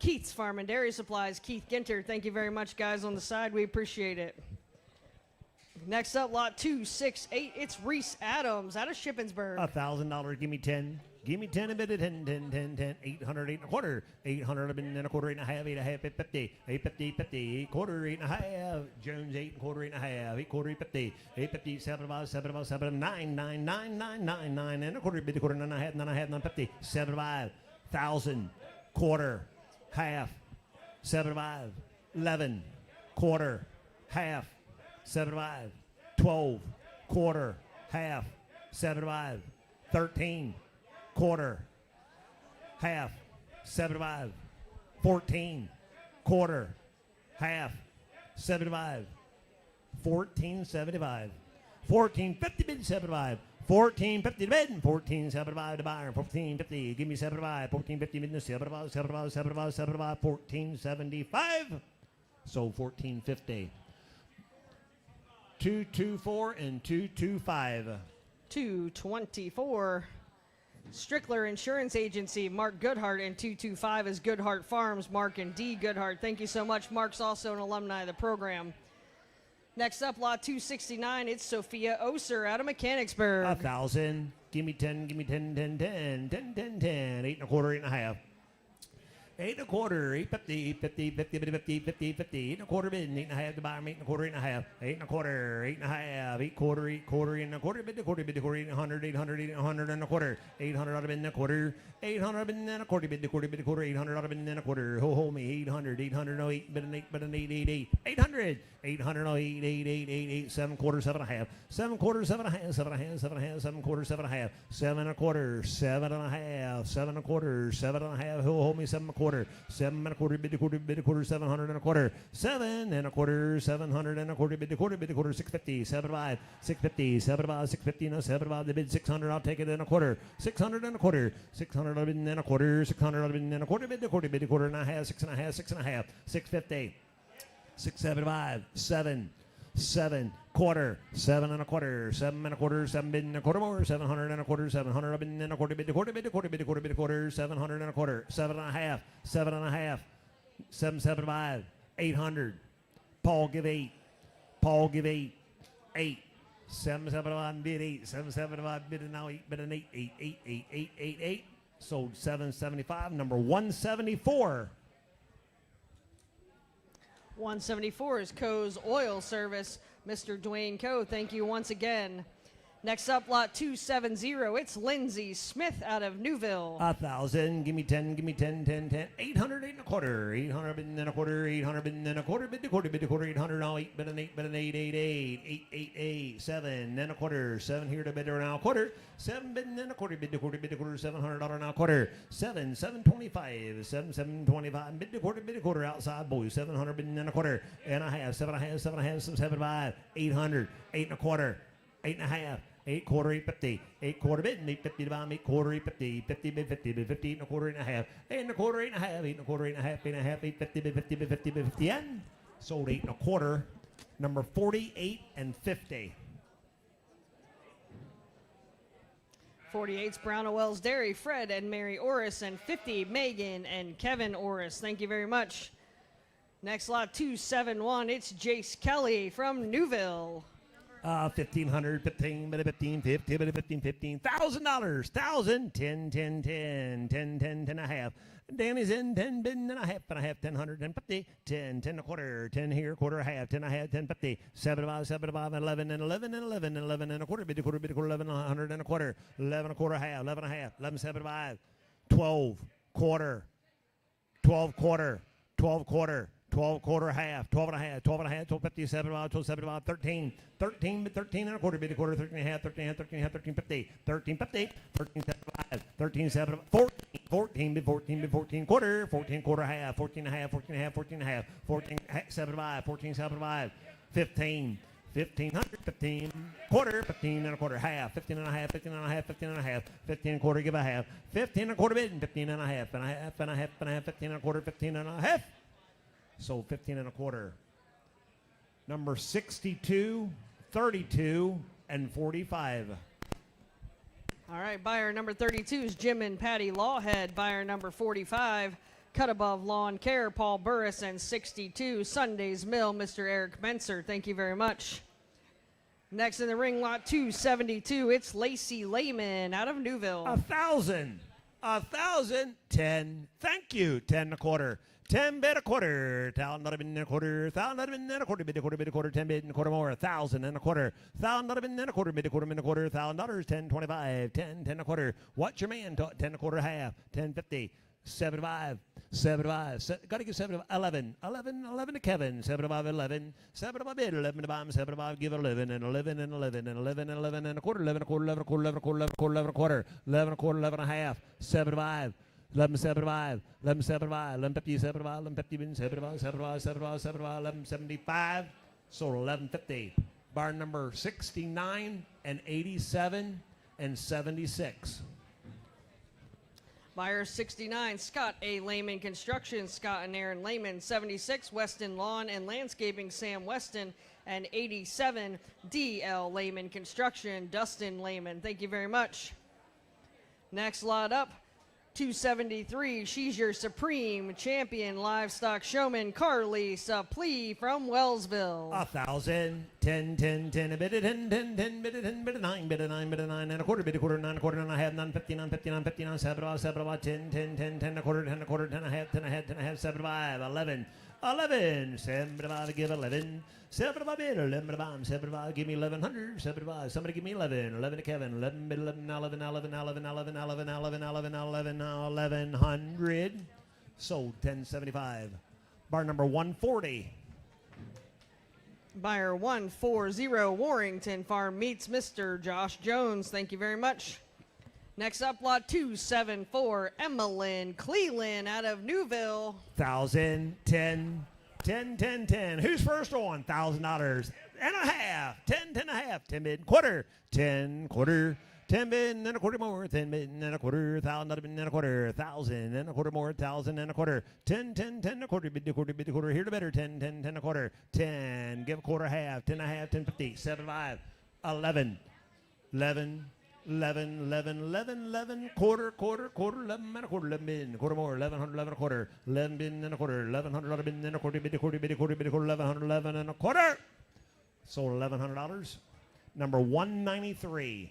Keith's Farm and Dairy Supplies, Keith Ginter. Thank you very much, guys, on the side. We appreciate it. Next up, lot 268, it's Reese Adams out of Shippensburg. $1,000, give me 10. Give me 10 a bit, 10, 10, 10, 10, 800, 8 and a quarter, 800 a bit and a quarter, 8 and a half, 8 and a half, 850, 850, 50, 8 quarter, 8 and a half, Jones 8 and quarter, 8 and a half, 8 quarter, 850, 850, 7 5, 7 5, 7, 9, 9, 9, 9, 9, 9, and a quarter, bit a quarter, 9 and a half, 9 and a half, 950, 7 5, 1,000, quarter, half, 7 5, 11, quarter, half, 7 5, 12, quarter, half, 7 5, 13, quarter, half, 7 5, 14, quarter, half, 7 5, 14 75, 14 50 bid 7 5, 14 50 bid, 14 75 to buyer, 14 50, give me 7 5, 14 50 bid 7 5, 7 5, 7 5, 7 5, 14 75, so 14 50. 224 and 225. 224. Strickler Insurance Agency, Mark Goodhart, and 225 is Goodhart Farms, Mark and D. Goodhart. Thank you so much. Mark's also an alumni of the program. Next up, lot 269, it's Sophia Oser out of Mechanicsburg. 1,000. Give me 10, give me 10, 10, 10, 10, 10, 10, 8 and a quarter, 8 and a half. 8 and a quarter, 850, 50, 50, 50, 50, 50, 8 and a quarter bid, 8 and a half to buy, 8 and a quarter, 8 and a half, 8 and a quarter, 8 and a half, 8 quarter, 8 quarter, 8 and a quarter, bid a quarter, 800, 800, 800 and a quarter, 800 out of bid and a quarter, 800 out of bid and a quarter, bid a quarter, 800 out of bid and a quarter, ho me, 800, 800, no 8, bid an 8, bid an 8, 8, 8, 800, 800, no 8, 8, 8, 8, 8, 7 quarter, 7 and a half, 7 quarter, 7 and a half, 7 and a half, 7 and a half, 7 quarter, 7 and a half, 7 and a quarter, 7 and a half, 7 and a quarter, 7 and a half, ho me, 7 and a quarter, 7 and a quarter, bid a quarter, 700 and a quarter, 7 and a quarter, 700 and a quarter, bid a quarter, 650, 7 5, 650, 7 5, 650, no 7 5, the bid 600, I'll take it in a quarter, 600 and a quarter, 600 I'll bid in a quarter, 600 I'll bid in a quarter, bid a quarter and a half, 6 and a half, 6 and a half, 650, 675, 7, 7 quarter, 7 and a quarter, 7 and a quarter, 7 bid and a quarter more, 700 and a quarter, 700 bid and a quarter, bid a quarter, bid a quarter, bid a quarter, bid a quarter, 700 and a quarter, 7 and a half, 7 and a half, 775, 800. Paul give 8. Paul give 8. 8. 775 bid 8. 775 bid now 8. Bid an 8. 8. 8. 8. 8. 8. 8. Sold 775. Number 174. 174 is Coe's Oil Service. Mr. Dwayne Coe, thank you once again. Next up, lot 270. It's Lindsay Smith out of Newville. 1,000. Give me 10. Give me 10. 10. 10. 800. 8 and a quarter. 800 bid and a quarter. 800 bid and a quarter. Bid a quarter. Bid a quarter. 800 now. 8 bid an 8. Bid an 8. 8. 8. 8. 8. 8. 7 and a quarter. 7 here to bid now. Quarter. 7 bid and a quarter. Bid a quarter. Bid a quarter. $700 now. Quarter. 7. 725. 7. 725. Bid a quarter. Bid a quarter. Outside boys. 700 bid and a quarter. And a half. 7 and a half. 7 and a half. 775. 800. 8 and a quarter. 8 and a half. 8 quarter, 850, 8 quarter bid, and 850 to bomb, 8 quarter, 850, 50 bid, 50 bid, 50, 8 and a quarter, 8 and a half, 8 and a quarter, 8 and a half, 8 and a quarter, 8 and a half, 8 and a half, 850 bid, 50 bid, 50 bid, 50 and sold 8 and a quarter. Number 48 and 50. 48's Brown Wells Dairy, Fred and Mary Orris, and 50, Megan and Kevin Orris. Thank you very much. Next lot 271, it's Jace Kelly from Newville. 1,500, 15, bit of 15, 50, bit of 15, $1,000, 1,000, 10, 10, 10, 10, 10, 10 and a half. Danny's in 10 bid and a half, 10, 100, 10, 50, 10, 10 and a quarter, 10 here, quarter, a half, 10 and a half, 10, 50, 7, 5, 11, and 11, and 11, and 11 and a quarter, bid a quarter, 11, 100 and a quarter, 11 and a quarter, half, 11 and a half, 11, 75, 12, quarter, 12 quarter, 12 quarter. 12 quarter half, 12 and a half, 12 and a half, 12 50, 7 12 7 13, 13, 13 and a quarter, bid a quarter, 13 and a half, 13 and a half, 13 and a half, 13 50, 13 50, 13 75, 13 7, 14, 14 bid 14 bid 14 quarter, 14 quarter half, 14 and a half, 14 and a half, 14 and a half, 14 75, 14 75, 15, 1500, 15 quarter, 15 and a quarter half, 15 and a half, 15 and a half, 15 and a half, 15 and a quarter, give a half, 15 and a quarter bid, and 15 and a half, and a half, and a half, and a half, 15 and a quarter, 15 and a half. Sold 15 and a quarter. Number 62, 32, and 45. All right, buyer number 32 is Jim and Patty Lawhead. Buyer number 45, Cut Above Lawn Care, Paul Burris, and 62, Sunday's Mill, Mr. Eric Menser. Thank you very much. Next in the ring, lot 272, it's Lacey Lehman out of Newville. 1,000, 10. Thank you. 10 and a quarter. 10 bid a quarter, 1,000 bid and a quarter, 1,000 bid and a quarter, bid a quarter, bid a quarter, 10 bid and a quarter more, 1,000 and a quarter, 1,000 bid and a quarter, bid a quarter, bid a quarter, $1,000, 10, 25, 10, 10 and a quarter. What's your man? 10 and a quarter half, 10, 50, 75, 75. Got to give 75, 11, 11, 11 to Kevin, 75, 11, 75 bid, 11 to bomb, 75, give 11, and 11, and 11, and 11, and 11 and a quarter, 11 and a quarter, 11 and a quarter, 11 and a quarter, 11 and a quarter, 11 and a quarter, 11 and a quarter, 11 and a half, 75. 1175, 1175, 1150, 1150, 75, 75, 75, 1175, sold 1150. Bar number 69 and 87 and 76. Buyer 69, Scott A. Lehman Construction, Scott and Aaron Lehman. 76, Weston Lawn and Landscaping, Sam Weston. And 87, D.L. Lehman Construction, Dustin Lehman. Thank you very much. Next lot up, 273, she's your supreme champion livestock showman, Carly Suplee from Wellsville. 1,000, 10, 10, 10, a bit of 10, 10, 10, bit of 10, bit of 9, bit of 9, bit of 9, and a quarter, bit of quarter, 9, and a quarter, and a half, 9, 50, 9, 50, 9, 50, 9, 7, 7, 10, 10, 10, 10, a quarter, 10, a quarter, 10, a half, 10, a half, 10, a half, 7, 5, 11, 11, 7, give 11, 7, 11, 7, give me 1,100, 7, somebody give me 11, 11 to Kevin, 11, 11, 11, 11, 11, 11, 11, 11, 11, 11, 1,100, sold 1075. Bar number 140. Buyer 140, Warrington Farm meets Mr. Josh Jones. Thank you very much. Next up, lot 274, Emmeline Cleland out of Newville. 1,000, 10, 10, 10, 10. Who's first on? $1,000 and a half, 10, 10 and a half, 10 bid, quarter, 10 quarter, 10 bid and a quarter more, 10 bid and a quarter, 1,000 bid and a quarter, 1,000 and a quarter more, 1,000 and a quarter, 10, 10, 10 and a quarter, bid a quarter, bid a quarter, here to better, 10, 10, 10 and a quarter, 10, give a quarter half, 10 and a half, 10, 50, 7, 5, 11, 11, 11, quarter, 11 and a quarter, 11 bin, quarter more, 1100, 11 and a quarter, 11 bin and a quarter, 1100, 11 bin and a quarter, bitty, quarter, 1111 and a quarter. Sold $1,100. Number 193.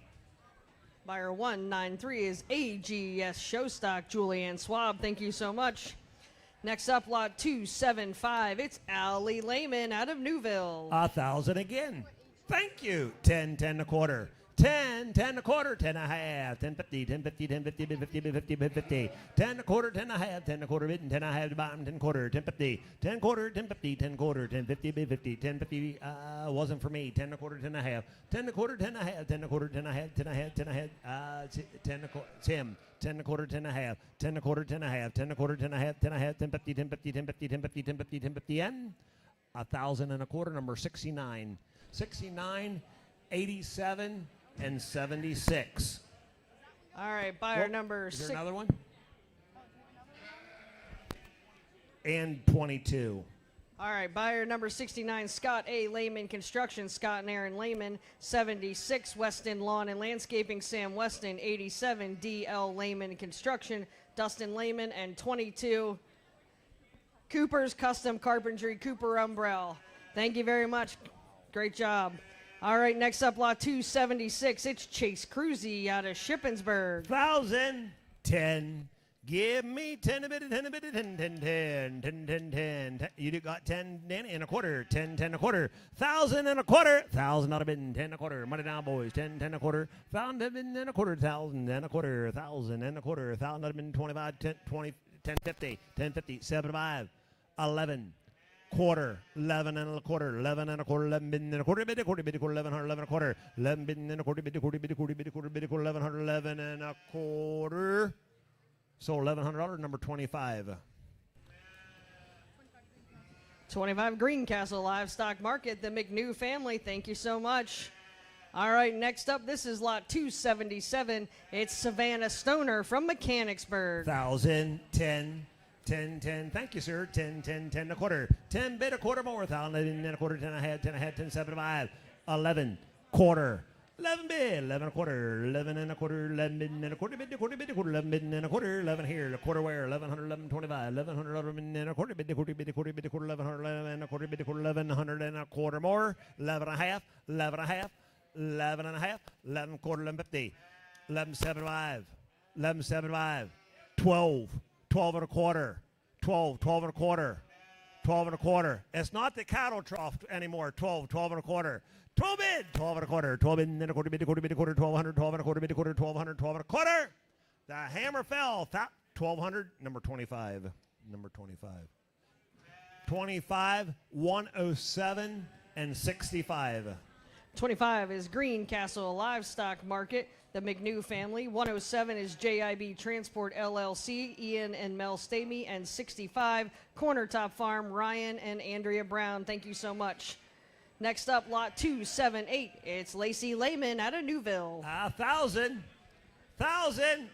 Buyer 193 is AGS Showstock, Julianne Schwab. Thank you so much. Next up, lot 275. It's Allie Lehman out of Newville. 1,000 again. Thank you. 10 a quarter. 10 a quarter, 10 a half, 10 50, 10 50, 10 50, 50, 50, 50, 10 a quarter, 10 a half, 10 a quarter, 10 a half, the bottom, 10 quarter, 10 50, 10 quarter, 10 50, 10 quarter, 10 50, 50, 10 50, wasn't for me, 10 a quarter, 10 a half, 10 a quarter, 10 a half, 10 a quarter, 10 a half, 10 a half, 10 a half, 10 a quarter, Tim, 10 a quarter, 10 a half, 10 a quarter, 10 a half, 10 a quarter, 10 a half, 10 a half, 10 50, 10 50, 10 50, 10 50, 10 50, 10 50, and 1,000 and a quarter, number 69, 69, 87, and 76. All right, buyer number Is there 6. another one? And 22. All right, buyer number 69, Scott A. Lehman Construction, Scott and Aaron Lehman. 76, Weston Lawn and Landscaping, Sam Weston. 87, D.L. Lehman Construction, Dustin Lehman. And 22, Cooper's Custom Carpentry, Cooper Umbrell. Thank you very much. Great job. All right, next up, lot 276. It's Chase Cruzy out of Shippensburg. 1,000, 10. Give me 10 a bit, 10 a bit, 10, 10, 10, 10, 10, 10. You got 10 and a quarter, 10 and a quarter, 1,000 and a quarter, 1,000 out of bid, 10 a quarter. Money down, boys, 10 a quarter, 1,000 and a quarter, 1,000 and a quarter, 1,000 and a quarter, 1,000 out of bid, 25, 10, 20, 10, 50, 10, 50, 75, 11. Quarter, 11 and a quarter, 11 and a quarter, 11 bid and a quarter, bid a quarter, 1100, 11 and a quarter, 11 bid and a quarter, bid a quarter, bid a quarter, bid a quarter, bid a quarter, 1100, 11 and a quarter. So $1,100, number 25. 25 Greencastle Livestock Market, the McNew family. Thank you so much. All right, next up, this is lot 277. It's Savannah Stoner from Mechanicsburg. 1,000, 10. 10, 10, thank you, sir. 10, 10, 10 a quarter. 10 bid a quarter more. 1,000 and a quarter, 10 a half, 10 a half, 10, 75. 11, quarter. 11 bid, 11 a quarter, 11 and a quarter, 11 bid and a quarter, bid a quarter, bid a quarter, 11 bid and a quarter, 11 here, a quarter where, 1,100, 11, 25, 1,100, 11 and a quarter, bid a quarter, bid a quarter, bid a quarter, 1,100, 11 and a quarter, bid a quarter, 1,100 and a quarter more, 11 and a half, 11 and a half, 11 and a half, 11 quarter, 11.50, 11.75, 11.75, 12, 12 and a quarter, 12, 12 and a quarter, 12 and a quarter. It's not the cattle trough anymore. 12, 12 and a quarter. 12 bid, 12 and a quarter, 12 bid and a quarter, bid a quarter, bid a quarter, 1,200, 12 and a quarter, bid a quarter, 1,200, 12 and a quarter. The hammer fell. 1,200, number 25. Number 25. 25, 107, and 65. 25 is Greencastle Livestock Market, the McNew family. 107 is JIB Transport LLC, Ian and Mel Stamey. And 65, Cornertop Farm, Ryan and Andrea Brown. Thank you so much. Next up, lot 278. It's Lacey Lehman out of Newville. 1,000, 1,000.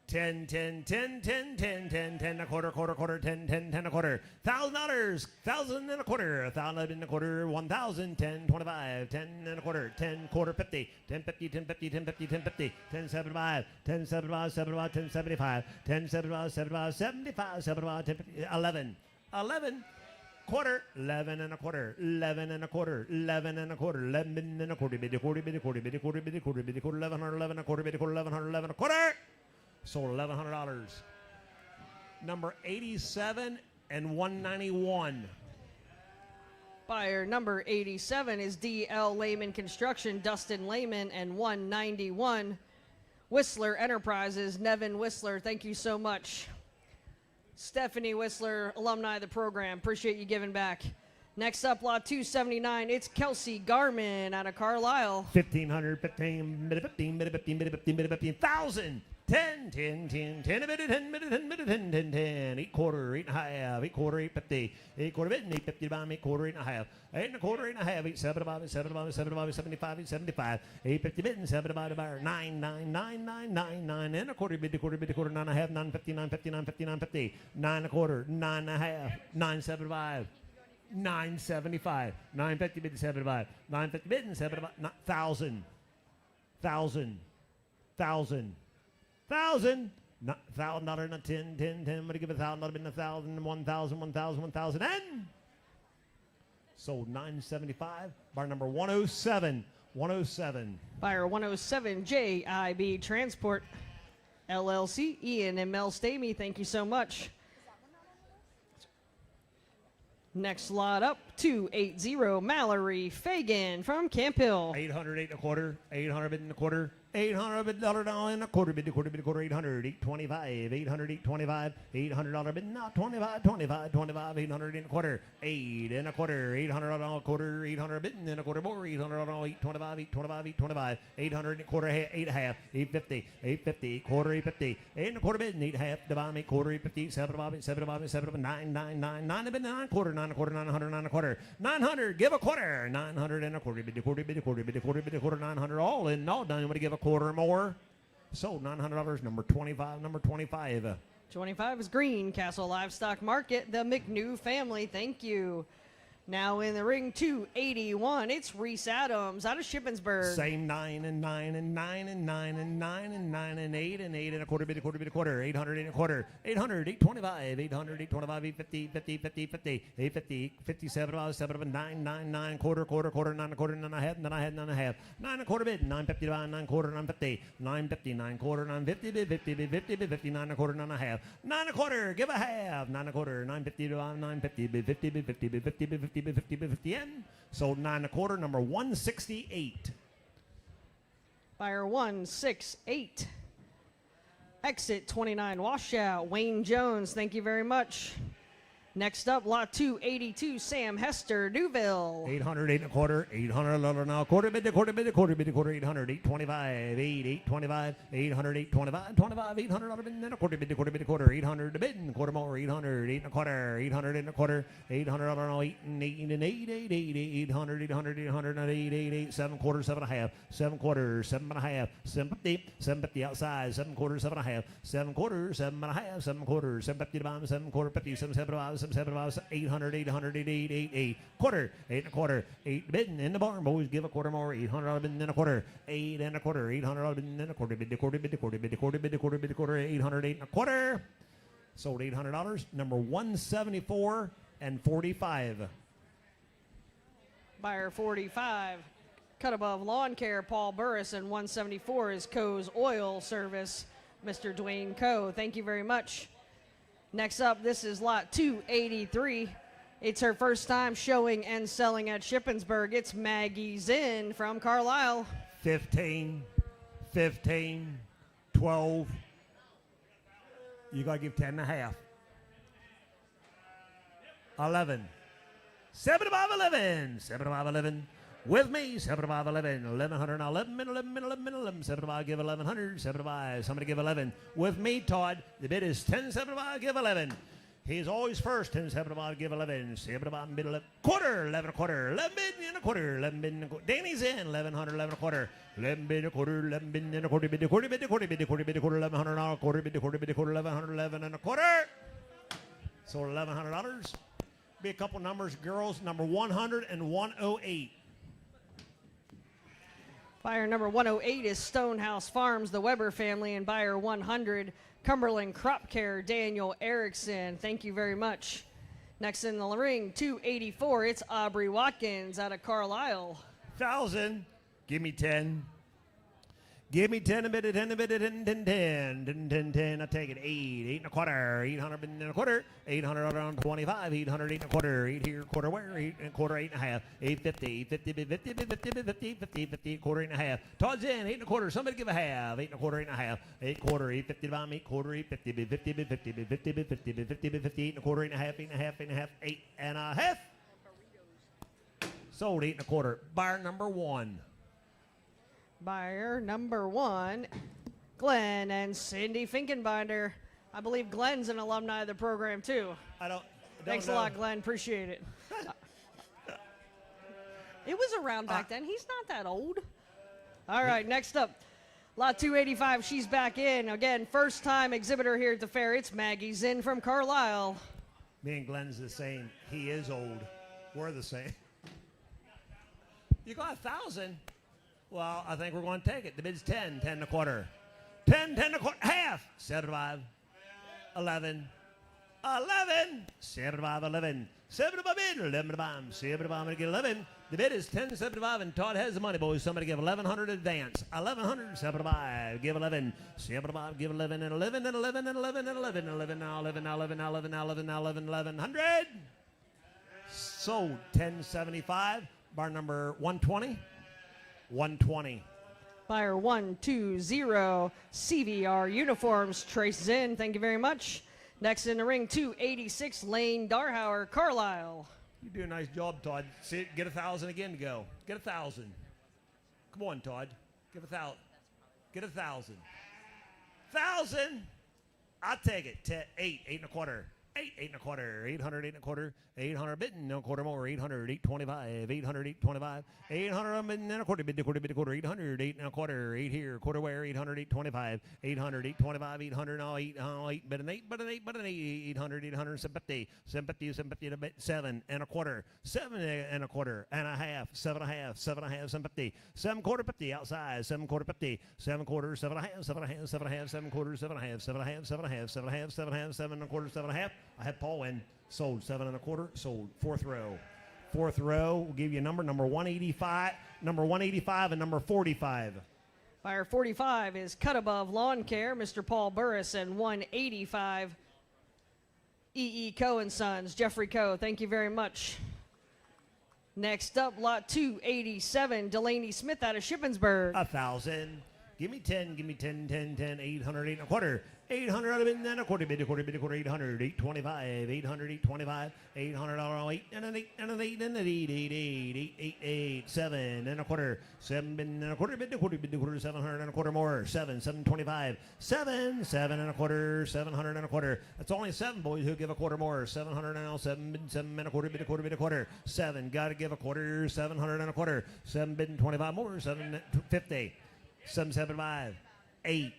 10, 10, 10, 10, 10, 10, 10 a quarter, quarter, quarter, 10, 10, 10 a quarter. $1,000, 1,000 and a quarter, 1,000 and a quarter, 1,000, 10, 25, 10 and a quarter, 10 quarter, 50, 10, 50, 10, 50, 10, 50, 10, 50, 10, 75, 10, 75, 75, 10, 75, 10, 75, 75, 75, 75, 10, 50, 11, 11. Quarter, 11 and a quarter, 11 and a quarter, 11 and a quarter, 11 and a quarter, bid a quarter, bid a quarter, bid a quarter, bid a quarter, bid a quarter, 1,100, 11 and a quarter, bid a quarter, 1,100, 11 and a quarter. Sold $1,100. Number 87 and 191. Buyer number 87 is D.L. Lehman Construction, Dustin Lehman. And 191, Whistler Enterprises, Nevin Whistler. Thank you so much. Stephanie Whistler, alumni of the program. Appreciate you giving back. Next up, lot 279. It's Kelsey Garman out of Carlisle. 1,500, 15, 15, 15, 15, 15, 1,000. 10, 10, 10, 10, a bit, 10, 10, 10, 10, 10, 10, 8 quarter, 8 and a half, 8 quarter, 8.50, 8 quarter, 8.50, 8 quarter, 8 and a half, 8 and a quarter, 8 and a half, 8, 7 about it, 7 about it, 7 about it, 75, 8, 75, 8.50 bid and 7 about it, 9, 9, 9, 9, 9, 9, and a quarter, bid a quarter, 9 and a half, 9.50, 9.50, 9.50, 9.50, 9 and a quarter, 9 and a half, 9.75. 975, 950 bid and 75, 950 bid and 7 about 1,000. 1,000. Not $1,000, not 10. I'm going to give $1,000, not 1,000, 1,000, 1,000, 1,000, and sold $975. Bar number 107. 107. Buyer 107, JIB Transport, LLC, Ian and Mel Stamey, thank you so much. Next lot up, 280, Mallory Fagan from Camp Hill. 800, 8 and a quarter, 800 bid and a quarter, 800 bid dollar down and a quarter, bid a quarter, 800, 825, 800, 825, $800 bid now, 25, 800 and a quarter, 8 and a quarter, $800 a quarter, 800 bid and a quarter more, $800, 825, 825, 800 and a quarter, 8 and a half, 850, quarter, 850, 8 and a quarter bid and 8 and a half, divide me, quarter, 850, 7, 9, 9 a bid, 9 quarter, 9 a quarter, 900, 9 a quarter, 900, give a quarter, 900 and a quarter, bid a quarter, 900, all in, all done, you want to give a quarter more. Sold $900, number 25, 25 is Green Castle Livestock Market, the McNew family, thank you. Now in the ring, 281, it's Reese Adams out of Shippensburg. Same 9 and 9 and 9 and 9 and 9 and 9 and 8 and 8 and a quarter, bid a quarter, 800 and a quarter, 800, 825, 800, 825, 850, 850, 57, 7, 9, 9, 9, quarter, 9 a quarter, 9 and a half, 9 and a half, 9 a quarter bid, 950, 9 quarter, 950, 950, 9 quarter, 950, bid 50, 9 a quarter, 9 and a half, 9 a quarter, give a half, 9 a quarter, 950, 950, bid 50, 50 in. Sold 9 a quarter, number 168. Buyer 168. Exit 29 washout, Wayne Jones, thank you very much. Next up, lot 282, Sam Hester, Newville. 800, 8 and a quarter, 800 now, quarter, bid a quarter, 800, 825, 825, 800, 825, 25, 800 bid and a quarter, bid a quarter, 800 to bid and a quarter more, 800, 8 and a quarter, 800 and a quarter, 800 now, 8 and 8 and 8, 800, 800, 8, 7 quarters, 7 and a half, 7 quarters, 7 and a half, 750 outside, 7 quarters, 7 and a half, 7 quarters, 7 and a half, 7 quarters, 750 to bomb, 7 quarter, 50, 7, 800, 8, quarter, 8 and a quarter, 8 bidding in the barn, boys give a quarter more, $800 bidding in a quarter, 8 and a quarter, $800 bidding in a quarter, bid a quarter, 800, 8 and a quarter, sold $800, number 174 and 45. Buyer 45, cut above lawn care, Paul Burris, and 174 is Coe's Oil Service, Mr. Dwayne Coe, thank you very much. Next up, this is lot 283. It's her first time showing and selling at Shippensburg. It's Maggie Zinn from Carlisle. 15, 12. You got to give 10 and a half. 11. 75, 11. With me, 75, 1100 now, 11, 75, give 1100, 75, somebody give 11. With me, Todd, the bid is 1075, give 11. He's always first, 1075, give 11, 75, bid 11, quarter, 11 a quarter, 11 bid and a quarter, 11 bid and a quarter. Danny's in, 1100, 11 a quarter, 11 bid and a quarter, 11 bid and a quarter, bid a quarter, 1100 now, quarter, bid a quarter, 1100, 11 and a quarter. So $1,100. Be a couple numbers, girls, number 100 and 108. Buyer number 108 is Stonehouse Farms, the Weber family, and buyer 100, Cumberland Crop Care, Daniel Erickson. Thank you very much. Next in the ring, 284, it's Aubrey Watkins out of Carlisle. 1,000. Give me 10. Give me 10 a bit, 10 a bit, 10. I take it. 8 and a quarter, 800 and a quarter, 800 around 25, 800, 8 and a quarter, 8 here, quarter where, 8 and a quarter, 8 and a half, 850, 50, quarter, 8 and a half. Todd's in, 8 and a quarter, somebody give a half, 8 and a quarter, 8 and a half, 8 quarter, 850 by me, quarter, 850, 50, 8 and a quarter, 8 and a half, 8 and a half, 8 and a half, 8 and a half. Sold 8 and a quarter. Buyer number 1. Buyer number 1, Glenn and Cindy Finkenbinder. I believe Glenn's an alumni of the program too. Thanks a lot, Glenn. Appreciate it. It was around back then. He's not that old. All right, next up, lot 285. She's back in. Again, first time exhibitor here at the fair. It's Maggie Zinn from Carlisle. Me and Glenn's the same. He is old. We're the same. You got 1,000. Well, I think we're going to take it. The bid's 10, 10 and a quarter. 10, 10 and a quarter, half. 75, 11, 11, 75, 11. 75 bid, 11 to bomb. 75 to get 11. The bid is 10, 75, and Todd has the money, boys. Somebody give 1,100 advance. 1,100, 75, give 11. 75, give 11, and 11, and 11, and 11, and 11, 11, now 11, now 11, now 11, now 11, now 11, 1100. Sold 1075. Bar number 120. 120. Buyer 120, CVR Uniforms, traces in. Thank you very much. Next in the ring, 286, Lane Darhauer, Carlisle. You do a nice job, Todd. See, get 1,000 again to go. Get 1,000. Come on, Todd. Give 1,000. Get 1,000. 1,000. I'll take it. 8, 8 and a quarter. 8, 8 and a quarter. 800, 8 and a quarter. 800 bid and a quarter more. 800, 825. 800, 825. 800 bid and a quarter. Bid a quarter, bid a quarter. 800, 8 and a quarter. 8 here. Quarter where? 800, 825. 800, 825. 800 now. 8 bid an 8, bid an 8, bid an 8. 800, 800, 750. 750, 750 to bid 7 and a quarter. 7 and a quarter. And a half. 7 and a half. 7 and a half. 750. 7 quarter 50 outside. 7 quarter 50. 7 quarters. 7 and a half. 7 and a half. 7 and a half. 7 quarters. 7 and a half. 7 and a half. 7 and a half. 7 and a half. 7 and a half. 7 and a quarter. 7 and a half. I had Paul win. Sold 7 and a quarter. Sold. Fourth row. Fourth row. We'll give you a number 185, number 185, and number 45. Buyer 45 is Cut Above Lawn Care, Mr. Paul Burris, and 185, E.E. Coe and Sons, Jeffrey Coe. Thank you very much. Next up, lot 287, Delaney Smith out of Shippensburg. 1,000. Give me 10. Give me 10, 10, 10, 800, 8 and a quarter. 800 out of it and a quarter, bid a quarter, bid a quarter, 800, 825, 800, 825, 800 dollar 8 and an 8 and an 8 and an 8, 8, 8, 8, 8, 8, 7 and a quarter, 7 bid and a quarter, bid a quarter, 700 and a quarter more, 7, 725, 7, 7 and a quarter, 700 and a quarter. That's only 7 boys who give a quarter more, 700 now, 7 bid, 7 and a quarter, bid a quarter, bid a quarter, 7, got to give a quarter, 700 and a quarter, 7 bid and 25 more, 750, 775, 8,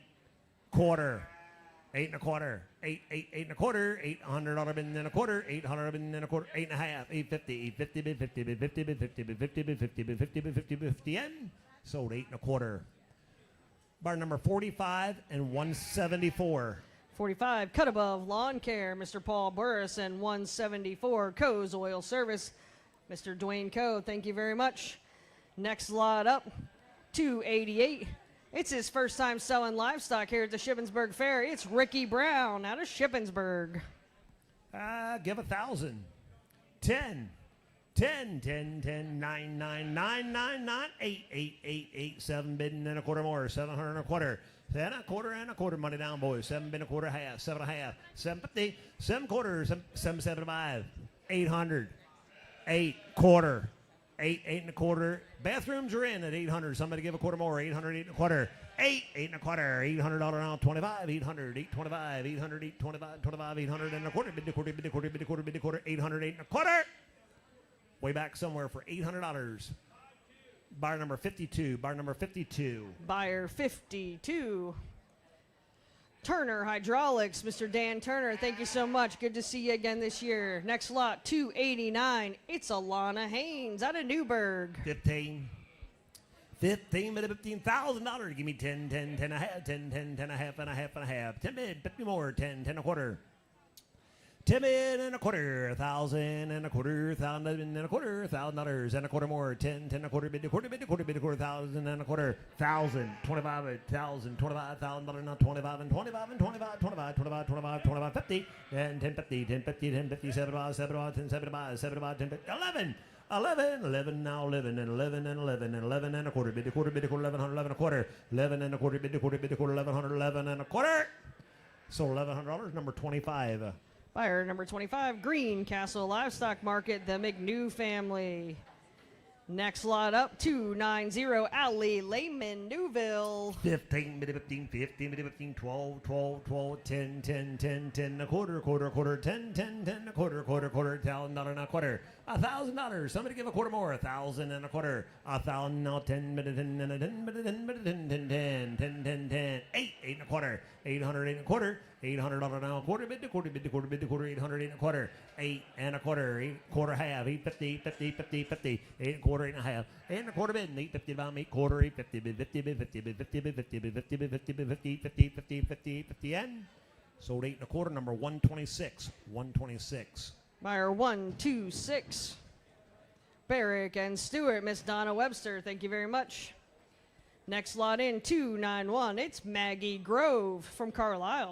quarter. 8 and a quarter, 8 and a quarter, $800 bid and a quarter, 800 bid and a quarter, 8 and a half, 850, 850 bid 50 bid 50 bid 50 bid 50 bid 50 bid 50 bid 50 bid 50 and sold 8 and a quarter. Bar number 45 and 174. 45, Cut Above Lawn Care, Mr. Paul Burris, and 174, Coe's Oil Service, Mr. Dwayne Coe. Thank you very much. Next lot up, 288. It's his first time selling livestock here at the Shippensburg Fair. It's Ricky Brown out of Shippensburg. Give 1,000. 10, 10, 10, 10, 9, 9, 9, 9, 9, 8, 8, 8, 8, 7 bidding and a quarter more, 700 and a quarter. 7 and a quarter money down, boys. 7 bid and a quarter half, 7 and a half, 750, 7 quarters, 775, 800, 8 quarter. 8, 8 and a quarter. Bathrooms are in at 800. Somebody give a quarter more. 800, 8 and a quarter. 8, 8 and a quarter. $800 now. 25, 800, 825, 800, 825, 25, 800 and a quarter. Bid a quarter, bid a quarter, bid a quarter, bid a quarter. 800, 8 and a quarter. Way back somewhere for $800. Bar number 52. Bar number 52. Buyer 52. Turner Hydraulics, Mr. Dan Turner, thank you so much. Good to see you again this year. Next lot, 289. It's Alana Haynes out of Newburgh. 15. 15 bid $15,000. Give me 10, 10, 10 and a half, 10, 10, 10 and a half, and a half, and a half. 10 bid, 50 more, 10, 10 and a quarter. 10 bid and a quarter, 1,000 and a quarter, 1,000 and a quarter, $1,000 and a quarter more, 10, 10 and a quarter, bid a quarter, bid a quarter, bid a quarter, 1,000 and a quarter, 1,000, 25, 1,000, $25,000 now, 25 and 25 and 25, 25, 25, 25, 25, 50, 10, 10, 50, 10, 50, 10, 50, 75, 75, 10, 75, 75, 10, 50, 11. 11, 11 now, 11 and 11 and 11 and 11 and a quarter, bid a quarter, 1100, 11 and a quarter, 11 and a quarter, bid a quarter, 1100, 11 and a quarter. So $1,100, number 25. Buyer number 25, Greencastle Livestock Market, the McNew family. Next lot up, 290, Allie Lehman, Newville. 15, 15, 15, 15, 12, 12, 12, 10, 10, 10, 10, a quarter, quarter, quarter, 10, 10, 10, a quarter, quarter, quarter, $1,000 and a quarter, $1,000. Somebody give a quarter more, 1,000 and a quarter, 1,000 now, 10, 10, and a 10, 10, 10, 10, 10, 10, 10, 10, 8, 8 and a quarter, 800, 8 and a quarter, $800 now, quarter, bid the quarter, bid the quarter, bid the quarter, 800, 8 and a quarter, 8 and a quarter, 8 quarter half, 850, 50, 50, 50, 8 quarter. quarter, 8 and a half. 8 and a quarter bid, 850 to buy, 8 quarter, 850 bid, 50 bid, 50 bid, 50 bid, 50 bid, 50 bid, 50 bid, 50, 50, 50, 50, 50, and sold 8 and a quarter, number 126. 126. Buyer 126. Barrick and Stewart, Miss Donna Webster. Thank you very much. Next lot in 291. It's Maggie Grove from Carlisle.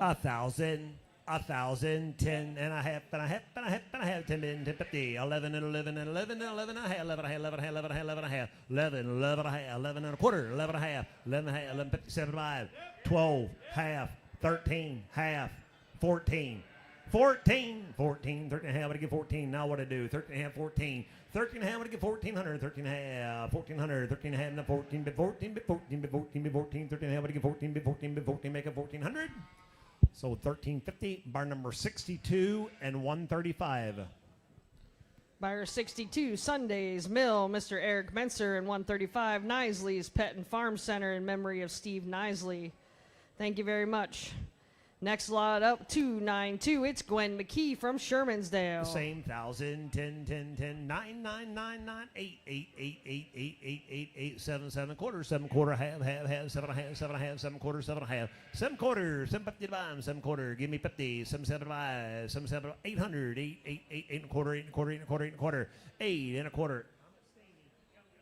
1,000, 10 and a half, and a half, and a half, and a half, 10 bid, 10 50, 11 and 11 and 11 and 11 and a half, 11 and a half, 11 and a half, 11 and a half, 11 and a half, 11, 11 and a half, 11 and a quarter, 11 and a half, 11 and a half, 11, 57, 12, half, 13, half, 14, 14, 14, 13 and a half, what I get 14, now what I do, 13 and a half, 14, 13 and a half, what I get 1,400, 13 and a half, 1,400, 13 and a half, and 14, bid 14, bid 14, bid 14, bid 14, 13 and a half, what I get 14, bid 14, bid 14, make it 1,400. So 1350, bar number 62 and 135. Buyer 62, Sunday's Mill, Mr. Eric Menser, and 135, Nisley's Pet and Farm Center in memory of Steve Nisley. Thank you very much. Next lot up, 292, it's Gwen McKee from Shermansdale. Same 1,000, 10, 10, 10, 9, 9, 9, 9, 8, 8, 8, 8, 8, 8, 8, 8, 7, 7 quarter, 7 quarter, half, 7 and a half, 7 and a half, 7 quarter, 7 and a half, 7 quarter, 750 to buy, 7 quarter, give me 50, 7, 7 to buy, 7, 7, 800, 8, 8, 8, 8 and a quarter, 8 and a quarter, 8 and a quarter, 8 and a quarter, 8 and a quarter,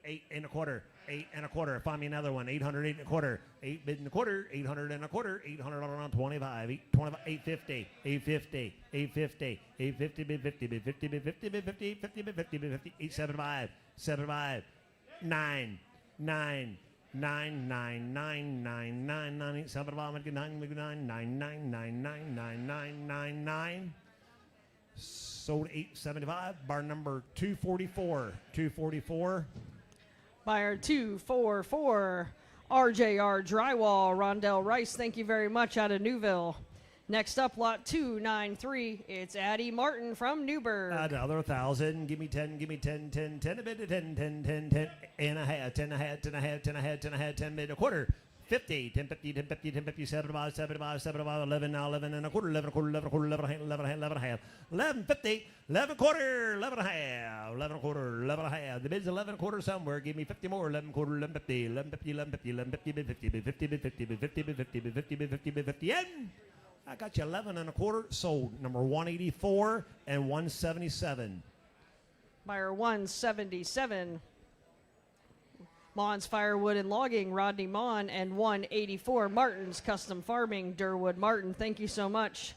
8 and a quarter, 8 and a quarter. Find me another one. 800, 8 and a quarter. 8 bid and a quarter. 800 and a quarter. 800 on 25. 850. 850. 850. 850 bid 50 bid 50 bid 50 bid 50 50 bid 50 bid 50. 875. 75. 9. 9. 9 9 9 9 9 9 8 7 5 9 9 9 9 9 9 9 9 9 9. Sold 875. Bar number 244. 244. Buyer 244, RJR Drywall, Rondell Rice. Thank you very much out of Newville. Next up, lot 293, it's Addie Martin from Newburgh. Another 1,000. Give me 10, give me 10, 10, 10 a bid, 10, 10, 10, 10 and a half, 10 and a half, 10 and a half, 10 and a half, 10 and a half, 10 bid, a quarter. 50, 10, 50, 10, 50, 10, 50, 7 5, 7 5, 7 5, 11, now 11 and a quarter, 11 quarter, 11 quarter, 11 11 11 half, 11 50, 11 quarter, 11 and a half, 11 quarter, 11 and a half. The bid's 11 quarter somewhere. Give me 50 more, 11 quarter, 11 50, 11 50, 11 50, 11 50, 50, 50, 50, 50, 50, 50, 50, 50, 50, 50, and I got you 11 and a quarter sold. Number 184 and 177. Buyer 177. Maughan's Firewood and Logging, Rodney Maughan, and 184, Martin's Custom Farming, Durwood Martin. Thank you so much.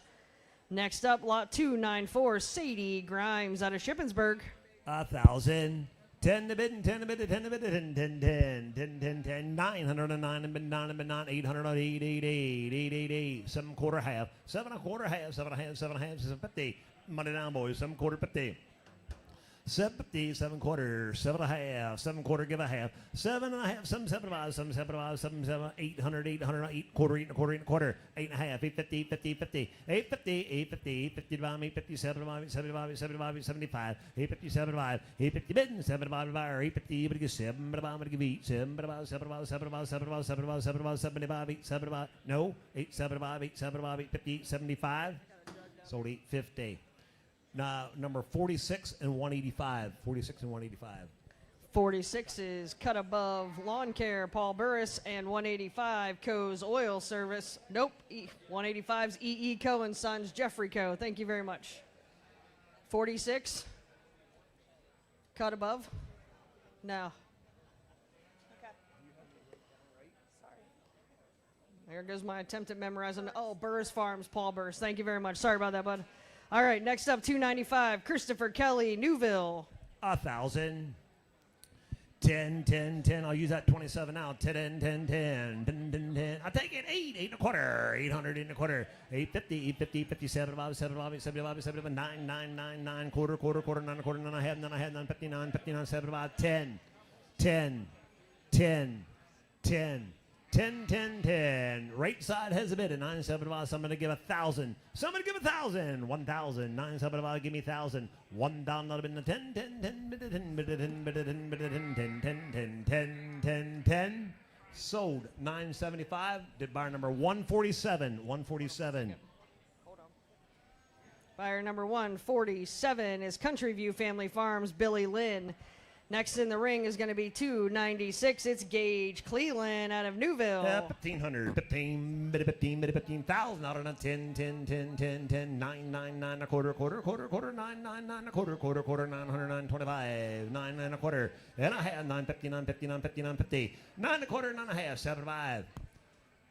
Next up, lot 294, Sadie Grimes out of Shippensburg. 1,000. 10 to bid and 10 to bid, 10 to bid, 10, 10, 10, 10, 10, 10, 909 and bid 9 and bid 9, 800 on 8, 8, 8, 8, 8, 8, 7 quarter half, 7 a quarter half, 7 and a half, 7 and a half, 750. Money down, boys, 7 quarter 50. 750, 7 quarter, 7 and a half, 7 quarter, give a half, 7 and a half, 7 7 5, 7 7 5, 7 7, 800, 800, 8 quarter, 8 and a quarter, 8 and a quarter, 8 and a half, 850, 50, 50, 850, 850, 850 divide, 850, 75, 75, 75, 75, 850, 75, 850 bidding, 75 buyer, 850, you would get 7, but I'm going to give 8, 7, but about 75, 75, 75, 75, 75, 75, 8, 75, no, 875, 875, 850, 75, sold 850. Now, number 46 and 185. 46 and 185. 46 is Cut Above Lawn Care, Paul Burris, and 185, Coe's Oil Service. Nope, 185's E.E. Coe and Sons, Jeffrey Coe. Thank you very much. 46, Cut Above. No. Okay. Sorry. There goes my attempt at memorizing. Oh, Burris Farms, Paul Burris. Thank you very much. Sorry about that, bud. All right, next up, 295, Christopher Kelly, Newville. 1,000. 10, 10, 10. I'll use that 27 now. 10, 10, 10, 10, 10, 10. I'll take it. 8, 8 and a quarter. 800 and a quarter. 850, 850, 57, 75, 75, 75, 9, 9, 9, 9, quarter, quarter, quarter, 9 and a quarter, 9 and a half, 9 and a half, 9, 59, 59, 75, 10, 10, 10, 10. 10, 10, 10. Right side has a bid at 975. Somebody give 1,000. Somebody give 1,000. 1,000. 975. Give me 1,000. 1,000. Not a bid. 10, 10, 10, 10, 10, 10, 10, 10, 10, 10, 10, 10. Sold 975. Did buyer number 147. 147. Hold on. Buyer number 147 is Country View Family Farms, Billy Lynn. Next in the ring is going to be 296. It's Gage Cleveland out of Newville. 1,500, 15, bit of 15, bit of 15,000, out on a 10, 10, 10, 10, 10, 9, 9, 9, a quarter, quarter, quarter, quarter, 9, 9, 9, a quarter, quarter, quarter, 900, 925, 9 and a quarter, and a half, 950, 950, 950, 950, 9 and a quarter, 9 and a half, 75,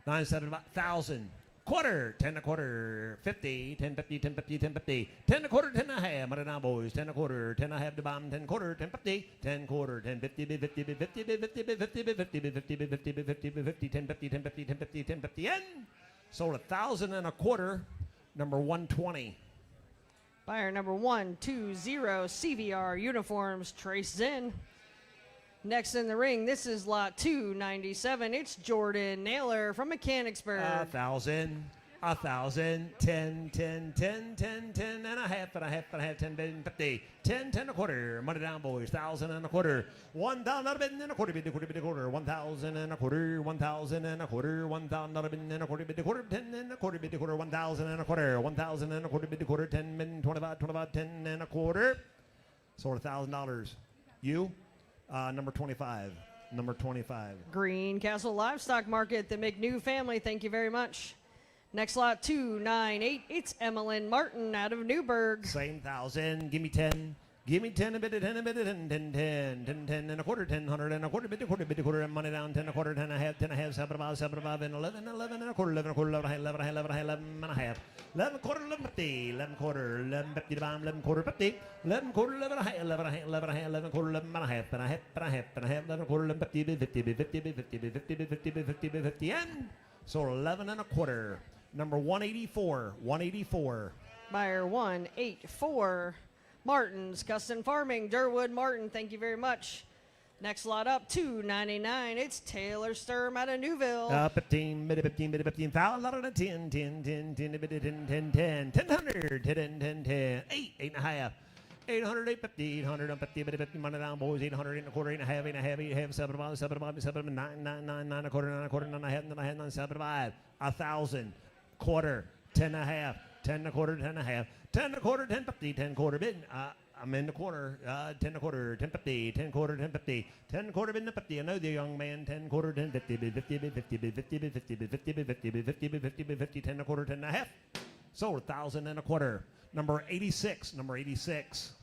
975, 1,000. Quarter, 10 and a quarter, 50, 10, 50, 10, 50, 10, 50, 10 and a quarter, 10 and a half, money down boys, 10 and a quarter, 10 and a half to bomb, 10 quarter, 10, 50, 10 quarter, 10, 50, 50, 50, 50, 50, 50, 50, 50, 50, 50, 50, 50, 10, 50, 10, 50, 10, 50, 10, 50, and sold 1,000 and a quarter, number 120. Buyer number 120, CVR Uniforms, Trace Zinn. Next in the ring, this is lot 297. It's Jordan Naylor from Mechanicsburg. 1,000, 1,000, 10, 10, 10, 10, 10 and a half, and a half, and a half, 10, 50, 10, 10 and a quarter, money down boys, 1,000 and a quarter, 1,000 out of bid and a quarter, bid, a quarter, 1,000 and a quarter, 1,000 and a quarter, 1,000 out of bid and a quarter, bid, a quarter, 10 and a quarter, bid, a quarter, 1,000 and a quarter, 1,000 and a quarter, bid, a quarter, 10, bid, 25, 25, 10 and a quarter, sold $1,000. You? Number 25. Number 25. Greencastle Livestock Market, the McNew family. Thank you very much. Next lot 298. It's Emmeline Martin out of Newburgh. Same 1,000. Give me 10. Give me 10 a bit, 10 a bit, 10, 10, 10, 10, 10 and a quarter, 10, 100 and a quarter, bit, a quarter, bit, a quarter, and money down, 10 and a quarter, 10 and a half, 10 and a half, 7 and 11, 11 and a quarter, 11 and a quarter, 11 and a half, 11 and a half, 11 and a half, 11 quarter, 11 50, 11 quarter, 11 50 to bomb, 11 quarter 50, 11 quarter, 11 and a half, 11 and a half, 11 and a half, 11 quarter, 11 and a half, and a half, and a half, and a half, 11 quarter, 11 50, 50, 50, 50, 50, 50, 50, 50, 50, and so 11 and a quarter. Number 184, 184. Buyer 184. Martin's Custom Farming, Durwood Martin. Thank you very much. Next lot up, 299. It's Taylor Sturm out of Newville. 15, 15, 15, 1,000, 10, 10, 10, 10, 10, 10, 10, 10, 10, 10, 10, 8, 8 and a half. 800, 850, 800, 50, money down, boys, 800, 8 and a quarter, 8 and a half, 8 and a half, 8 and a half, 7, 7, 7, 9, 9, 9, 9 and a quarter, 9 and a quarter, 9 and a half, 9 and a half, 9, 7, 5, 1,000, quarter, 10 and a half, 10 and a quarter, 10 and a half, 10 and a quarter, 10, 50, 10 quarter, bid, I'm in the corner, 10 and a quarter, 10, 50, 10 quarter, 10, 50, 10 quarter, bid, 50, I know the young man, 10 quarter, 10, 50, bid, 50, bid, 50, bid, 50, bid, 50, bid, 50, bid, 50, bid, 50, bid, 50, bid, 50, 10 and a quarter, 10 and a half, sold 1,000 and a quarter, number 86, number 86.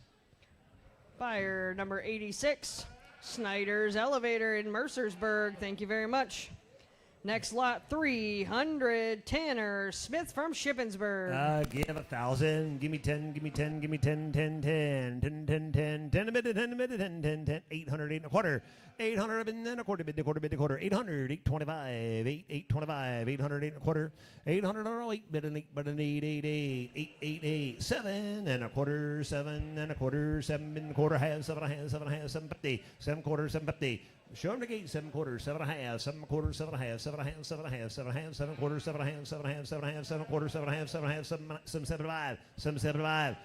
Buyer number 86, Snyder's Elevator in Mercersburg. Thank you very much. Next lot 300, Tanner Smith from Shippensburg. Give 1,000. Give me 10. Give me 10. Give me 10. 10. 10. 10. 10. 10. 10 a bit. 10 a bit. 10. 10. 10. 800. 8 and a quarter. 800 and then a quarter bit. A quarter bit. A quarter. 800. 825. 8. 825. 800. 8 and a quarter. 800. 8 bit and 8 but an 8. 8. 8. 8. 8. 8. 7 and a quarter. 7 and a quarter. 7 and a quarter. Half. 7 and a half. 7 and a half. 750. 7 quarters. 750. Show him the gate, 7 quarters, 7 and a half, 7 quarters, 7 and a half, 7 and a half, 7 and a half, 7 and a half, 7 quarters, 7 and a half, 7 and a half, 7 and a half, 7 quarters, 7 and a half, 7 and a half, 7 75, 7 75,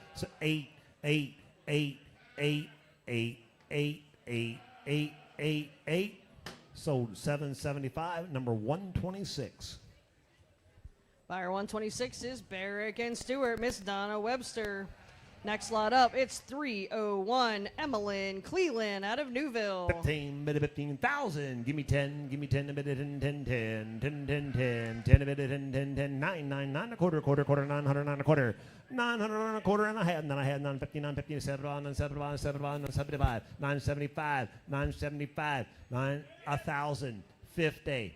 8, 8, 8, 8, 8, 8, 8, 8, 8, 8, sold 775, number 126. Buyer 126 is Barrick and Stewart, Miss Donna Webster. Next lot up, it's 301, Emmeline Cleveland out of Newville. 15, bit of 15,000. Give me 10, give me 10, a bit of 10, 10, 10, 10, 10, 10, 10, a bit of 10, 10, 10, 9, 9, 9, a quarter, quarter, quarter, 900, 9 a quarter, 900 and a quarter, and I had, 950, 950, 775, 775, 975, 975, 1,000, 50,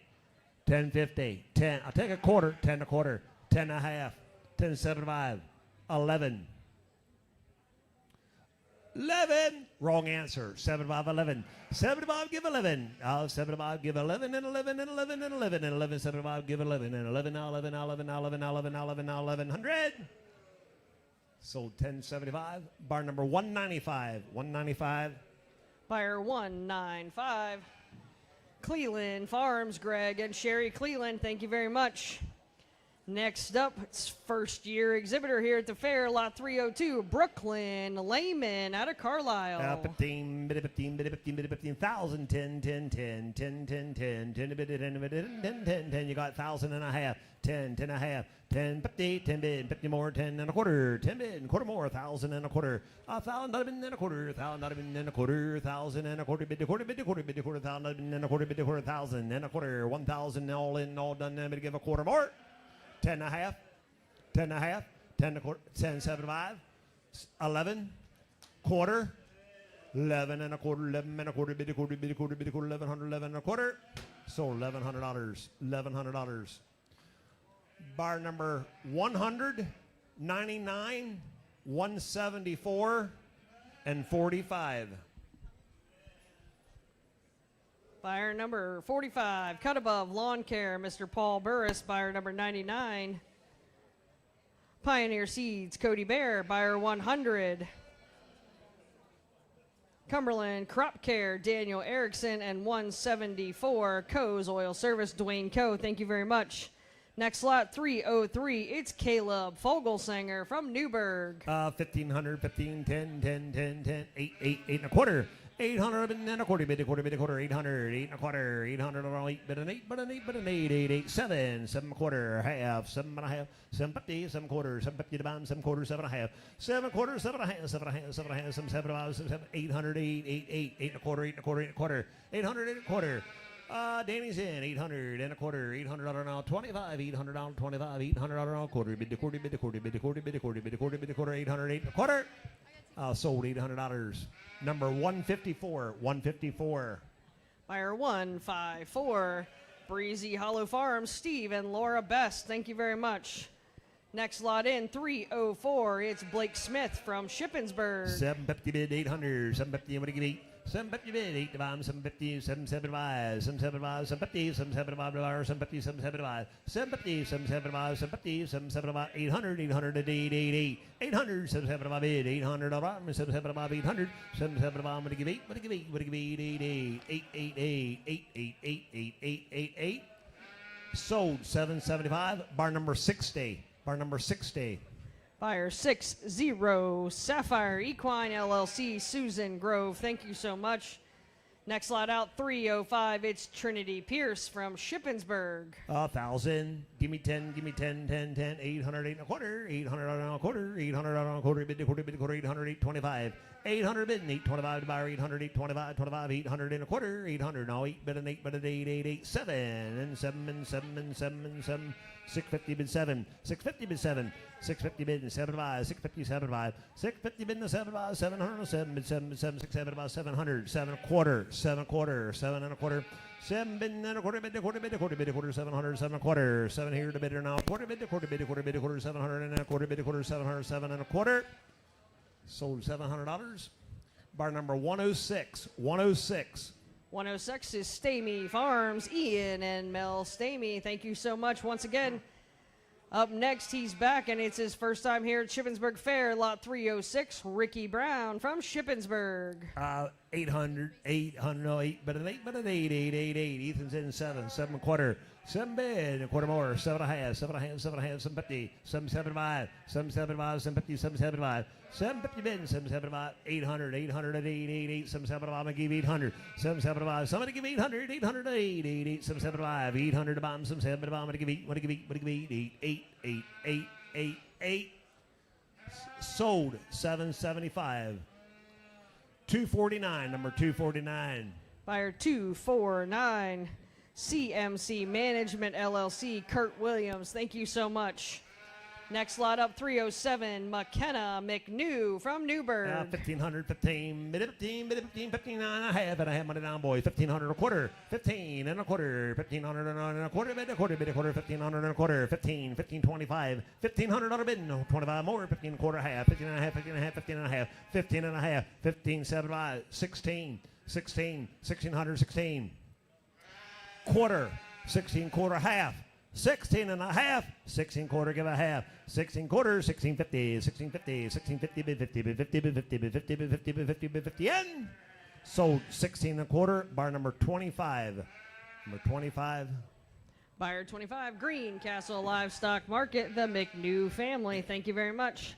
10, 50, 10. I'll take a quarter, 10 a quarter, 10 and a half, 10, 75, 11. 11. Wrong answer. 75, 11. 75, give 11. 75, give 11, and 11, and 11, and 11, and 11, 75, give 11, and 11, now 11, now 11, now 11, now 11, now 11, now 1100. Sold 1075. Bar number 195. 195. Buyer 195. Cleveland Farms, Greg and Sherry Cleveland. Thank you very much. Next up, it's first year exhibitor here at the fair, lot 302, Brooklyn Layman out of Carlisle. 15, 15, 15, 15, 1,000, 10, 10, 10, 10, 10, 10, 10, 10, 10, 10, you got 1,000 and a half, 10, 10 and a half, 10, 50, 10 bid, 50 more, 10 and a quarter, 10 bid, quarter more, 1,000 and a quarter, 1,000 and a quarter, 1,000 and a quarter, 1,000 and a quarter, bid, quarter, bid, quarter, bid, quarter, 1,000 and a quarter, bid, quarter, 1,000 and a quarter, 1,000 all in, all done, and give a quarter more. 10 and a half, 10 and a half, 10 and a quarter, 10, 7, 5, 11, quarter, 11 and a quarter, 11 and a quarter, bid a quarter, bid a quarter, bid a quarter, 1,100, 11 and a quarter. Sold $1,100, $1,100. Bar number 100, 99, 174, and 45. Buyer number 45, cut above lawn care, Mr. Paul Burris. Buyer number 99, Pioneer Seeds, Cody Bear. Buyer 100, Cumberland Crop Care, Daniel Erickson. And 174, Coe's Oil Service, Dwayne Coe. Thank you very much. Next lot 303, it's Caleb Fogelsanger from Newburgh. 1,500, 15, 10, 10, 10, 10, 8, 8, 8 and a quarter. 800 and a quarter, bid a quarter, bid a quarter, 800, 8 and a quarter, 800 and 8, bid an 8, bid an 8, bid an 8, 8, 8, 7, 7 and a quarter, half, 7 and a half, 750, 7 quarters, 750 to bomb, 7 quarters, 7 and a half, 7 quarters, 7 and a half, 7 and a half, 7 and a half, 7, 7, 7, 7, 800, 8, 8, 8, 8 and a quarter, 8 and a quarter, 8 and a quarter, 800 and a quarter. Danny's in, 800 and a quarter, $800 now, 25, $800 25, $800 now, quarter, bid a quarter, bid a quarter, bid a quarter, bid a quarter, bid a quarter, bid a quarter, 800, 8 and a quarter. Sold $800. Number 154, 154. Buyer 154, Breezy Hollow Farms, Steve and Laura Best. Thank you very much. Next lot in, 304, it's Blake Smith from Shippensburg. 750 bid, 800, 750, what do you give me? 750 bid, 8 to bomb, 750, 775, 775, 750, 775 dollars, 750, 775, 750, 775, 750, 775, 800, 800 a day, 888, 800, 775 bid, 800 dollars, 775, 800, 775, what do you give 8, what do you give 8, what do you give 888, 888, 888, 8888. Sold 775, bar number 60, bar number 60. Buyer 60, Sapphire Equine LLC, Susan Grove. Thank you so much. Next lot out, 305, it's Trinity Pierce from Shippensburg. 1,000, give me 10, 10, 10, 800, 8 and a quarter, 800 and a quarter, 800 and a quarter, bid a quarter, 800, 825, 800 bid, 825 to buyer, 800, 825, 25, 800 and a quarter, 800, now 8 bid an 8 bid an 8, 8, 8, 7, and 7, and 7, and 7, and 7, 650 bid 7, 650 bid 7, 650 bid and 75, 650, 75, 650 bid and 75, 707 bid 7, 7, 675, 700, 7 and a quarter, 7 quarter, 7 and a quarter, 7 bid and a quarter, bid a quarter, bid a quarter, bid a quarter, 700, 7 and a quarter, 7 here to bidder now, quarter, bid a quarter, bid a quarter, bid a quarter, 700 and a quarter, bid a quarter, 700, 7 and a quarter. Sold $700. Bar number 106, 106. 106 is Stamey Farms, Ian and Mel Stamey. Thank you so much once again. Up next, he's back, and it's his first time here at Shippensburg Fair, lot 306, Ricky Brown from Shippensburg. 800, 800, no, 8, but an 8, but an 8, 8, 8, 8. Ethan's in 7, 7 and a quarter, 7 bid, a quarter more, 7 and a half, 7 and a half, 7 and a half, 750, 775, 775, 750, 775, 750 bid, 775, 800, 800 at 8, 8, 8, 775, I'm going to give 800, 775, somebody give 800, 800 at 8, 8, 8, 775, 800 to bomb, 775, I'm going to give 8, what do you give 8, what do you give 8, 8, 8, 8, 8, 8. Sold 775. 249, number 249. Buyer 249, CMC Management LLC, Kurt Williams. Thank you so much. Next lot up, 307, McKenna McNew from Newburgh. 1,500, 15, 15, 15, 59 and a half, and I have money down, boy. 1,500 a quarter, 15 and a quarter, 1,500 and a quarter, bid a quarter, 1,500 and a quarter, 15, 15, 25, 1,500 on a bid, no, 25 more, 15 and a quarter, half, 15 and a half, 15 and a half, 15 and a half, 15 and a half, 15, 75, 16, 16, 1,600, 16. Quarter, 16 quarter, half. 16 and a half, 16 quarter, give a half, 16 quarters, 1650, 1650, 1650, bid 50, bid 50, bid 50, bid 50, bid 50, bid 50, bid 50, and sold 16 and a quarter, bar number 25. Number 25. Buyer 25, Greencastle Livestock Market, the McNew family. Thank you very much.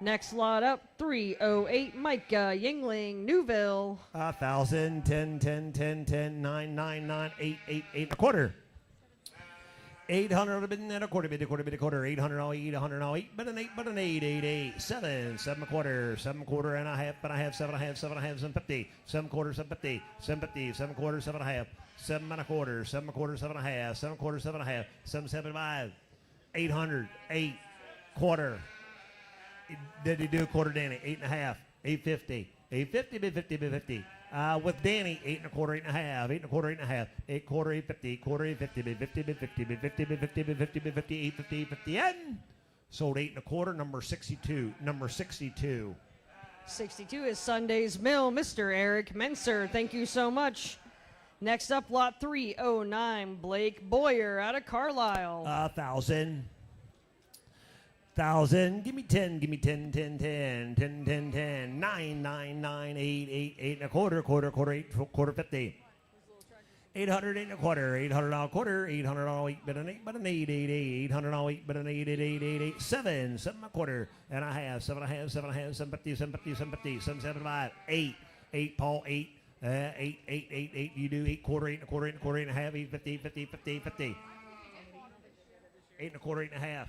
Next lot up, 308, Micah Yingling, Newville. 1,000, 10, 10, 10, 10, 9, 9, 9, 8, 8, 8 and a quarter. 800 and a quarter, bid a quarter, bid a quarter, 800 all 8, 100 all 8, but an 8, but an 8, 8, 8, 7, 7 a quarter, 7 quarter and a half, but I have 7 and a half, 7 and a half, 750, 7 quarter, 750, 750, 7 quarter, 7 and a half, 7 and a quarter, 7 a quarter, 7 and a half, 7 quarter, 7 and a half, 775, 800, 8 quarter. Did he do a quarter, Danny? 8 and a half, 850, 850, bid 50, bid 50. With Danny, 8 and a quarter, 8 and a half, 8 and a quarter, 8 and a half, 8 quarter, 850, quarter, 850, bid 50, bid 50, bid 50, bid 50, bid 50, bid 50, 850, 850, and sold 8 and a quarter, number 62, number 62. 62 is Sunday's Mill, Mr. Eric Menser. Thank you so much. Next up, lot 309, Blake Boyer out of Carlisle. 1,000. Give me 10, 10, 10, 10, 10, 10, 10, 9, 9, 9, 8, 8, 8 and a quarter, quarter, quarter, 8, quarter 50. 800, 8 and a quarter, 800 all quarter, 800 all 8, but an 8, but an 8, 8, 8, 800 all 8, but an 8, 8, 8, 8, 8, 7, 7 a quarter, and a half, 7 and a half, 7 and a half, 750, 750, 750, 775, 8, 8, Paul, 8, 8, 8, 8, 8, you do 8 quarter, 8 and a quarter, 8 and a quarter, 8 and a half, 8, 50, 50, 50, 50. 8 and a quarter, 8 and a half.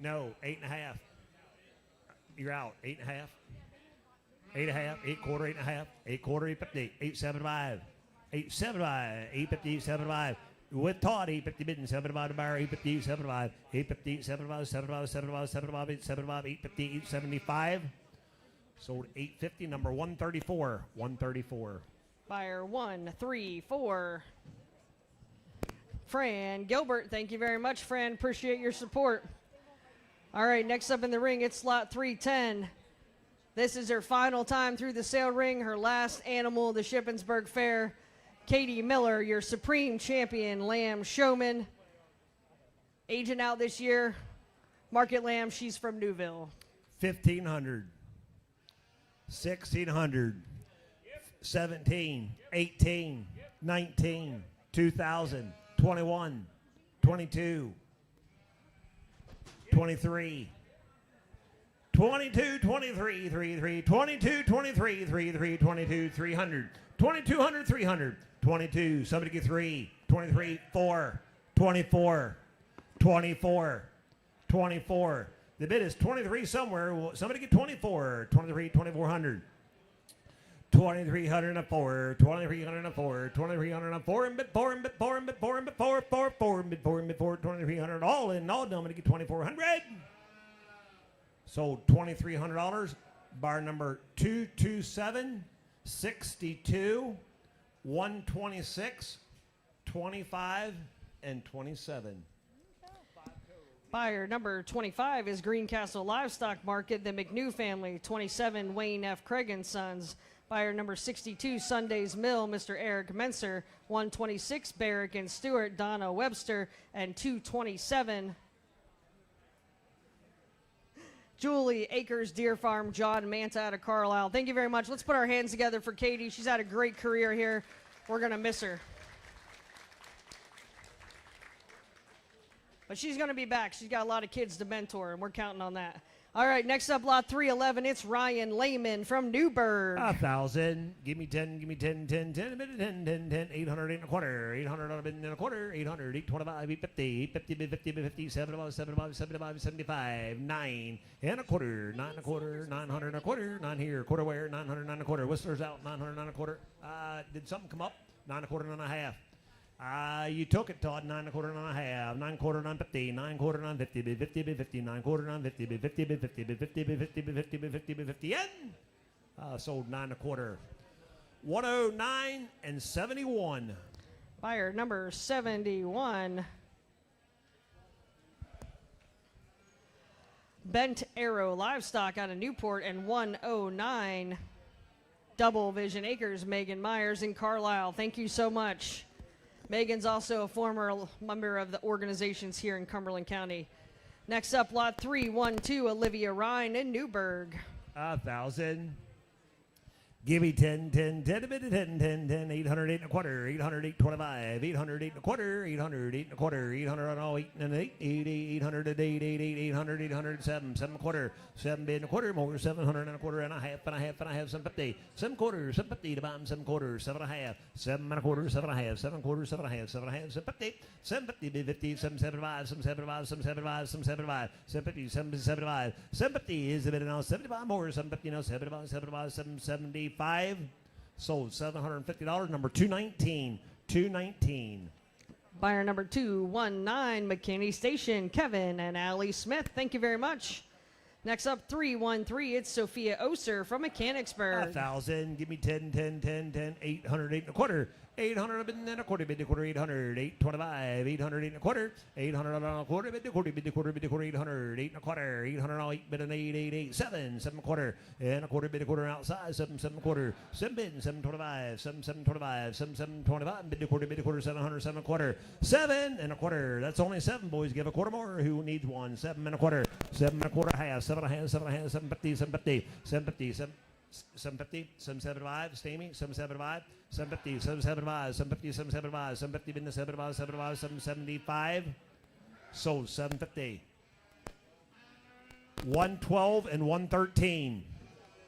No, 8 and a half. You're out. 8 and a half. 8 and a half. 8 quarter, 8 and a half. 8 quarter, 850. 875. 875. 850, 875. With Todd, 850 bidding. 75 to buyer. 850, 875. 850, 875. 75, 75, 75, 875. 850, 875. Sold 850. Number 134. 134. Buyer 134. Fran Gilbert. Thank you very much, Fran. Appreciate your support. All right, next up in the ring, it's slot 310. This is her final time through the sale ring, her last animal of the Shippensburg Fair. Katie Miller, your supreme champion lamb showman. Aging out this year. Market lamb, she's from Newville. 1,500. 1,600. 17. 18. 19. 2,000. 21. 22. 23, 22, 23, 33, 22, 23, 33, 22, 300, 2200, 300, 22, somebody get 3, 23, 4, 24, 24, 24. The bid is 23 somewhere. Somebody get 24, 23, 2400. 2,304, 2,304, 2,304, and bid 4, and bid 4, and bid 4, and bid 4, 4, 4, and bid 4, and bid 4, 2,300, all in, all done, to get 2,400. Sold $2,300. Bar number 227, 62, 126, 25, and 27. Buyer number 25 is Greencastle Livestock Market, the McNew family. 27, Wayne F. Craig and Sons. Buyer number 62, Sunday's Mill, Mr. Eric Menser. 126, Barrick and Stewart, Donna Webster. And 227, Julie Akers, Deer Farm, John Manta out of Carlisle. Thank you very much. Let's put our hands together for Katie. She's had a great career here. We're going to miss her. But she's going to be back. She's got a lot of kids to mentor, and we're counting on that. All right, next up, lot 311, it's Ryan Lehman from Newburgh. 1,000. Give me 10, give me 10, 10, 10, 10, 10, 10, 10, 800 and a quarter, 800 and a quarter, 800, 825, 850, 850, 50, 50, 75, 75, 75, 75, 9 and a quarter, 9 and a quarter, 900 and a quarter, 9 here, quarter where, 900, 9 and a quarter, Whistler's out, 900, 9 and a quarter. Did something come up? 9 and a quarter, 9 and a half. You took it, Todd. 9 and a quarter, 9 and a half. 9 quarter, 950. 9 quarter, 950. Bid 50, bid 50. 9 quarter, 950. Bid 50, bid 50. Bid 50, bid 50. Bid 50, bid 50, bid 50. And sold 9 and a quarter. 109 and 71. Buyer number 71. Bent Arrow Livestock out of Newport, and 109 Double Vision Acres, Megan Myers in Carlisle. Thank you so much. Megan's also a former member of the organizations here in Cumberland County. Next up, lot 312, Olivia Ryan in Newburgh. 1,000. Give me 10, 10, 10, a bit, 10, 10, 10, 808 and a quarter, 808, 25, 808 and a quarter, 808 and a quarter, 800 on all, 8 and 8, 800 and 8, 8, 8, 800, 800, 7, 7 and a quarter, 7 bid and a quarter, more, 700 and a quarter and a half, and a half, and a half, 750, 7 quarters, 750 to bottom, 7 quarters, 7 and a half, 7 and a quarter, 7 and a half, 7 quarters, 7 and a half, 7 and a half, 750, 750, bid 50, 775, 775, 775, 775, 750, 775, 750 is the bid now, 75 more, 750 now, 75, 75, 775. Sold $750. Number 219. 219. Buyer number 219, McKinney Station, Kevin and Allie Smith. Thank you very much. Next up, 313, it's Sophia Oser from Mechanicsburg. 1,000. Give me 10, 10, 10, 10, 808 and a quarter. 800 and a quarter, bid a quarter, 800, 825, 808 and a quarter, 800 and a quarter, bid a quarter, bid a quarter, bid a quarter, 800, 8 and a quarter, 800 and 8, bid an 8, 8, 8, 7, 7 and a quarter, and a quarter, bid a quarter outside, 7, 7 and a quarter, 7 bid, 725, 7, 725, 7, 725, bid a quarter, 700, 7 and a quarter, 7 and a quarter. That's only 7, boys. Give a quarter more. Who needs one? 7 and a quarter, 7 and a quarter, half, 7 and a half, 7 and a half, 750, 750, 750, 750, 775, Stamy, 775, 750, 775, 750, 775, 750, been the 75, 75, 775, sold 750. 112 and 113.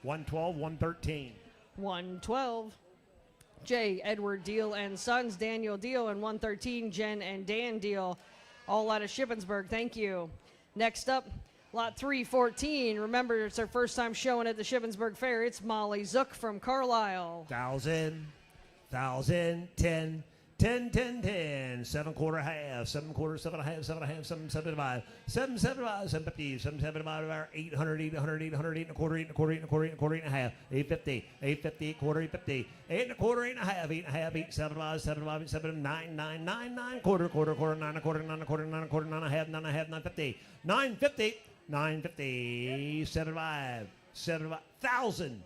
112, 113. 112, J. Edward Deal and Sons, Daniel Deal, and 113, Jen and Dan Deal, all out of Shippensburg. Thank you. Next up, Lot 314. Remember, it's our first time showing at the Shippensburg Fair. It's Molly Zook from Carlisle. 1,000, 1,000, 10, 10, 10, 10, 7 quarter half, 7 quarter, 7 and a half, 7 and a half, 775, 775, 750, 775, 800, 800, 800, 8 and a quarter, 8 and a quarter, 8 and a quarter, 8 and a quarter, 8 and a half, 850, 850, 8 quarter, 850, 8 and a quarter, 8 and a half, 8 and a half, 875, 75, 7, 9, 9, 9, 9, quarter, quarter, quarter, 9 and a quarter, 9 and a quarter, 9 and a quarter, 9 and a half, 9 and a half, 950, 950, 950, 75, 75, 1,000,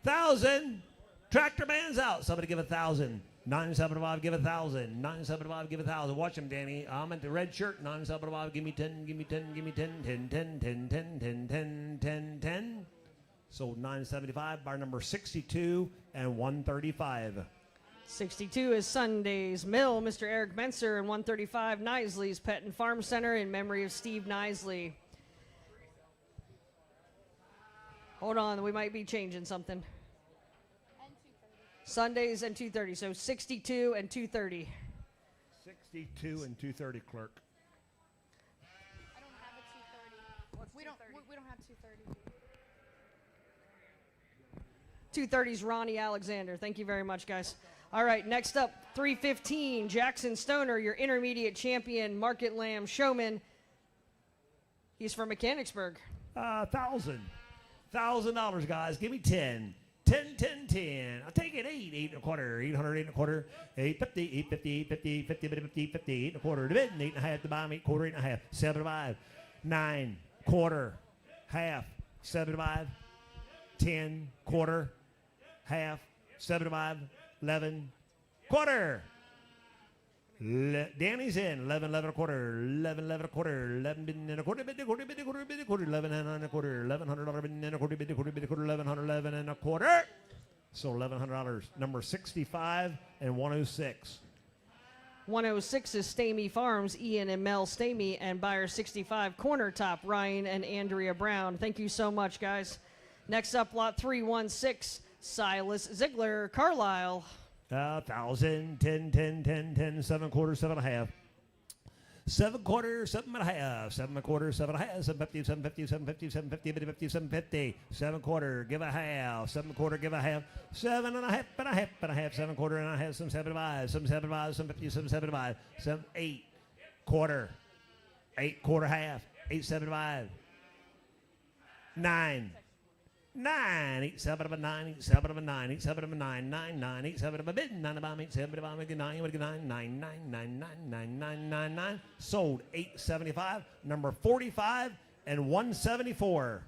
1,000. Tractor man's out. Somebody give 1,000. 975, give 1,000. 975, give 1,000. Watch him, Danny. I'm at the red shirt. 975, give me 10, give me 10, give me 10, 10, 10, 10, 10, 10, 10, 10, 10. Sold 975, bar number 62 and 135. 62 is Sunday's Mill, Mr. Eric Menser, and 135, Knisely's Pet and Farm Center in memory of Steve Knisely. Hold on, we might be changing something. Sundays and 2:30, so 62 and 2:30. 62 and 230, clerk. I don't have a 2:30. We don't have 2:30. 2:30's Ronnie Alexander. Thank you very much, guys. All right, next up, 315, Jackson Stoner, your intermediate champion, Market Lamb Showman. He's from Mechanicsburg. $1,000, guys. Give me 10. 10, 10, 10. I'll take it. 8, 8 and a quarter. 800, 8 and a quarter. 850, 850, 850, 50, 50, 50, 8 and a quarter. The bid, 8 and a half. The bottom, 8 quarter, 8 and a half. 75, 9, quarter, half, 75, 10, quarter, half, 75, 11, quarter. Danny's in. 11, 11 and a quarter. 11, 11 and a quarter. 11 bid and a quarter. Bid and a quarter. Bid and a quarter. Bid and a quarter. 11 and a quarter. $1,100 bid and a quarter. Bid and a quarter. Bid and a quarter. 1,111 and a quarter. So $1,100. Number 65 and 106. 106 is Stamey Farms, Ian and Mel Stamey, and buyer 65, Corner Top, Ryan and Andrea Brown. Thank you so much, guys. Next up, lot 316, Silas Ziegler, Carlisle. 1,000, 10, 10, 10, 10, 7 quarters, 7 and a half. 7 quarters, 7 and a half. 7 quarters, 7 and a half. 750, 750, 750, 750, 750, 7 quarter, give a half. 7 quarter, give a half. 7 and a half, and a half, and a half. 7 quarter, and a half. 775, 775, 750, 775, 7, 8 quarter, 8 quarter half. 875, 9. 9, 8, 7 of a 9, 8, 7 of a 9, 8, 7 of a 9, 9, 9, 8, 7 of a bid, 9 of a 8, 7 of a 9, 9, 9, 9, 9, 9, 9, 9, 9, 9, sold 875, number 45 and 174.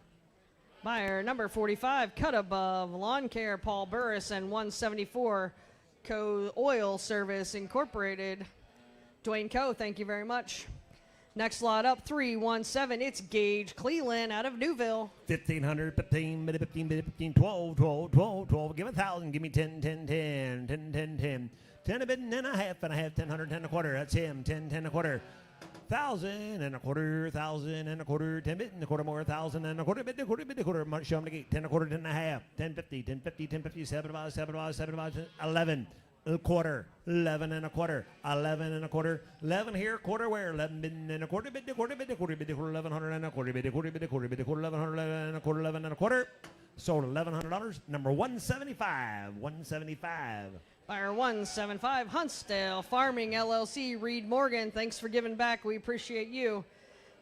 Buyer number 45, Cut Above, Lawn Care, Paul Burris, and 174, Co Oil Service Incorporated. Dwayne Coe, thank you very much. Next lot up, 317. It's Gage Cleland out of Newville. 1,500, 15, 15, 15, 12, 12, 12, 12. Give me 1,000. Give me 10, 10, 10, 10, 10, 10. 10 a bit and a half, 10, 100, 10 a quarter. That's him. 10, 10 a quarter. 1,000 and a quarter, 1,000 and a quarter, 10 bit and a quarter more, 1,000 and a quarter, bit, a quarter, bit, a quarter. Show him the gate. 10 a quarter, 10 and a half. 10, 50, 10, 50, 10, 50, 7 about, 7 about, 7 about, 11. A quarter, 11 and a quarter, 11 and a quarter, 11 here, quarter where, 11 bit and a quarter, bit, a quarter, bit, a quarter, bit, a quarter, 1,100 and a quarter, bit, a quarter, bit, a quarter, bit, a quarter, 1,100 and a quarter, 11 and a quarter. Sold $1,100. Number 175, 175. Buyer 175, Huntsdale Farming LLC, Reed Morgan. Thanks for giving back. We appreciate you.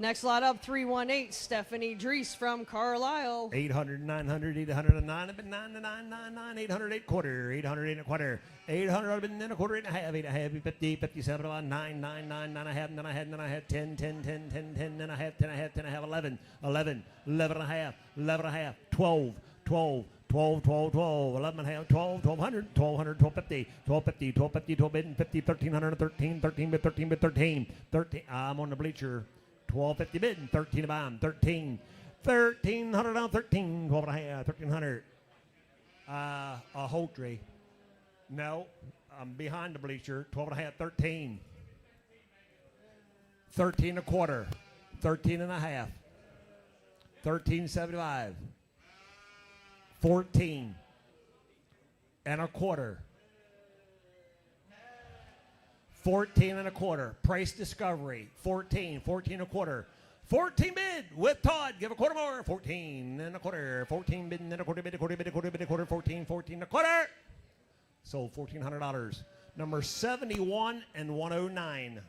Next lot up, 318, Stephanie Drees from Carlisle. 800, 900, 809, 999, 808 quarter, 808 and a quarter, 800 and a quarter, 8 and a half, 8 and a half, 50, 57, 999, 9 and a half, 9 and a half, 10, 10, 10, 10, 10 and a half, 10 and a half, 10 and a half, 11, 11, 11 and a half, 11 and a half, 12, 12, 12, 12, 12, 11 and a half, 12, 1,200, 1,200, 1,250, 1,250, 1,250, 12 bid and 50, 1,300, 13, 13 bid, 13 bid, 13, 13. I'm on the bleacher. 1250 bid and 13 a bomb, 13, 1,300 down, 13, 12 and a half, 1,300. A Holtry. No, I'm behind the bleacher, 12 and a half, 13. 13 a quarter, 13 and a half, 13.75, 14 and a quarter, 14 and a quarter. Price discovery. 14. 14 a quarter. 14 bid with Todd. Give a quarter more. 14 and a quarter. 14 bid and a quarter, bid, a quarter, bid, a quarter, bid, a quarter. 14, 14 a quarter. Sold $1,400. Number 71 and 109.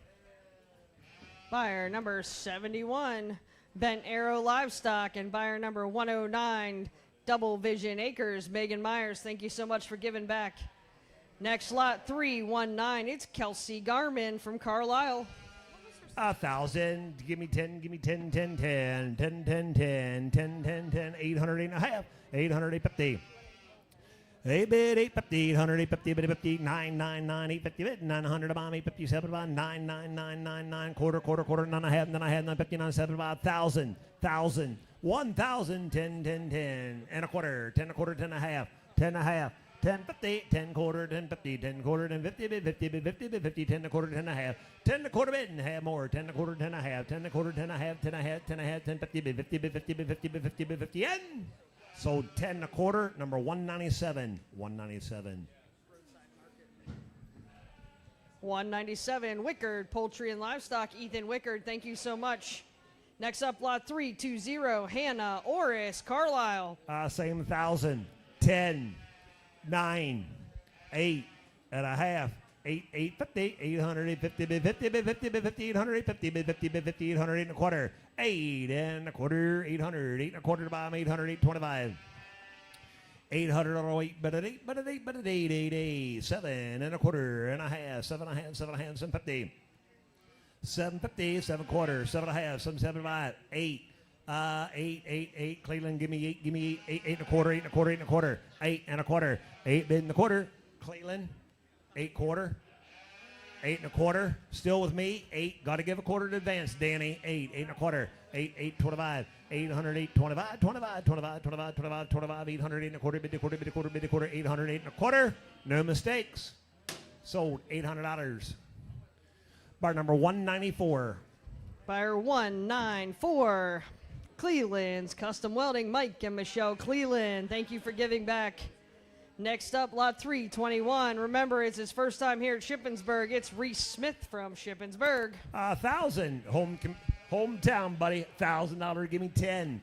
Buyer number 71, Bent Arrow Livestock, and buyer number 109, Double Vision Acres. Megan Myers, thank you so much for giving back. Next lot, 319. It's Kelsey Garmin from Carlisle. 1,000. Give me 10. Give me 10, 10, 10, 10, 10, 10, 10, 10, 10, 800, 8 and a half, 800, 850. 8 bid, 850, 800, 850, bid, 850, 999, 850 bid, 900 a bomb, 857 a bomb, 99999, quarter, quarter, quarter, 9 and a half, 950, 970 about 1,000, 1,000, 1,000, 10, 10, 10, and a quarter, 10 a quarter, 10 and a half, 10 and a half. 10, 50, 10 quarter, 10, 50, 10 quarter, 10, 50, 50, 50, 50, 10 a quarter, 10 and a half, 10 a quarter bit and a half more, 10 a quarter, 10 and a half, 10 a quarter, 10 and a half, 10 and a half, 10 and a half, 10, 50, 50, 50, 50, 50, 50, 50, and sold 10 a quarter, number 197, 197. 197, Wickard Poultry and Livestock. Ethan Wickard, thank you so much. Next up, lot 320, Hannah Orris, Carlisle. Same 1,000, 10. 9, 8 and a half, 8, 850, 800, 850, 50, 50, 50, 800, 850, 50, 50, 800, 8 and a quarter, 8 and a quarter, 800, 8 and a quarter to bomb, 800, 825. 800 on 8, but at 8, but at 8, but at 8, 8, 8, 7 and a quarter and a half, 7 and a half, 7 and a half, 750. 750, 7 quarter, 7 and a half, 775, 8. 8, 8, 8. Cleveland, give me 8, give me 8, 8, 8 and a quarter, 8 and a quarter, 8 and a quarter, 8 and a quarter, 8 bid and a quarter. Cleveland, 8 quarter, 8 and a quarter. Still with me, 8. Got to give a quarter to advance. Danny, 8, 8 and a quarter, 8, 8, 25, 800, 8, 25, 25, 25, 25, 25, 25, 800, 8 and a quarter, bid a quarter, bid a quarter, bid a quarter, 800, 8 and a quarter. No mistakes. Sold $800. Bar number 194. Buyer 194. Cleveland's Custom Welding, Mike and Michelle Cleveland. Thank you for giving back. Next up, lot 321. Remember, it's his first time here at Shippensburg. It's Reese Smith from Shippensburg. 1,000. Hometown, buddy. $1,000. Give me 10.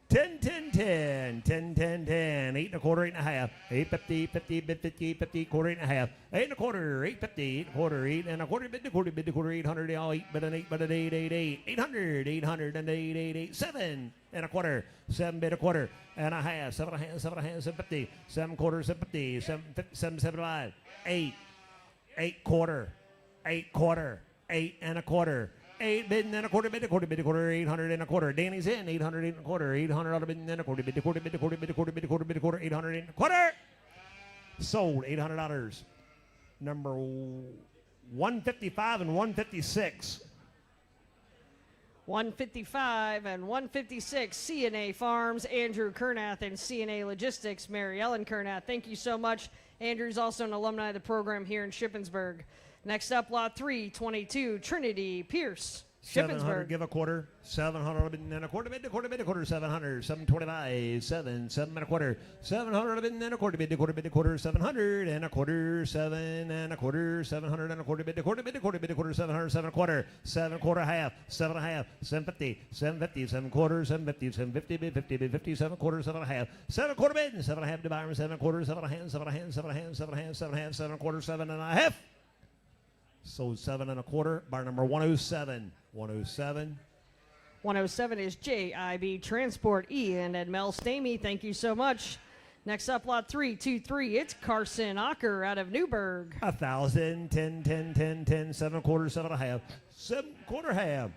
10, 10, 10, 10, 10, 10, 8 and a quarter, 8 and a half, 850, 50, 50, 50, quarter, 8 and a half, 8 and a quarter, 850, 8 and a quarter, 8 and a quarter, bid a quarter, bid a quarter, 800, 8, but an 8, but an 8, 8, 8, 800, 800, and 8, 8, 8, 7 and a quarter, 7 bid a quarter, and a half, 7 and a half, 7 and a half, 750, 7 quarter, 750, 775, 8, 8 quarter, 8 quarter, 8 and a quarter. 8 bid and a quarter, bid a quarter, bid a quarter, 800 and a quarter. Danny's in, 800 and a quarter, 800 out of bid and a quarter, bid a quarter, bid a quarter, bid a quarter, bid a quarter, bid a quarter, 800 and a quarter. Sold $800. Number 155 and 156. 155 and 156, CNA Farms, Andrew Kernath, and CNA Logistics, Mary Ellen Kernath. Thank you so much. Andrew's also an alumni of the program here in Shippensburg. Next up, lot 322, Trinity Pierce, 700, Shippensburg. give a quarter. 700 and a quarter, bid to quarter, bid to quarter, 700, 725, 7 and a quarter, 700 and a quarter, bid to quarter, 700 and a quarter, 7 and a quarter, 700 and a quarter, bid to quarter, 700, 7 and a quarter, 7 quarter half, 7 and a half, 750, 750, 7 quarters, 750, 750, bid 50, bid 50, 7 quarters, 7 and a half, 7 quarter bid, 7 and a half to Byron, 7 quarters, 7 and a half, 7 and a half, 7 and a half, 7 and a half, 7 and a half, 7 quarters, 7 and a half. Sold 7 and a quarter. Bar number 107. 107. 107 is JIB Transport, Ian and Mel Stamey. Thank you so much. Next up, lot 323, it's Carson Ocker out of Newburgh. 1,000. 10, 10, 10, 10. 7 quarters, 7 and a half. 7 quarter half.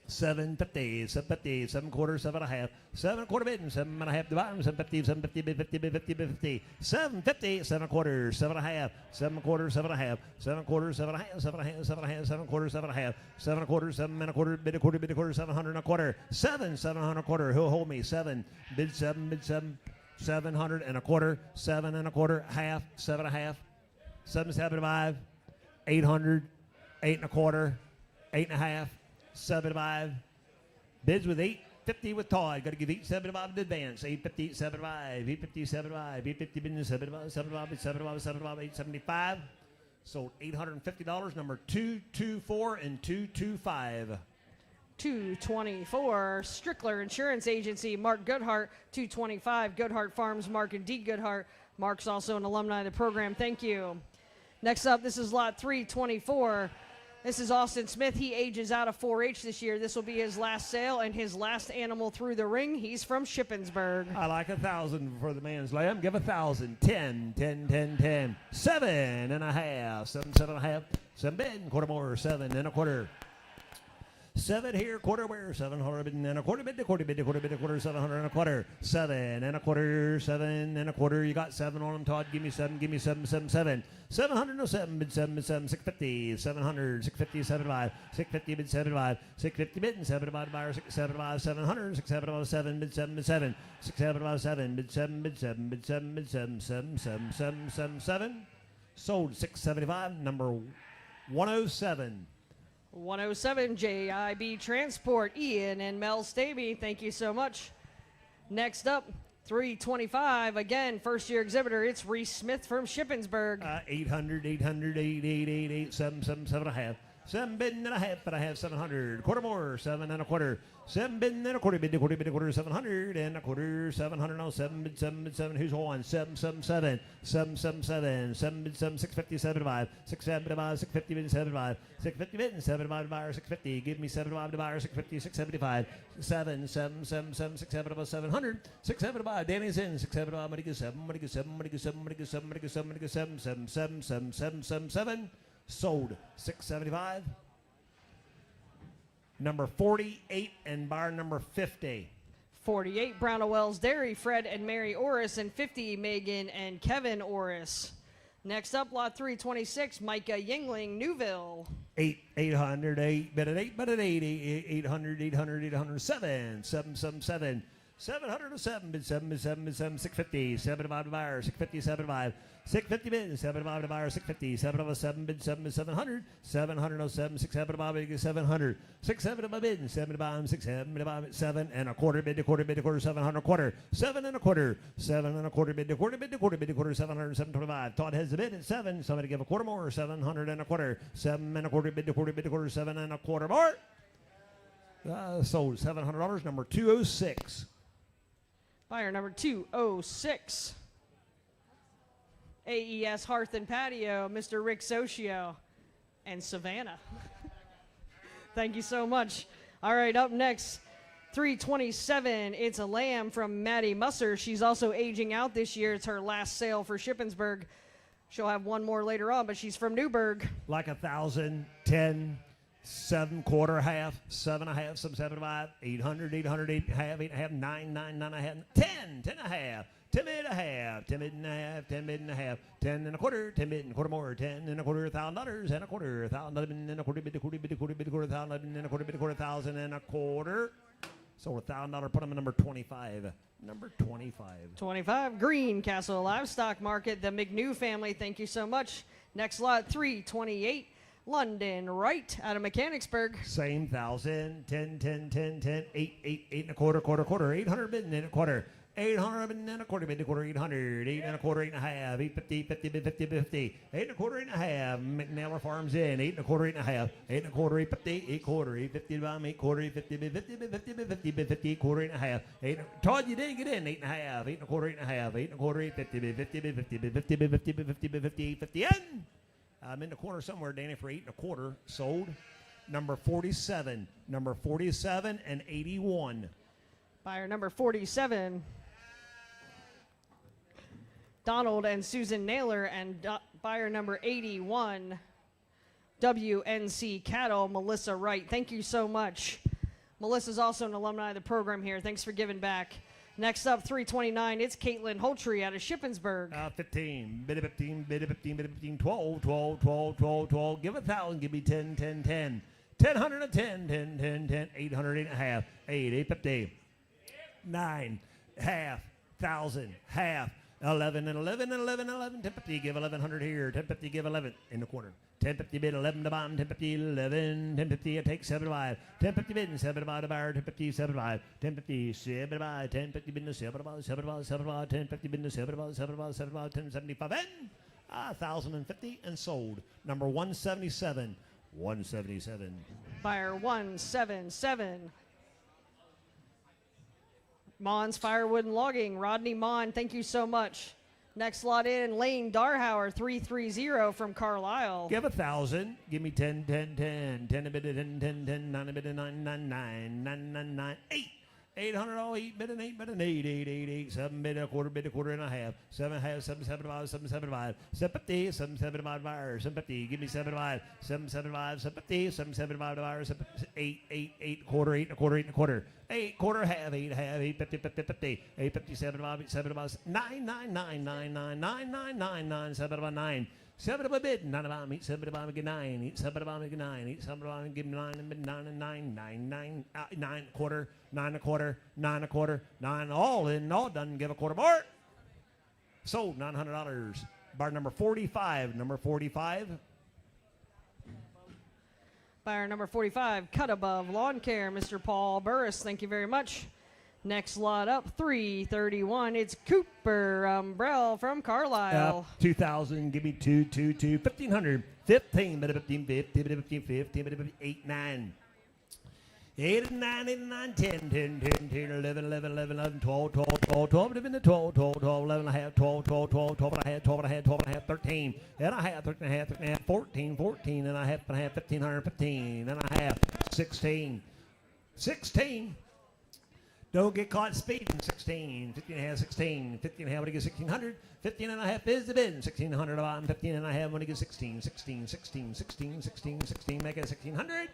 750, 750, 7 quarters, 7 and a half, 7 quarter bid, 7 and a half to bottom, 750, 750, bid 50, bid 50, bid 50, 750, 7 quarters, 7 and a half, 7 quarters, 7 and a half, 7 quarters, 7 and a half, 7 and a half, 7 and a half, 7 quarters, 7 and a half, 7 quarters, 7 and a quarter, bid a quarter, bid a quarter, 700 and a quarter, 7, 700 and a quarter, who'll hold me, 7, bid 7, 700 and a quarter, 7 and a quarter, half, 7 and a half, 775, 800, 8 and a quarter, 8 and a half, 75. Bids with 850 with Todd. Got to give 875 in advance. 850, 875, 850, 75, 850 business, 75, 75, 75, 75, 875. Sold $850. Number 224 and 225. 224, Strickler Insurance Agency, Mark Goodhart. 225, Goodhart Farms, Mark and D. Goodhart. Mark's also an alumni of the program. Thank you. Next up, this is lot 324. This is Austin Smith. He ages out of 4-H this year. This will be his last sale and his last animal through the ring. He's from Shippensburg. I like 1,000 for the man's lamb. Give 1,000. 10, 10, 10, 10. 7 and a half. 7, 7 and a half. 7 bid, quarter more. 7 and a quarter. 7 here, quarter where, 700 and a quarter, bid to quarter, bid to quarter, bid to quarter, 700 and a quarter, 7 and a quarter, 7 and a quarter. You got 7 on them, Todd. Give me 7, 7, 7. 707, bid 7, 650, 700, 650, 75, 650, bid 75, 650, bid 75, buyer 675, 700, 675, 7, bid 7, bid 7, 675, 7, bid 7, bid 7, bid 7, bid 7, 7, 7, 7, 7, 7. Sold 675, number 107. 107, JIB Transport, Ian and Mel Stabey. Thank you so much. Next up, 325, again, first-year exhibitor. It's Reese Smith from Shippensburg. 800, 800, 8, 7, 7, 7 and a half. 7 bid and a half, but I have 700. Quarter more, 7 and a quarter. 7 bid and a quarter, bid to quarter, bid to quarter, 700 and a quarter, 700. No, 7 bid, 7 bid, 7. Who's on? 7, 7, 7, 7, 7, 7, 7 bid, 7, 650, 75, 6, 7 bid, 650 bid, 75, 650 bid, and 75 to buyer, 650. Give me 75 to buyer, 650, 675, 7, 7, 7, 7, 6, 7 about 700, 6, 7 to buy. Danny's in, 6, 7 to buy, money goes 7, money goes 7, money goes 7, money goes 7, money goes 7, money goes 7, 7, 7, 7, 7, 7, 7. Sold 675. Number 48 and bar number 50. 48, Brownell Wells Dairy, Fred and Mary Orris, and 50, Megan and Kevin Orris. Next up, lot 326, Micah Yingling, Newville. 800, 8, bid at 8, bid at 80, 800, 800, 800, 7, 7, 7, 7. 707, bid 7, bid 7, bid 7, 650, 75 to buyer, 650, 75, 650 bid, 75 to buyer, 650, 707, bid 7, bid 700, 707, 6, 7 to buy, bid 700, 6, 7 to buy, bid 7 to buy, 6, 7 to buy, 7 and a quarter, bid to quarter, bid to quarter, 700 quarter, 7 and a quarter, 7 and a quarter, bid to quarter, bid to quarter, bid to quarter, 700, 725. Todd has the bid at 7, somebody give a quarter more, 700 and a quarter, 7 and a quarter, bid to quarter, bid to quarter, 7 and a quarter more. Sold $700, number 206. Buyer number 206. AES Hearth and Patio, Mr. Rick Socio and Savannah. Thank you so much. All right, up next, 327. It's a lamb from Maddie Musser. She's also aging out this year. It's her last sale for Shippensburg. She'll have one more later on, but she's from Newburgh. Like 1,000, 10, 7 quarter half, 7 and a half, 775, 800, 800, 8 half, 8 and a half, 9, 9, 9 and a half, 10, 10 and a half, 10 mid and a half, 10 mid and a half, 10 mid and a half, 10 and a quarter, 10 mid and a quarter more, 10 and a quarter, $1,000 and a quarter, 1,000 and a quarter, bid a quarter, bid a quarter, bid a quarter, 1,000 and a quarter, bid a quarter, 1,000 and a quarter. So $1,000, put them at number 25. Number 25. 25, Greencastle Livestock Market, the McNew family. Thank you so much. Next lot, 328, London Wright out of Mechanicsburg. Same 1,000, 10, 10, 10, 10, 8, 8, 8 and a quarter, quarter, quarter, 800 bid and a quarter. 800 and a quarter, bid a quarter, 800, 8 and a quarter, 8 and a half, 850, 50, 50, 50, 8 and a quarter, 8 and a half, McNaylor Farms in, 8 and a quarter, 8 and a half, 8 and a quarter, 850, 8 quarter, 850, 8 quarter, 850, 50, 50, 50, 50, 8 quarter, 8 and a half, 8, Todd, you didn't get in, 8 and a half, 8 and a quarter, 8 and a half, 8 and a quarter, 850, 50, 50, 50, 50, 50, 50, 50, 50, and I'm in the corner somewhere, Danny, for 8 and a quarter, sold. Number 47 and 81. Buyer number 47. Donald and Susan Naylor, and buyer number 81, WNC Cattle, Melissa Wright. Thank you so much. Melissa's also an alumni of the program here. Thanks for giving back. Next up, 329, it's Caitlin Holtree out of Shippensburg. 15, bid 15, bid 15, bid 15, 12, 12, 12, 12, 12. Give 1,000, give me 10, 10, 10. 10, 10, 10, 10, 10, 800, 8 and a half, 8, 850. 9, half, 1,000, half. 11 and 11 and 11 and 11, 1050, give 1,100 here, 1050, give 11 in the corner. 1050 bid 11 to bottom, 1050, 11, 1050, I take 75, 1050 bid and 75 to buyer, 1050, 75, 1050, 75, 1050 bid and 75, 75, 75, 1050 bid and 75, 75, 75, 1075, and 1,050 and sold. Number 177, 177. Buyer 177. Mon's Firewood and Logging, Rodney Mon, thank you so much. Next lot in, Lane Darhauer, 330 from Carlisle. Give 1,000, give me 10, 10, 10, 10 a bit of 10, 10, 10, 9 a bit of 9, 9, 9, 9, 9, 9, 8. 800, all 8 bid and 8 bid and 8, 8, 8, 8, 7 bid a quarter and a half, 7 and a half, 7, 75, 7, 75, 750, 7, 75 buyers, 750, give me 75, 7, 75, 750, 7, 75 buyers, 8, 8, 8, quarter, 8 and a quarter, 8 and a quarter, 8 quarter, half, 8, half, 8, 50, 50, 50, 8, 50, 75, 75, 9, 9, 9, 9, 9, 9, 9, 9, 9, 7, 9. 7 of a bid, 9 of them, 8, 7 of them, get 9, 8, 7 of them, get 9, 8, 7 of them, give 9 and bid 9 and 9, 9, 9, 9 quarter, 9 a quarter, 9 a quarter, 9 all in, all done, give a quarter more. Sold $900. Bar number 45, number 45. Buyer number 45, Cut Above Lawn Care, Mr. Paul Burris. Thank you very much. Next lot up, 331. It's Cooper Umbrell from Carlisle. 2,000, give me 2, 2, 2, 1,500, 15, bit of 15, 50, bit of 15, 50, bit of 8, 9. 8 and 9, 8 and 9, 10, 10, 10, 10, 11, 11, 11, 11, 12, 12, 12, 12, 12, 12, 12, 12, 11 and a half, 12, 12, 12, 12 and a half, 12 and a half, 12 and a half, 13 and a half, 13 and a half, 13 and a half, 14, 14 and a half, 1,500, 15 and a half, 16, 16. Don't get caught speeding. 16, 15 and a half, 16, 15 and a half when you get 1,600, 15 and a half is the bid. 1,600 on 15 and a half when you get 16, 16, 16, 16, 16, 16, make it 1,600.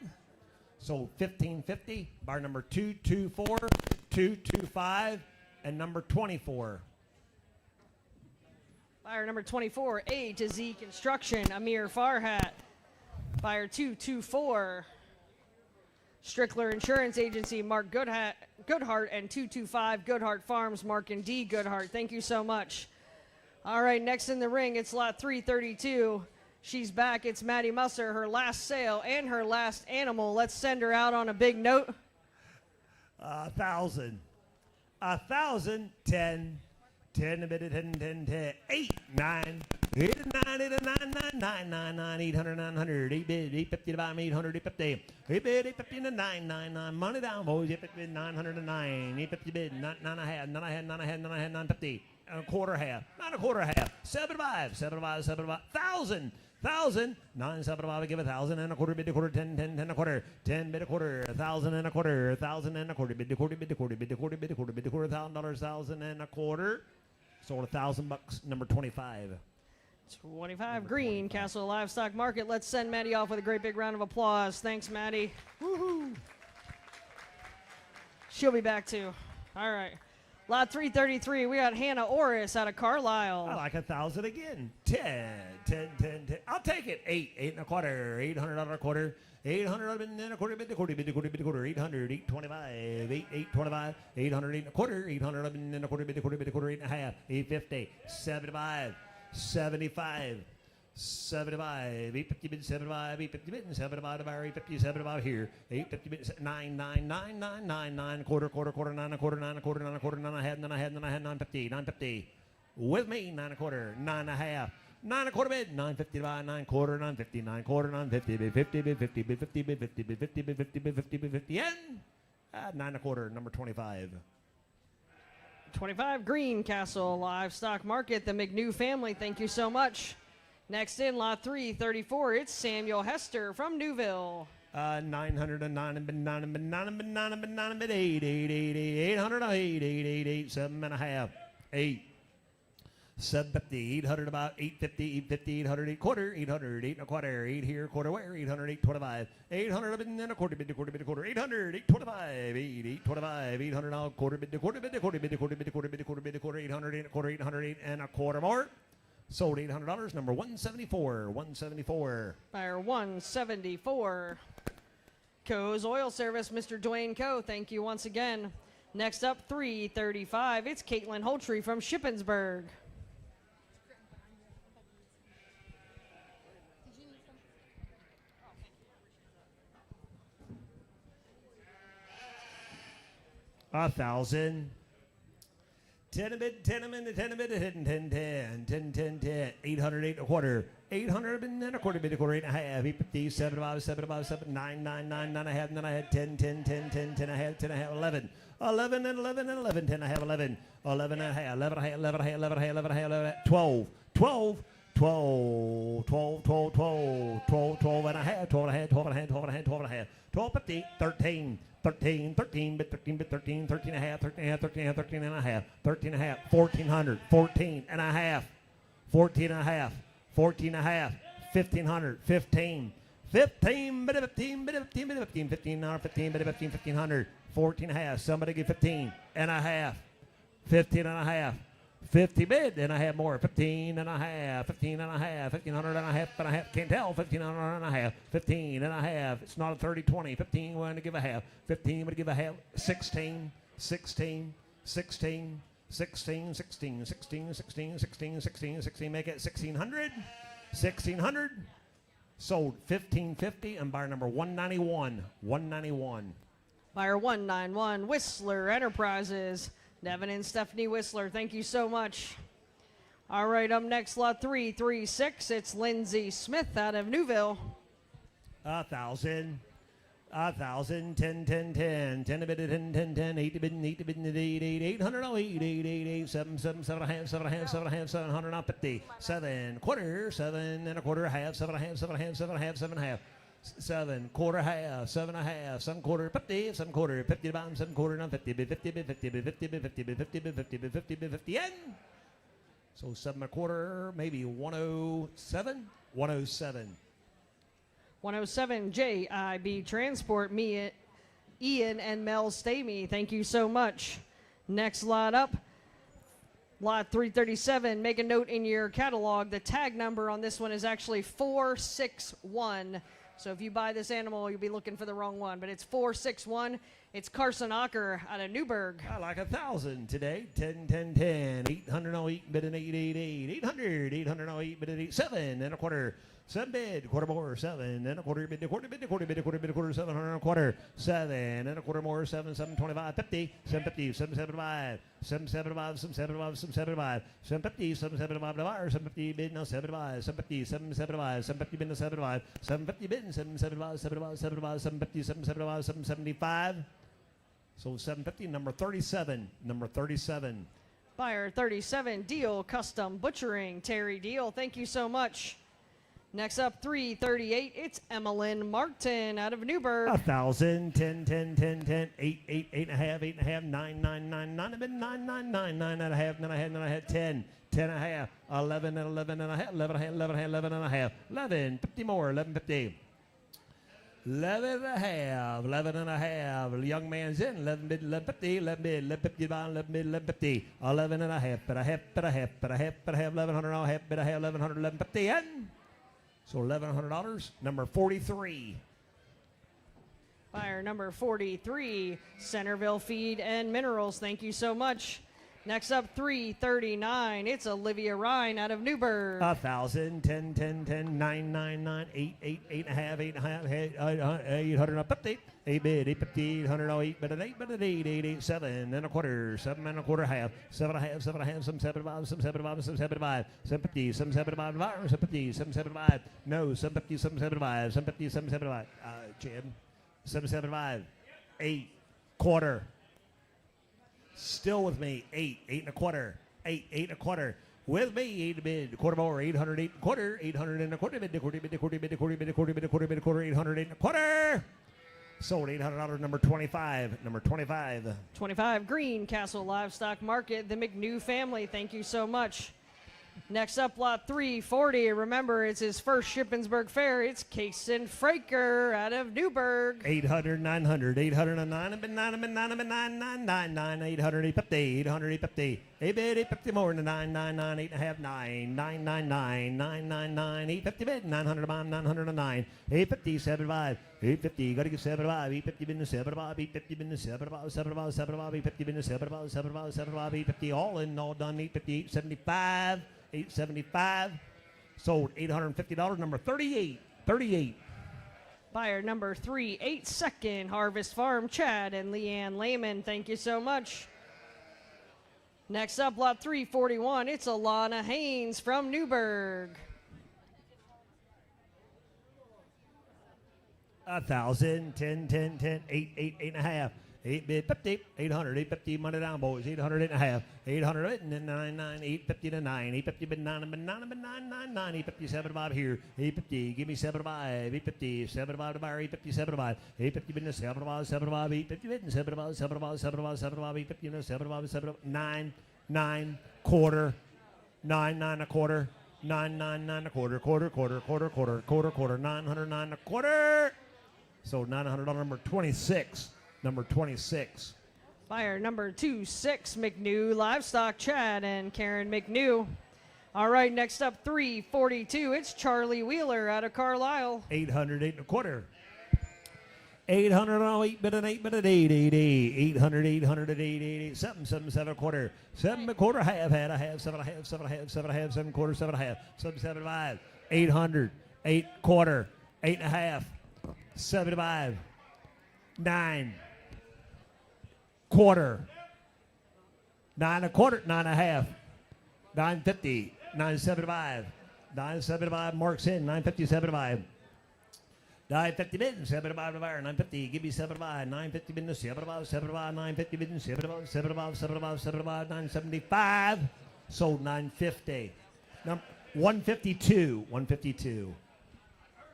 Sold 1,550. Bar number 224, 225, and number 24. Buyer number 24, A to Z Construction, Amir Farhat. Buyer 224. Strickler Insurance Agency, Mark Goodhart, and 225 Goodhart Farms, Mark and D. Goodhart. Thank you so much. All right, next in the ring, it's lot 332. She's back. It's Maddie Musser, her last sale and her last animal. Let's send her out on a big note. 1,000. 1,000, 10. 10 a bit, 10, 10, 10, 8, 9, 8 and 9, 8 and 9, 9, 9, 9, 9, 800, 900, 8 bid, 850 to buy me, 800, 850, 8 bid, 850 to 9, 9, 9, money down, boys, 850 bid, 900 to 9, 850 bid, 9, 9 I had, 9 I had, 9 I had, 9 I had, 950, and a quarter half, 9 a quarter half, 7 5, 7 5, 7 5, 1,000. 1,000, 9, 7, 5, give 1,000 and a quarter, bid a quarter, 10, 10, 10 a quarter, 10 bid a quarter, 1,000 and a quarter, 1,000 and a quarter, bid a quarter, bid a quarter, bid a quarter, bid a quarter, bid a quarter, $1,000, 1,000 and a quarter. Sold $1,000. Number 25. 25 green, Castle Livestock Market. Let's send Maddie off with a great big round of applause. Thanks, Maddie. Woohoo. She'll be back too. All right. Lot 333, we got Hannah Orris out of Carlisle. I like 1,000 again. 10. I'll take it. 8 and a quarter. $800 a quarter. 800 and a quarter, bid a quarter, bid a quarter, bid a quarter. 800, 825, 825, 800, 8 and a quarter, 800 and a quarter, bid a quarter, bid a quarter, 8 and a half, 850, 75, 75. 75, 850 bid 75, 850 bid 75 to buyer, 850, 75 here, 850 bid 9, 9, 9, 9, 9, 9, quarter, 9 a quarter, 9 a quarter, 9 a quarter, 9 a half, 9 a half, 9 a half, 950, 950. With me, 9 a quarter, 9 a half, 9 a quarter bid, 950 to buy, 9 quarter, 950, 9 quarter, 950, bid 50, bid 50, bid 50, bid 50, bid 50, bid 50, bid 50, bid 50, and 9 a quarter, number 25. 25 green, Castle Livestock Market, the McNew family. Thank you so much. Next in lot 334, it's Samuel Hester from Newville. 909 and been 9 and been 9 and been 9 and been 9 and been 8, 8, 8, 8, 800, 8, 8, 8, 8, 7 and a half, 8, 750, 800 about 850, 850, 800, 8 quarter, 800, 8 and a quarter, 8 here, quarter where, 800, 825, 800 and then a quarter, bid a quarter, bid a quarter, 800, 825, 8, 825, 800 now, quarter, bid a quarter, bid a quarter, bid a quarter, bid a quarter, bid a quarter, bid a quarter, 800, 8 and a quarter, 808 and a quarter more. Sold $800, number 174, 174. Buyer 174. Coe's Oil Service, Mr. Dwayne Coe, thank you once again. Next up, 335, it's Caitlin Holtree from Shippensburg. $1,000. 10 a bit, 10 a minute, 10 a bit, 10, 10, 10, 10, 10, 10, 800, 8 and a quarter, 800 and a quarter, bid a quarter, 8 and a half, 850, 7 about 7 about 7, 9, 9, 9, 9 and a half, 9 and a half, 10, 10, 10, 10, 10 and a half, 10 and a half, 11, 11 and 11 and 11, 10 and a half, 11, 11 and a half, 11 and a half, 11 and a half, 11 and a half, 11 and a half, 11 and a half, 12, 12, 12, 12, 12, 12, 12, 12 and a half, 12 and a half, 12 and a half, 12 and a half, 12 and a half, 12, 50, 13, 13, 13, bit 13, bit 13, 13 and a half, 13 and a half, 13 and a half, 13 and a half, 13 and a half, 1,400, 14 and a half, 14 and a half, 14 and a half, 1,500, 15, 15, bit 15, bit 15, bit 15, 15 now, 15, bit 15, 1,500, 14 and a half, somebody give 15 and a half, 15 and a half, 50 bid and a half more, 15 and a half, 15 and a half, 1,500 and a half, can't tell, 1,500 and a half, 15 and a half, it's not a 30, 20, 15, we're going to give a half, 15, would give a half, 16, 16, 16, 16, 16, 16, 16, 16, 16, 16, make it 1,600, 1,600, sold 1,550, and buyer number 191, 191. Buyer 191, Whistler Enterprises. Devin and Stephanie Whistler, thank you so much. All right, up next, lot 336. It's Lindsay Smith out of Newville. 1,000, 1,000, 10, 10, 10, 10 a bit, 10, 10, 10, 8 a bit, 8 a bit, 8, 8, 800, 8, 8, 8, 8, 7, 7, 7 and a half, 7 and a half, 7 and a half, 700, 50, 7 quarter, 7 and a quarter, half, 7 and a half, 7 and a half, 7 and a half, 7 and a half. 7 quarter half, 7 and a half, 7 quarter, 50, 7 quarter, 50 to bottom, 7 quarter, 50, 50, 50, 50, 50, 50, 50, 50, 50, 50, and so 7 and a quarter, maybe 107, 107. 107 JIB Transport, me, Ian and Mel Stamey. Thank you so much. Next lot up, lot 337. Make a note in your catalog. The tag number on this one is actually 461. So if you buy this animal, you'll be looking for the wrong one, but it's 461. It's Carson Ocker out of Newburgh. I like 1,000 today. 10, 10, 10, 800, no 8, bid an 8, 8, 8, 800, 800, no 8, bid an 8, 7 and a quarter. 7 bid, quarter more, 7 and a quarter, bid a quarter, bid a quarter, bid a quarter, bid a quarter, 700 and a quarter, 7 and a quarter more, 7, 725, 50, 750, 775, 775, 775, 775, 750, 775 to buyer, 750 bid, no 75, 750, 775, 750 bid, no 75, 750 bid, 775, 75, 75, 750, 775, 775. So 750, number 37, number 37. Buyer 37, Deal Custom Butchering, Terry Deal. Thank you so much. Next up, 338, it's Emmeline Martin out of Newburgh. 1,000, 10, 10, 10, 10, 8, 8, 8 and a half, 8 and a half, 9, 9, 9, 9, 9, 9, 9, 9, 9 and a half, 9 and a half, 9 and a half, 10, 10 and a half, 11 and 11 and a half, 11 and a half, 11 and a half, 11 and a half, 11, 50 more, 11.50. 11 and a half, 11 and a half. Young man's in, 11 mid, 11.50, 11 mid, 11.50 down, 11 mid, 11.50. 11 and a half, but a half, but a half, but a half, but a half, 1100 and a half, but a half, 1100, 11.50 in. So $1,100, number 43. Buyer number 43, Centerville Feed and Minerals. Thank you so much. Next up, 339. It's Olivia Ryan out of Newburgh. 1,000, 10, 10, 10, 9, 9, 9, 8, 8, 8 and a half, 8 and a half, 800 up, 8 bid, 850, 800, 8, but an 8, but an 8, 8, 8, 7 and a quarter, 7 and a quarter half, 7 and a half, 7 and a half, some 75, some 75, some 75, 750, some 75, 750, some 75, no, 750, some 75, 750, some 75, Jim, 775, 8, quarter. Still with me, 8, 8 and a quarter, 8, 8 and a quarter. With me, 8 bid, quarter more, 800, 8 and a quarter, 800 and a quarter, bid, quarter, bid, quarter, bid, quarter, bid, quarter, bid, quarter, bid, quarter, 800, 8 and a quarter. Sold $800, number 25, number 25. 25, Greencastle Livestock Market, the McNew family. Thank you so much. Next up, lot 340. Remember, it's his first Shippensburg Fair. It's Kason Fraker out of Newburgh. 800, 900, 809, and 9, 999, 800, 850, 800, 850. 8 bid, 850 more than 999, 8 and a half, 9, 999, 999, 850 bid, 900 bomb, 909, 850, 75, 850, gotta get 75, 850 bid, 75, 850 bid, 75, 75, 75, 850 bid, 75, 75, 75, 850, all in, all done, 850, 875, 875, sold $850, number 38, 38. Buyer number 382nd, Harvest Farm, Chad and Leanne Lehman. Thank you so much. Next up, lot 341. It's Alana Haynes from Newburgh. 1,000, 10, 10, 10, 8, 8, 8 and a half. 8 bid, 50, 800, 850, money down, boys. 800, 8 and a half. 800, and then 99, 850 to 9. 850 bid 9, bid 9, bid 999. 850, 75 here. 850, give me 75. 850, 75 to buyer. 850, 75. 850 bid 75, 75, 850 bid 75, 75, 75, 75, 850, 75, 75, 9, 9, quarter, 9, 9 a quarter, 9, 9, 9 a quarter, quarter, quarter, quarter, quarter, quarter, quarter, 909 a quarter. So $900, number 26. Number 26. Buyer number 26, McNew Livestock, Chad and Karen McNew. All right, next up, 342. It's Charlie Wheeler out of Carlisle. 800, 8 and a quarter. 800, 8 bid an 8 bid an 8, 8, 8. 800, 800 at 8, 8, 8. 7, 7, 7 a quarter. 7 a quarter, half, had a half, 7 and a half, 7 and a half, 7 and a half, 7 quarter, 7 and a half, 7, 7, 5. 800, 8 quarter, 8 and a half, 75, 9. Quarter, 9 a quarter, 9 and a half, 950, 975, 975 marks in, 950, 75, 950 bid, 75 to buyer, 950, give me 75, 950 bid, 75, 75, 950 bid, 75, 75, 75, 75, 975, sold 950, 152, 152.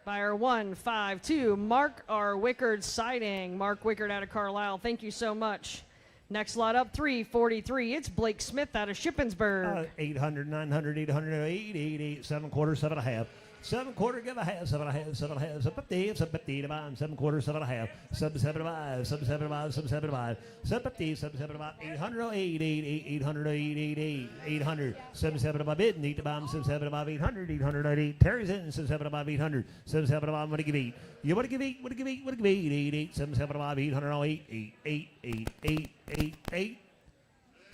Buyer 152, Mark R. Wickard Siding. Mark Wickard out of Carlisle. Thank you so much. Next lot up, 343. It's Blake Smith out of Shippensburg. 800, 900, 800, 8, 8, 8, 7 quarters, 7 and a half. 7 quarter, give a half, 7 and a half, 7 and a half, 750, 750 to buy, 7 quarters, 7 and a half, 775, 775, 775, 750, 775, 800, 8, 8, 8, 800, 8, 8, 8, 800, 775 bid, need to buy 775, 800, 800, 8, Terry's in, 775, 800, 775, what to give 8? You want to give 8, what to give 8, what to give 8, 8, 8, 775, 800, 8, 8, 8, 8, 8, 8, 8.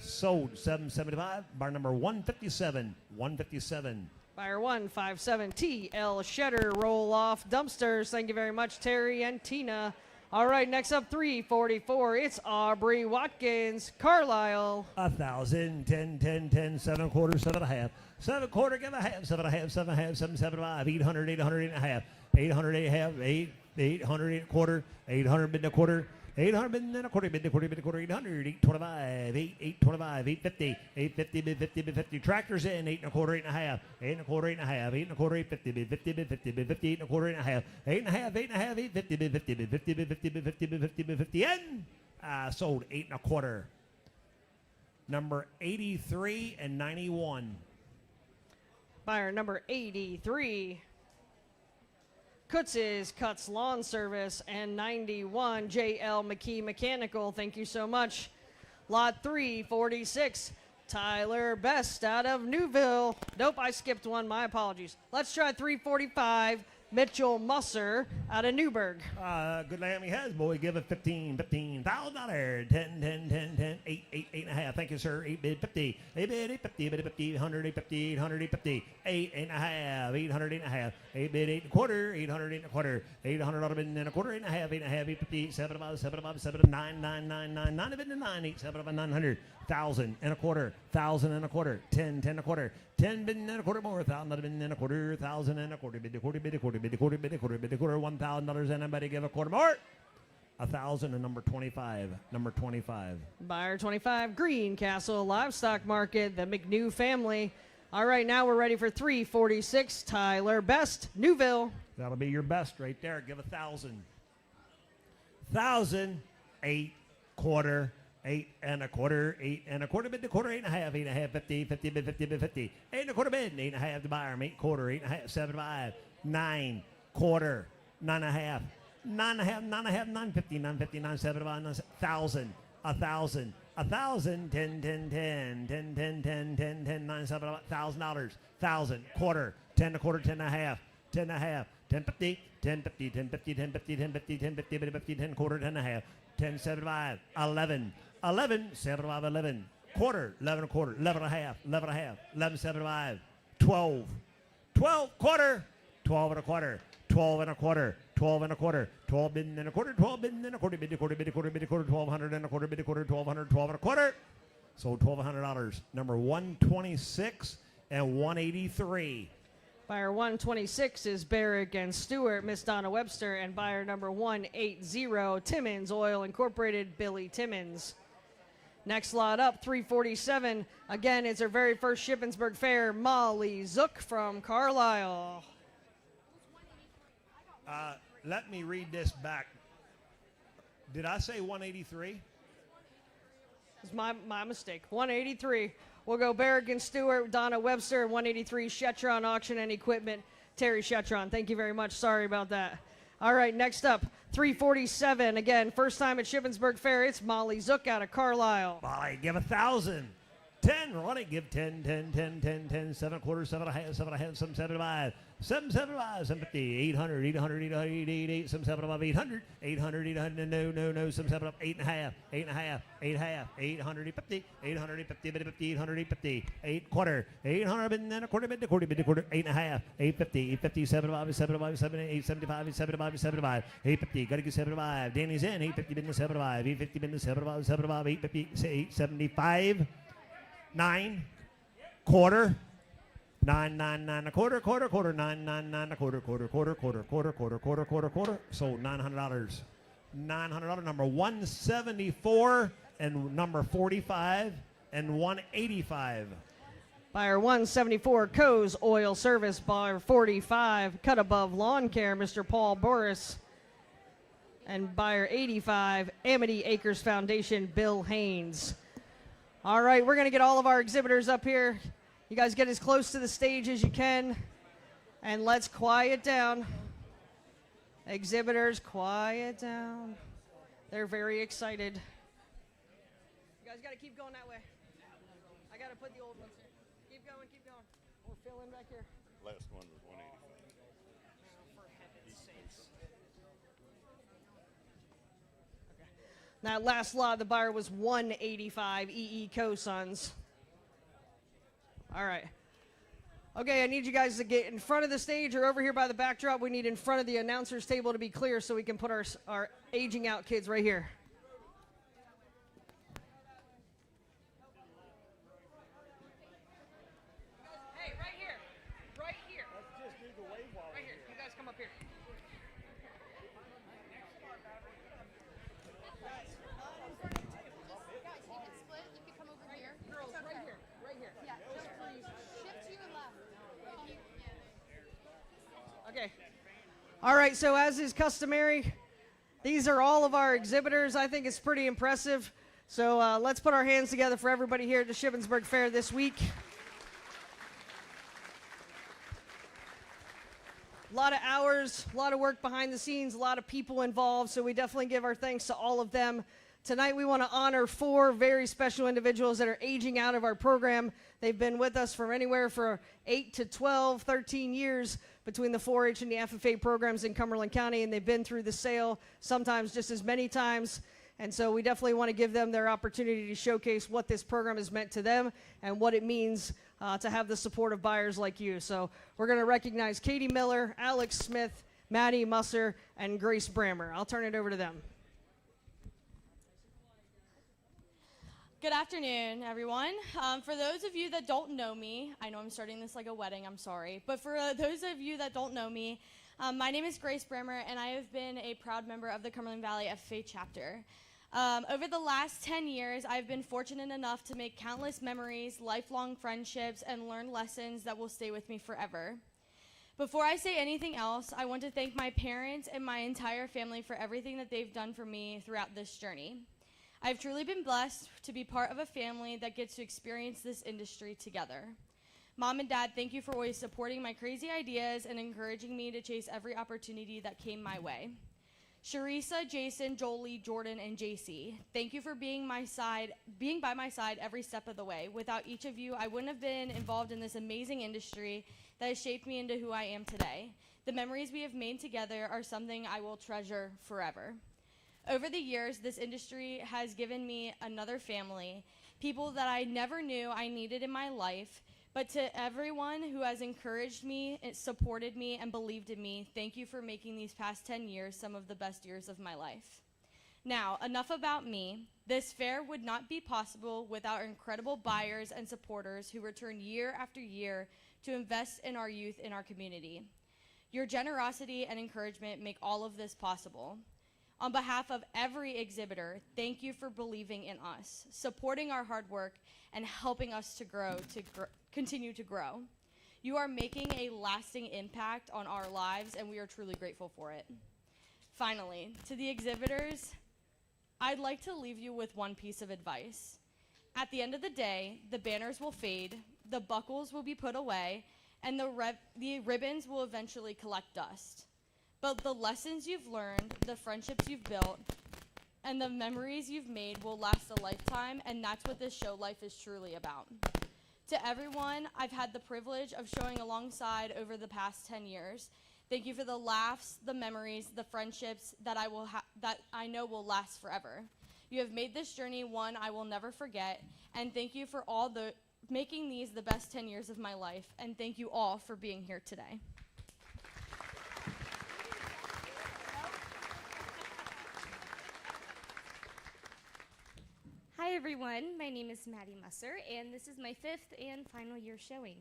Sold 775, bar number 157, 157. Buyer 157, T.L. Shedder, roll off dumpsters. Thank you very much, Terry and Tina. All right, next up, 344. It's Aubrey Watkins, Carlisle. 1,000, 10, 10, 10, 7 quarters, 7 and a half. 7 quarter, give a half, 7 and a half, 7 and a half, 7, 7, 5, 800, 800, 8 and a half, 800, 8 half, 8, 800, 8 quarter, 800 bid a quarter. 800 bid and a quarter, bid a quarter, bid a quarter, 800, 825, 8, 825, 850, 850, bid 50, bid 50. Tractors in, 8 and a quarter, 8 and a half, 8 and a quarter, 8 and a half, 8 and a quarter, 850, bid 50, bid 50, bid 50, 8 and a quarter, 8 and a half, 8 and a half, 8 and a half, 850, bid 50, bid 50, bid 50, bid 50, bid 50, bid 50, and sold 8 and a quarter. Number 83 and 91. Buyer number 83. Kutz's Cuts Lawn Service, and 91 J.L. McKee Mechanical. Thank you so much. Lot 346, Tyler Best out of Newville. Nope, I skipped one. My apologies. Let's try 345, Mitchell Musser out of Newburgh. Good lamb he has, boy. Give it $15,000. 10, 8.5. Thank you, sir. 8 bid 50. 8 bid 850, 850, 100, 850, 800, 850, 8.5, 800, 8.5. 8 bid 8.25, 800, 8.25, 800 bid and a quarter, 8.5, 8.5, 850, 7 above, 7 above, 7 9, 9, 9, 9, 9 bid 9, 8, 7 above 900. 1,000 and a quarter, 1,000 and a quarter, 10, 10 and a quarter, 10 bid and a quarter more, 1,000 bid and a quarter, 1,000 and a quarter, bid a quarter, bid a quarter, bid a quarter, bid a quarter, bid a quarter, $1,000. Anybody give a quarter more? 1,000 and number 25, number 25. Buyer 25, Greencastle Livestock Market, the McNew family. All right, now we're ready for 346, Tyler Best, Newville. That'll be your best right there. Give 1,000. 1,000, 8 quarter. 8 and a quarter, 8 and a quarter bid, the quarter, 8.5, 8.5, 50, 50 bid, 50 bid, 50, 8 and a quarter bid, 8.5 to buyer, 8 quarter, 8.5, 7 5, 9 quarter, 9.5, 9.5, 9.5, 950, 950, 9.7 5, 1,000, 1,000, 1,000, 10, 10, 10, 10, 10, 10, 10, 10, 9, 7, $1,000, 1,000, quarter, 10 a quarter, 10 and a half, 10 and a half, 10.50, 10.50, 10.50, 10.50, 10.50, 10.50, 10.50, 10 quarter, 10 and a half, 10, 7 5, 11. 11, 7 5, 11, quarter, 11 a quarter, 11 and a half, 11 and a half, 11, 7 5, 12, 12 quarter, 12 and a quarter, 12 and a quarter, 12 and a quarter, 12 bid and a quarter, 12 bid and a quarter, bid a quarter, bid a quarter, bid a quarter, 1,200 and a quarter, bid a quarter, 1,200, 12 and a quarter. So $1,200, number 126 and 183. Buyer 126 is Barrick and Stewart, Miss Donna Webster, and buyer number 180, Timmons Oil Incorporated, Billy Timmons. Next lot up, 347. Again, it's our very first Shippensburg Fair, Molly Zook from Carlisle. Let me read this back. Did I say 183? It's my mistake. 183. We'll go Barrick and Stewart, Donna Webster, and 183, Shetron Auction and Equipment, Terry Shetron. Thank you very much. Sorry about that. All right, next up, 347. Again, first time at Shippensburg Fair. It's Molly Zook out of Carlisle. Molly, give 1,000. 10, Ronnie, give 10, 10, 10, 10, 10, 7 quarters, 7 and a half, 7 and a half, 7, 7 5, 7, 7 5, 750, 800, 800, 800, 888, 7, 7 above 800, 800, 800, no, 7, 7 up, 8 and a half, 8 and a half, 8 and a half, 800, 850, 800, 850, 800, 850, 8 quarter, 800, and then a quarter, bid, a quarter, bid, a quarter, 8 and a half, 850, 850, 7 5, 7 5, 7, 8, 75, 7 5, 7 5, 850, got to get 7 5, Danny's in, 850, bid, 7 5, 850, bid, 7 5, 7 5, 850, 875, 9. Quarter, 9, 9, 9 a quarter, 9, 9, 9 a quarter, So $900. $900, number 174 and number 45 and 185. Buyer 174, Coe's Oil Service. Buyer 45, Cut Above Lawn Care, Mr. Paul Boris. And buyer 85, Amity Acres Foundation, Bill Haynes. All right, we're going to get all of our exhibitors up here. You guys get as close to the stage as you can, and let's quiet down. Exhibitors, quiet down. They're very excited. You guys got to keep going that way. I got to put the old ones here. Keep going, keep going. We're filling back here. Last one was 185. For heaven's sakes. That last lot, the buyer was 185, EE Co-Sons. All right. Okay, I need you guys to get in front of the stage or over here by the backdrop. We need in front of the announcer's table to be clear so we can put our aging out kids right here. Hey, right here. Right here. Let's just do the wave wall. Right here. You guys come up here. Okay. All right, so as is customary, these are all of our exhibitors. I think it's pretty impressive. So let's put our hands together for everybody here at the Shippensburg Fair this week. A lot of hours, a lot of work behind the scenes, a lot of people involved, so we definitely give our thanks to all of them. Tonight we want to honor 4 very special individuals that are aging out of our program. They've been with us from anywhere for 8 to 12, 13 years between the 4-H and the FFA programs in Cumberland County, and they've been through the sale sometimes just as many times. And so we definitely want to give them their opportunity to showcase what this program has meant to them and what it means to have the support of buyers like you. So we're going to recognize Katie Miller, Alex Smith, Maddie Musser, and Grace Brammer. I'll turn it over to them. Good afternoon, everyone. For those of you that don't know me, I know I'm starting this like a wedding, I'm sorry. But for those of you that don't know me, my name is Grace Brammer, and I have been a proud member of the Cumberland Valley FFA chapter. Over the last 10 years, I've been fortunate enough to make countless memories, lifelong friendships, and learn lessons that will stay with me forever. Before I say anything else, I want to thank my parents and my entire family for everything that they've done for me throughout this journey. I've truly been blessed to be part of a family that gets to experience this industry together. Mom and Dad, thank you for always supporting my crazy ideas and encouraging me to chase every opportunity that came my way. Sharisa, Jason, Jolie, Jordan, and JC, thank you for being by my side every step of the way. Without each of you, I wouldn't have been involved in this amazing industry that has shaped me into who I am today. The memories we have made together are something I will treasure forever. Over the years, this industry has given me another family, people that I never knew I needed in my life. But to everyone who has encouraged me, supported me, and believed in me, thank you for making these past 10 years some of the best years of my life. Now, enough about me. This fair would not be possible without our incredible buyers and supporters who return year after year to invest in our youth in our community. Your generosity and encouragement make all of this possible. On behalf of every exhibitor, thank you for believing in us, supporting our hard work, and helping us to continue to grow. You are making a lasting impact on our lives, and we are truly grateful for it. Finally, to the exhibitors, I'd like to leave you with one piece of advice. At the end of the day, the banners will fade, the buckles will be put away, and the ribbons will eventually collect dust. But the lessons you've learned, the friendships you've built, and the memories you've made will last a lifetime, and that's what this show life is truly about. To everyone I've had the privilege of showing alongside over the past 10 years, thank you for the laughs, the memories, the friendships that I know will last forever. You have made this journey one I will never forget, and thank you for making these the best 10 years of my life, and thank you all for being here today. Hi everyone, my name is Maddie Musser, and this is my 5th and final year showing.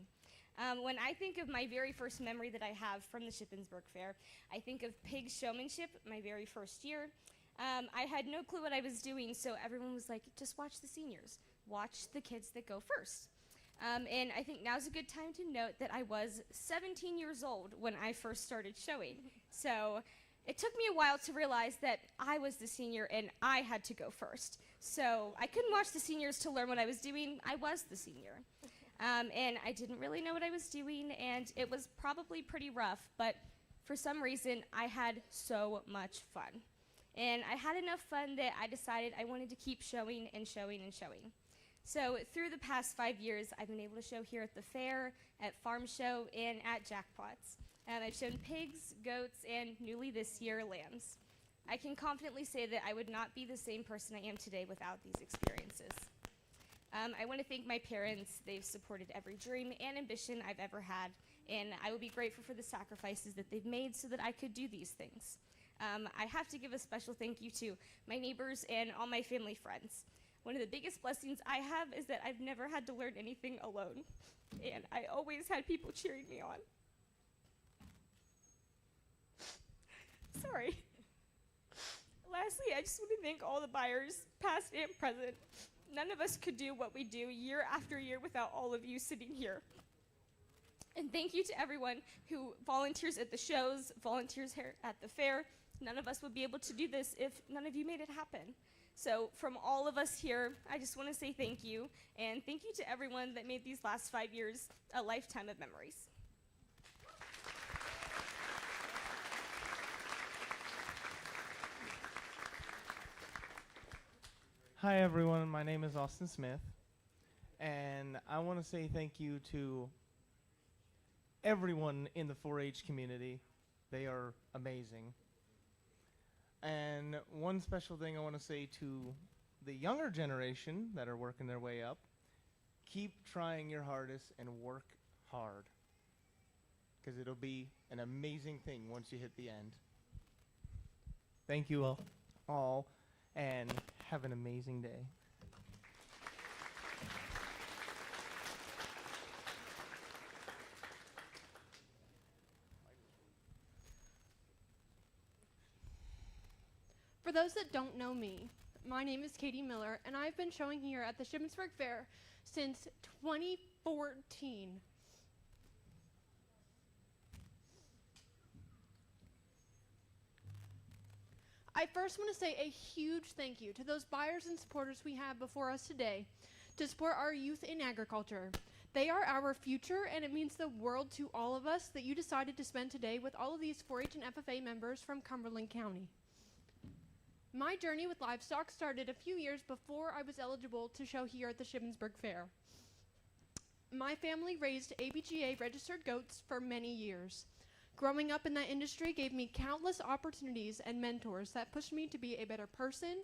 When I think of my very first memory that I have from the Shippensburg Fair, I think of pig showmanship, my very first year. I had no clue what I was doing, so everyone was like, just watch the seniors, watch the kids that go first. And I think now's a good time to note that I was 17 years old when I first started showing. So it took me a while to realize that I was the senior and I had to go first. So I couldn't watch the seniors to learn what I was doing. I was the senior. And I didn't really know what I was doing, and it was probably pretty rough, but for some reason, I had so much fun. And I had enough fun that I decided I wanted to keep showing and showing and showing. So through the past 5 years, I've been able to show here at the fair, at Farm Show, and at Jackpots. And I've shown pigs, goats, and newly this year, lambs. I can confidently say that I would not be the same person I am today without these experiences. I want to thank my parents. They've supported every dream and ambition I've ever had, and I will be grateful for the sacrifices that they've made so that I could do these things. I have to give a special thank you to my neighbors and all my family friends. One of the biggest blessings I have is that I've never had to learn anything alone, and I always had people cheering me on. Sorry. Lastly, I just want to thank all the buyers, past and present. None of us could do what we do year after year without all of you sitting here. And thank you to everyone who volunteers at the shows, volunteers here at the fair. None of us would be able to do this if none of you made it happen. So from all of us here, I just want to say thank you, and thank you to everyone that made these last 5 years a lifetime of memories. Hi everyone, my name is Austin Smith, and I want to say thank you to everyone in the 4-H community. They are amazing. And one special thing I want to say to the younger generation that are working their way up, keep trying your hardest and work hard, because it'll be an amazing thing once you hit the end. Thank you all, and have an amazing day. For those that don't know me, my name is Katie Miller, and I've been showing here at the Shippensburg Fair since 2014. I first want to say a huge thank you to those buyers and supporters we have before us today to support our youth in agriculture. They are our future, and it means the world to all of us that you decided to spend today with all of these 4-H and FFA members from Cumberland County. My journey with livestock started a few years before I was eligible to show here at the Shippensburg Fair. My family raised ABGA registered goats for many years. Growing up in that industry gave me countless opportunities and mentors that pushed me to be a better person,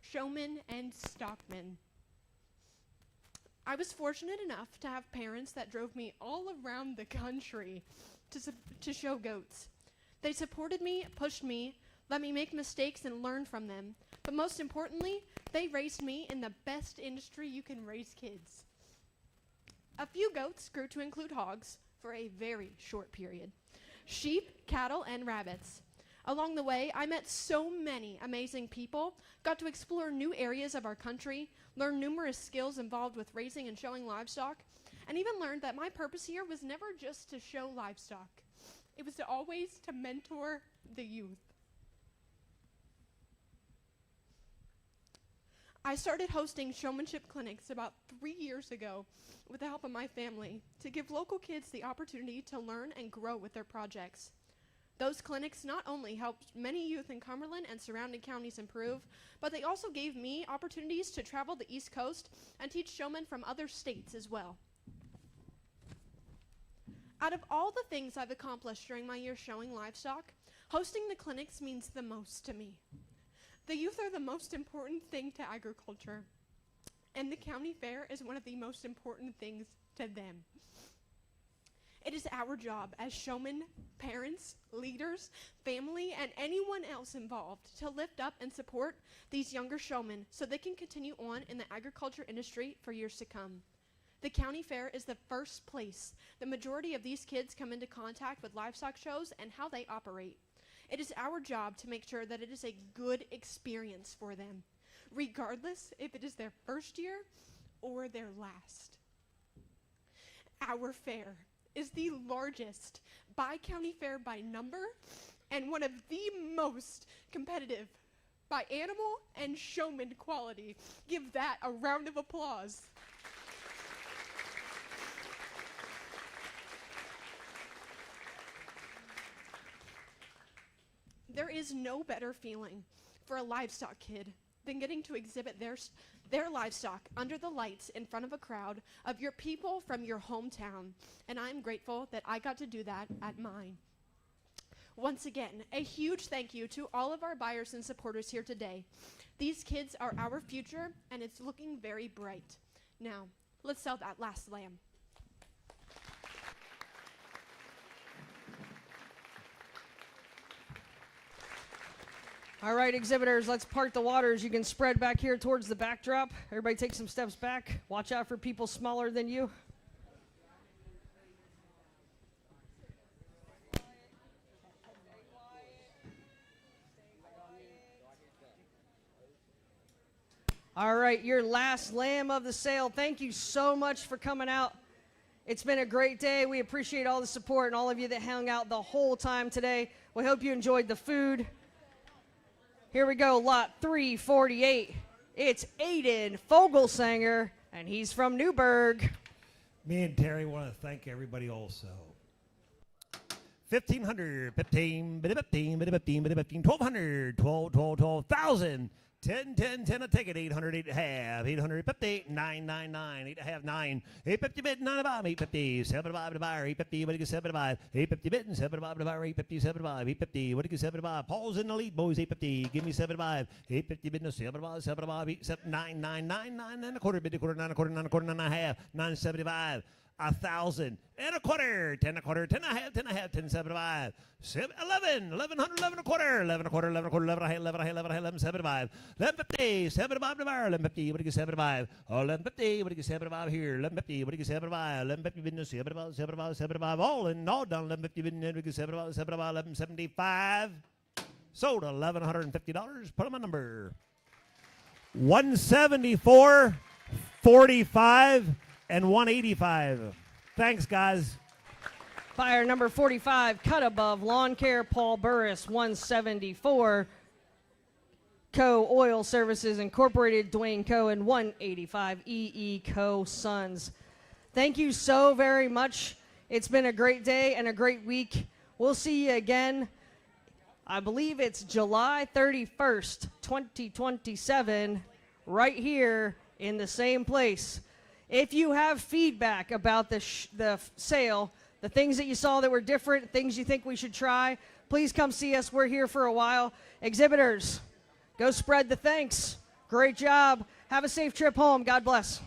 showman, and stockman. I was fortunate enough to have parents that drove me all around the country to show goats. They supported me, pushed me, let me make mistakes and learn from them. But most importantly, they raised me in the best industry you can raise kids. A few goats grew to include hogs for a very short period. Sheep, cattle, and rabbits. Along the way, I met so many amazing people, got to explore new areas of our country, learn numerous skills involved with raising and showing livestock, and even learned that my purpose here was never just to show livestock. It was always to mentor the youth. I started hosting showmanship clinics about 3 years ago with the help of my family to give local kids the opportunity to learn and grow with their projects. Those clinics not only helped many youth in Cumberland and surrounding counties improve, but they also gave me opportunities to travel the East Coast and teach showmen from other states as well. Out of all the things I've accomplished during my year showing livestock, hosting the clinics means the most to me. The youth are the most important thing to agriculture, and the county fair is one of the most important things to them. It is our job as showmen, parents, leaders, family, and anyone else involved to lift up and support these younger showmen so they can continue on in the agriculture industry for years to come. The county fair is the first place the majority of these kids come into contact with livestock shows and how they operate. It is our job to make sure that it is a good experience for them, regardless if it is their first year or their last. Our fair is the largest bi-county fair by number and one of the most competitive by animal and showman quality. Give that a round of applause. There is no better feeling for a livestock kid than getting to exhibit their livestock under the lights in front of a crowd of your people from your hometown. And I'm grateful that I got to do that at mine. Once again, a huge thank you to all of our buyers and supporters here today. These kids are our future, and it's looking very bright. Now, let's sell that last lamb. All right, exhibitors, let's part the waters. You can spread back here towards the backdrop. Everybody take some steps back. Watch out for people smaller than you. All right, your last lamb of the sale. Thank you so much for coming out. It's been a great day. We appreciate all the support and all of you that hung out the whole time today. We hope you enjoyed the food. Here we go, lot 348. It's Aiden Fogelsanger, and he's from Newburgh. Me and Terry want to thank everybody also. 1,500, 15, 15, 15, 15, 1,200, 12, 12, 12,000, 10, 10, 10 a ticket, 800, 8 a half, 850, 999, 8 a half, 9, 850 bid, 9 a bomb, 850, 75 to buyer, 850, what do you get, 75, 850 bid, and 75 to buyer, 850, 75, 850, what do you get, 75, Paul's in the lead, boys, 850, give me 75, 850 bid, 75, 75, 999, 9 and a quarter, bid, a quarter, 9 a quarter, 9 a quarter, 9 and a half, 975, 1,000 and a quarter, 10 a quarter, 10 a half, 10 a half, 1075, 11, 1100, 11 a quarter, 11 a quarter, 11 a quarter, 11 a half, 11 a half, 11 a half, 1175, 1150, 75 to buyer, 1150, what do you get, 75, 1150, what do you get, 75 here, 1150, what do you get, 75, 1150 business, 75, 75, 75, all in, all done, 1150 business, we get 75, 75, 1175, sold $1,150, put on my number, 174, 45, and 185. Thanks, guys. Buyer number 45, cut above, lawn care, Paul Burris, 174. Co Oil Services Incorporated, Dwayne Cohen, 185. EE Co Sons. Thank you so very much. It's been a great day and a great week. We'll see you again. I believe it's July 31st, 2027, right here in the same place. If you have feedback about the sale, the things that you saw that were different, things you think we should try, please come see us. We're here for a while. Exhibitors, go spread the thanks. Great job. Have a safe trip home. God bless.